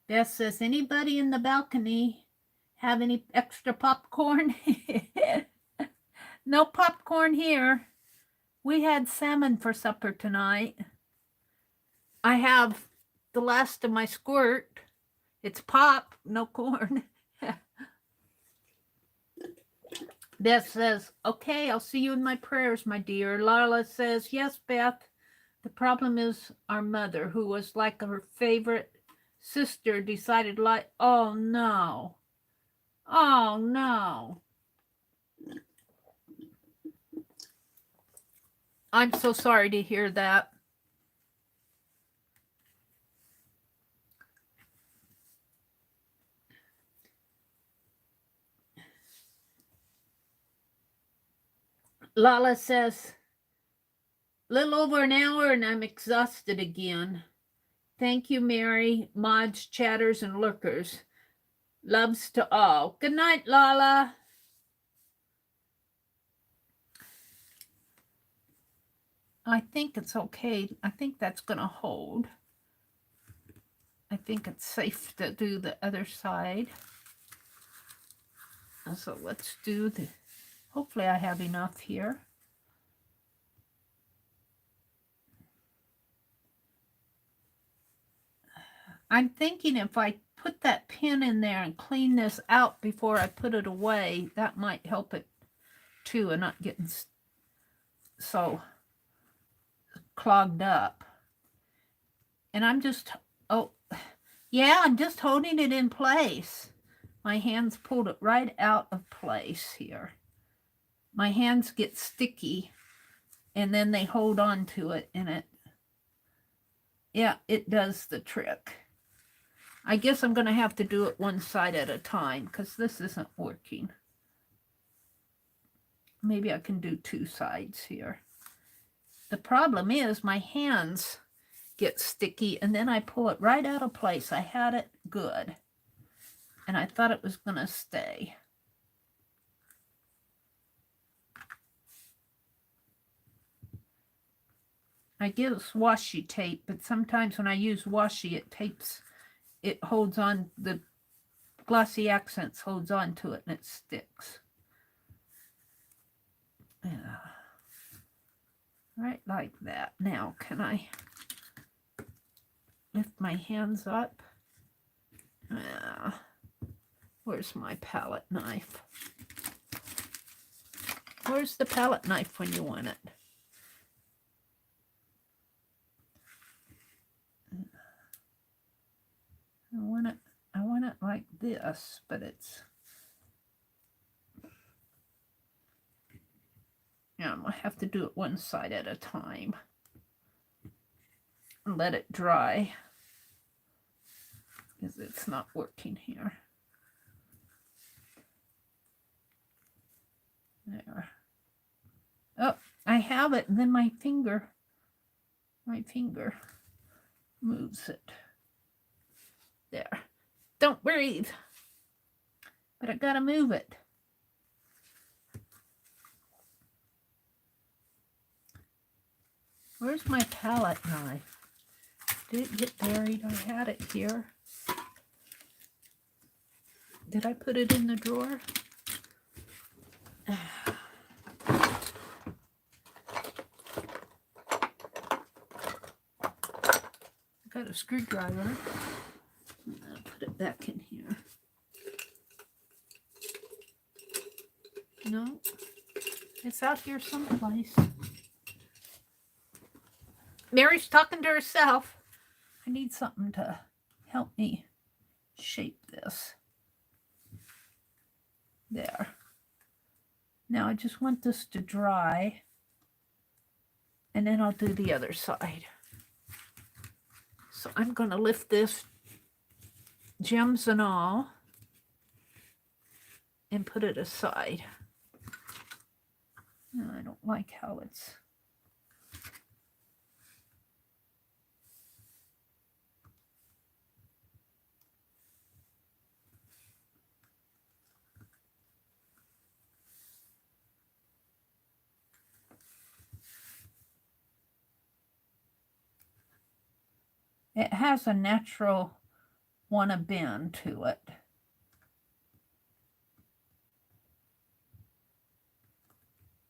Beth says, anybody in the balcony have any extra popcorn? No popcorn here. We had salmon for supper tonight. I have the last of my squirt. It's pop, no corn. Beth says, okay, I'll see you in my prayers, my dear. Larla says, yes, Beth. The problem is our mother, who was like her favorite sister, decided like, oh no. Oh no. I'm so sorry to hear that. Lala says, little over an hour and I'm exhausted again. Thank you, Mary, mods, chatters, and lurkers. Loves to all. Good night, Lala. I think it's okay. I think that's going to hold. I think it's safe to do the other side. So let's do the, hopefully I have enough here. I'm thinking if I put that pin in there and clean this out before I put it away, that might help it too, and not getting so clogged up. And I'm just, oh, yeah, I'm just holding it in place. My hands pulled it right out of place here. My hands get sticky and then they hold on to it, and it, yeah, it does the trick. I guess I'm going to have to do it one side at a time because this isn't working. Maybe I can do two sides here. The problem is my hands get sticky and then I pull it right out of place. I had it good and I thought it was going to stay. I use washi tape, but sometimes when I use washi, it tapes, it holds on, the glossy accents holds on to it and it sticks. Yeah. Right like that. Now, can I lift my hands up? Where's my palette knife? Where's the palette knife when you want it? I want it like this, but it's, yeah, I'm gonna have to do it one side at a time and let it dry because it's not working here. There. Oh, I have it, and then my finger moves it. There. Don't breathe. But I gotta move it. Where's my palette knife? Did it get buried? I had it here. Did I put it in the drawer? Got a screwdriver. I'll put it back in here. No, it's out here someplace. Mary's talking to herself. I need something to help me shape this. There. Now I just want this to dry, and then I'll do the other side. So I'm going to lift this, gems and all, and put it aside. No, I don't like how it's... It has a natural wanna bend to it.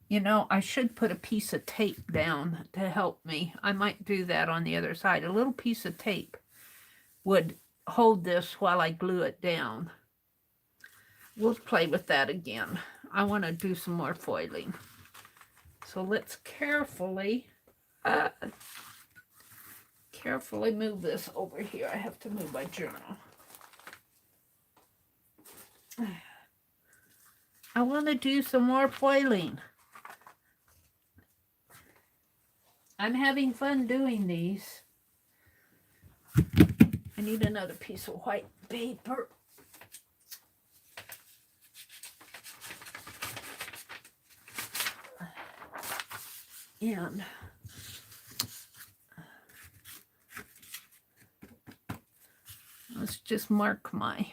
You know, I should put a piece of tape down to help me. I might do that on the other side. A little piece of tape would hold this while I glue it down. We'll play with that again. I want to do some more foiling. So let's carefully move this over here. I have to move my journal. I want to do some more foiling. I'm having fun doing these. I need another piece of white paper. And let's just mark my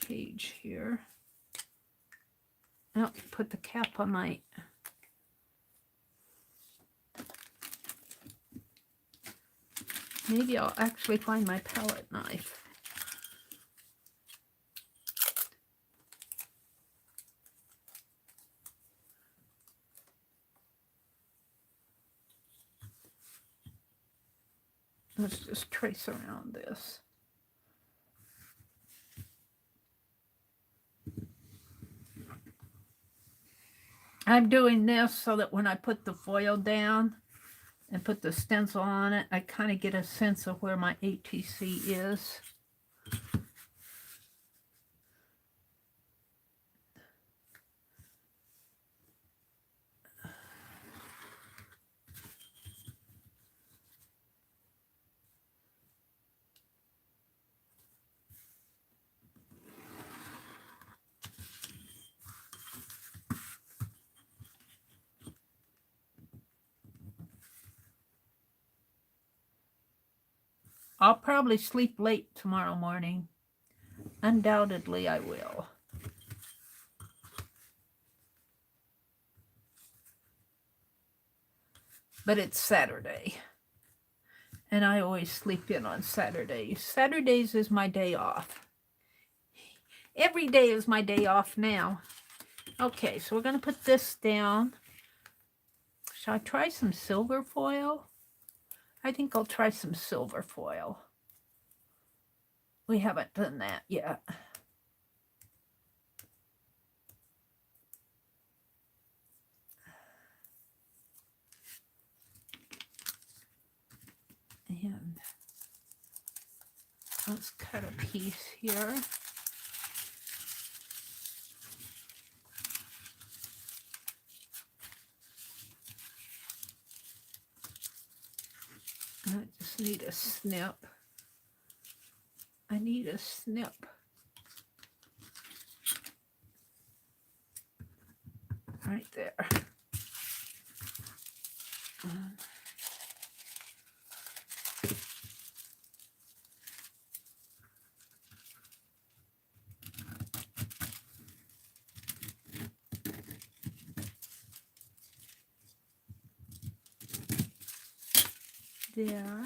page here. I'll put the cap on my... Maybe I'll actually find my palette knife. Let's just trace around this. I'm doing this so that when I put the foil down and put the stencil on it, I kind of get a sense of where my ATC is. I'll probably sleep late tomorrow morning. Undoubtedly, I will. But it's Saturday. And I always sleep in on Saturdays. Saturdays is my day off. Every day is my day off now. Okay, so we're going to put this down. Shall I try some silver foil? I think I'll try some silver foil. We haven't done that yet. And let's cut a piece here. I just need a snip. I need a snip. Right there. There.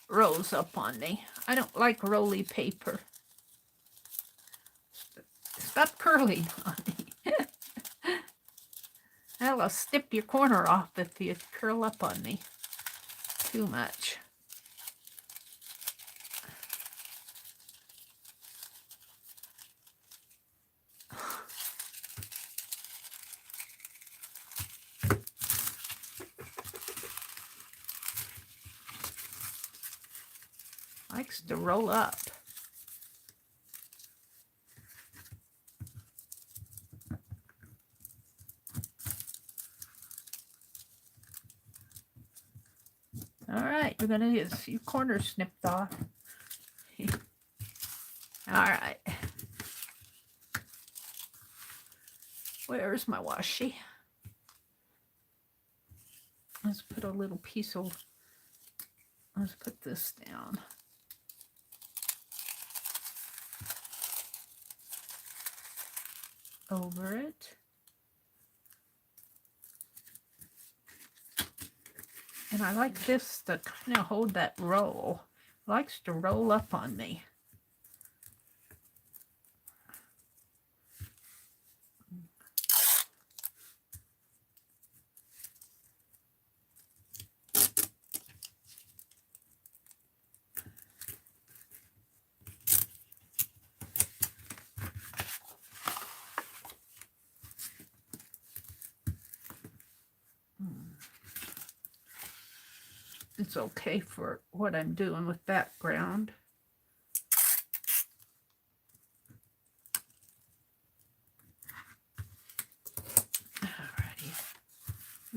Rolls up on me. I don't like rolly paper. Stop curling on me. That'll snip your corner off if you curl up on me too much. Likes to roll up. All right, we're going to get a few corners snipped off. All right. Where's my washi? Let's put a little piece of, let's put this down. Over it. And I like this to kind of hold that roll. It likes to roll up on me. It's okay for what I'm doing with background. Alrighty.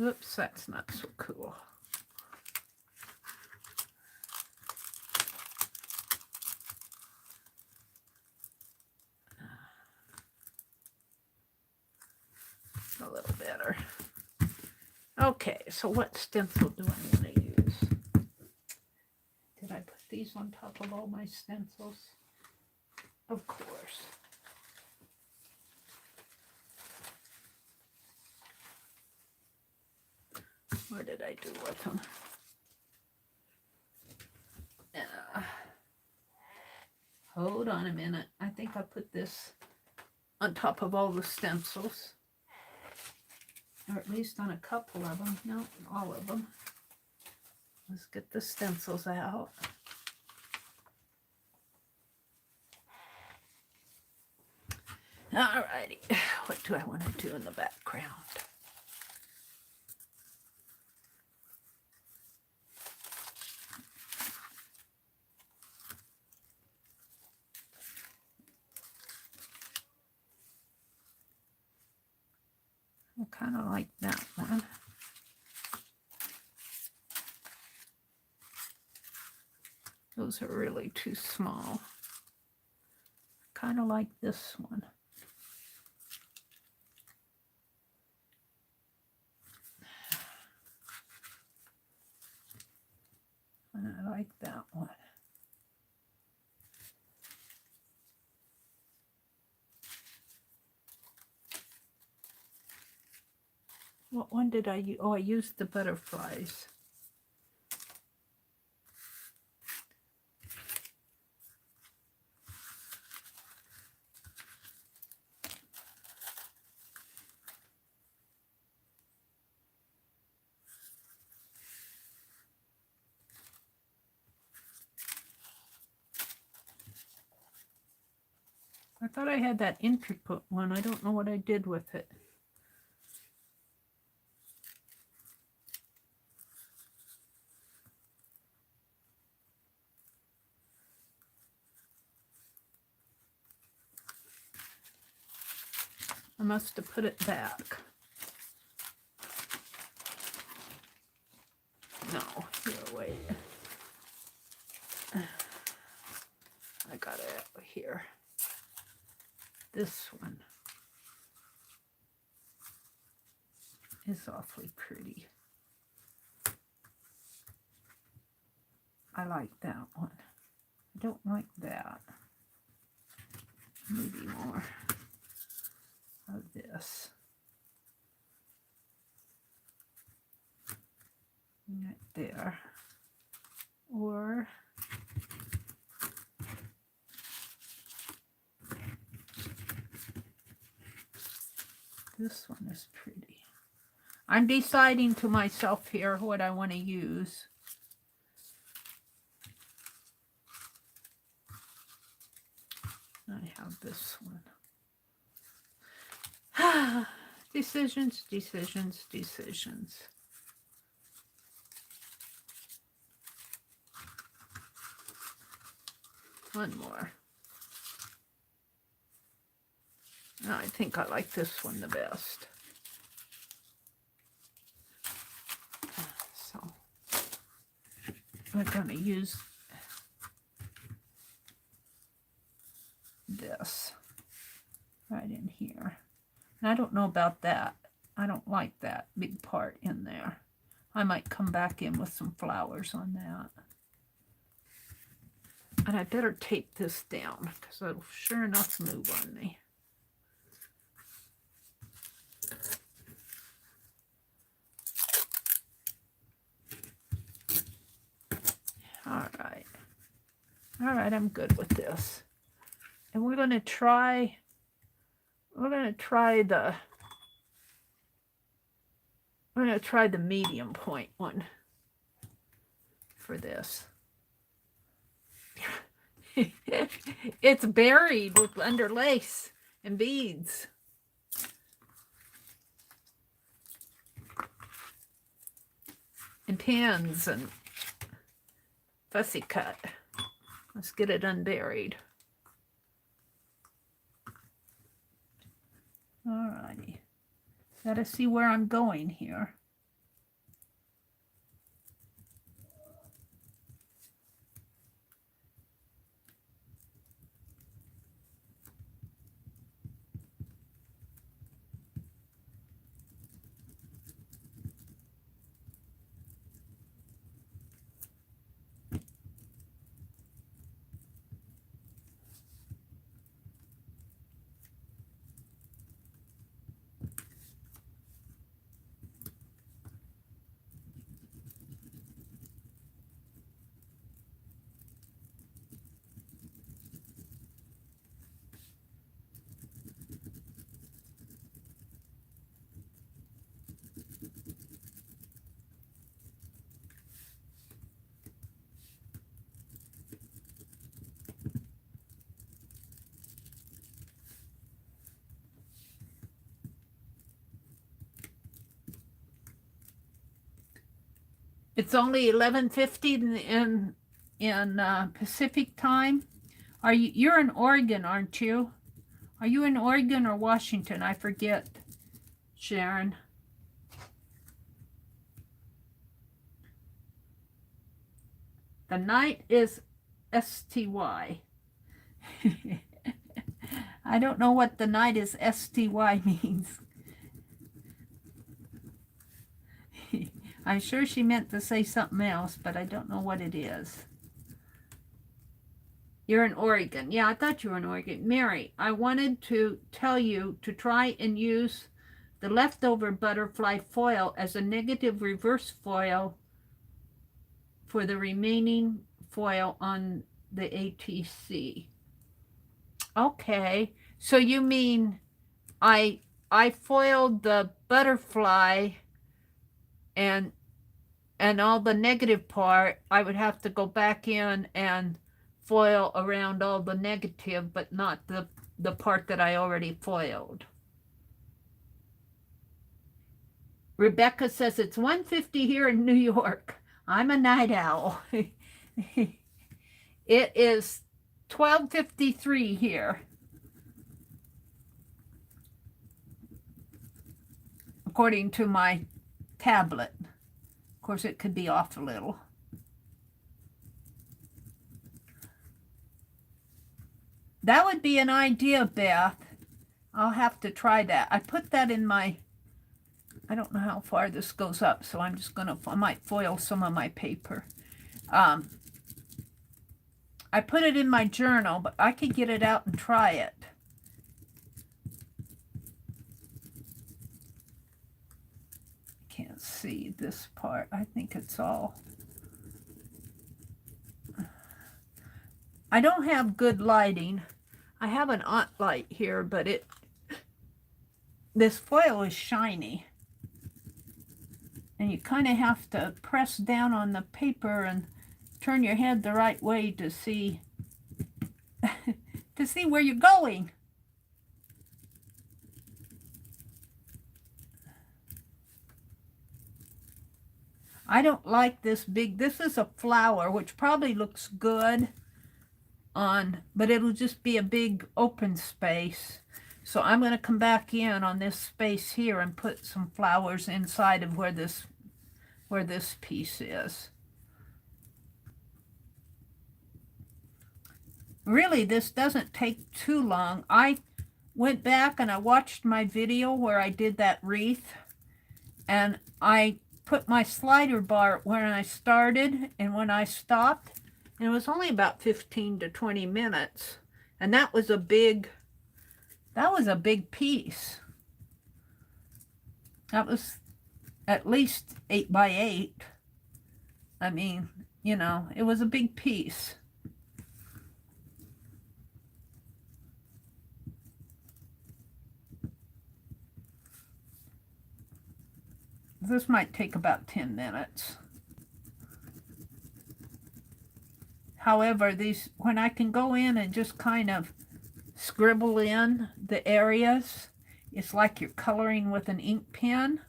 Oops, that's not so cool. A little better. Okay, so what stencil do I want to use? Did I put these on top of all my stencils? Of course. What did I do with them? Hold on a minute. I think I put this on top of all the stencils. Or at least on a couple of them. No, all of them. Let's get the stencils out. Alrighty. What do I want to do in the background? I kind of like that one. Those are really too small. Kind of like this one. And I like that one. What one did I use? Oh, I used the butterflies. I thought I had that intricate one. I don't know what I did with it. I must have put it back. No, here, wait. I got it here. This one is awfully pretty. I like that one. I don't like that. Maybe more of this. Right there. Or this one is pretty. I'm deciding to myself here what I want to use. I have this one. Decisions, decisions, decisions. One more. No, I think I like this one the best. So we're going to use this right in here. And I don't know about that. I don't like that big part in there. I might come back in with some flowers on that. And I better tape this down because it'll sure enough move on me. All right, I'm good with this. And we're going to try the medium point one for this. It's buried with under lace and beads. And pins and fussy cut. Let's get it unburied. Alrighty. Gotta see where I'm going here. It's only 11:50 in Pacific time. You're in Oregon, aren't you? Are you in Oregon or Washington? I forget, Sharon. The night is STY. I don't know what the night is STY means. I'm sure she meant to say something else, but I don't know what it is. You're in Oregon. Yeah, I thought you were in Oregon. Mary, I wanted to tell you to try and use the leftover butterfly foil as a negative reverse foil for the remaining foil on the ATC. Okay, so you mean I foiled the butterfly and all the negative part, I would have to go back in and foil around all the negative, but not the part that I already foiled. Rebecca says it's 1:50 here in New York. I'm a night owl. It is 12:53 here, according to my tablet. Of course, it could be off a little. That would be an idea, Beth. I'll have to try that. I put that in my, I don't know how far this goes up, so I'm just gonna, I might foil some of my paper. I put it in my journal, but I could get it out and try it. Can't see this part. I think it's all. I don't have good lighting. I have an aunt light here, but this foil is shiny. And you kind of have to press down on the paper and turn your head the right way to see to see where you're going. I don't like this big, this is a flower, which probably looks good on, but it'll just be a big open space. So I'm going to come back in on this space here and put some flowers inside of where this piece is. Really, this doesn't take too long. I went back and I watched my video where I did that wreath, and I put my slider bar when I started and when I stopped, and it was only about 15 to 20 minutes, and that was a big piece. That was at least 8 by 8. I mean, you know, it was a big piece. This might take about 10 minutes. However, when I can go in and just kind of scribble in the areas, it's like you're coloring with an ink pen,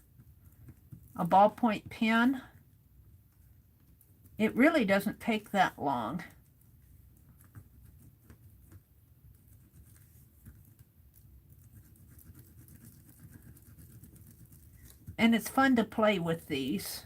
a ballpoint pen. It really doesn't take that long. And it's fun to play with these.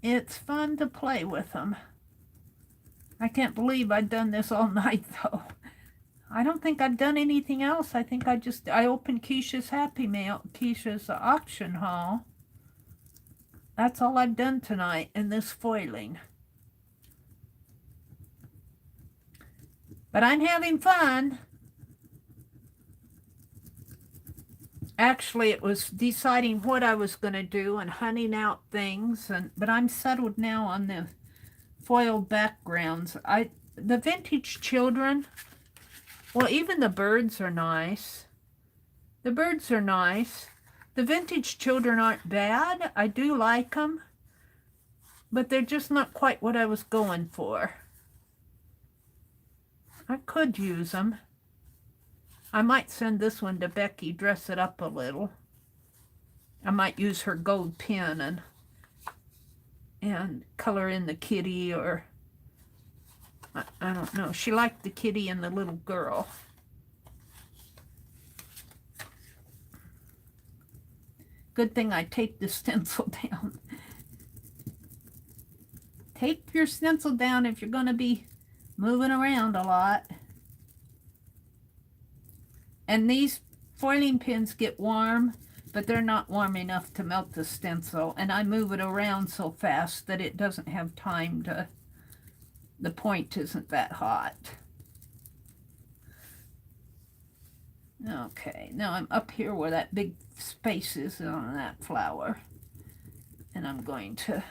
It's fun to play with them. I can't believe I've done this all night, though. I don't think I've done anything else. I think I opened Keisha's Happy Mail, Keisha's auction haul. That's all I've done tonight in this foiling. But I'm having fun. Actually, it was deciding what I was going to do and hunting out things. But I'm settled now on the foiled backgrounds. The vintage children, well, even the birds are nice. The birds are nice. The vintage children aren't bad. I do like them. But they're just not quite what I was going for. I could use them. I might send this one to Becky, dress it up a little. I might use her gold pen and color in the kitty, or I don't know. She liked the kitty and the little girl. Good thing I taped the stencil down. Tape your stencil down if you're going to be moving around a lot. And these foiling pins get warm, but they're not warm enough to melt the stencil. And I move it around so fast that it doesn't have time to, the point isn't that hot. Okay, now I'm up here where that big space is on that flower. And I'm going to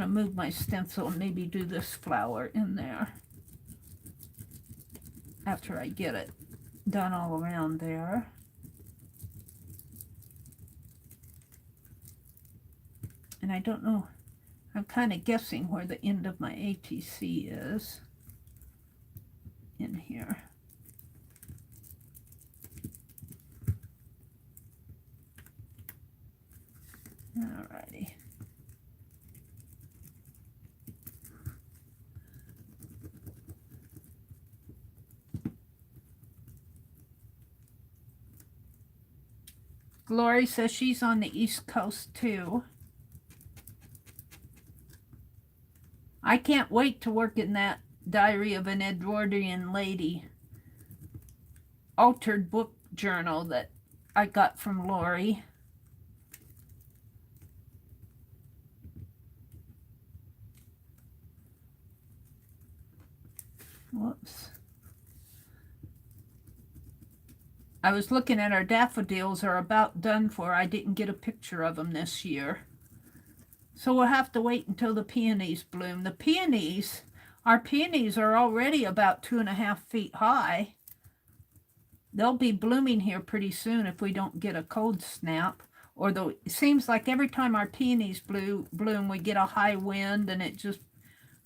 move my stencil and maybe do this flower in there after I get it done all around there. And I don't know, I'm kind of guessing where the end of my ATC is in here. Alrighty. Glory says she's on the East Coast too. I can't wait to work in that Diary of an Edwardian Lady altered book journal that I got from Lori. Whoops. I was looking at our daffodils are about done for. I didn't get a picture of them this year. So we'll have to wait until the peonies bloom. The peonies, our peonies are already about 2.5 feet high. They'll be blooming here pretty soon if we don't get a cold snap. It seems like every time our peonies bloom, we get a high wind and it just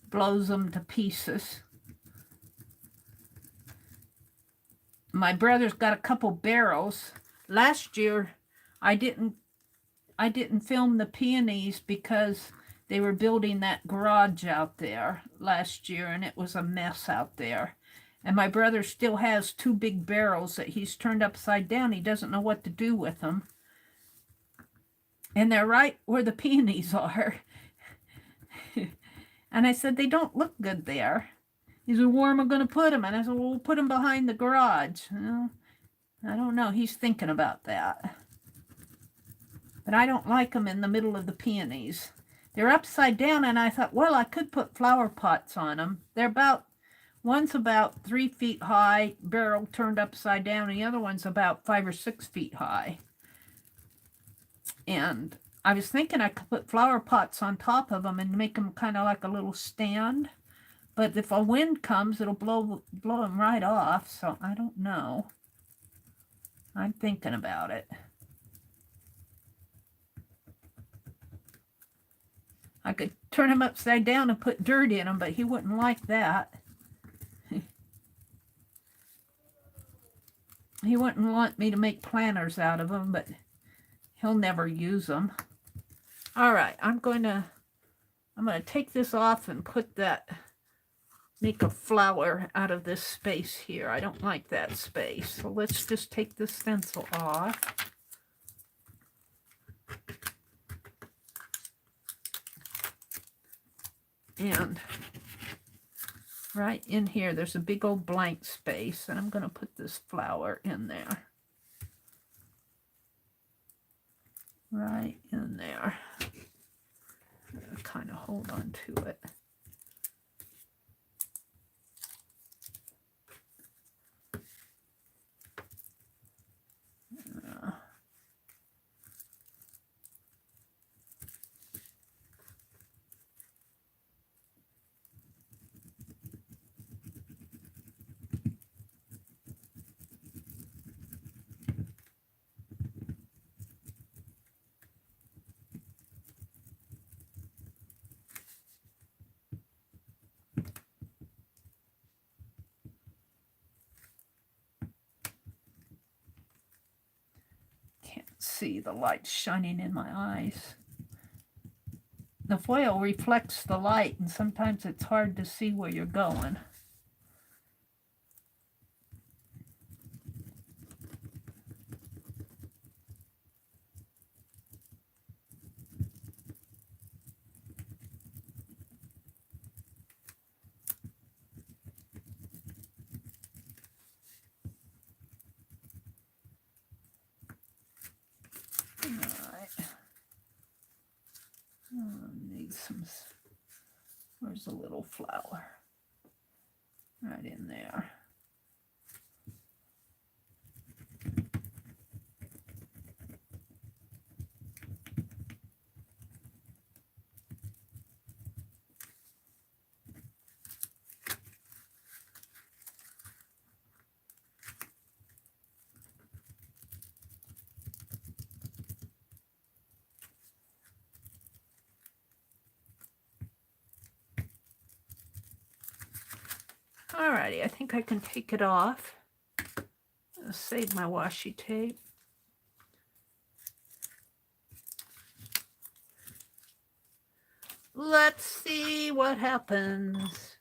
blows them to pieces. My brother's got a couple barrels. Last year, I didn't film the peonies because they were building that garage out there last year, and it was a mess out there. And my brother still has 2 big barrels that he's turned upside down. He doesn't know what to do with them. And they're right where the peonies are. And I said, they don't look good there. He said, where am I going to put them? And I said, well, we'll put them behind the garage. Well, I don't know. He's thinking about that. But I don't like them in the middle of the peonies. They're upside down, and I thought, well, I could put flower pots on them. One's about 3 feet high, barrel turned upside down, and the other one's about 5 or 6 feet high. And I was thinking I could put flower pots on top of them and make them kind of like a little stand. But if a wind comes, it'll blow them right off, so I don't know. I'm thinking about it. I could turn him upside down and put dirt in him, but he wouldn't like that. He wouldn't want me to make planters out of them, but he'll never use them. All right, I'm going to take this off and put that, make a flower out of this space here. I don't like that space. So let's just take this stencil off. And right in here, there's a big old blank space, and I'm going to put this flower in there. Right in there. Kind of hold on to it. See the light shining in my eyes. The foil reflects the light, and sometimes it's hard to see where you're going. Need some, where's a little flower? Right in there. Alrighty, I think I can take it off. I'll save my washi tape. Let's see what happens.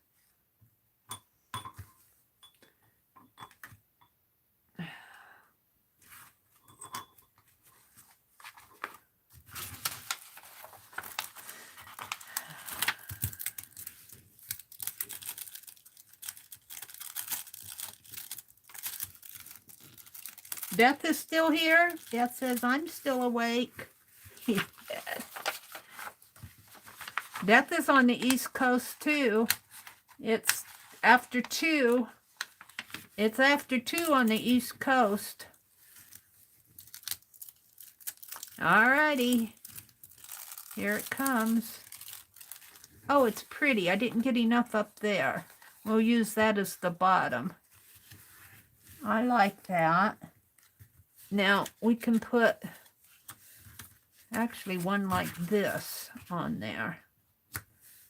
Death is still here. Death says, I'm still awake. He's dead. Death is on the East Coast too. It's after 2. It's after 2 on the East Coast. Alrighty. Here it comes. Oh, it's pretty. I didn't get enough up there. We'll use that as the bottom. I like that. Now, we can put actually one like this on there.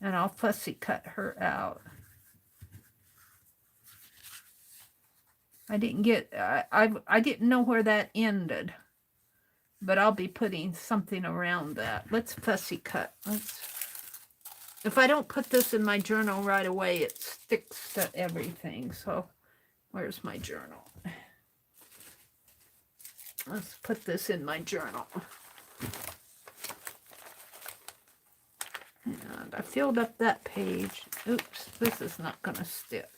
And I'll fussy cut her out. I didn't get, I didn't know where that ended. But I'll be putting something around that. Let's fussy cut. If I don't put this in my journal right away, it sticks to everything. So, where's my journal? Let's put this in my journal. And I filled up that page. Oops, this is not going to stick.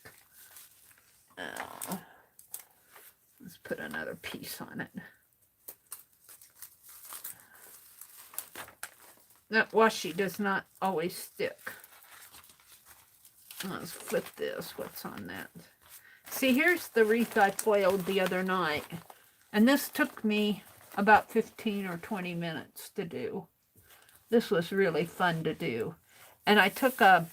Let's put another piece on it. That washi does not always stick. Let's flip this. What's on that? See, here's the wreath I foiled the other night. And this took me about 15 or 20 minutes to do. This was really fun to do. And I took a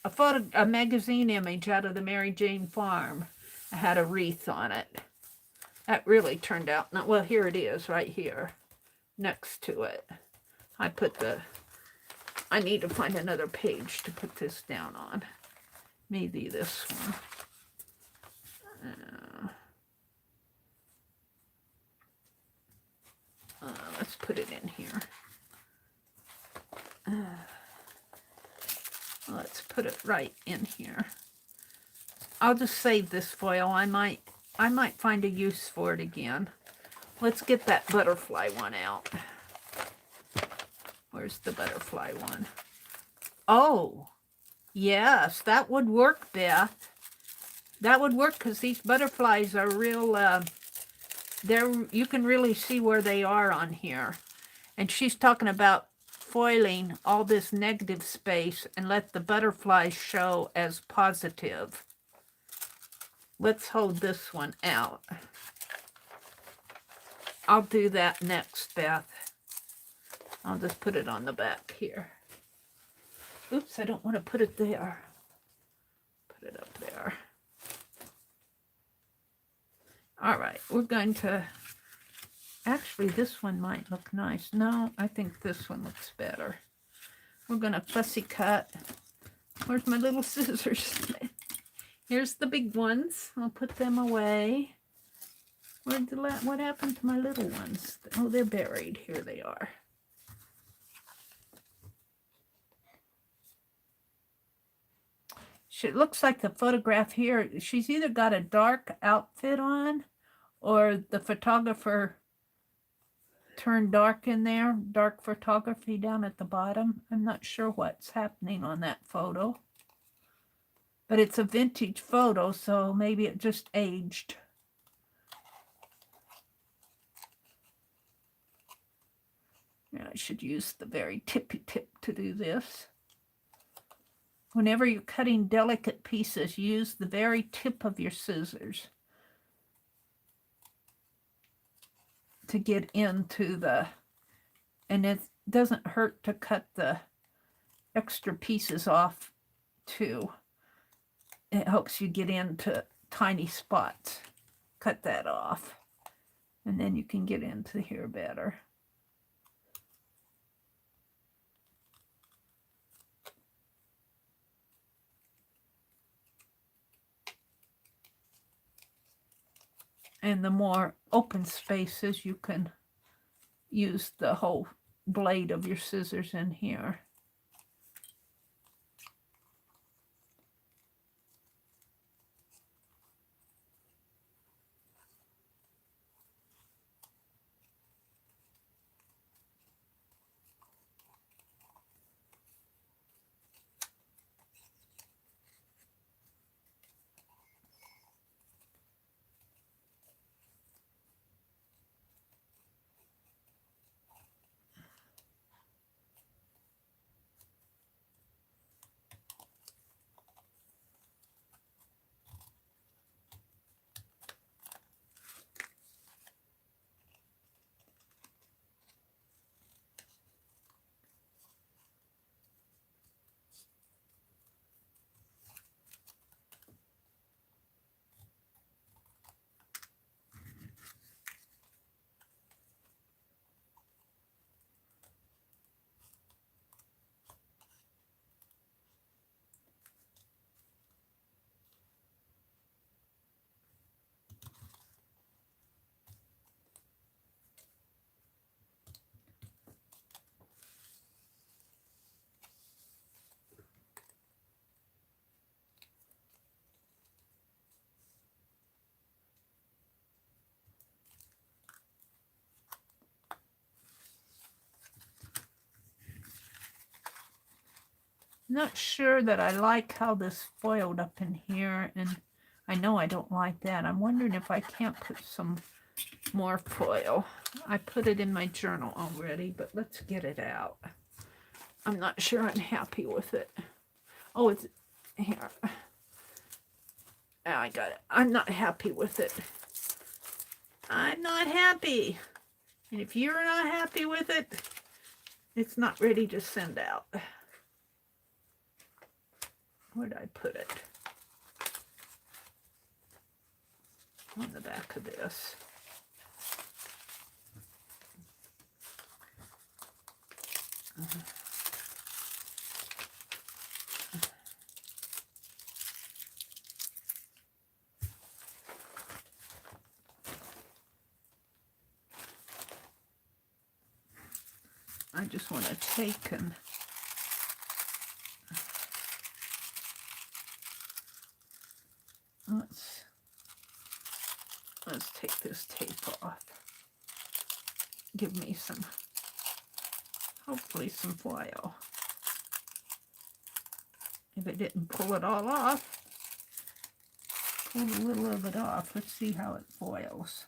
a magazine image out of the Mary Jane farm. I had a wreath on it. That really turned out, not well, here it is right here next to it. I need to find another page to put this down on. Maybe this one. Let's put it in here. Let's put it right in here. I'll just save this foil. I might find a use for it again. Let's get that butterfly one out. Where's the butterfly one? Oh, yes, that would work, Beth. That would work because these butterflies are real, you can really see where they are on here. And she's talking about foiling all this negative space and let the butterflies show as positive. Let's hold this one out. I'll do that next, Beth. I'll just put it on the back here. Oops, I don't want to put it there. Put it up there. All right, we're going to, actually this one might look nice. No, I think this one looks better. We're going to fussy cut. Where's my little scissors? Here's the big ones. I'll put them away. What happened to my little ones? Oh, they're buried. Here they are. It looks like the photograph here, she's either got a dark outfit on or the photographer turned dark in there, dark photography down at the bottom. I'm not sure what's happening on that photo. But it's a vintage photo, so maybe it just aged. Yeah, I should use the very tippy tip to do this. Whenever you're cutting delicate pieces, use the very tip of your scissors to get into the, and it doesn't hurt to cut the extra pieces off too. It helps you get into tiny spots. Cut that off, and then you can get into here better. And the more open spaces, you can use the whole blade of your scissors in here. Not sure that I like how this foiled up in here, and I know I don't like that. I'm wondering if I can't put some more foil. I put it in my journal already, but let's get it out. I'm not sure I'm happy with it. Oh, it's here. I got it. I'm not happy with it. I'm not happy. And if you're not happy with it, it's not ready to send out. Where did I put it? On the back of this. I just want to take and let's take this tape off. Give me some, hopefully some foil. If it didn't pull it all off, pull a little of it off. Let's see how it foils.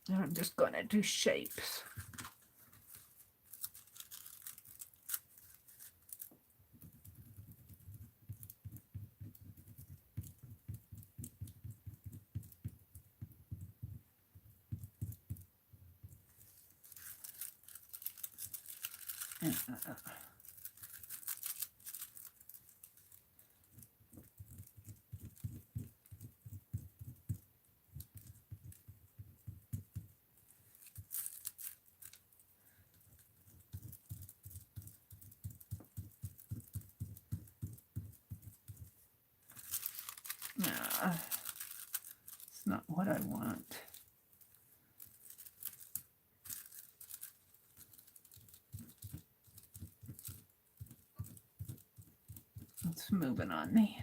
And I'm just going to do shapes. It's not what I want. It's moving on me.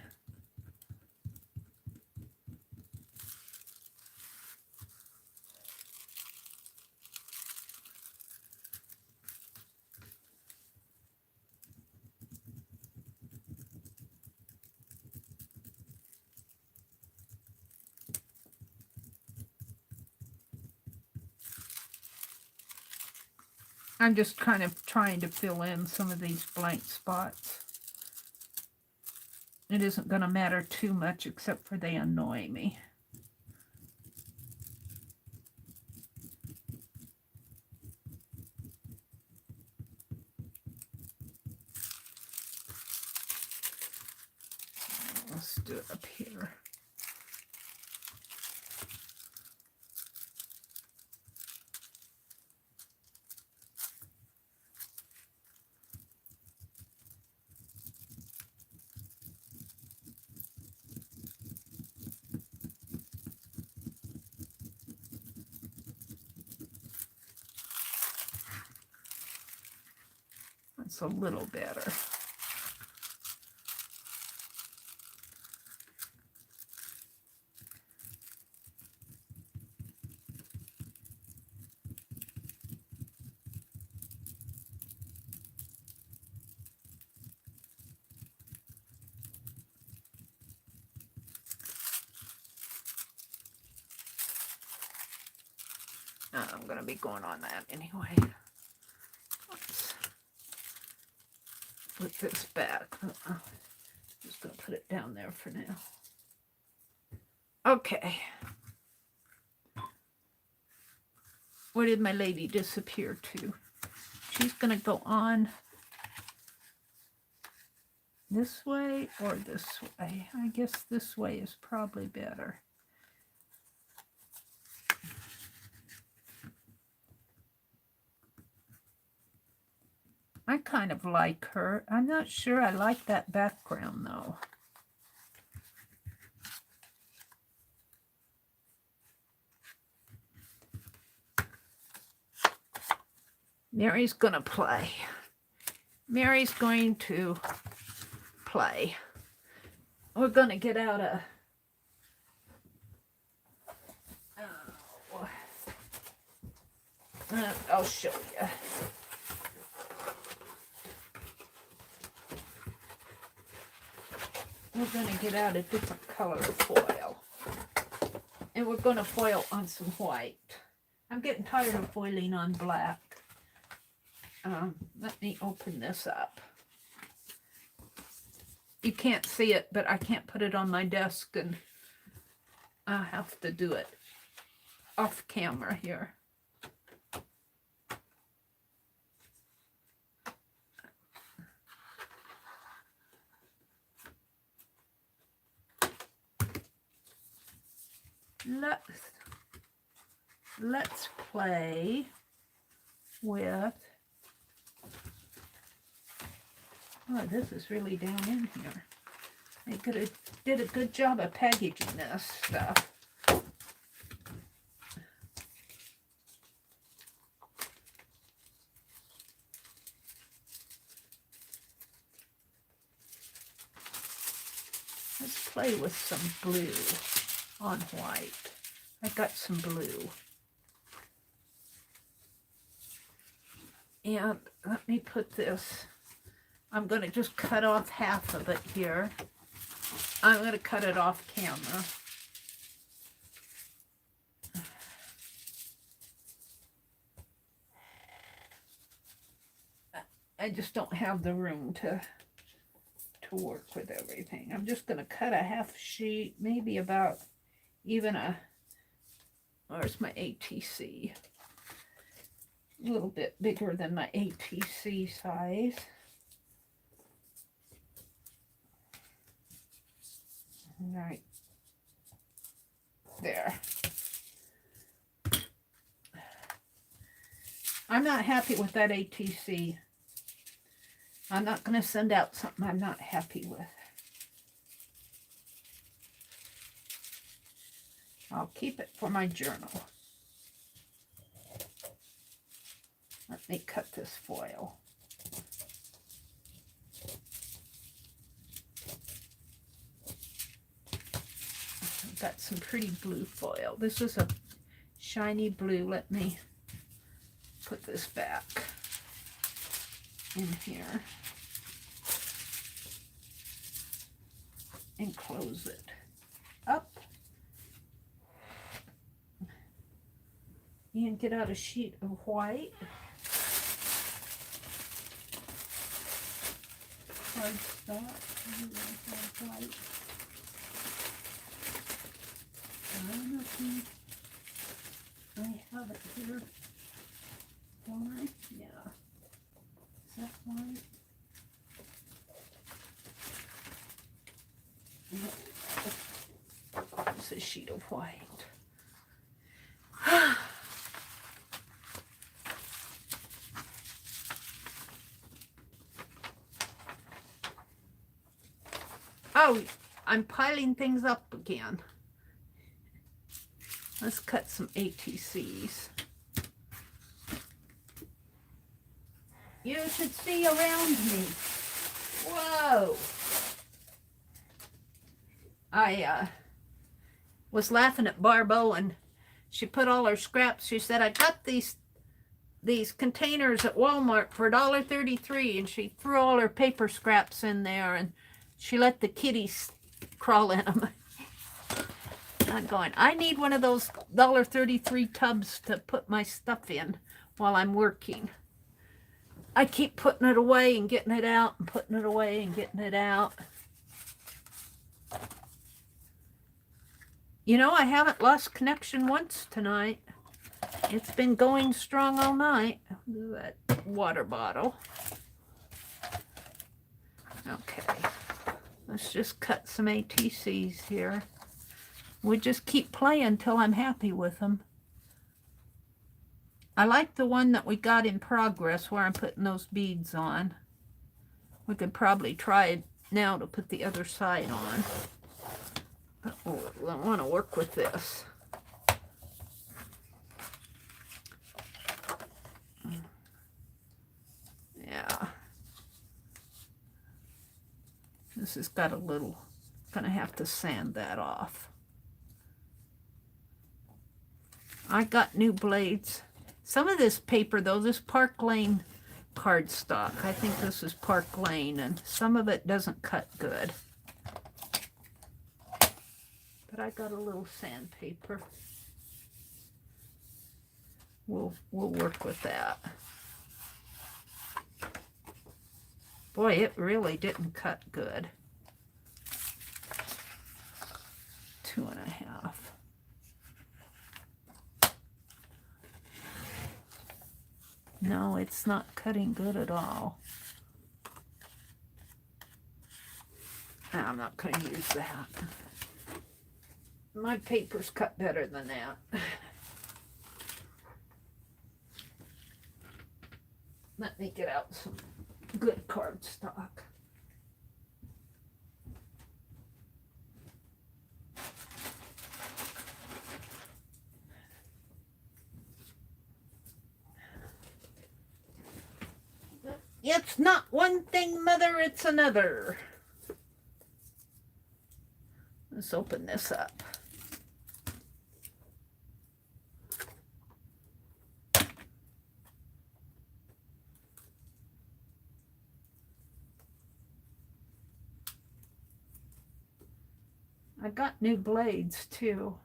I'm just kind of trying to fill in some of these blank spots. It isn't going to matter too much except for they annoy me. Let's do it up here. That's a little better. I'm going to be going on that anyway. Let's put this back. Just going to put it down there for now. Okay. Where did my lady disappear to? She's going to go on this way or this way. I guess this way is probably better. I kind of like her. I'm not sure I like that background though. Mary's going to play. Mary's going to play. We're going to get out a... I'll show you. We're going to get out a different color of foil. And we're going to foil on some white. I'm getting tired of foiling on black. Let me open this up. You can't see it, but I can't put it on my desk, and I have to do it off camera here. let's play with, oh, this is really down in here. They did a good job of packaging this stuff. Let's play with some blue on white. I got some blue. And let me put this, I'm going to just cut off half of it here. I'm going to cut it off camera. I just don't have the room to work with everything. I'm just going to cut a half sheet, maybe about even a, where's my ATC? A little bit bigger than my ATC size. Right there. I'm not happy with that ATC. I'm not going to send out something I'm not happy with. I'll keep it for my journal. Let me cut this foil. I've got some pretty blue foil. This is a shiny blue. Let me put this back in here and close it up. And get out a sheet of white. Cardstock. White. I have it here. Why? Yeah. Is that white? It's a sheet of white. Oh, I'm piling things up again. Let's cut some ATCs. You should see around me. Whoa. I was laughing at Barbo, and she put all her scraps. She said, I got these containers at Walmart for $1.33, and she threw all her paper scraps in there, and she let the kitties crawl in them. I'm going, I need one of those $1.33 tubs to put my stuff in while I'm working. I keep putting it away and getting it out and putting it away and getting it out. You know, I haven't lost connection once tonight. It's been going strong all night. That water bottle. Okay. Let's just cut some ATCs here. We just keep playing until I'm happy with them. I like the one that we got in progress where I'm putting those beads on. We could probably try it now to put the other side on. But I want to work with this. Yeah. This has got a little, gonna have to sand that off. I got new blades. Some of this paper though, this Park Lane cardstock, I think this is Park Lane, and some of it doesn't cut good. But I got a little sandpaper. We'll work with that. Boy, it really didn't cut good. 2.5. No, it's not cutting good at all. I'm not going to use that. My paper's cut better than that. Let me get out some good cardstock. It's not one thing, Mother, it's another. Let's open this up. I got new blades too.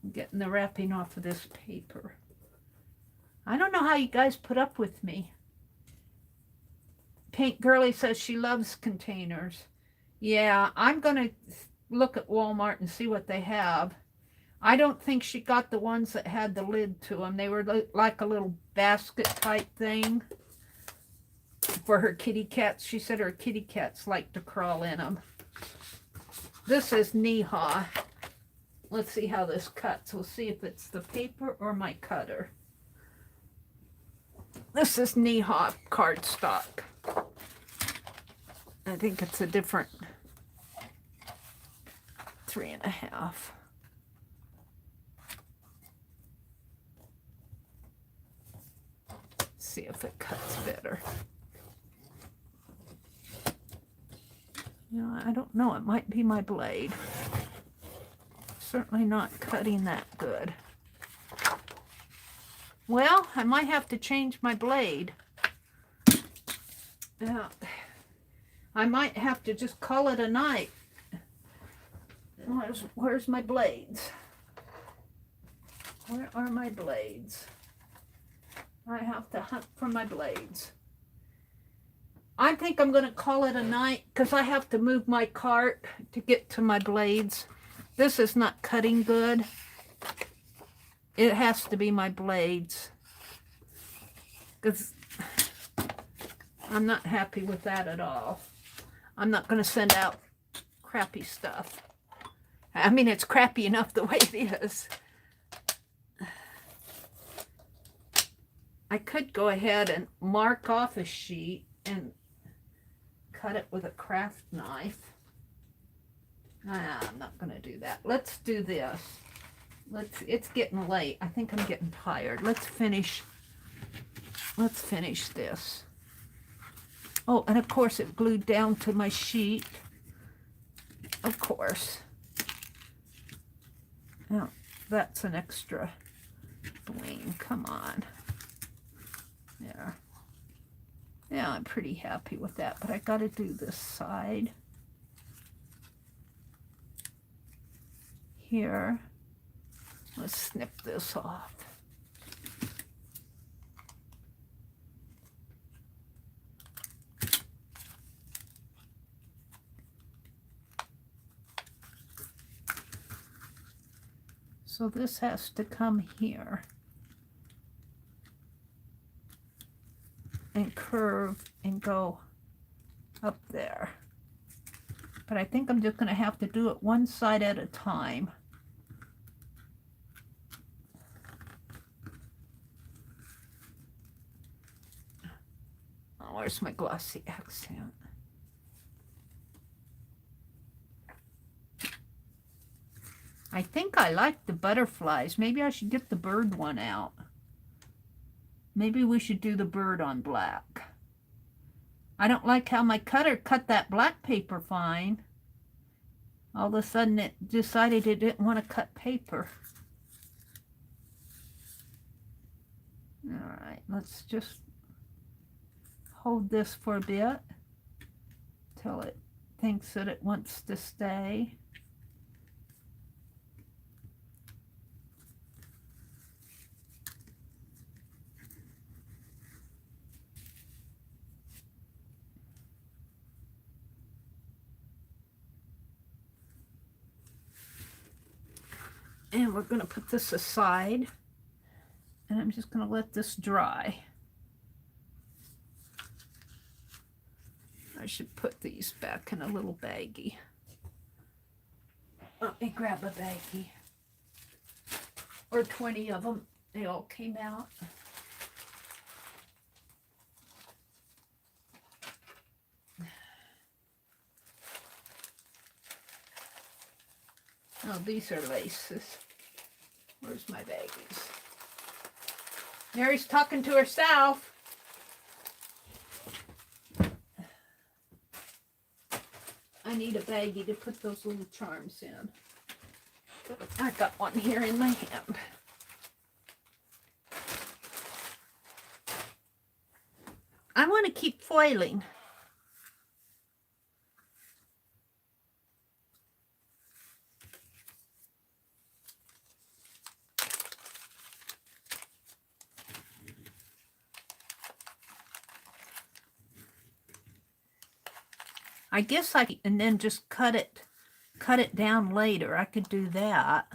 I'm getting the wrapping off of this paper. I don't know how you guys put up with me. Paint Girly says she loves containers. Yeah, I'm going to look at Walmart and see what they have. I don't think she got the ones that had the lid to them. They were like a little basket type thing for her kitty cats. She said her kitty cats like to crawl in them. This is knee-high. Let's see how this cuts. We'll see if it's the paper or my cutter. This is knee-high cardstock. I think it's a different 3.5. See if it cuts better. You know, I don't know. It might be my blade. Certainly not cutting that good. Well, I might have to change my blade. Yeah, I might have to just call it a night. Where's my blades? Where are my blades? I have to hunt for my blades. I think I'm going to call it a night because I have to move my cart to get to my blades. This is not cutting good. It has to be my blades because I'm not happy with that at all. I'm not going to send out crappy stuff. I mean, it's crappy enough the way it is. I could go ahead and mark off a sheet and cut it with a craft knife. I'm not going to do that. Let's do this. It's getting late. I think I'm getting tired. Let's finish this. Oh, and of course it glued down to my sheet. Of course. Now, that's an extra bling. Come on. There. Yeah, I'm pretty happy with that, but I got to do this side. Here. Let's snip this off. So this has to come here and curve and go up there. But I think I'm just going to have to do it one side at a time. Oh, where's my glossy accent? I think I like the butterflies. Maybe I should get the bird one out. Maybe we should do the bird on black. I don't like how my cutter cut that black paper fine. All of a sudden it decided it didn't want to cut paper. All right, let's just hold this for a bit till it thinks that it wants to stay. And we're going to put this aside. and I'm just going to let this dry. I should put these back in a little baggie. Let me grab a baggie. Or 20 of them. They all came out. Oh, these are laces. Where's my baggies? Mary's talking to herself. I need a baggie to put those little charms in. I got one here in my hand. I want to keep foiling. I guess and then just cut it down later. I could do that.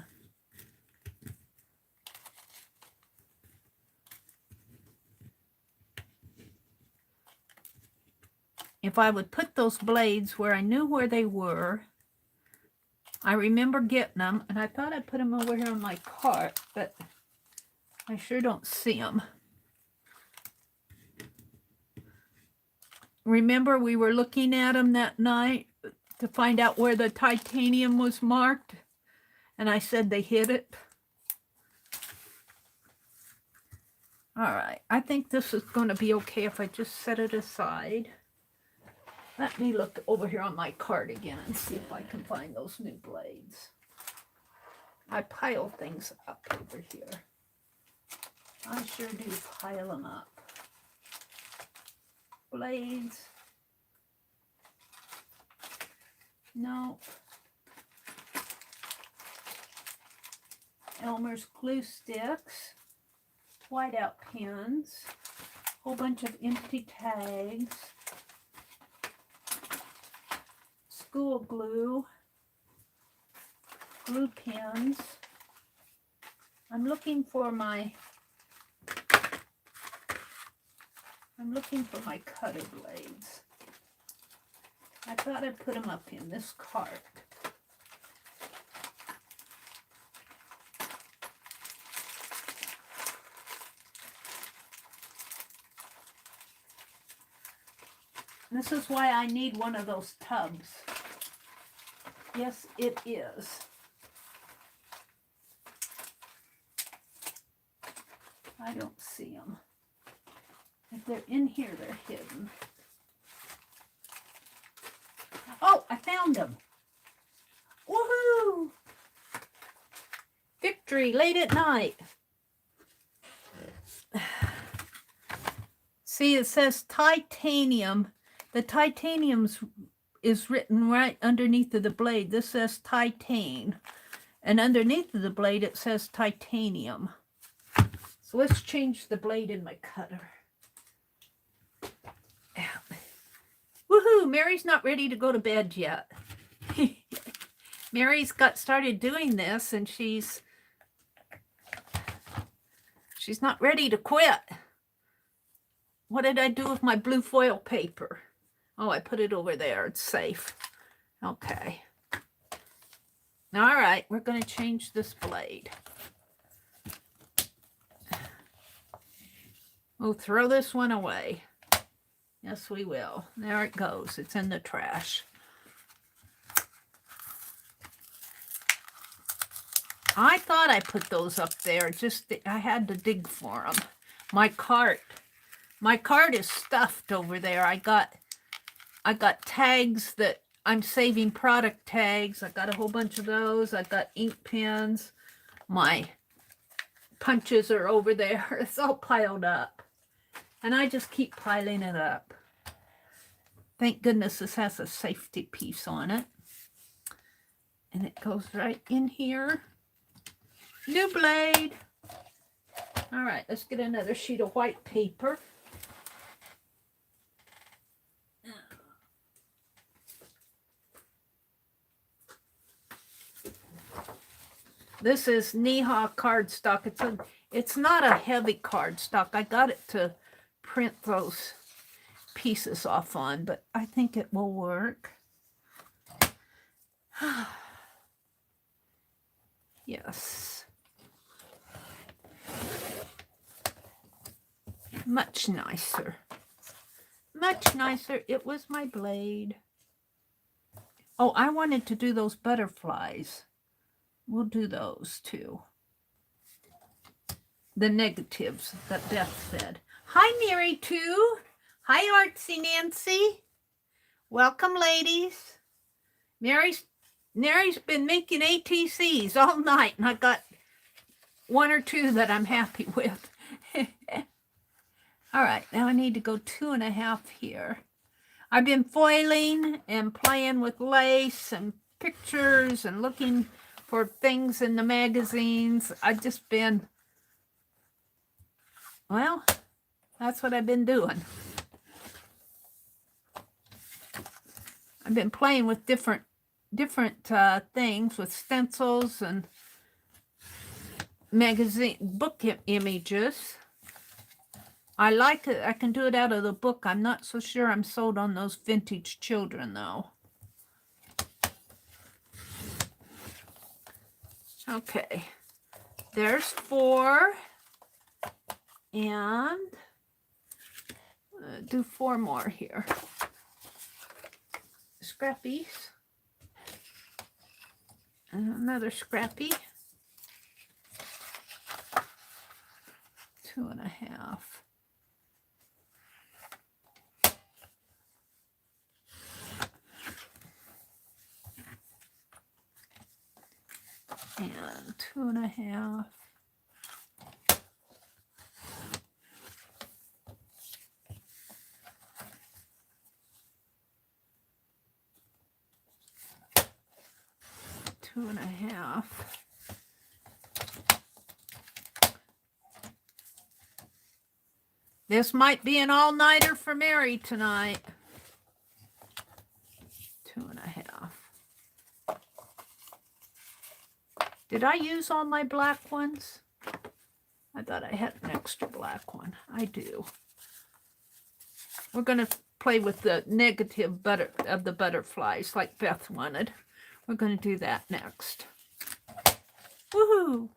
If I would put those blades where I knew where they were. I remember getting them, and I thought I put them over here on my cart, but I sure don't see them. Remember, we were looking at them that night to find out where the titanium was marked, and I said they hit it. All right, I think this is going to be okay if I just set it aside. Let me look over here on my cart again and see if I can find those new blades. I pile things up over here. I sure do pile them up. Blades. Nope. Elmer's glue sticks. Whiteout pins. Whole bunch of empty tags. School glue. Glue pins. I'm looking for my cutter blades. I thought I'd put them up in this cart. This is why I need one of those tubs. Yes, it is. I don't see them. If they're in here, they're hidden. Oh, I found them. Woohoo! Victory late at night. See, it says titanium. The titanium's is written right underneath of the blade. This says titane. And underneath of the blade, it says titanium. So let's change the blade in my cutter. Woohoo! Mary's not ready to go to bed yet. Mary's got started doing this and she's not ready to quit. What did I do with my blue foil paper? Oh, I put it over there. It's safe. Okay. All right, we're going to change this blade. We'll throw this one away. Yes, we will. There it goes. It's in the trash. I thought I put those up there. Just I had to dig for them. My cart is stuffed over there. I got tags that I'm saving, product tags. I got a whole bunch of those. I got ink pens. My punches are over there. It's all piled up. And I just keep piling it up. Thank goodness this has a safety piece on it. And it goes right in here. New blade. All right, let's get another sheet of white paper. This is knee-high cardstock. It's not a heavy cardstock. I got it to print those pieces off on, but I think it will work. Yes. Much nicer. Much nicer. It was my blade. Oh, I wanted to do those butterflies. We'll do those too. The negatives that Beth said. Hi, Mary, too. Hi, Artsy Nancy. Welcome, ladies. Mary's been making ATCs all night, and I got one or two that I'm happy with. All right, now I need to go 2.5 here. I've been foiling and playing with lace and pictures and looking for things in the magazines. I've just been, well, that's what I've been doing. I've been playing with different things, with stencils and magazine book images. I like it. I can do it out of the book. I'm not so sure I'm sold on those vintage children, though. Okay, there's 4, and do 4 more here. Scrappies, and another scrappy. 2.5. And 2.5. Two and a half. This might be an all-nighter for Mary tonight. 2.5. Did I use all my black ones? I thought I had an extra black one. I do. We're going to play with the negative of the butterflies like Beth wanted. We're going to do that next. Woohoo!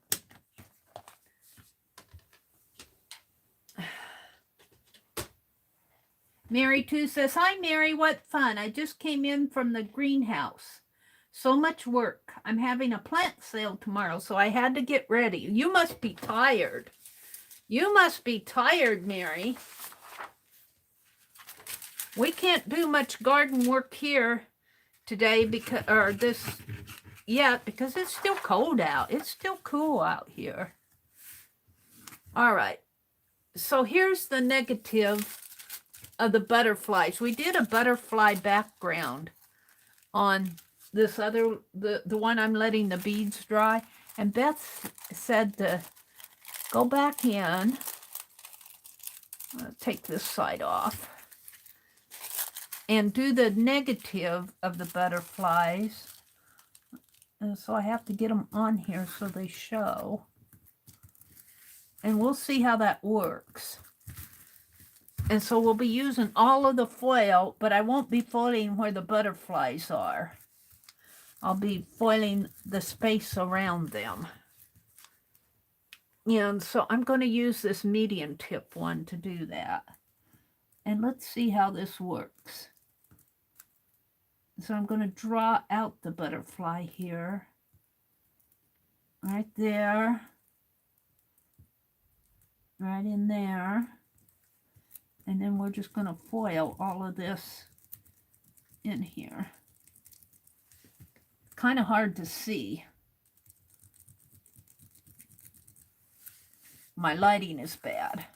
Mary too says, hi Mary, what fun. I just came in from the greenhouse. So much work. I'm having a plant sale tomorrow, so I had to get ready. You must be tired. You must be tired, Mary. We can't do much garden work here today because because it's still cold out. It's still cool out here. All right. So here's the negative of the butterflies. We did a butterfly background on this other, the one I'm letting the beads dry. And Beth said to go back in. Take this side off. And do the negative of the butterflies. And so I have to get them on here so they show. And we'll see how that works. And so we'll be using all of the foil, but I won't be foiling where the butterflies are. I'll be foiling the space around them. And so I'm going to use this medium tip one to do that. And let's see how this works. So I'm going to draw out the butterfly here. Right there. Right in there. And then we're just going to foil all of this in here. Kind of hard to see. My lighting is bad.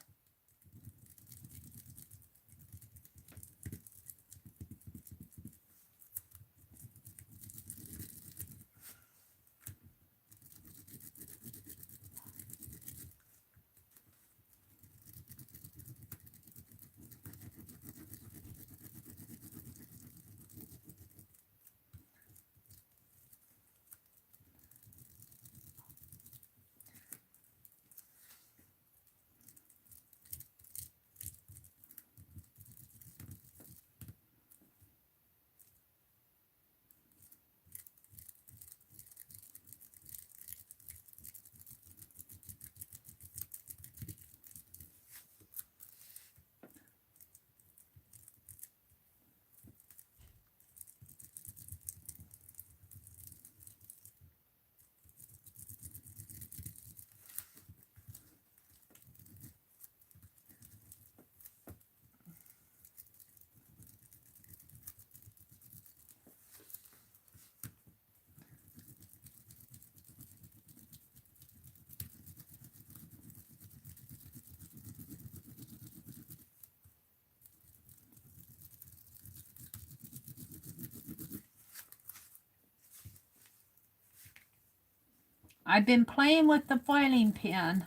I've been playing with the foiling pin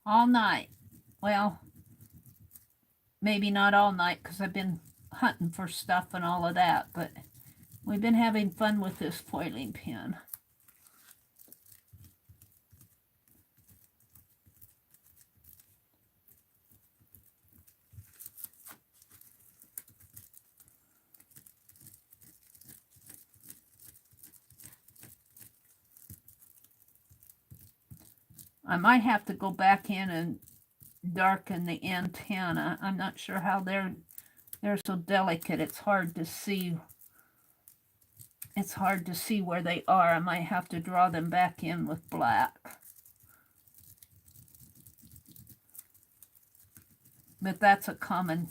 all night. Well, maybe not all night because I've been hunting for stuff and all of that, but we've been having fun with this foiling pin. I might have to go back in and darken the antenna. I'm not sure how they're so delicate. It's hard to see. It's hard to see where they are. I might have to draw them back in with black. But that's a common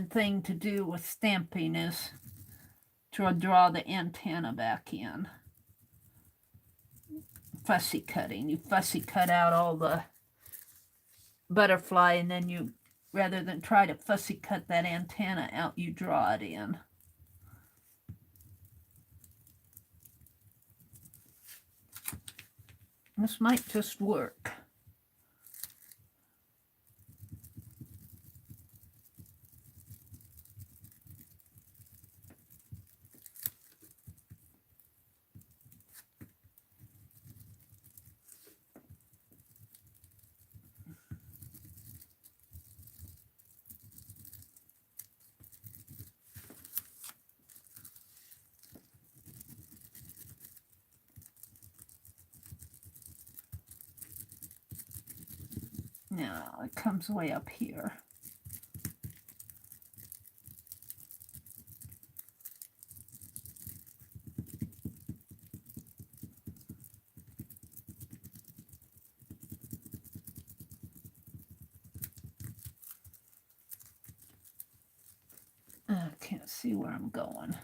thing to do with stamping, is to draw the antenna back in. Fussy cutting. You fussy cut out all the butterfly, and then you, rather than try to fussy cut that antenna out, you draw it in. This might just work. Now it comes way up here. I can't see where I'm going.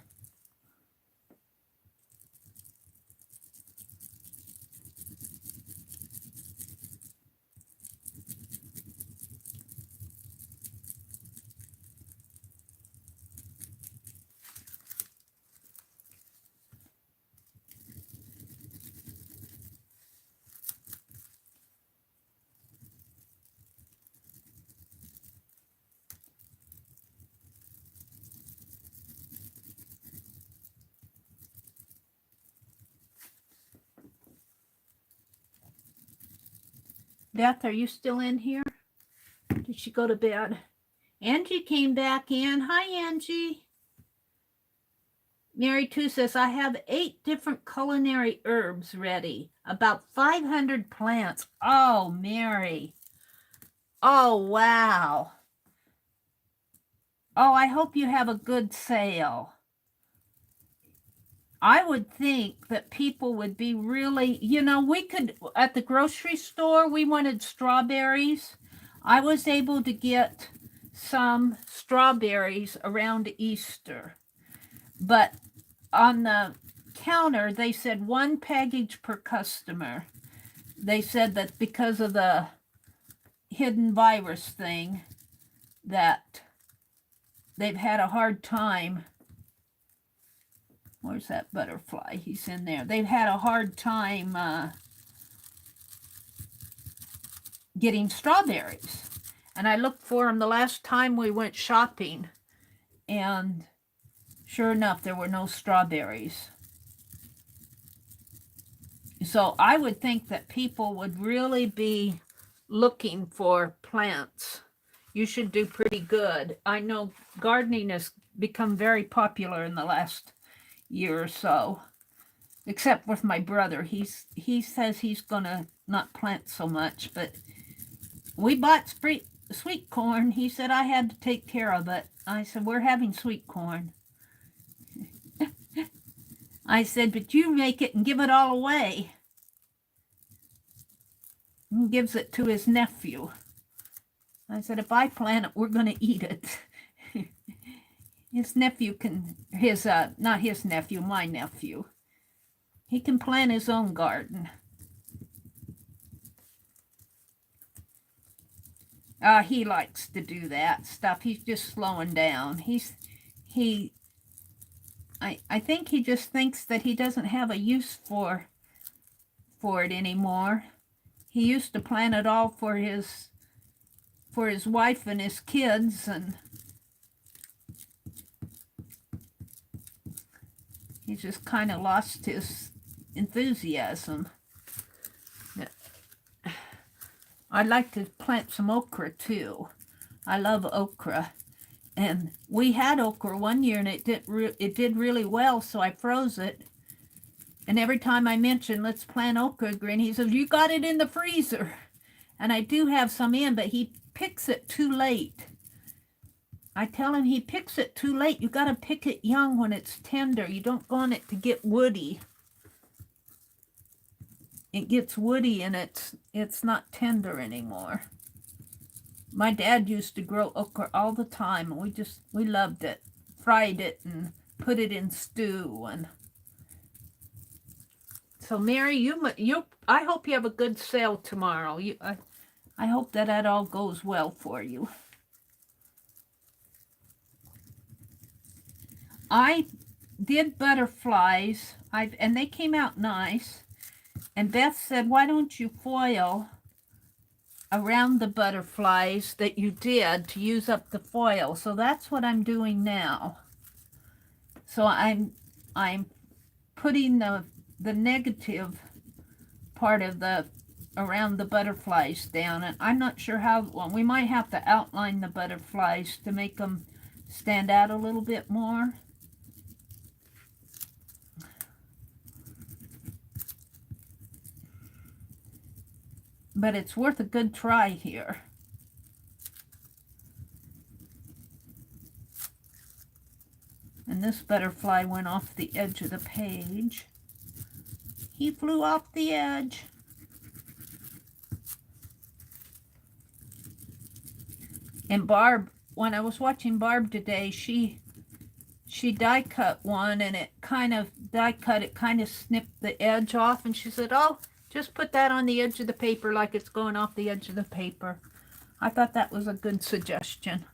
Beth, are you still in here? Did she go to bed? Angie came back in. Hi, Angie. Mary 2 says, I have 8 different culinary herbs ready. About 500 plants. Oh, Mary. Oh, wow. Oh, I hope you have a good sale. I would think that people would be really, we could, at the grocery store, we wanted strawberries. I was able to get some strawberries around Easter. But on the counter, they said 1 package per customer. They said that because of the hidden virus thing, that they've had a hard time. Where's that butterfly? He's in there. They've had a hard time getting strawberries. And I looked for them the last time we went shopping, and sure enough, there were no strawberries. So I would think that people would really be looking for plants. You should do pretty good. I know gardening has become very popular in the last year or so, except with my brother. He says he's gonna not plant so much, but we bought sweet corn. He said I had to take care of it. I said, we're having sweet corn. I said, but you make it and give it all away. He gives it to his nephew. I said, if I plant it, we're going to eat it. His nephew can, not his nephew, my nephew. He can plant his own garden. He likes to do that stuff. He's just slowing down. I think he just thinks that he doesn't have a use for for it anymore. He used to plant it all for his wife and his kids, and he just kind of lost his enthusiasm. I'd like to plant some okra too. I love okra. And we had okra one year, and it did really well, so I froze it. And every time I mention, let's plant okra again, he says, you got it in the freezer. And I do have some in, but he picks it too late. I tell him he picks it too late. You got to pick it young when it's tender. You don't want it to get woody. It gets woody and it's not tender anymore. My dad used to grow okra all the time, and we loved it. Fried it and put it in stew. And so Mary, I hope you have a good sale tomorrow. I hope that all goes well for you. I did butterflies, and they came out nice. And Beth said, why don't you foil around the butterflies that you did to use up the foil? So that's what I'm doing now. So I'm putting the negative part of around the butterflies down, and I'm not sure how. Well, we might have to outline the butterflies to make them stand out a little bit more. But it's worth a good try here. And this butterfly went off the edge of the page. He flew off the edge. And Barb, when I was watching Barb today, she die cut one, and it kind of snipped the edge off, and she said, oh, just put that on the edge of the paper like it's going off the edge of the paper. I thought that was a good suggestion.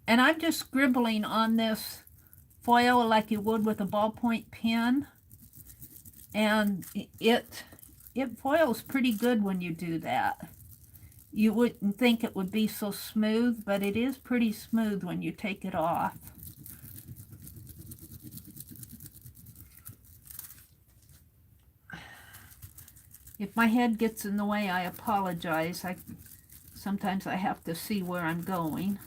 And I'm just scribbling on this foil like you would with a ballpoint pen. And it foils pretty good when you do that. You wouldn't think it would be so smooth, but it is pretty smooth when you take it off. If my head gets in the way, I apologize. Sometimes I have to see where I'm going.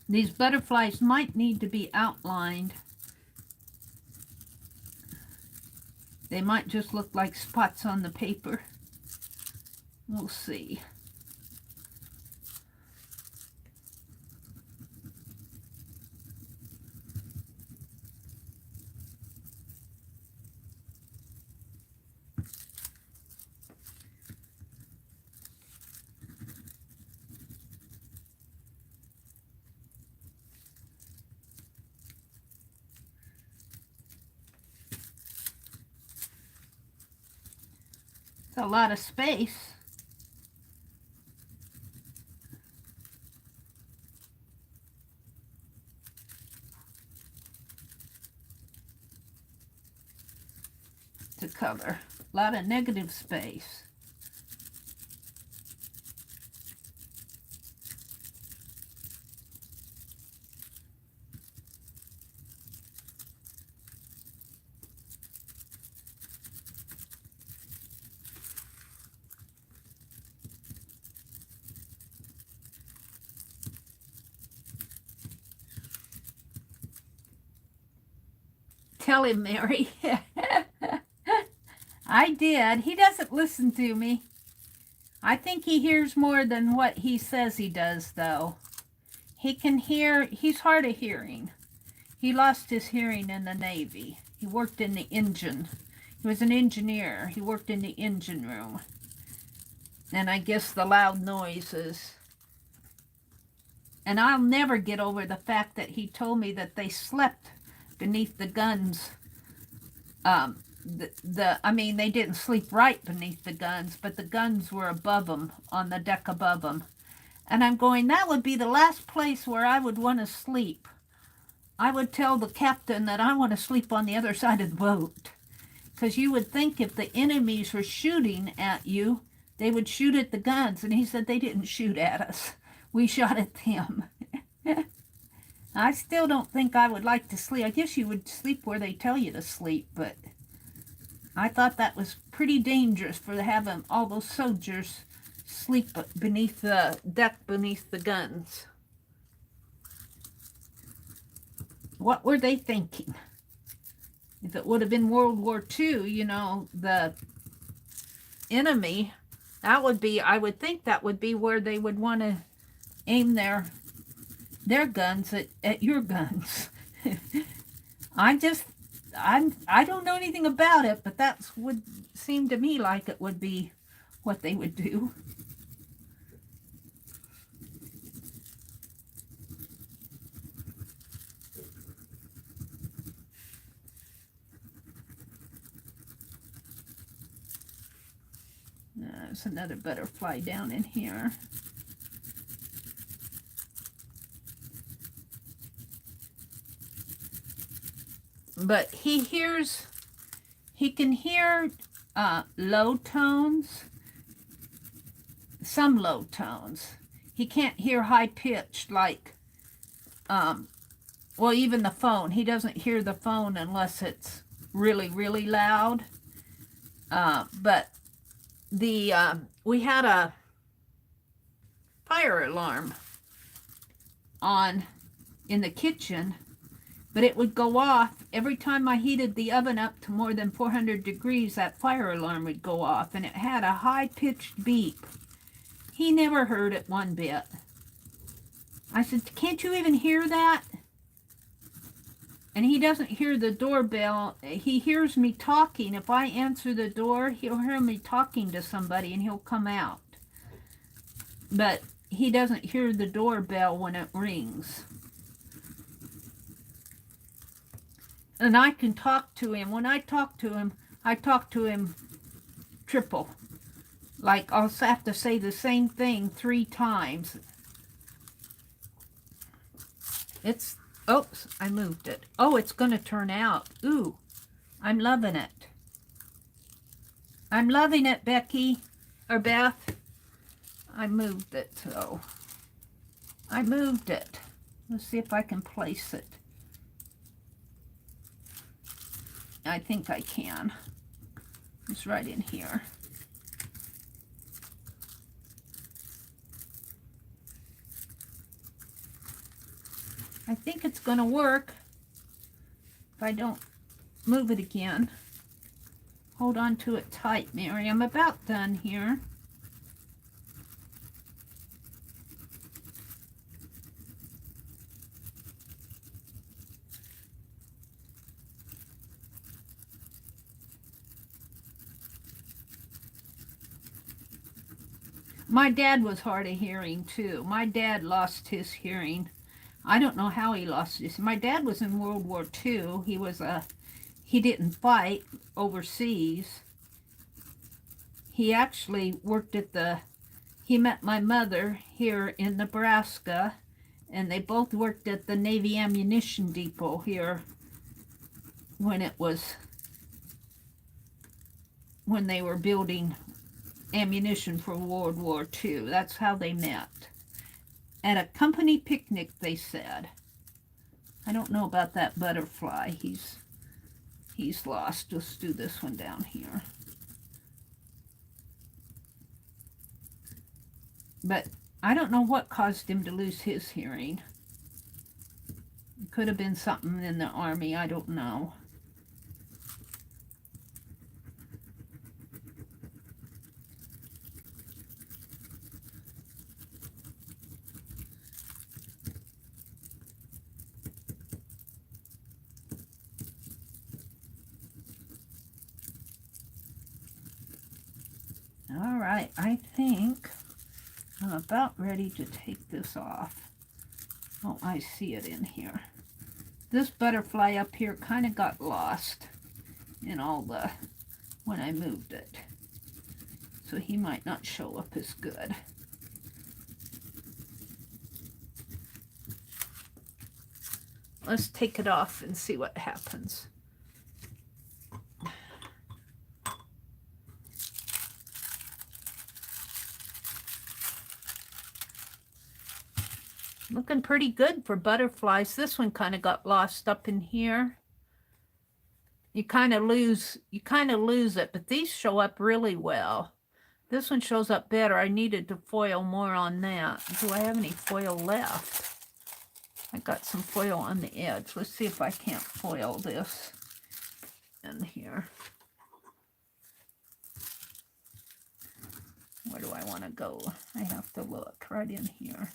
These butterflies might need to be outlined. They might just look like spots on the paper. We'll see. It's a lot of space. To cover. A lot of negative space. Tell him, Mary. I did. He doesn't listen to me. I think he hears more than what he says he does, though. He can hear. He's hard of hearing. He lost his hearing in the Navy. He worked in the engine. He was an engineer. He worked in the engine room. And I guess the loud noises. And I'll never get over the fact that he told me that they slept beneath the guns I mean, they didn't sleep right beneath the guns, but the guns were above them, on the deck above them. And I'm going, that would be the last place where I would want to sleep. I would tell the captain that I want to sleep on the other side of the boat. Because you would think if the enemies were shooting at you, they would shoot at the guns. And he said they didn't shoot at us. We shot at them. I still don't think I would like to sleep. I guess you would sleep where they tell you to sleep, but I thought that was pretty dangerous for having all those soldiers sleep beneath the deck, beneath the guns. What were they thinking? If it would have been World War II, you know, the enemy, that would be, I would think that would be where they would want to aim their guns at your guns. I don't know anything about it, but that would seem to me like it would be what they would do. There's another butterfly down in here. But he can hear low tones, some low tones. He can't hear high pitched like, well, even the phone. He doesn't hear the phone unless it's really, really loud. But we had a fire alarm on in the kitchen, but it would go off every time I heated the oven up to more than 400 degrees. That fire alarm would go off, and it had a high-pitched beep. He never heard it one bit. I said, can't you even hear that? And he doesn't hear the doorbell. He hears me talking. If I answer the door, he'll hear me talking to somebody and he'll come out. But he doesn't hear the doorbell when it rings. And I can talk to him. When I talk to him triple. Like I'll have to say the same thing 3 times. Oops, I moved it. Oh, it's going to turn out. Ooh, I'm loving it. I'm loving it, Becky, or Beth. I moved it, so. I moved it. Let's see if I can place it. I think I can. It's right in here. I think it's going to work if I don't move it again. Hold on to it tight, Mary. I'm about done here. My dad was hard of hearing, too. My dad lost his hearing. I don't know how he lost his. My dad was in World War II. He didn't fight overseas. He actually worked he met my mother here in Nebraska, and they both worked at the Navy ammunition depot here when they were building ammunition for World War II. That's how they met. At a company picnic, they said. I don't know about that butterfly. He's lost. Let's do this one down here. But I don't know what caused him to lose his hearing. It could have been something in the army. I don't know. All right, I think I'm about ready to take this off. Oh, I see it in here. This butterfly up here kind of got lost in all the, when I moved it. So he might not show up as good. Let's take it off and see what happens. Looking pretty good for butterflies. This one kind of got lost up in here. You kind of lose it, but these show up really well. This one shows up better. I needed to foil more on that. Do I have any foil left? I got some foil on the edge. Let's see if I can't foil this in here. Where do I want to go? I have to look right in here.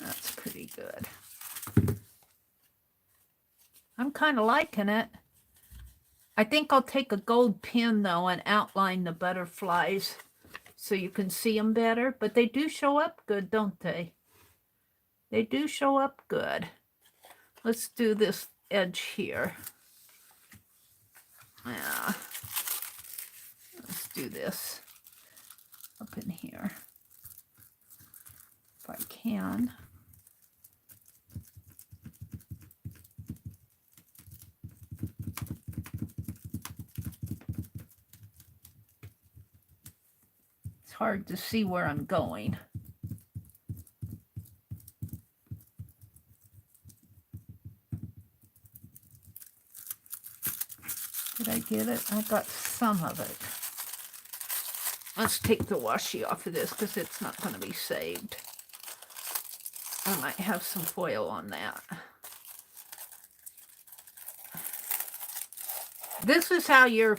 That's pretty good. I'm kind of liking it. I think I'll take a gold pen, though, and outline the butterflies so you can see them better. But they do show up good, don't they? They do show up good. Let's do this edge here. Yeah. Let's do this up in here. If I can. Hard to see where I'm going. Did I get it? I got some of it. Let's take the washi off of this because it's not going to be saved. I might have some foil on that. This is how your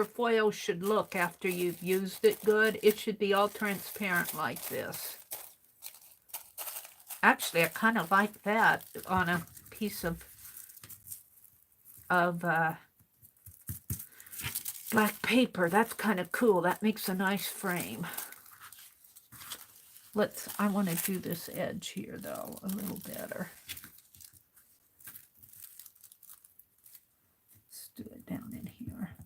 foil should look after you've used it good. It should be all transparent like this. Actually, I kind of like that on a piece of black paper. That's kind of cool. That makes a nice frame. I want to do this edge here, though, a little better. Let's do it down in here.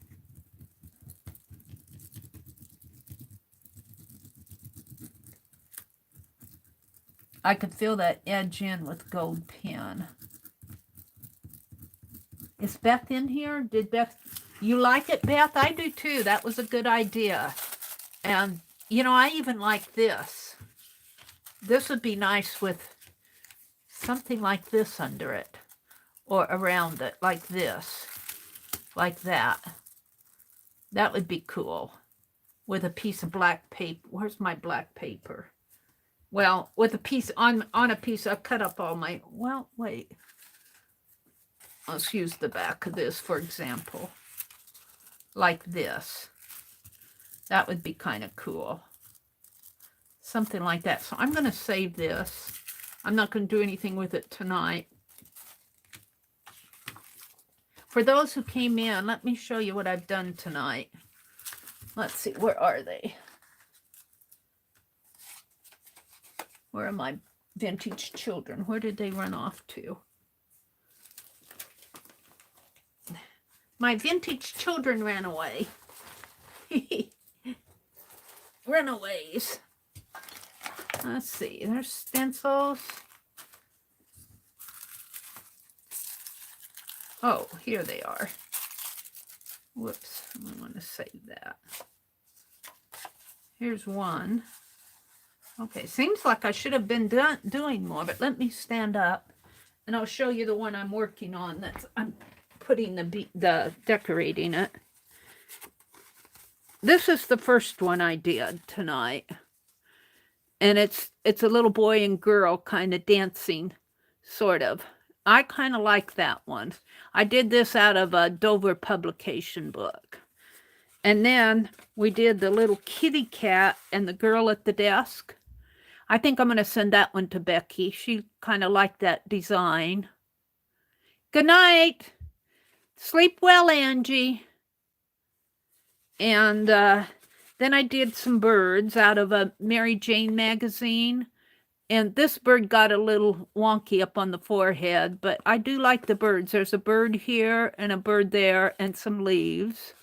I could fill that edge in with gold pen. Is Beth in here? Did Beth, you like it, Beth? I do too. That was a good idea. And, you know, I even like this. This would be nice with something like this under it or around it, like this, like that. That would be cool with a piece of black paper. Where's my black paper? Well, with a piece on a piece, I've cut up all my, well, wait. Let's use the back of this, for example. Like this. That would be kind of cool. Something like that. So I'm going to save this. I'm not going to do anything with it tonight. For those who came in, let me show you what I've done tonight. Let's see, where are they? Where are my vintage children? Where did they run off to? My vintage children ran away. Runaways. Let's see, there's stencils. Oh, here they are. Whoops, I want to save that. Here's one. Okay, seems like I should have been doing more, but let me stand up and I'll show you the one I'm working on. I'm putting the decorating it. This is the first one I did tonight. And it's a little boy and girl kind of dancing, sort of. I kind of like that one. I did this out of a Dover publication book. And then we did the little kitty cat and the girl at the desk. I think I'm going to send that one to Becky. She kind of liked that design. Good night. Sleep well, Angie. And then I did some birds out of a Mary Jane magazine. And this bird got a little wonky up on the forehead, but I do like the birds. There's a bird here and a bird there and some leaves.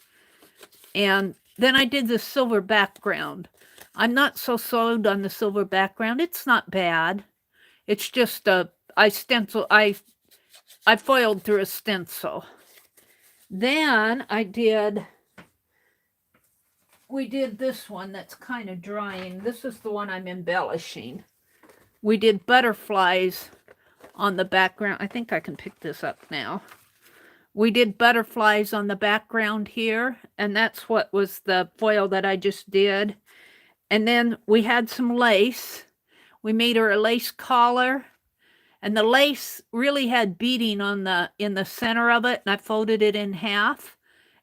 And then I did the silver background. I'm not so sold on the silver background. It's not bad. It's just I foiled through a stencil. Then we did this one that's kind of drying. This is the one I'm embellishing. We did butterflies on the background. I think I can pick this up now. We did butterflies on the background here, and that's what was the foil that I just did. And then we had some lace. We made her a lace collar, and the lace really had beading in the center of it, and I folded it in half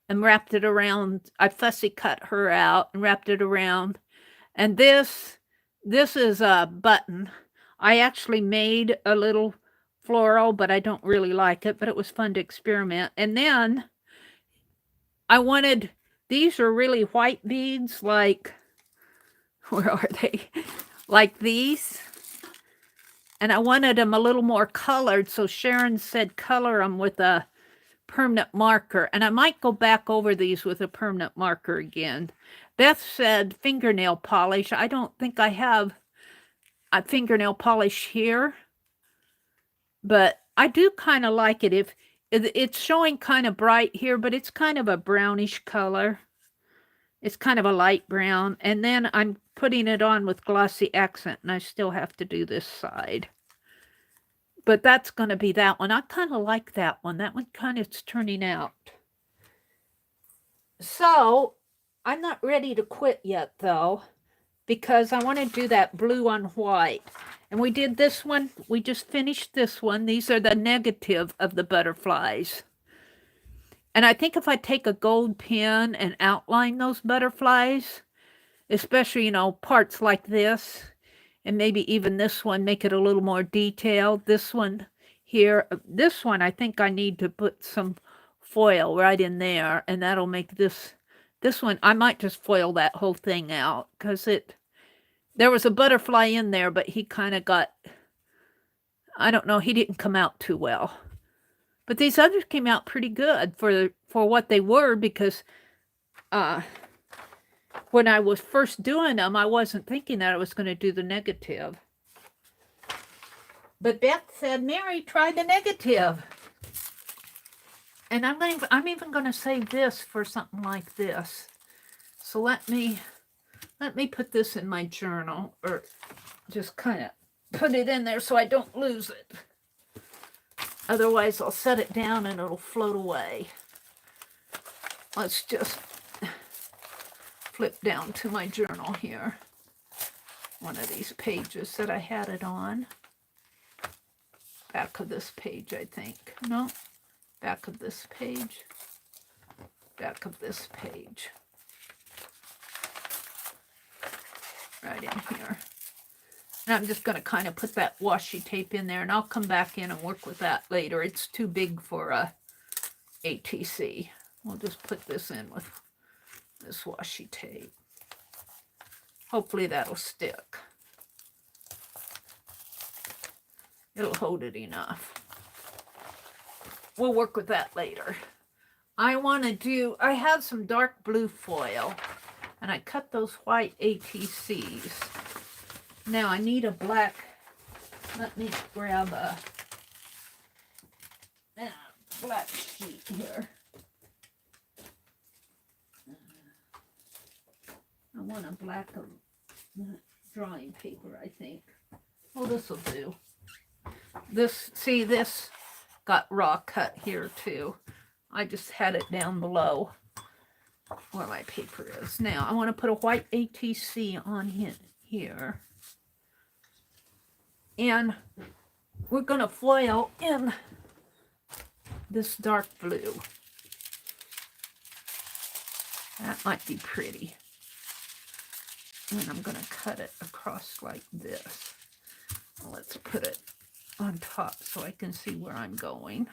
and wrapped it around. I fussy cut her out and wrapped it around. And this is a button. I actually made a little floral, but I don't really like it, but it was fun to experiment. And then these are really white beads, like, where are they? Like these. And I wanted them a little more colored, so Sharon said color them with a permanent marker. And I might go back over these with a permanent marker again. Beth said fingernail polish. I don't think I have a fingernail polish here, but I do kind of like it. If it's showing kind of bright here, but it's kind of a brownish color. It's kind of a light brown. And then I'm putting it on with glossy accent, and I still have to do this side. But that's going to be that one. I kind of like that one. That one kind of is turning out. So I'm not ready to quit yet, though, because I want to do that blue on white. And we did this one. We just finished this one. These are the negative of the butterflies. And I think if I take a gold pen and outline those butterflies, especially, parts like this, and maybe even this one, make it a little more detailed. This one here, this one, I think I need to put some foil right in there, and that'll make this one, I might just foil that whole thing out, because there was a butterfly in there, but he kind of got, I don't know, he didn't come out too well. But these others came out pretty good for what they were, because when I was first doing them, I wasn't thinking that I was going to do the negative. But Beth said, Mary, try the negative. And I'm even going to save this for something like this. So let me put this in my journal, or just kind of put it in there so I don't lose it. Otherwise, I'll set it down and it'll float away. Let's just flip down to my journal here. One of these pages that I had it on. Back of this page, I think. No, back of this page. Back of this page. Right in here. And I'm just going to kind of put that washi tape in there, and I'll come back in and work with that later. It's too big for a ATC. We'll just put this in with this washi tape. Hopefully that'll stick. It'll hold it enough. We'll work with that later. I have some dark blue foil, and I cut those white ATCs. Now I need a black, let me grab a black sheet here. I want a black drawing paper, I think. Oh, this will do. This got raw cut here too. I just had it down below where my paper is. Now I want to put a white ATC on here. And we're going to foil in this dark blue. That might be pretty. And I'm going to cut it across like this. Let's put it on top so I can see where I'm going.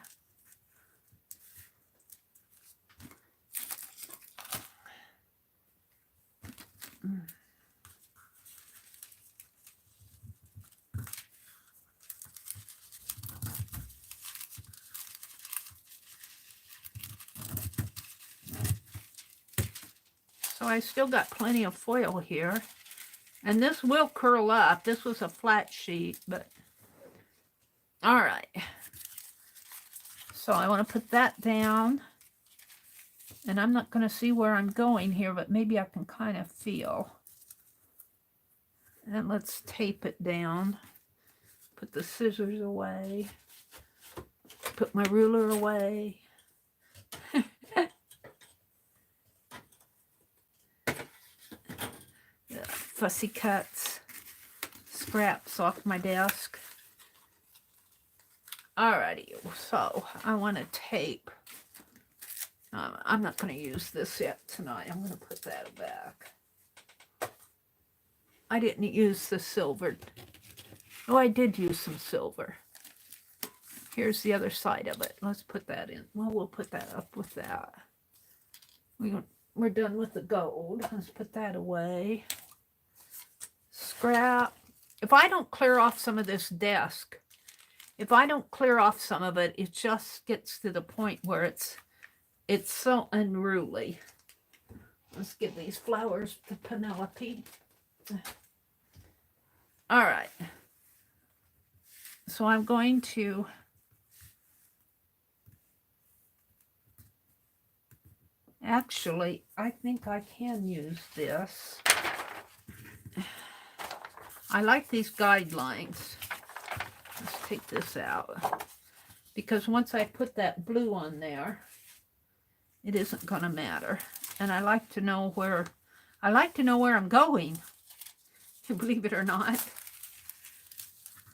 So I still got plenty of foil here. And this will curl up. This was a flat sheet, but all right. So I want to put that down. And I'm not going to see where I'm going here, but maybe I can kind of feel. And let's tape it down. Put the scissors away. Put my ruler away. Fussy cuts, scraps off my desk. Alrighty, so I want to tape. I'm not going to use this yet tonight. I'm going to put that back. I didn't use the silver. Oh, I did use some silver. Here's the other side of it. Let's put that in. Well, we'll put that up with that. We're done with the gold. Let's put that away. Scrap. If I don't clear off some of this desk, if I don't clear off some of it, it just gets to the point where it's so unruly. Let's give these flowers to Penelope. All right. So I'm going to actually, I think I can use this. I like these guidelines. Let's take this out. Because once I put that blue on there, it isn't going to matter. And I like to know where I'm going. Believe it or not.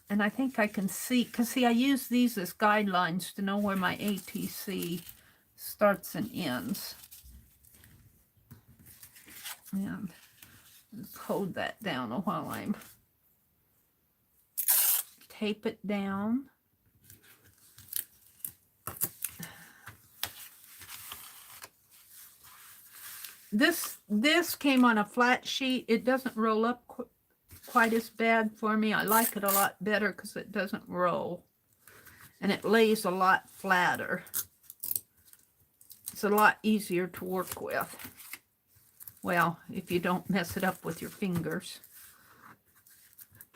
And I think I can see, because see, I use these as guidelines to know where my ATC starts and ends. And let's hold that down while I'm tape it down. This came on a flat sheet. It doesn't roll up quite as bad for me. I like it a lot better because it doesn't roll. And it lays a lot flatter. It's a lot easier to work with. Well, if you don't mess it up with your fingers.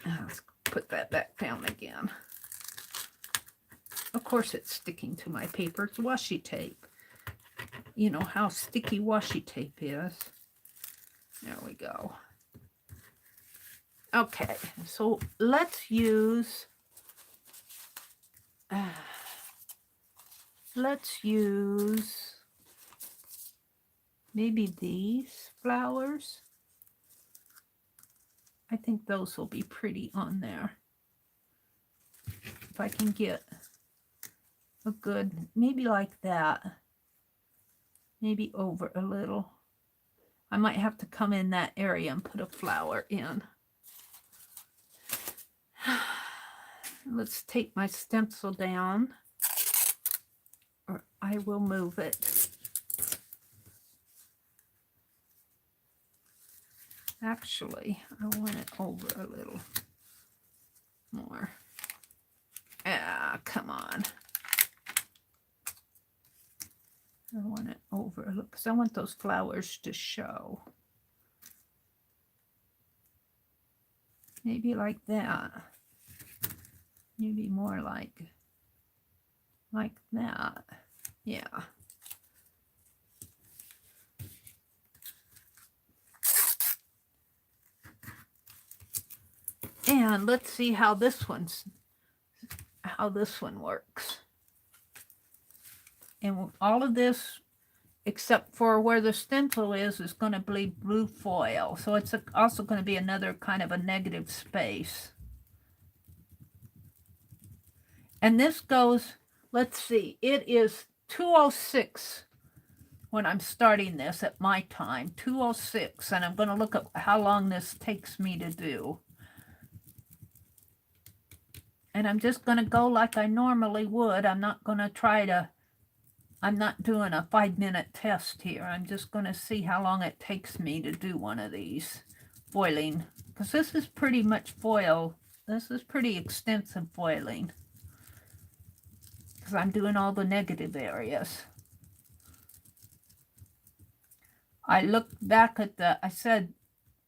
Let's put that back down again. Of course it's sticking to my paper. It's washi tape. You know how sticky washi tape is. There we go. Okay, so let's use maybe these flowers. I think those will be pretty on there. If I can get a good, maybe like that. Maybe over a little. I might have to come in that area and put a flower in. Let's take my stencil down, or I will move it. Actually, I want it over a little more. Ah, come on. I want it over a little, because I want those flowers to show. Maybe like that. Maybe more like that. Yeah. And let's see how this one works. And all of this, except for where the stencil is going to be blue foil. So it's also going to be another kind of a negative space. And this goes, let's see, it is 206 when I'm starting this at my time, 2:06, and I'm going to look at how long this takes me to do. And I'm just going to go like I normally would. I'm not going to try to, I'm not doing a 5-minute test here. I'm just going to see how long it takes me to do one of these foiling. Because this is pretty much foil. This is pretty extensive foiling. Because I'm doing all the negative areas. I looked back at I said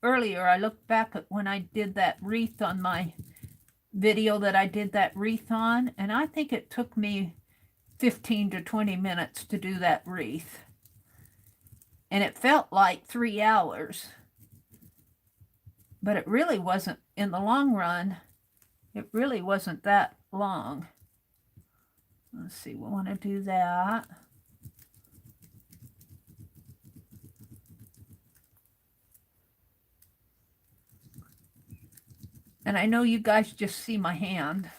earlier, I looked back at when I did that wreath on my video that I did that wreath on, and I think it took me 15 to 20 minutes to do that wreath. And it felt like 3 hours. But it really wasn't, in the long run, it really wasn't that long. Let's see, we want to do that. And I know you guys just see my hand.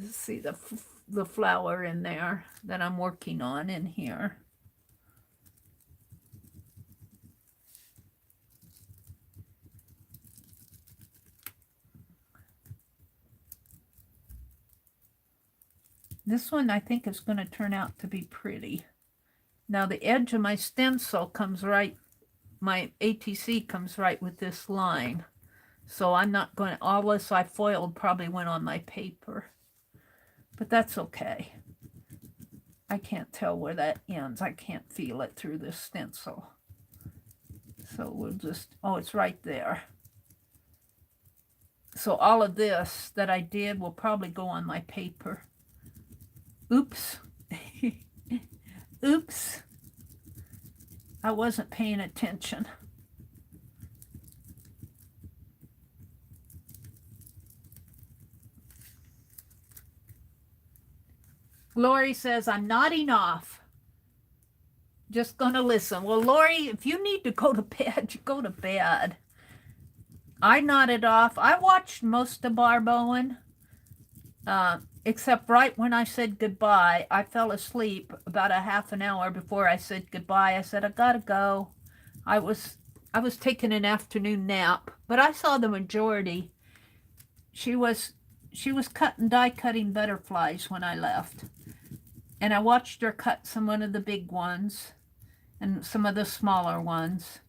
See the flower in there that I'm working on in here. This one I think is going to turn out to be pretty. Now the edge of my stencil comes right, my ATC comes right with this line. So I'm not going to, all this I foiled probably went on my paper. But that's okay. I can't tell where that ends. I can't feel it through this stencil. So we'll just, oh, it's right there. So all of this that I did will probably go on my paper. Oops. Oops. I wasn't paying attention. Lori says, I'm nodding off. Just going to listen. Well, Lori, if you need to go to bed, you go to bed. I nodded off. I watched most of Barb Owen, except right when I said goodbye. I fell asleep about a half an hour before I said goodbye. I said, I gotta go. I was taking an afternoon nap, but I saw the majority. She was die cutting butterflies when I left. And I watched her cut some of the big ones and some of the smaller ones.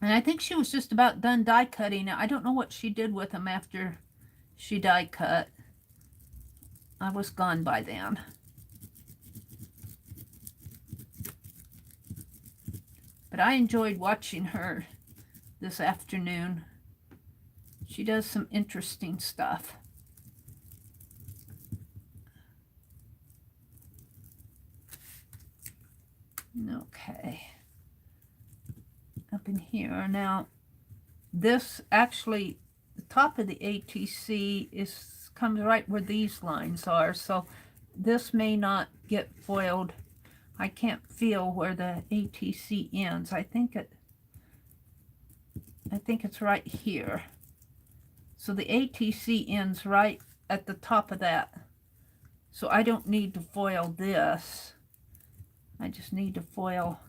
And I think she was just about done die cutting. I don't know what she did with them after she die cut. I was gone by then. But I enjoyed watching her this afternoon. She does some interesting stuff. Okay. Up in here. Now, this actually, the top of the ATC comes right where these lines are. So this may not get foiled. I can't feel where the ATC ends. I think it's right here. So the ATC ends right at the top of that. So I don't need to foil this. I just need to foil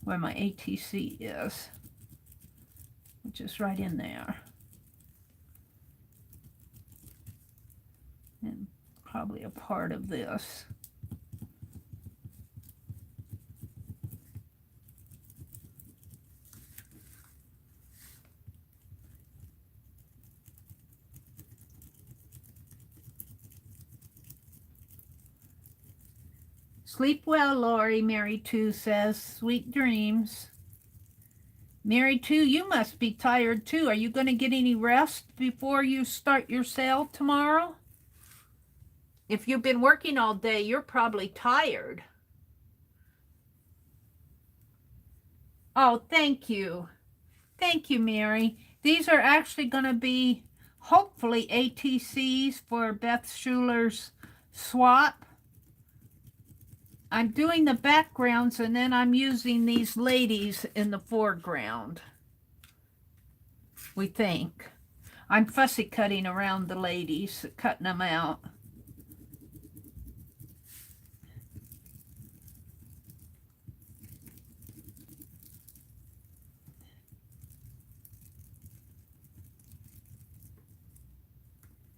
where my ATC is, which is right in there. And probably a part of this. Sleep well, Lori, Mary 2 says. Sweet dreams. Mary 2, you must be tired too. Are you going to get any rest before you start your sale tomorrow? If you've been working all day, you're probably tired. Oh, thank you. Thank you, Mary. These are actually going to be, hopefully, ATCs for Beth Schuler's swap. I'm doing the backgrounds, and then I'm using these ladies in the foreground, we think. I'm fussy cutting around the ladies, cutting them out.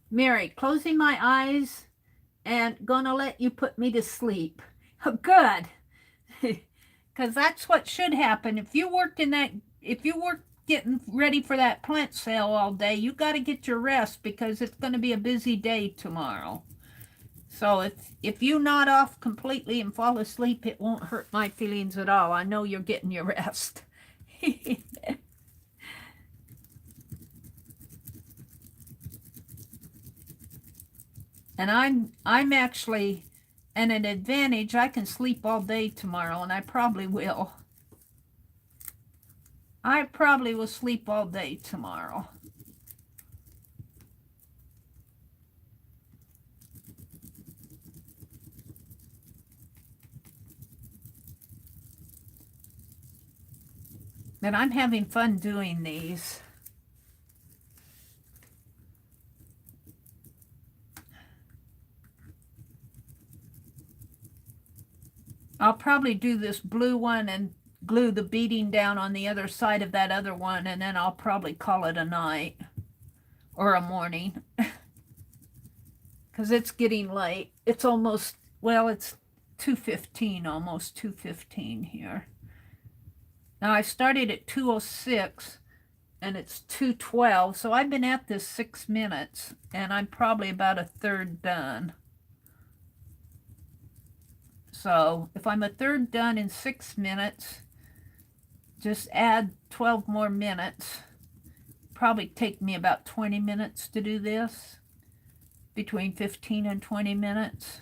Mary, closing my eyes and gonna let you put me to sleep. Oh, good. Because that's what should happen. If you worked getting ready for that plant sale all day, you got to get your rest because it's going to be a busy day tomorrow. So if you nod off completely and fall asleep, it won't hurt my feelings at all. I know you're getting your rest. And I'm actually at an advantage. I can sleep all day tomorrow, and I probably will. I probably will sleep all day tomorrow. And I'm having fun doing these. I'll probably do this blue one and glue the beading down on the other side of that other one, and then I'll probably call it a night or a morning because it's getting late. It's almost, well, it's 2:15, almost 2:15 here. Now I started at 2:06 and it's 2:12, so I've been at this 6 minutes and I'm probably about a third done. So if I'm a third done in 6 minutes, just add 12 more minutes. Probably take me about 20 minutes to do this, between 15 and 20 minutes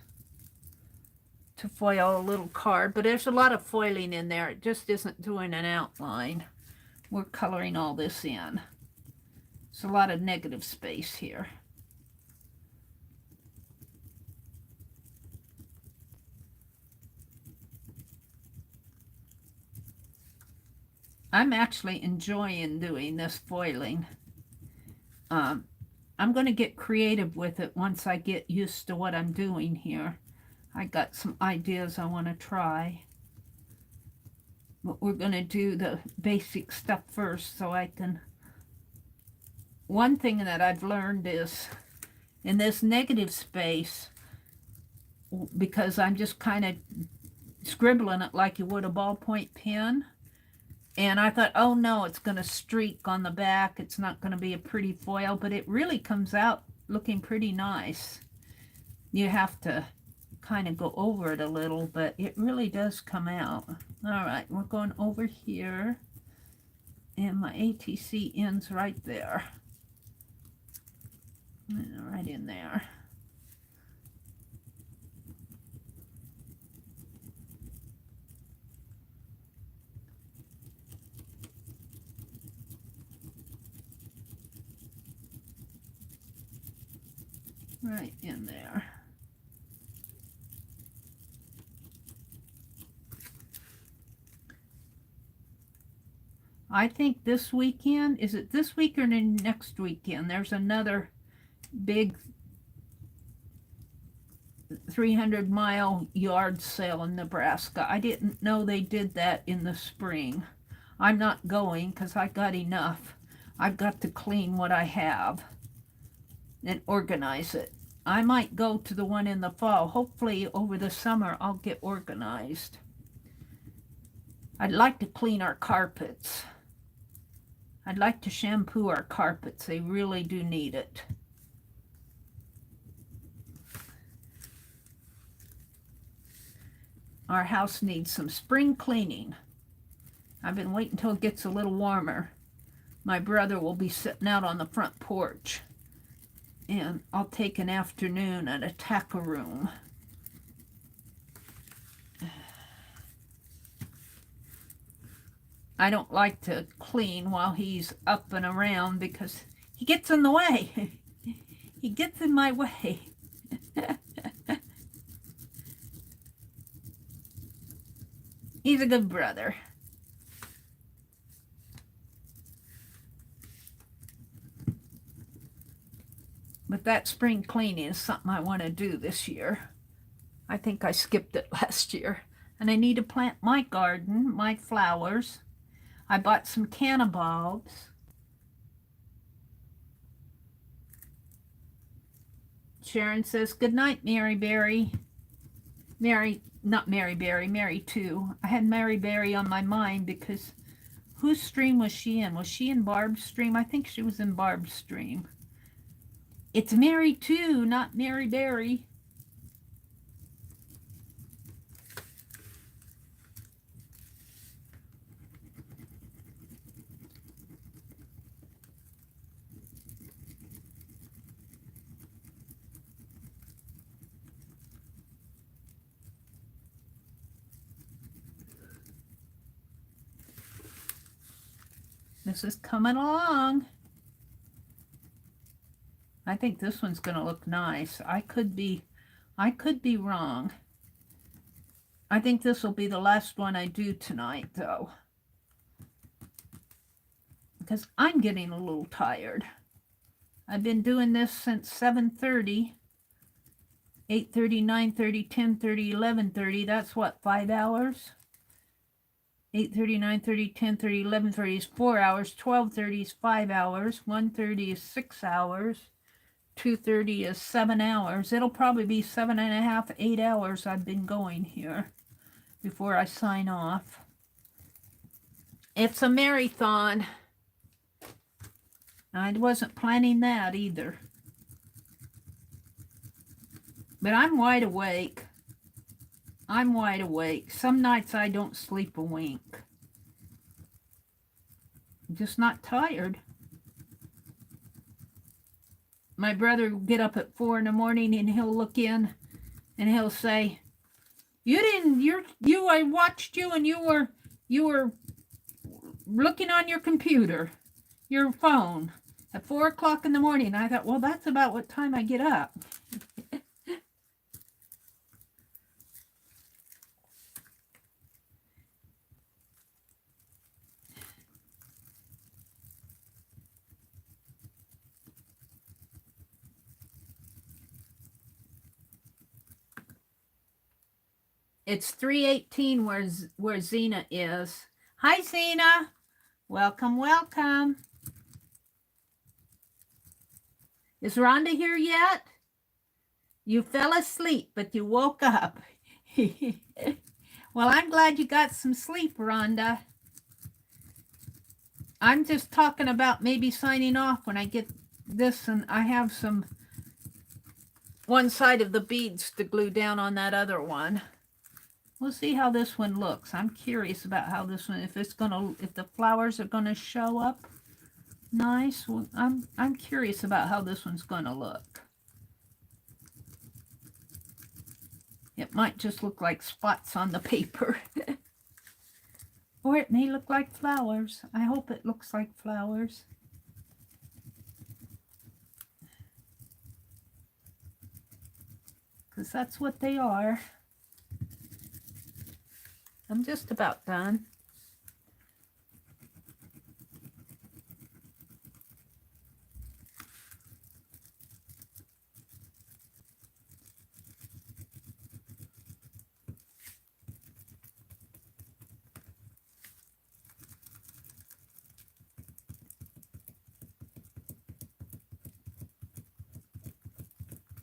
to foil a little card. But there's a lot of foiling in there. It just isn't doing an outline. We're coloring all this in. It's a lot of negative space here. I'm actually enjoying doing this foiling. I'm going to get creative with it once I get used to what I'm doing here. I got some ideas I want to try. But we're going to do the basic stuff first so I can... One thing that I've learned is in this negative space, because I'm just kind of scribbling it like you would a ballpoint pen, and I thought, oh no, it's going to streak on the back. It's not going to be a pretty foil, but it really comes out looking pretty nice. You have to kind of go over it a little, but it really does come out. All right, we're going over here, and my ATC ends right there. Right in there. Right in there. I think this weekend, is it this week or next weekend? There's another big 300-mile yard sale in Nebraska. I didn't know they did that in the spring. I'm not going because I got enough. I've got to clean what I have and organize it. I might go to the one in the fall. Hopefully over the summer I'll get organized. I'd like to clean our carpets. I'd like to shampoo our carpets. They really do need it. Our house needs some spring cleaning. I've been waiting until it gets a little warmer. My brother will be sitting out on the front porch, and I'll take an afternoon and attack a room. I don't like to clean while he's up and around because he gets in the way. He gets in my way. He's a good brother. But that spring cleaning is something I want to do this year. I think I skipped it last year. And I need to plant my garden, my flowers. I bought some canna bulbs. Sharon says, good night, Mary Berry. Mary, not Mary Berry, Mary too. I had Mary Berry on my mind because whose stream was she in? Was she in Barb's stream? I think she was in Barb's stream. It's Mary too, not Mary Berry. This is coming along. I think this one's going to look nice. I could be wrong. I think this will be the last one I do tonight, though, because I'm getting a little tired. I've been doing this since 7:30, 8:30, 9:30, 10:30, 11:30. That's what, 5 hours? 8:30, 9:30, 10:30, 11:30 is 4 hours. 12:30 is 5 hours. 1:30 is 6 hours. 2:30 is 7 hours. It'll probably be 7.5, 8 hours I've been going here before I sign off. It's a marathon. I wasn't planning that either. But I'm wide awake. I'm wide awake. Some nights I don't sleep a wink. I'm just not tired. My brother will get up at 4 in the morning and he'll look in and he'll say, I watched you and you were looking on your computer, your phone at 4 o'clock in the morning. I thought, well, that's about what time I get up. It's 3:18 where Zena is. Hi, Zena. Welcome, welcome. Is Rhonda here yet? You fell asleep, but you woke up. Well, I'm glad you got some sleep, Rhonda. I'm just talking about maybe signing off when I get this, and I have one side of the beads to glue down on that other one. We'll see how this one looks. I'm curious about how this one, if the flowers are gonna show up nice. Well, I'm curious about how this one's gonna look. It might just look like spots on the paper. Or it may look like flowers. I hope it looks like flowers. Because that's what they are. I'm just about done.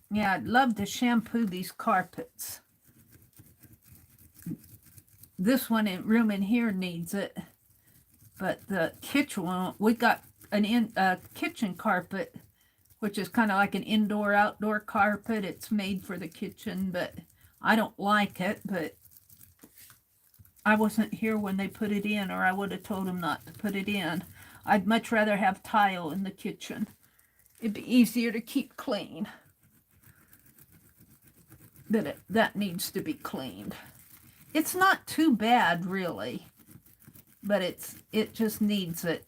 Yeah, I'd love to shampoo these carpets. This room in here needs it, but the kitchen one, we got a kitchen carpet, which is kind of like an indoor-outdoor carpet. It's made for the kitchen, but I don't like it, but I wasn't here when they put it in, or I would have told them not to put it in. I'd much rather have tile in the kitchen. It'd be easier to keep clean. But that needs to be cleaned. It's not too bad, really, but it just needs it.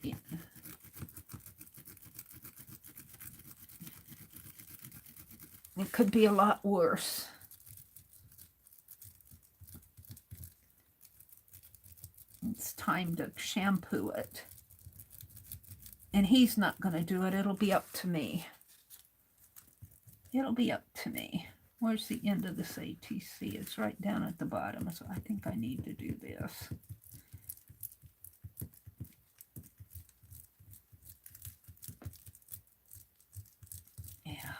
It could be a lot worse. It's time to shampoo it. And he's not going to do it. It'll be up to me. It'll be up to me. Where's the end of this ATC? It's right down at the bottom, so I think I need to do this. Yeah.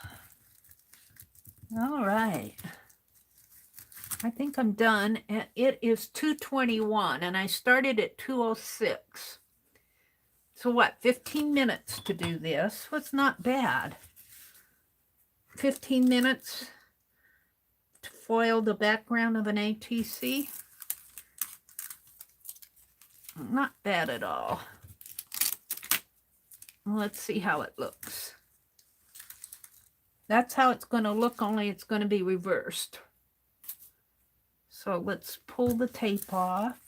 I think I'm done. And it is 2:21 and I started at 2:06. So what, 15 minutes to do this? Well, it's not bad. 15 minutes to foil the background of an ATC. Not bad at all. Let's see how it looks. That's how it's going to look, only it's going to be reversed. So let's pull the tape off.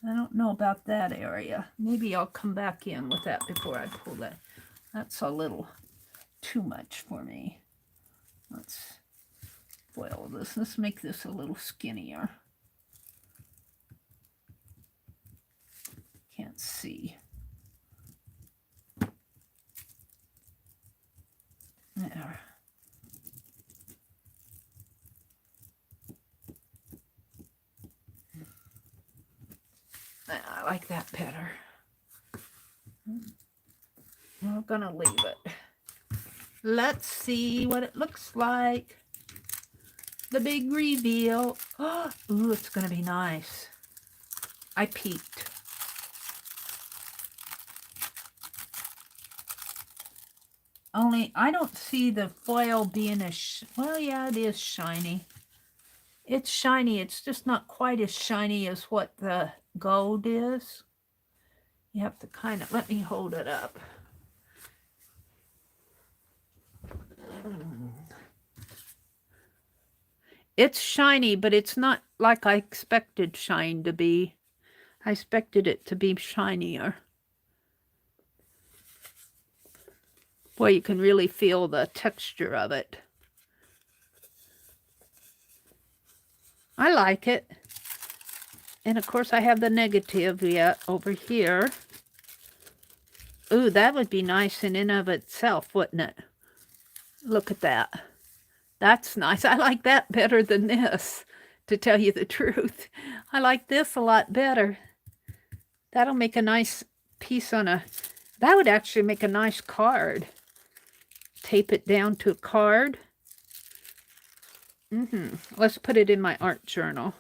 I don't know about that area. Maybe I'll come back in with that before I pull that. That's a little too much for me. Let's foil this. Let's make this a little skinnier. Can't see. There. I like that better. We're gonna leave it. Let's see what it looks like. The big reveal. Oh, ooh, it's gonna be nice. I peeked. Only I don't see the foil being as, well, yeah, it is shiny. It's shiny. It's just not quite as shiny as what the gold is. You have to kind of, let me hold it up. It's shiny, but it's not like I expected shine to be. I expected it to be shinier. Boy, you can really feel the texture of it. I like it. And of course I have the negative yet over here. Ooh, that would be nice in and of itself, wouldn't it? Look at that. That's nice. I like that better than this, to tell you the truth. I like this a lot better. That'll make a nice piece on a, that would actually make a nice card. Tape it down to a card. Let's put it in my art journal.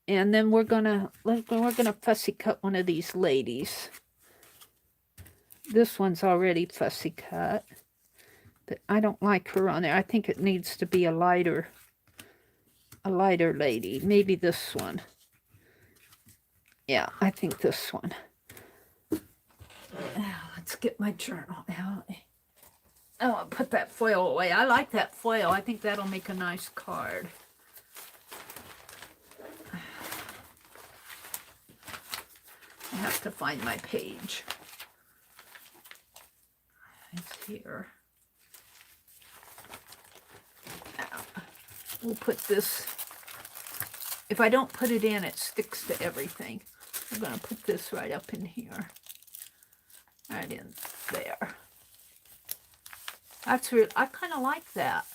And then we're gonna fussy cut one of these ladies. This one's already fussy cut, but I don't like her on there. I think it needs to be a lighter lady. Maybe this one. Yeah, I think this one. Let's get my journal out. Oh, I'll put that foil away. I like that foil. I think that'll make a nice card. I have to find my page. It's here. Now, we'll put this. If I don't put it in, it sticks to everything. I'm going to put this right up in here. Right in there. That's real. I kind of like that.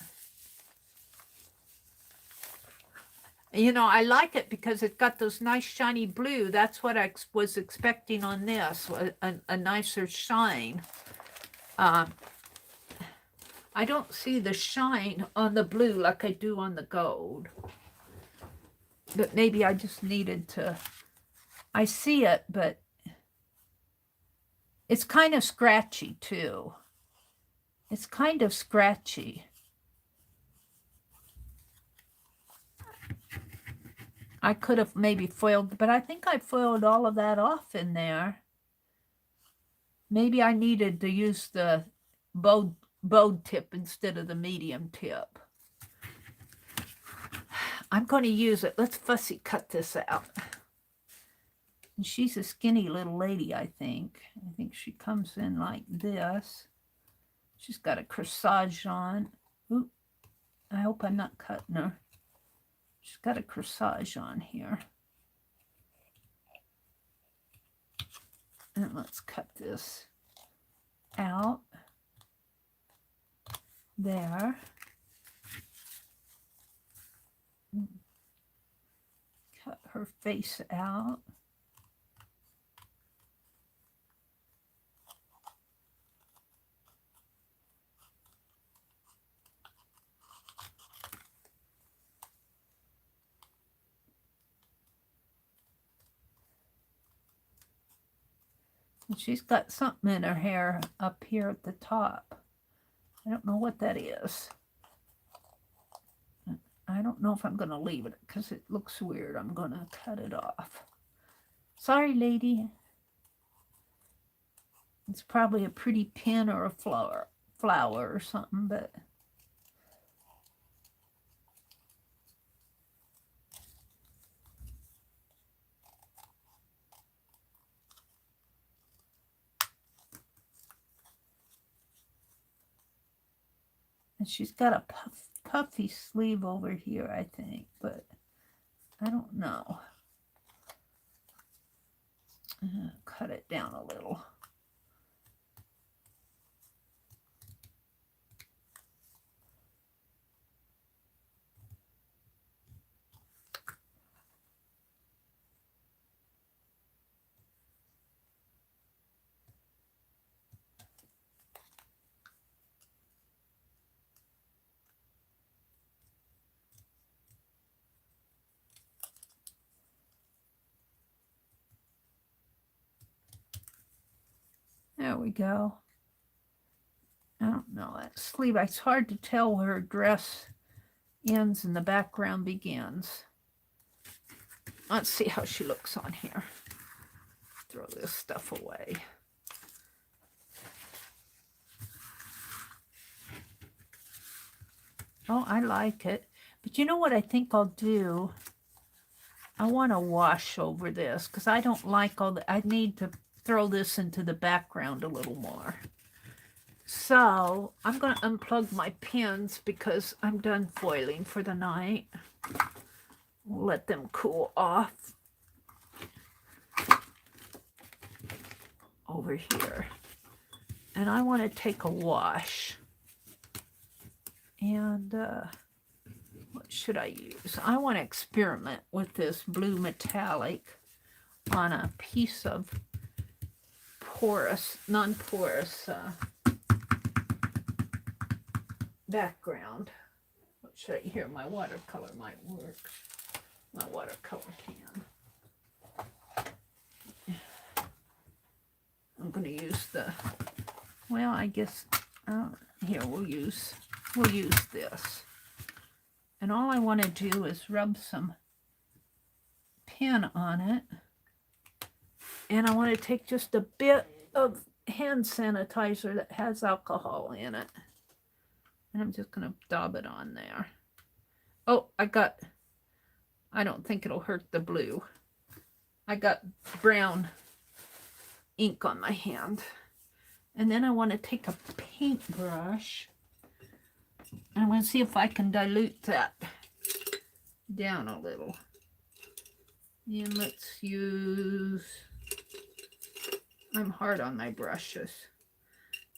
You know, I like it because it's got those nice shiny blue. That's what I was expecting on this, a nicer shine. I don't see the shine on the blue like I do on the gold. But maybe I just needed to, I see it, but it's kind of scratchy too. It's kind of scratchy. I could have maybe foiled, but I think I foiled all of that off in there. Maybe I needed to use the bowed tip instead of the medium tip. I'm going to use it. Let's fussy cut this out. And she's a skinny little lady, I think. I think she comes in like this. She's got a corsage on. Oop. I hope I'm not cutting her. She's got a corsage on here. And let's cut this out. There. Cut her face out. She's got something in her hair up here at the top. I don't know what that is. I don't know if I'm going to leave it because it looks weird. I'm going to cut it off. Sorry, lady. It's probably a pretty pin or a flower or something, but... And she's got a puffy sleeve over here, I think, but I don't know. Cut it down a little. There we go. I don't know, that sleeve, it's hard to tell where her dress ends and the background begins. Let's see how she looks on here. Throw this stuff away. Oh, I like it. But you know what I think I'll do? I want to wash over this because I don't like all the... I need to throw this into the background a little more. So I'm going to unplug my pins because I'm done foiling for the night. We'll let them cool off over here. And I want to take a wash. And what should I use? I want to experiment with this blue metallic on a piece of porous, non-porous background. What should I here? My watercolor might work. My watercolor can. I'm going to use the, well, I guess, here we'll use this. And all I want to do is rub some pen on it. And I want to take just a bit of hand sanitizer that has alcohol in it. And I'm just going to dab it on there. Oh, I don't think it'll hurt the blue. I got brown ink on my hand. And then I want to take a paintbrush. And I'm going to see if I can dilute that down a little. And let's use... I'm hard on my brushes.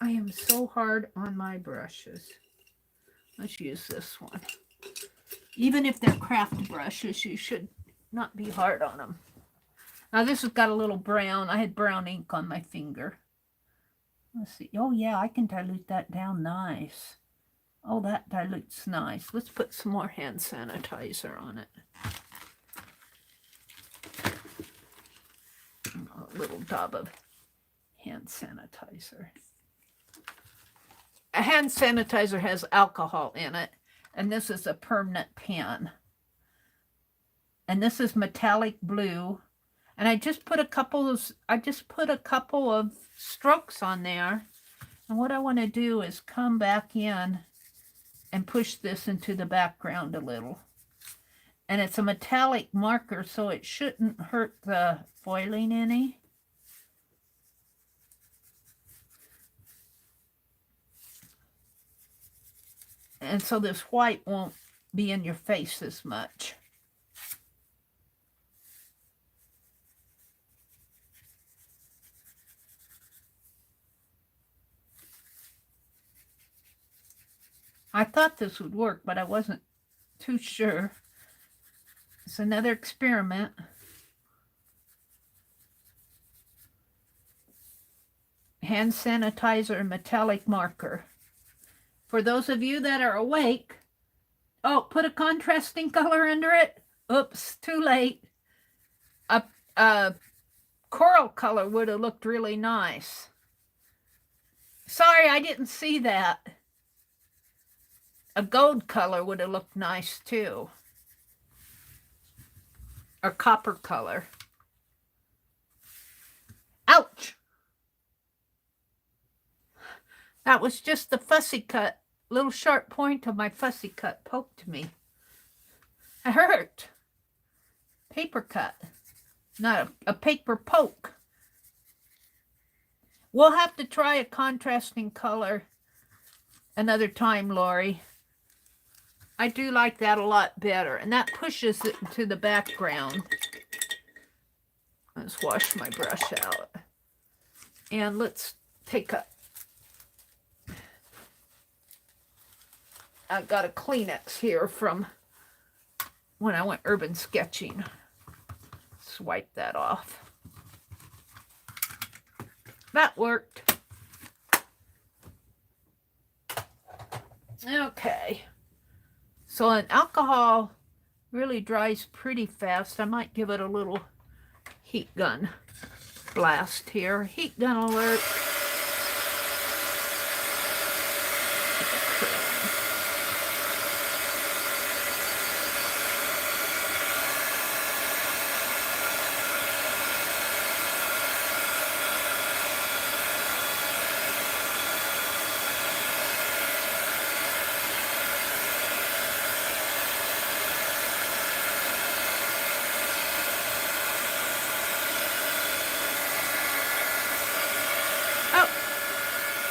I am so hard on my brushes. Let's use this one. Even if they're craft brushes, you should not be hard on them. Now this has got a little brown. I had brown ink on my finger. Let's see. Oh yeah, I can dilute that down nice. Oh, that dilutes nice. Let's put some more hand sanitizer on it. A little dab of hand sanitizer. A hand sanitizer has alcohol in it, and this is a permanent pen. And this is metallic blue. And I just put a couple of strokes on there. And what I want to do is come back in and push this into the background a little. And it's a metallic marker, so it shouldn't hurt the foiling any. And so this white won't be in your face as much. I thought this would work, but I wasn't too sure. It's another experiment. Hand sanitizer and metallic marker. For those of you that are awake, oh, put a contrasting color under it. Oops, too late. A coral color would have looked really nice. Sorry, I didn't see that. A gold color would have looked nice too. Or copper color. Ouch! That was just the fussy cut. Little sharp point of my fussy cut poked me. It hurt. Paper cut. Not a paper poke. We'll have to try a contrasting color another time, Lori. I do like that a lot better. And that pushes it into the background. Let's wash my brush out. And let's take a... I've got a Kleenex here from when I went urban sketching. Swipe that off. That worked. Okay. So an alcohol really dries pretty fast. I might give it a little heat gun blast here. Heat gun alert.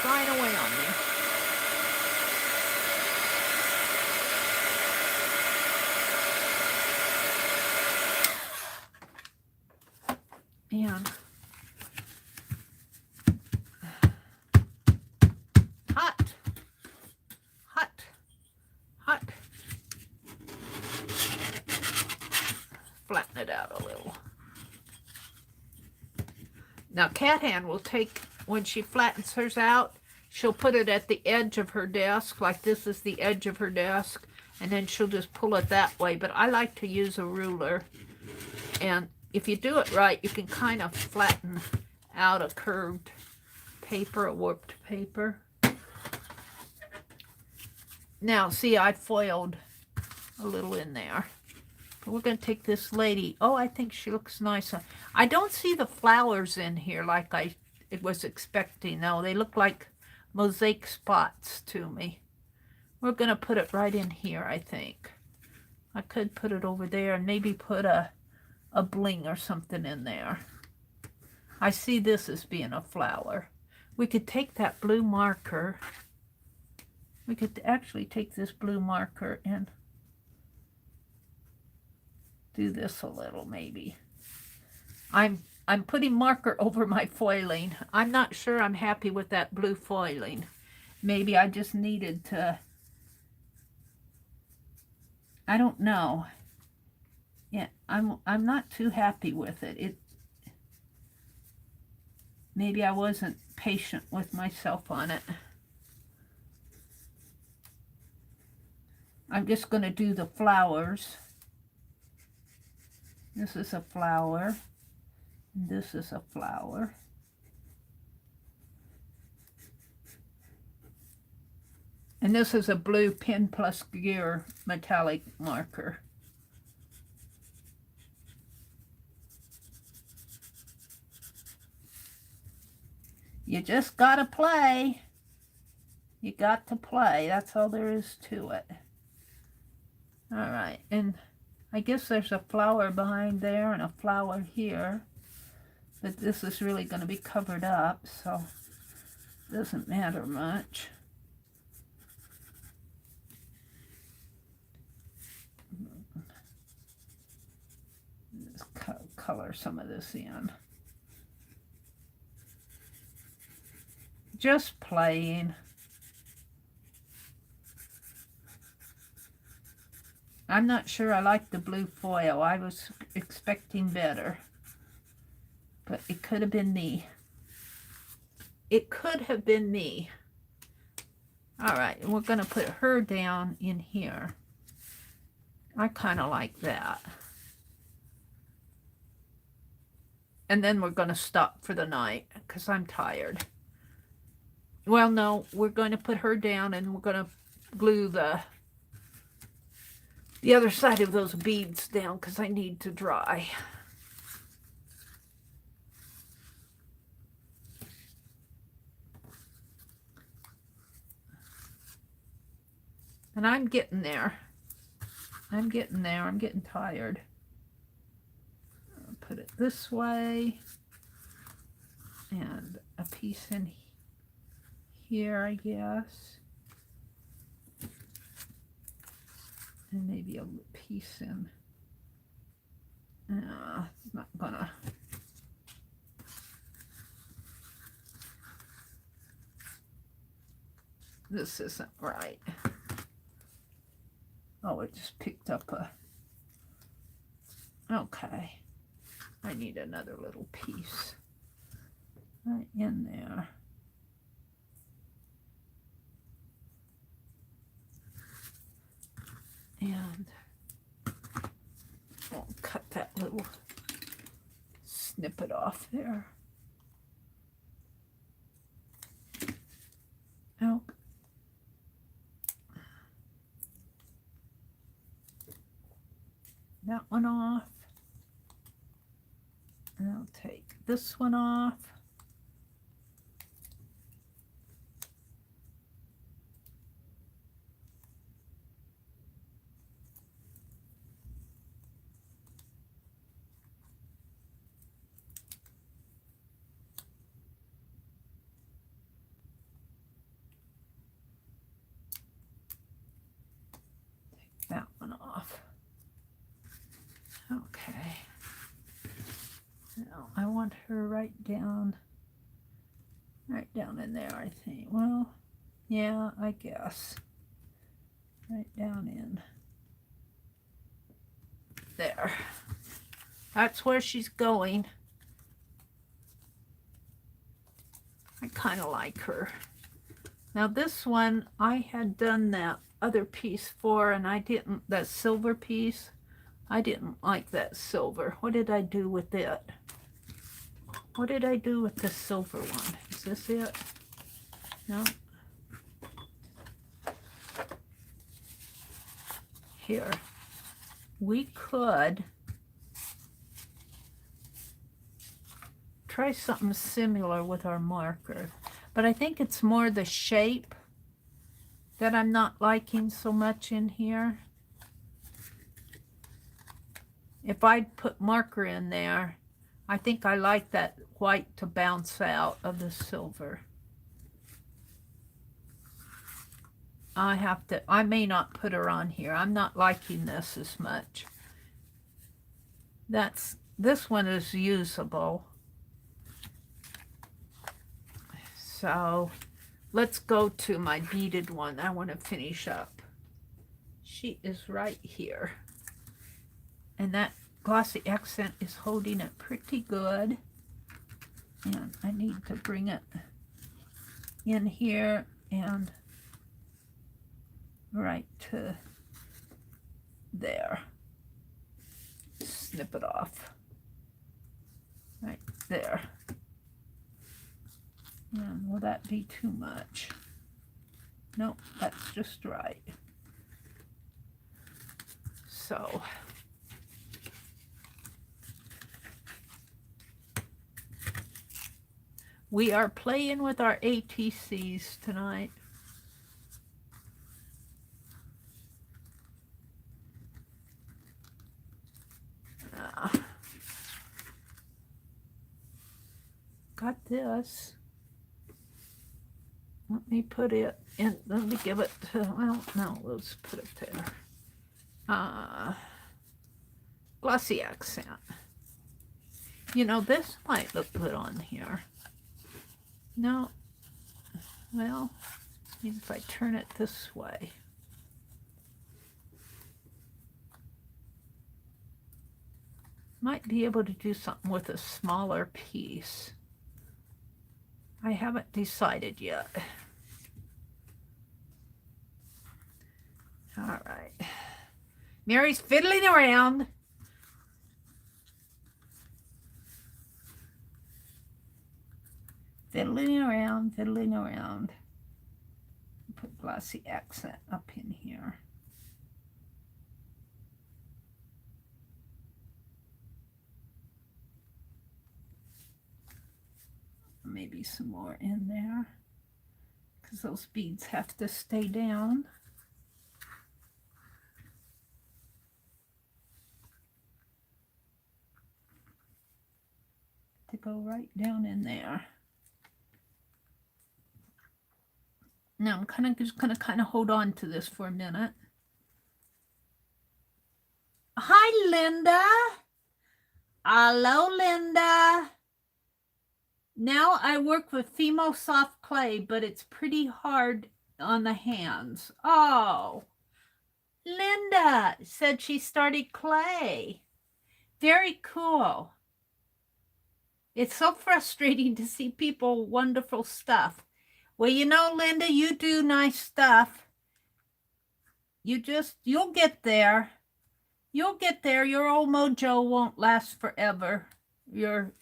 Flying away on me. And hot, hot, hot. Flatten it out a little. Now Cat Hand will take, when she flattens hers out, she'll put it at the edge of her desk, like this is the edge of her desk, and then she'll just pull it that way. But I like to use a ruler, and if you do it right, you can kind of flatten out a curved paper, a warped paper. Now, see, I foiled a little in there. But we're going to take this lady. Oh, I think she looks nice. I don't see the flowers in here like I was expecting. No, they look like mosaic spots to me. We're going to put it right in here, I think. I could put it over there and maybe put a bling or something in there. I see this as being a flower. We could take that blue marker. We could actually take this blue marker and do this a little, maybe. I'm putting marker over my foiling. I'm not sure I'm happy with that blue foiling. Maybe I just needed to, I don't know. Yeah, I'm not too happy with it. Maybe I wasn't patient with myself on it. I'm just going to do the flowers. This is a flower. This is a flower. And this is a blue Pen Plus Gear metallic marker. You just gotta play. You got to play. That's all there is to it. All right, and I guess there's a flower behind there and a flower here, but this is really going to be covered up, so it doesn't matter much. Let's color some of this in. Just playing. I'm not sure I like the blue foil. I was expecting better. But it could have been me. It could have been me. All right, and we're going to put her down in here. I kind of like that. And then we're going to stop for the night because I'm tired. Well, no, we're going to put her down and we're going to glue the other side of those beads down because I need to dry. And I'm getting there. I'm getting there. I'm getting tired. I'll put it this way. And a piece in here, I guess. And maybe a piece in. It's not gonna. This isn't right. Oh, it just picked up a. Okay. I need another little piece right in there. And I'll cut that little snippet off there. Oh. That one off. And I'll take this one off. Take that one off. Okay. Now I want her right down in there, I think. Well, yeah, I guess. Right down in there. That's where she's going. I kind of like her. Now this one, I had done that other piece for, and I didn't, that silver piece, I didn't like that silver. What did I do with it? What did I do with the silver one? Is this it? No. Here. We could try something similar with our marker, but I think it's more the shape that I'm not liking so much in here. If I'd put marker in there, I think I like that white to bounce out of the silver. I may not put her on here. I'm not liking this as much. This one is usable. So let's go to my beaded one. I want to finish up. She is right here. And that glossy accent is holding it pretty good. And I need to bring it in here and right to there. Snip it off. Right there. And will that be too much? Nope, that's just right. So we are playing with our ATCs tonight. Got this. Let me put it in. Let me give it to, well, no, let's put it there. Glossy accent. You know, this might look good on here. No. Well, maybe if I turn it this way. Might be able to do something with a smaller piece. I haven't decided yet. All right. Mary's fiddling around. Fiddling around, fiddling around. Put glossy accent up in here. Maybe some more in there, because those beads have to stay down. To go right down in there. Now I'm just gonna hold on to this for a minute. Hi, Linda. Hello, Linda. Now I work with Fimo soft clay, but it's pretty hard on the hands. Oh, Linda said she started clay. Very cool. It's so frustrating to see people wonderful stuff. Well, you know, Linda, you do nice stuff. You'll get there. You'll get there. Your old mojo won't last forever. It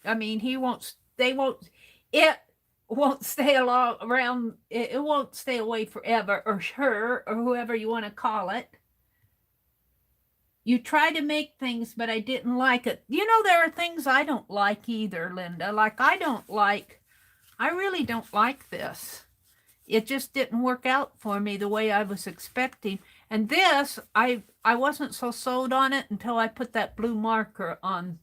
won't stay around. It won't stay away forever, or her, or whoever you want to call it. You try to make things, but I didn't like it. You know, there are things I don't like either, Linda. Like I really don't like this. It just didn't work out for me the way I was expecting. And this, I wasn't so sold on it until I put that blue marker on.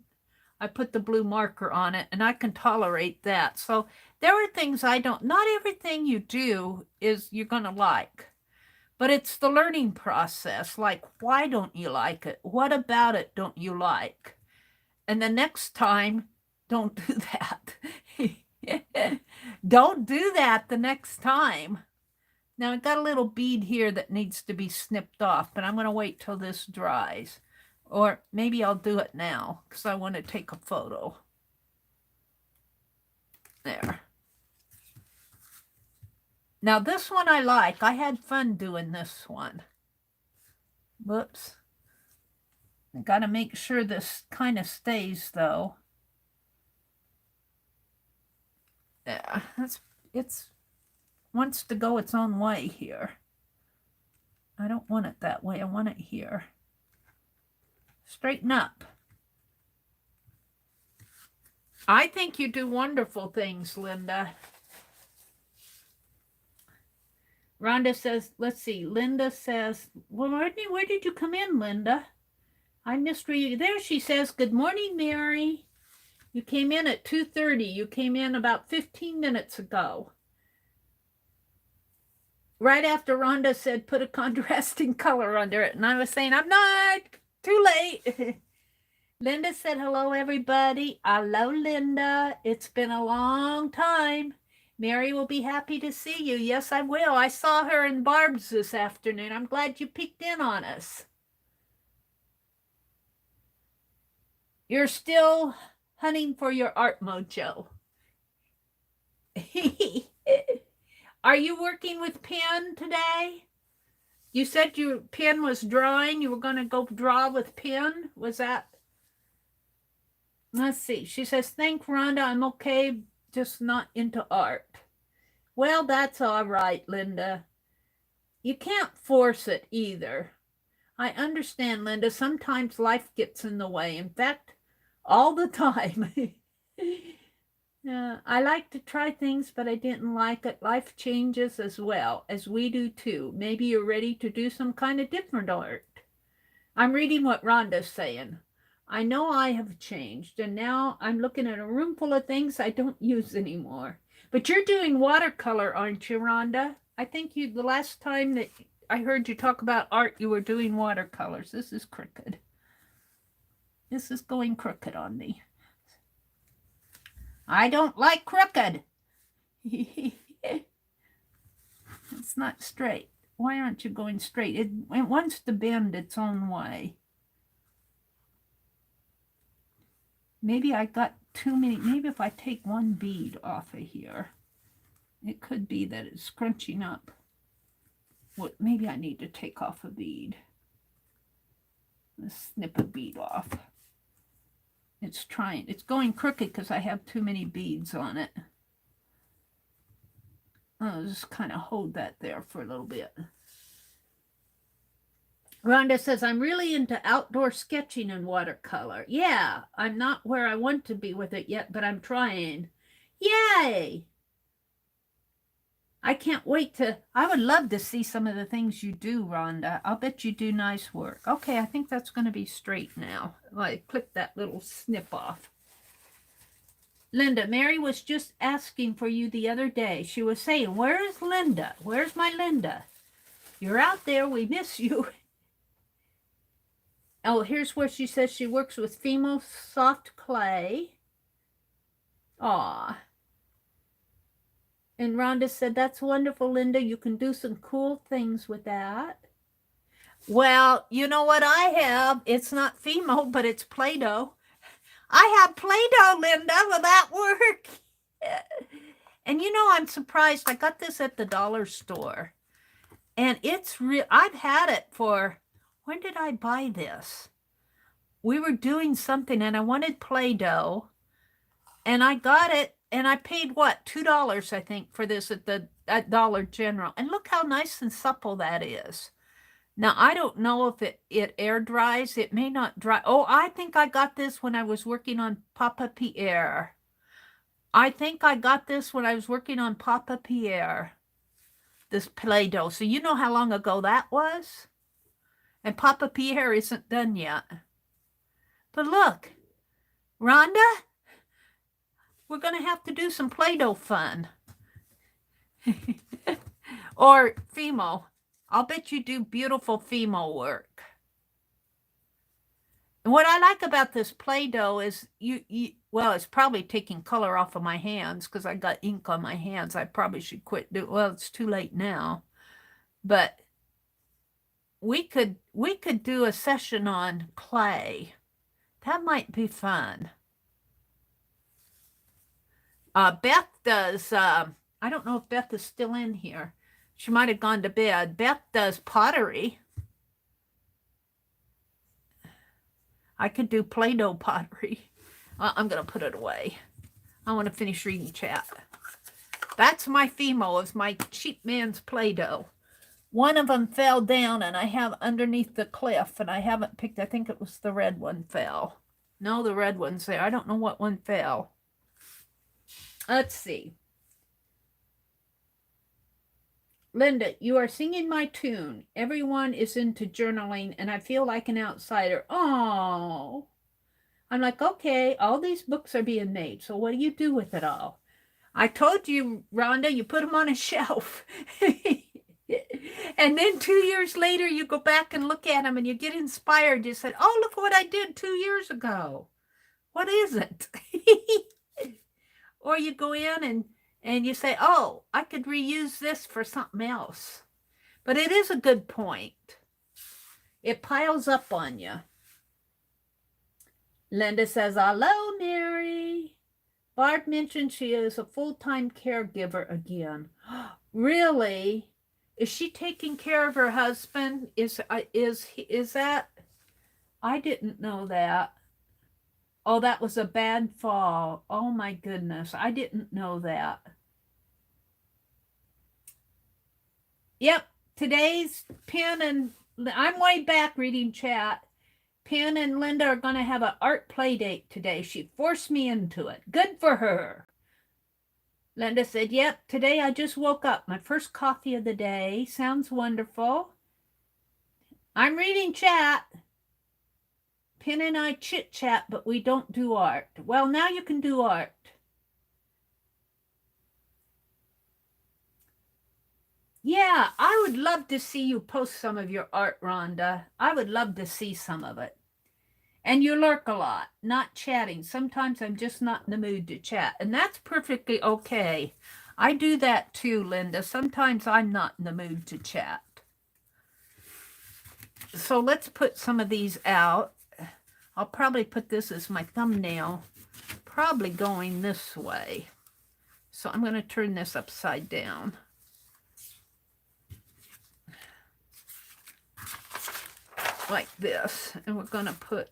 I put the blue marker on it, and I can tolerate that. So there are things not everything you do is you're going to like. But it's the learning process. Like, why don't you like it? What about it don't you like? And the next time, don't do that. Don't do that the next time. Now, I got a little bead here that needs to be snipped off, but I'm going to wait till this dries. Or maybe I'll do it now because I want to take a photo. There. Now, this one I like. I had fun doing this one. Whoops. I got to make sure this kind of stays, though. Yeah, it's wants to go its own way here. I don't want it that way. I want it here. Straighten up. I think you do wonderful things, Linda. Rhonda says, let's see. Linda says, well, where did you come in, Linda? I missed you. There she says, good morning, Mary. You came in at 2:30. You came in about 15 minutes ago. Right after Rhonda said, put a contrasting color under it. And I was saying, I'm not. Too late. Linda said, hello, everybody. Hello, Linda. It's been a long time. Mary will be happy to see you. Yes, I will. I saw her in Barb's this afternoon. I'm glad you peeked in on us. You're still hunting for your art mojo. Are you working with pen today? You said your pen was drawing. You were going to go draw with pen. Was that? Let's see. She says, thank Rhonda. I'm okay, just not into art. Well, that's all right, Linda. You can't force it either. I understand, Linda. Sometimes life gets in the way. In fact, all the time. I like to try things, but I didn't like it. Life changes as well, as we do too. Maybe you're ready to do some kind of different art. I'm reading what Rhonda's saying. I know I have changed, and now I'm looking at a room full of things I don't use anymore. But you're doing watercolor, aren't you, Rhonda? I think the last time that I heard you talk about art, you were doing watercolors. This is crooked. This is going crooked on me. I don't like crooked. It's not straight. Why aren't you going straight? It wants to bend its own way. Maybe I got too many. Maybe if I take one bead off of here, it could be that it's scrunching up. Well, maybe I need to take off a bead. Let's snip a bead off. It's going crooked because I have too many beads on it. I'll just kind of hold that there for a little bit. Rhonda says, I'm really into outdoor sketching in watercolor. Yeah, I'm not where I want to be with it yet, but I'm trying. Yay! I can't wait to, I would love to see some of the things you do, Rhonda. I'll bet you do nice work. Okay, I think that's going to be straight now. I clip that little snip off. Linda, Mary was just asking for you the other day. She was saying, where is Linda? Where's my Linda? You're out there. We miss you. Oh, here's where she says she works with Fimo soft clay. Aw. And Rhonda said, that's wonderful, Linda. You can do some cool things with that. Well, you know what I have? It's not Fimo, but it's Play-Doh. I have Play-Doh, Linda. Will that work? And you know, I'm surprised. I got this at the dollar store. And it's real. I've had it for, when did I buy this? We were doing something and I wanted Play-Doh. And I got it. And I paid, what, $2, I think, for this at Dollar General. And look how nice and supple that is. Now, I don't know if it air dries. It may not dry. Oh, I think I got this when I was working on Papa Pierre. I think I got this when I was working on Papa Pierre. This Play-Doh. So you know how long ago that was? And Papa Pierre isn't done yet. But look, Rhonda, we're going to have to do some Play-Doh fun. Or Fimo. I'll bet you do beautiful Fimo work. And what I like about this Play-Doh is well, it's probably taking color off of my hands because I got ink on my hands. I probably should quit doing, well, it's too late now. But we could do a session on clay. That might be fun. Beth does, I don't know if Beth is still in here. She might have gone to bed. Beth does pottery. I could do Play-Doh pottery. I'm going to put it away. I want to finish reading chat. That's my Fimo, is my cheap man's Play-Doh. One of them fell down and I have underneath the cliff and I haven't picked, I think it was the red one fell. No, the red one's there. I don't know what one fell. Let's see. Linda, you are singing my tune. Everyone is into journaling and I feel like an outsider. Oh, I'm like, okay, all these books are being made. So what do you do with it all? I told you, Rhonda, you put them on a shelf. And then 2 years later, you go back and look at them and you get inspired. You said, oh, look what I did 2 years ago. What is it? Or you go in and you say, oh, I could reuse this for something else. But it is a good point. It piles up on you. Linda says, hello, Mary. Barb mentioned she is a full-time caregiver again. Really? Is she taking care of her husband? Is that? I didn't know that. Oh, that was a bad fall. Oh, my goodness. I didn't know that. Yep. Today's Pin and... I'm way back reading chat. Pin and Linda are going to have an art play date today. She forced me into it. Good for her. Linda said, yep, today I just woke up. My first coffee of the day. Sounds wonderful. I'm reading chat. Pin and I chit-chat, but we don't do art. Well, now you can do art. Yeah, I would love to see you post some of your art, Rhonda. I would love to see some of it. And you lurk a lot, not chatting. Sometimes I'm just not in the mood to chat, and that's perfectly okay. I do that too, Linda. Sometimes I'm not in the mood to chat. So let's put some of these out. I'll probably put this as my thumbnail, probably going this way. So I'm going to turn this upside down. Like this. And we're going to put,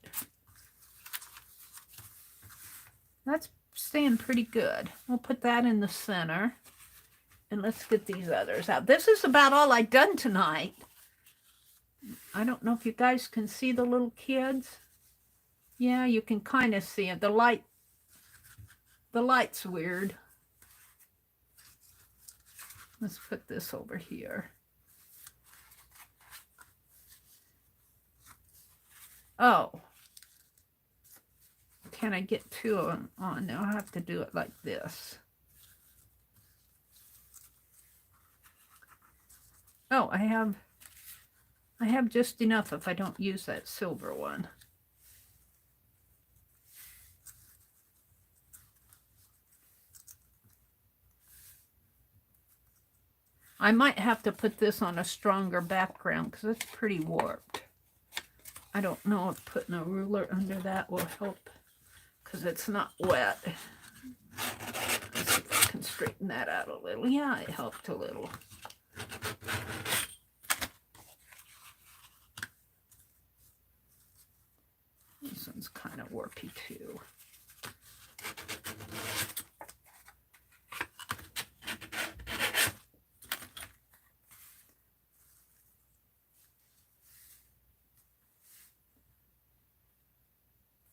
that's staying pretty good. We'll put that in the center. And let's get these others out. This is about all I've done tonight. I don't know if you guys can see the little kids. Yeah, you can kind of see it. The light's weird. Let's put this over here. Oh. Can I get two of them on? Now I have to do it like this. Oh, I have just enough if I don't use that silver one. I might have to put this on a stronger background because it's pretty warped. I don't know if putting a ruler under that will help because it's not wet. Let's see if I can straighten that out a little. Yeah, it helped a little. This one's kind of warpy too.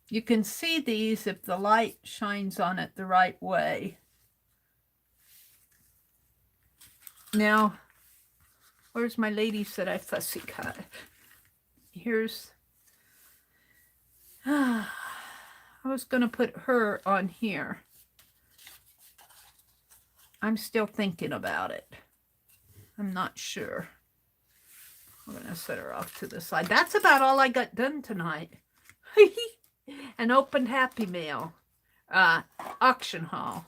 You can see these if the light shines on it the right way. Now, where's my lady said I fussy cut? Here's, I was going to put her on here. I'm still thinking about it. I'm not sure. I'm going to set her off to the side. That's about all I got done tonight. An opened Happy Mail auction haul.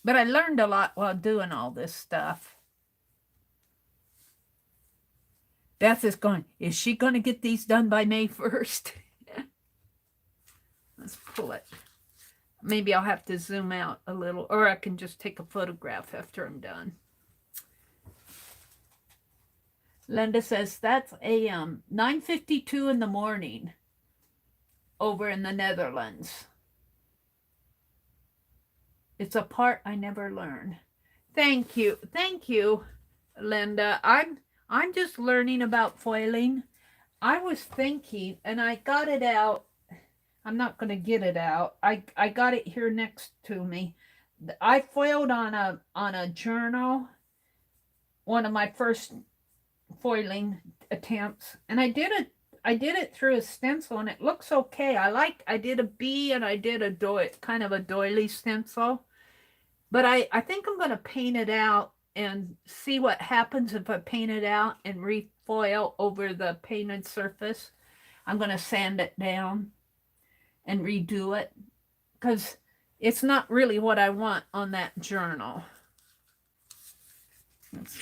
But I learned a lot while doing all this stuff. Beth is going, is she going to get these done by May 1st? Let's pull it. Maybe I'll have to zoom out a little, or I can just take a photograph after I'm done. Linda says that's 9:52 in the morning over in the Netherlands. It's a part I never learned. Thank you, Linda. I'm just learning about foiling. I was thinking, and I got it out. I'm not going to get it out. I got it here next to me. I foiled on a journal. One of my first foiling attempts, and I did it through a stencil, and it looks okay. I did a bee and I did a kind of a doily stencil, but I think I'm going to paint it out and see what happens if I paint it out and refoil over the painted surface. I'm going to sand it down and redo it because it's not really what I want on that journal. Let's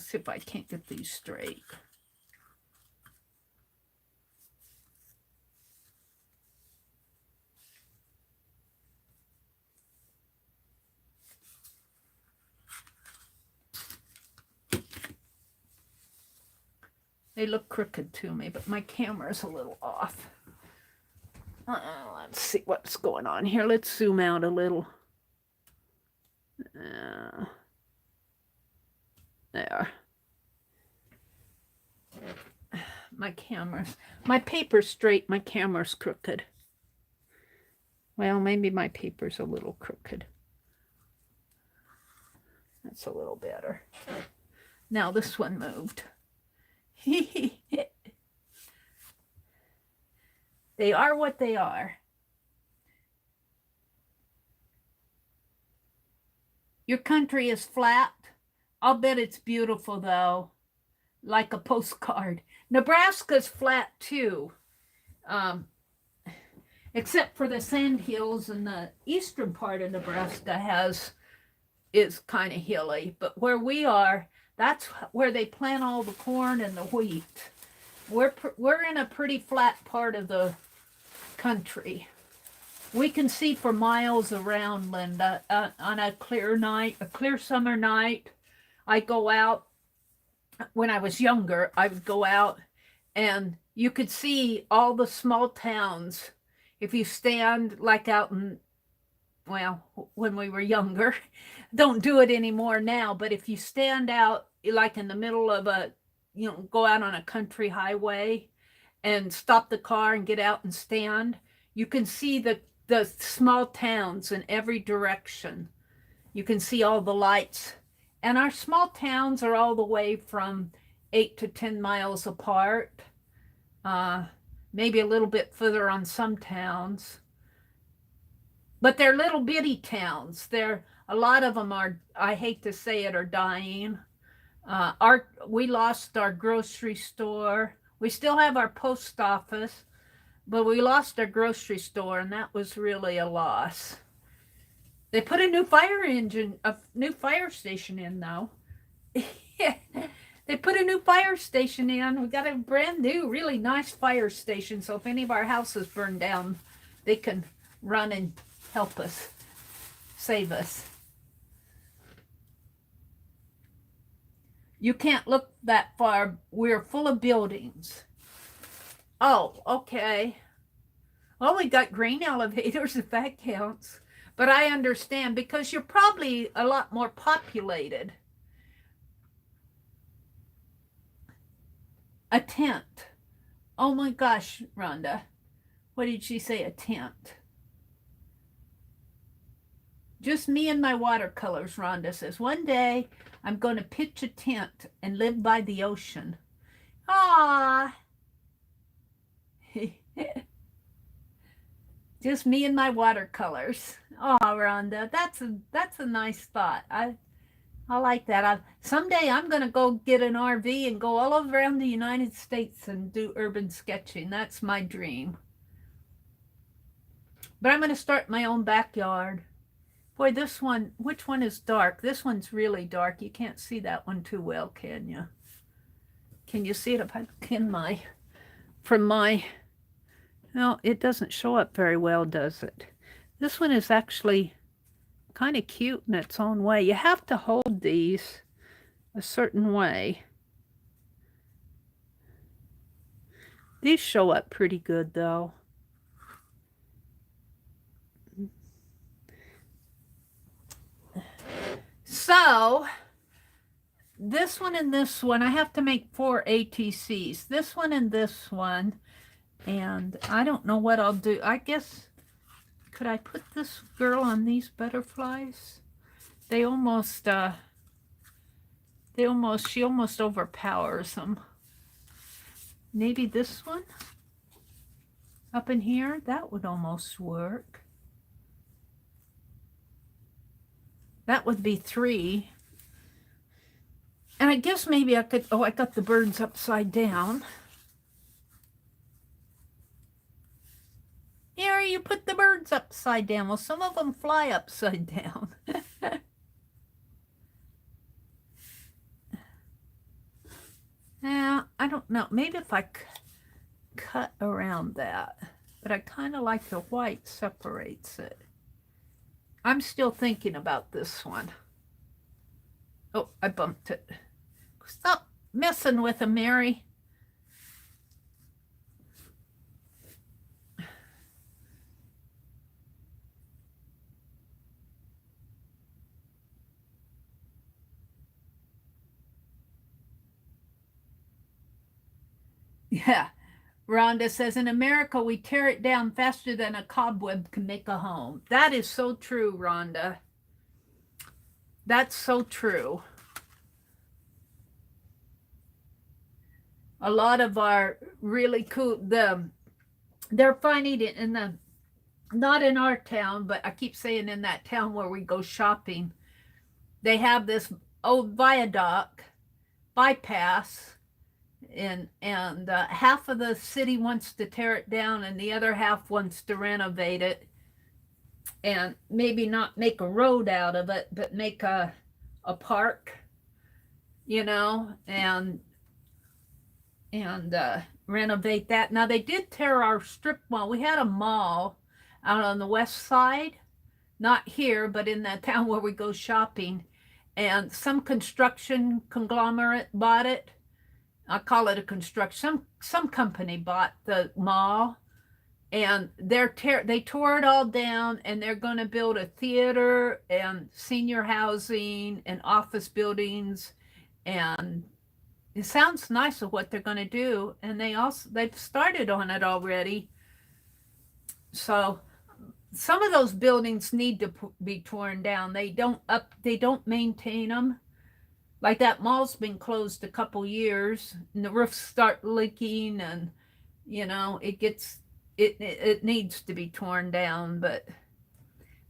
see if I can't get these straight. They look crooked to me, but my camera's a little off. Let's see what's going on here. Let's zoom out a little. There. My paper's straight, my camera's crooked. Well, maybe my paper's a little crooked. That's a little better. Now this one moved. They are what they are. Your country is flat. I'll bet it's beautiful, though, like a postcard. Nebraska's flat, too, except for the sand hills, and the eastern part of Nebraska is kind of hilly. But where we are, that's where they plant all the corn and the wheat. We're in a pretty flat part of the country. We can see for miles around, Linda, on a clear night, a clear summer night. I go out, when I was younger, I would go out and you could see all the small towns if you stand like out in, well, when we were younger, don't do it anymore now, but if you stand out like in the middle of a, go out on a country highway and stop the car and get out and stand, you can see the small towns in every direction. You can see all the lights. And our small towns are all the way from 8 to 10 miles apart, maybe a little bit further on some towns. But they're little bitty towns. A lot of them are, I hate to say it, are dying. We lost our grocery store. We still have our post office, but we lost our grocery store, and that was really a loss. They put a new fire station in, though. They put a new fire station in. We got a brand new, really nice fire station. So if any of our houses burn down, they can run and help us, save us. You can't look that far. We're full of buildings. Oh, okay. Well, we got grain elevators, if that counts. But I understand, because you're probably a lot more populated. A tent. Oh my gosh, Rhonda. What did she say? A tent. Just me and my watercolors, Rhonda says. One day, I'm going to pitch a tent and live by the ocean. Ah. Just me and my watercolors. Oh, Rhonda, that's a nice thought. I like that. Someday I'm going to go get an RV and go all around the United States and do urban sketching. That's my dream. But I'm going to start my own backyard. Boy, this one, which one is dark? This one's really dark. You can't see that one too well, can you? Can you see it if I look in no, it doesn't show up very well, does it? This one is actually kind of cute in its own way. You have to hold these a certain way. These show up pretty good, though. So, this one and this one, I have to make 4 ATCs. This one and this one. And I don't know what I'll do. I guess, could I put this girl on these butterflies? She almost overpowers them. Maybe this one up in here, that would almost work. That would be 3. And I guess maybe I could, I got the birds upside down. Here, you put the birds upside down. Well, some of them fly upside down. Now, I don't know. Maybe if I cut around that. But I kind of like the white separates it. I'm still thinking about this one. Oh, I bumped it. Stop messing with them, Mary. Yeah. Rhonda says, in America, we tear it down faster than a cobweb can make a home. That is so true, Rhonda. That's so true. A lot of our really cool, they're finding it in the, not in our town, but I keep saying in that town where we go shopping, they have this old viaduct, bypass, and half of the city wants to tear it down and the other half wants to renovate it and maybe not make a road out of it, but make a park, and renovate that. Now, they did tear our strip mall. We had a mall out on the west side, not here, but in that town where we go shopping, and some construction conglomerate bought it. I call it a construction. Some company bought the mall, and they tore it all down, and they're going to build a theater and senior housing and office buildings, and it sounds nice of what they're going to do, and they've started on it already. So some of those buildings need to be torn down. They don't maintain them. Like that mall's been closed a couple years, and the roofs start leaking, and it needs to be torn down. But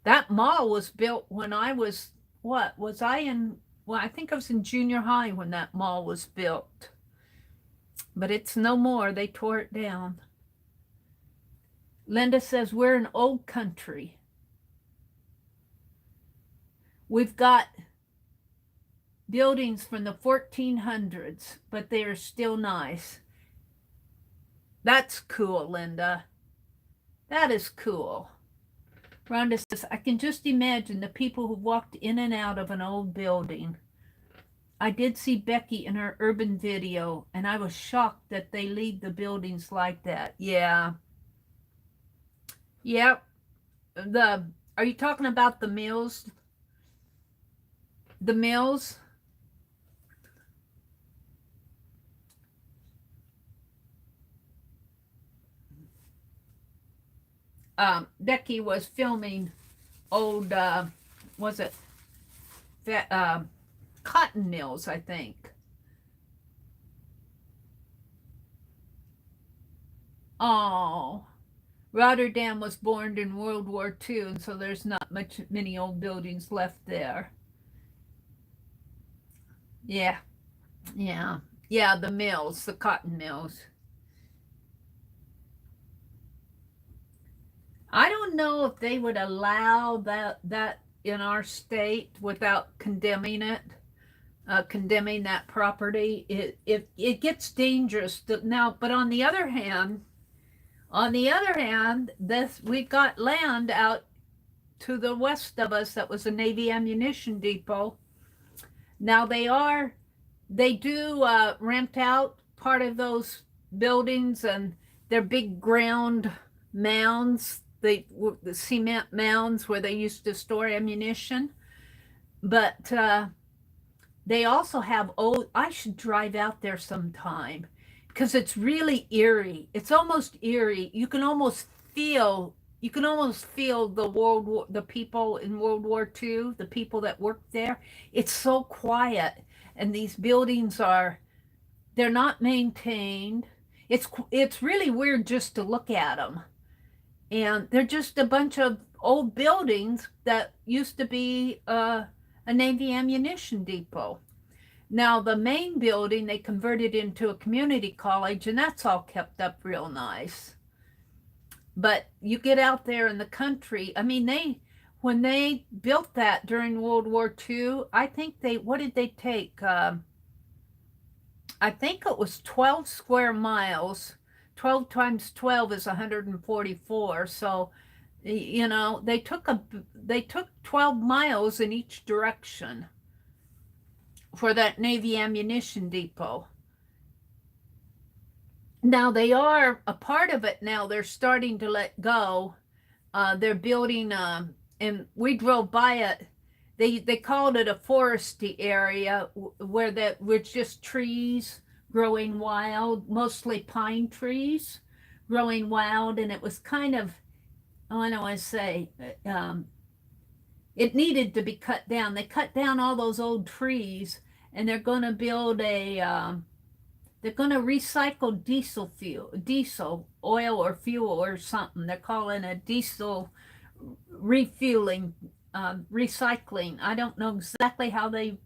that mall was built when I was, what was I in? Well, I think I was in junior high when that mall was built. But it's no more. They tore it down. Linda says, we're an old country. We've got buildings from the 1400s, but they are still nice. That's cool, Linda. That is cool. Rhonda says, I can just imagine the people who walked in and out of an old building. I did see Becky in her urban video, and I was shocked that they leave the buildings like that. Yeah. Yep. Are you talking about the mills? The mills? Becky was filming old, was it cotton mills, I think. Oh, Rotterdam was born in World War II, and so there's not many old buildings left there. Yeah, yeah, yeah, the mills, the cotton mills. I don't know if they would allow that in our state without condemning it, condemning that property. It gets dangerous now. But on the other hand, we've got land out to the west of us that was a Navy ammunition depot. Now they do rent out part of those buildings, and they're big ground mounds, the cement mounds where they used to store ammunition. But they also have I should drive out there sometime because it's really eerie. It's almost eerie. You can almost feel the people in World War II, the people that worked there. It's so quiet, and these buildings they're not maintained. It's really weird just to look at them. And they're just a bunch of old buildings that used to be a Navy ammunition depot. Now, the main building, they converted into a community college, and that's all kept up real nice. But you get out there in the country, I mean, when they built that during World War II, I think what did they take? I think it was 12 square miles. 12 times 12 is 144. So, they took 12 miles in each direction for that Navy ammunition depot. Now they are a part of it now. They're starting to let go. They're building, and we drove by it. They called it a foresty area where that was just trees growing wild, mostly pine trees growing wild, and it was kind of, I don't want to say, it needed to be cut down. They cut down all those old trees, and they're going to build they're going to recycle diesel oil or fuel or something. They're calling it diesel refueling, recycling. I don't know exactly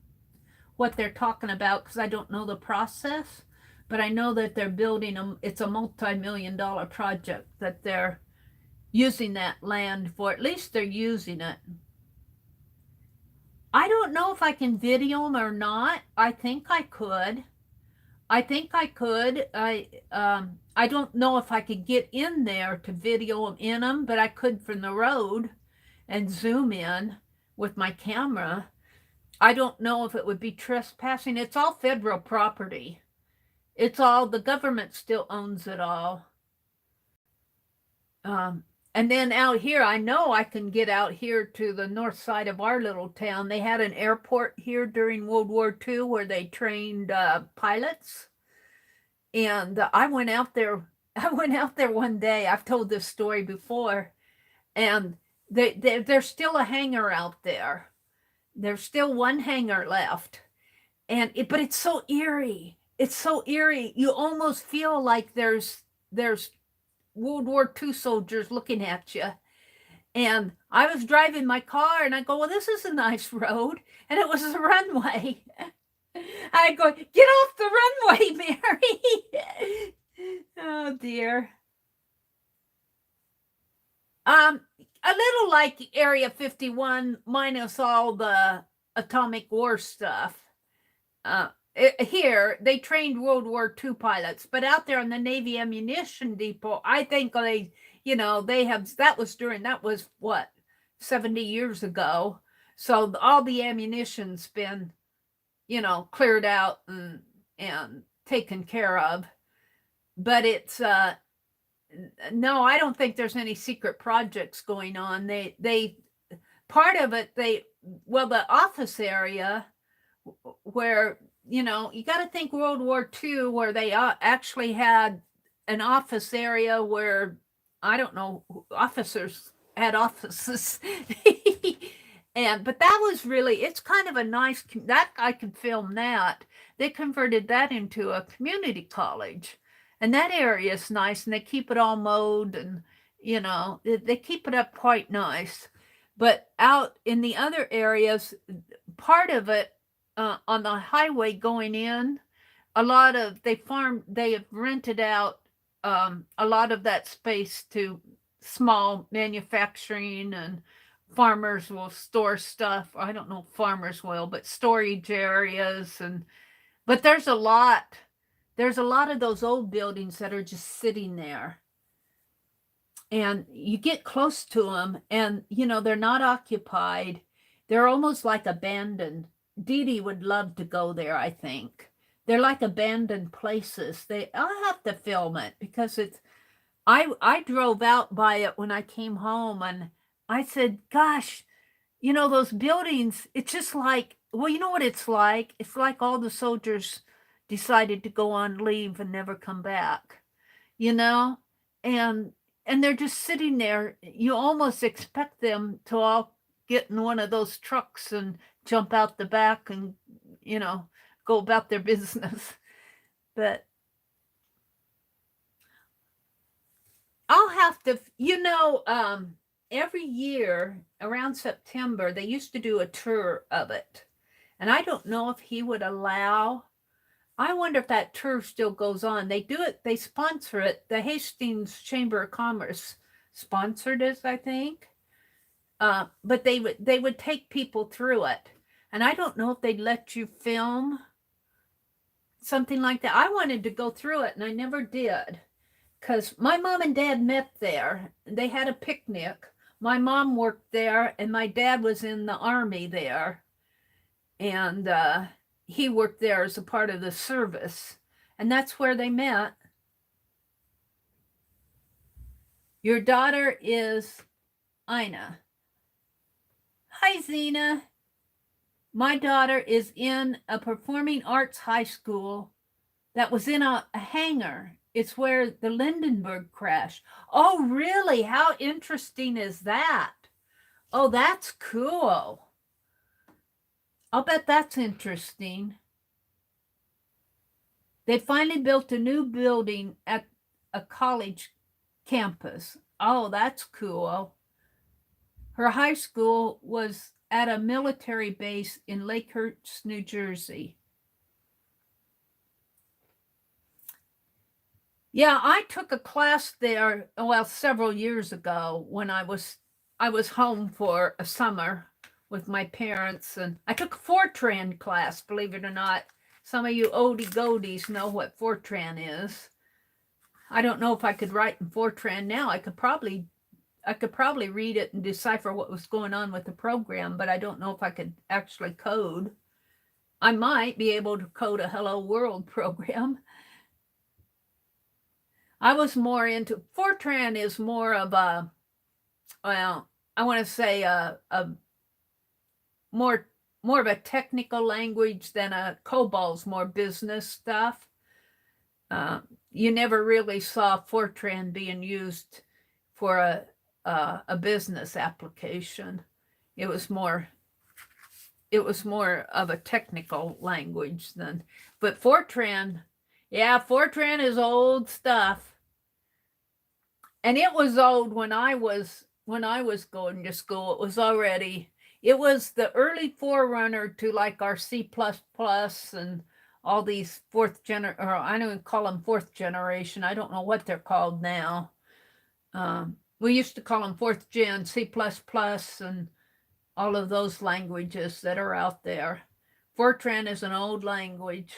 what they're talking about because I don't know the process, but I know that they're building them. It's a multi-million-dollar project that they're using that land for. At least they're using it. I don't know if I can video them or not. I think I could. I don't know if I could get in there to video them in them, but I could from the road and zoom in with my camera. I don't know if it would be trespassing. It's all federal property. The government still owns it all. And then out here, I know I can get out here to the north side of our little town. They had an airport here during World War II where they trained pilots. And I went out there. I went out there one day. I've told this story before, and there's still a hangar out there. There's still one hangar left, but it's so eerie. It's so eerie. You almost feel like there's World War II soldiers looking at you. And I was driving my car and I go, well, this is a nice road. And it was a runway. I go, get off the runway, Mary. Oh, dear. A little like Area 51 minus all the atomic war stuff. Here, they trained World War II pilots, but out there on the Navy ammunition depot, I think they have, that was what, 70 years ago. So all the ammunition's been, cleared out and taken care of. But it's, no, I don't think there's any secret projects going on. They part of it, the office area where, you got to think World War II, where they actually had an office area where, I don't know, officers had offices. But that was really, it's kind of a nice, that I could film that. They converted that into a community college. And that area is nice, and they keep it all mowed, and, they keep it up quite nice. But out in the other areas, part of it, on the highway going in, they have rented out a lot of that space to small manufacturing, and farmers will store stuff. I don't know if farmers will, but storage areas. But there's a lot of those old buildings that are just sitting there. And you get close to them and, they're not occupied. They're almost like abandoned. Dee Dee would love to go there, I think. They're like abandoned places. I'll have to film it because I drove out by it when I came home, and I said, gosh, those buildings, it's just like, well, you know what it's like? It's like all the soldiers decided to go on leave and never come back, and they're just sitting there. You almost expect them to all get in one of those trucks and jump out the back and, go about their business. But I'll have to, every year around September, they used to do a tour of it. And I don't know if he would allow. I wonder if that tour still goes on. They do it, they sponsor it. The Hastings Chamber of Commerce sponsored it, I think. But they would take people through it. And I don't know if they'd let you film something like that. I wanted to go through it, and I never did. Because my mom and dad met there. They had a picnic. My mom worked there, and my dad was in the Army there. And he worked there as a part of the service. And that's where they met. Your daughter is Ina. Hi, Zena. My daughter is in a performing arts high school that was in a hangar. It's where the Lindenberg crashed. Oh, really? How interesting is that? Oh, that's cool. I'll bet that's interesting. They finally built a new building at a college campus. Oh, that's cool. Her high school was at a military base in Lakehurst, New Jersey. Yeah, I took a class there, several years ago when I was home for a summer with my parents, and I took a Fortran class, believe it or not. Some of you oldie-goodies know what Fortran is. I don't know if I could write in Fortran now. I could probably read it and decipher what was going on with the program, but I don't know if I could actually code. I might be able to code a Hello World program. I was more into, Fortran is more of a, well, I want to say a more of a technical language than a COBOL's more business stuff. You never really saw Fortran being used for a business application. It was more of a technical language than, but Fortran, yeah, Fortran is old stuff. And it was old when I was going to school. It was the early forerunner to like our C++ and all these or I don't even call them fourth generation. I don't know what they're called now. We used to call them fourth gen, C++, and all of those languages that are out there. Fortran is an old language.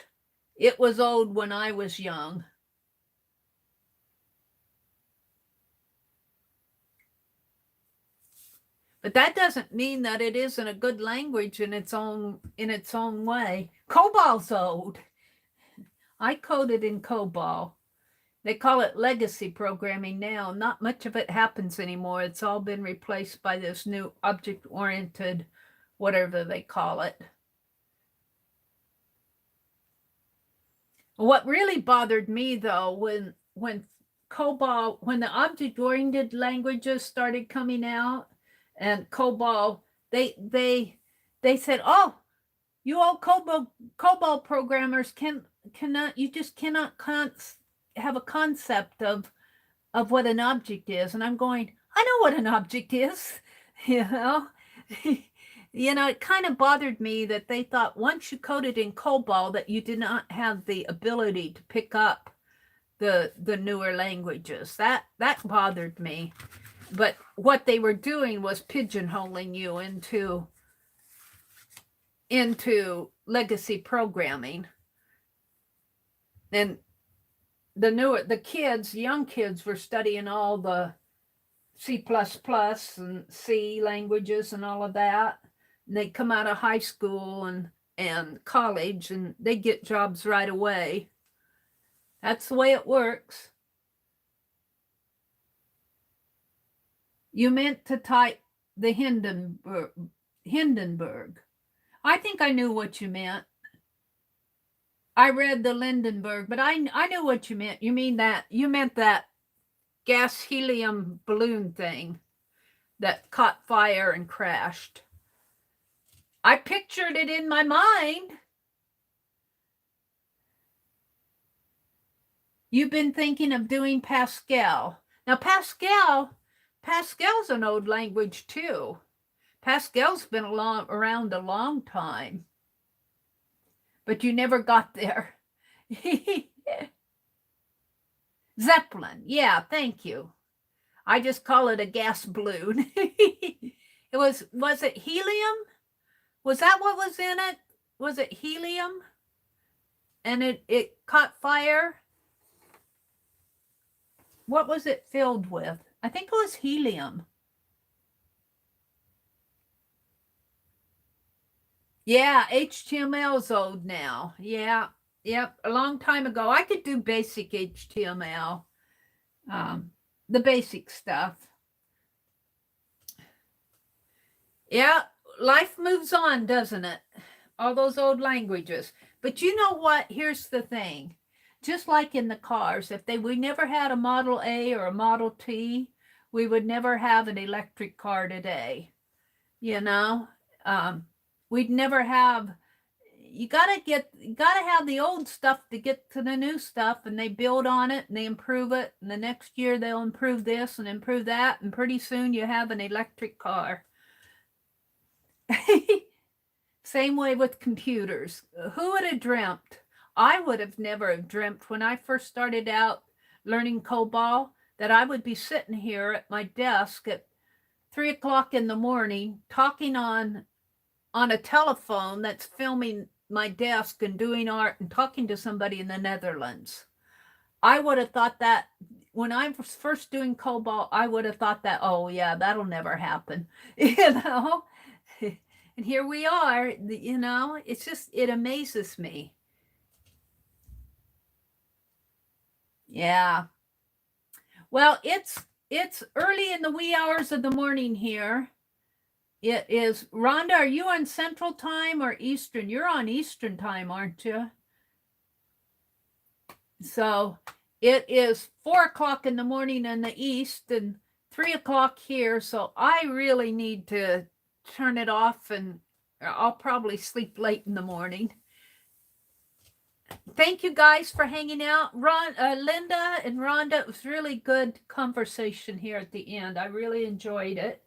It was old when I was young. But that doesn't mean that it isn't a good language in its own way. COBOL's old. I coded in COBOL. They call it legacy programming now. Not much of it happens anymore. It's all been replaced by this new object-oriented, whatever they call it. What really bothered me though, when COBOL, when the object-oriented languages started coming out, and COBOL, they said, "Oh, you all COBOL programmers cannot have a concept of what an object is." And I'm going, I know what an object is, you know. It kind of bothered me that they thought once you coded in COBOL that you did not have the ability to pick up the newer languages. That bothered me. But what they were doing was pigeonholing you into legacy programming. And young kids were studying all the C++ and C languages and all of that. And they come out of high school and college and they get jobs right away. That's the way it works. You meant to type the Hindenburg. I think I knew what you meant. I read the Lindenberg, but I knew what you meant. You meant that gas helium balloon thing that caught fire and crashed. I pictured it in my mind. You've been thinking of doing Pascal. Now Pascal's an old language too. Pascal's been around a long time. But you never got there. Zeppelin. Yeah, thank you. I just call it a gas balloon. Was it helium? Was that what was in it? Was it helium? And it caught fire? What was it filled with? I think it was helium. Yeah, HTML's old now. Yeah, yep, a long time ago. I could do basic HTML, the basic stuff. Yeah, life moves on, doesn't it? All those old languages. But you know what? Here's the thing. Just like in the cars, if we never had a Model A or a Model T, we would never have an electric car today. We'd never have. You gotta have the old stuff to get to the new stuff, and they build on it and they improve it, and the next year they'll improve this and improve that, and pretty soon you have an electric car. Same way with computers. Who would have dreamt? I would have never dreamt when I first started out learning COBOL that I would be sitting here at my desk at 3:00 in the morning talking on a telephone that's filming my desk and doing art and talking to somebody in the Netherlands. I would have thought that when I was first doing COBOL, I would have thought that, oh yeah, that'll never happen. And here we are, it's just, it amazes me. Yeah. Well, it's early in the wee hours of the morning here. It is. Rhonda, are you on Central Time or Eastern? You're on Eastern Time, aren't you? So it is 4 o'clock in the morning in the East and 3 o'clock here. So I really need to turn it off, and I'll probably sleep late in the morning. Thank you guys for hanging out. Linda and Rhonda, it was really good conversation here at the end. I really enjoyed it.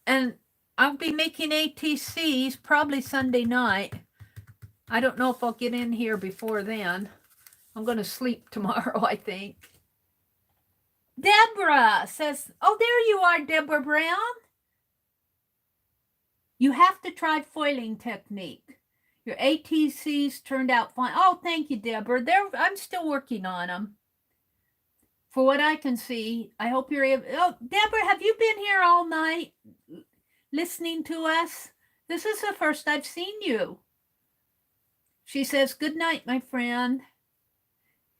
And I'll be making ATCs probably Sunday night. I don't know if I'll get in here before then. I'm going to sleep tomorrow, I think. Deborah says, oh, there you are, Deborah Brown. You have to try foiling technique. Your ATCs turned out fine. Oh, thank you, Deborah. I'm still working on them. For what I can see, I hope you're able. Oh, Deborah, have you been here all night listening to us? This is the first I've seen you. She says, good night, my friend.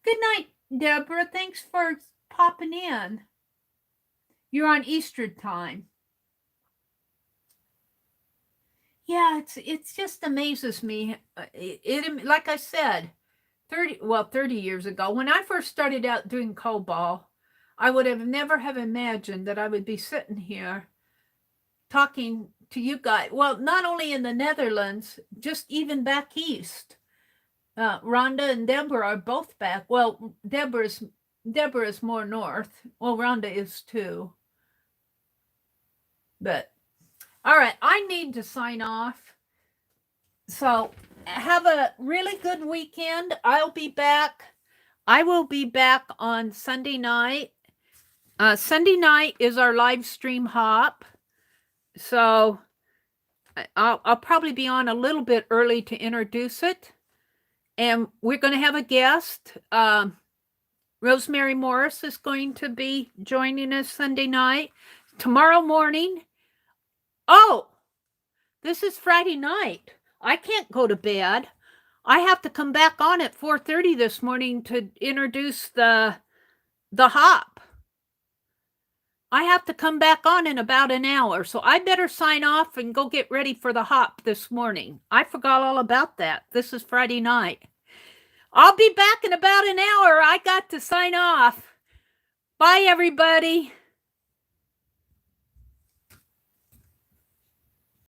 Good night, Deborah. Thanks for popping in. You're on Eastern Time. Yeah, it just amazes me. It like I said, 30 years ago, when I first started out doing COBOL, I would have never have imagined that I would be sitting here talking to you guys. Well, not only in the Netherlands, just even back east. Rhonda and Deborah are both back. Well, Deborah is more north. Well, Rhonda is too. But all right, I need to sign off. So have a really good weekend. I will be back on Sunday night. Sunday night is our live stream hop. So I'll probably be on a little bit early to introduce it. And we're going to have a guest. Rosemary Morris is going to be joining us Sunday night. Tomorrow morning. Oh, this is Friday night. I can't go to bed. I have to come back on at 4:30 this morning to introduce the hop. I have to come back on in about an hour, so I better sign off and go get ready for the hop this morning. I forgot all about that. This is Friday night. I'll be back in about an hour. I got to sign off. Bye, everybody.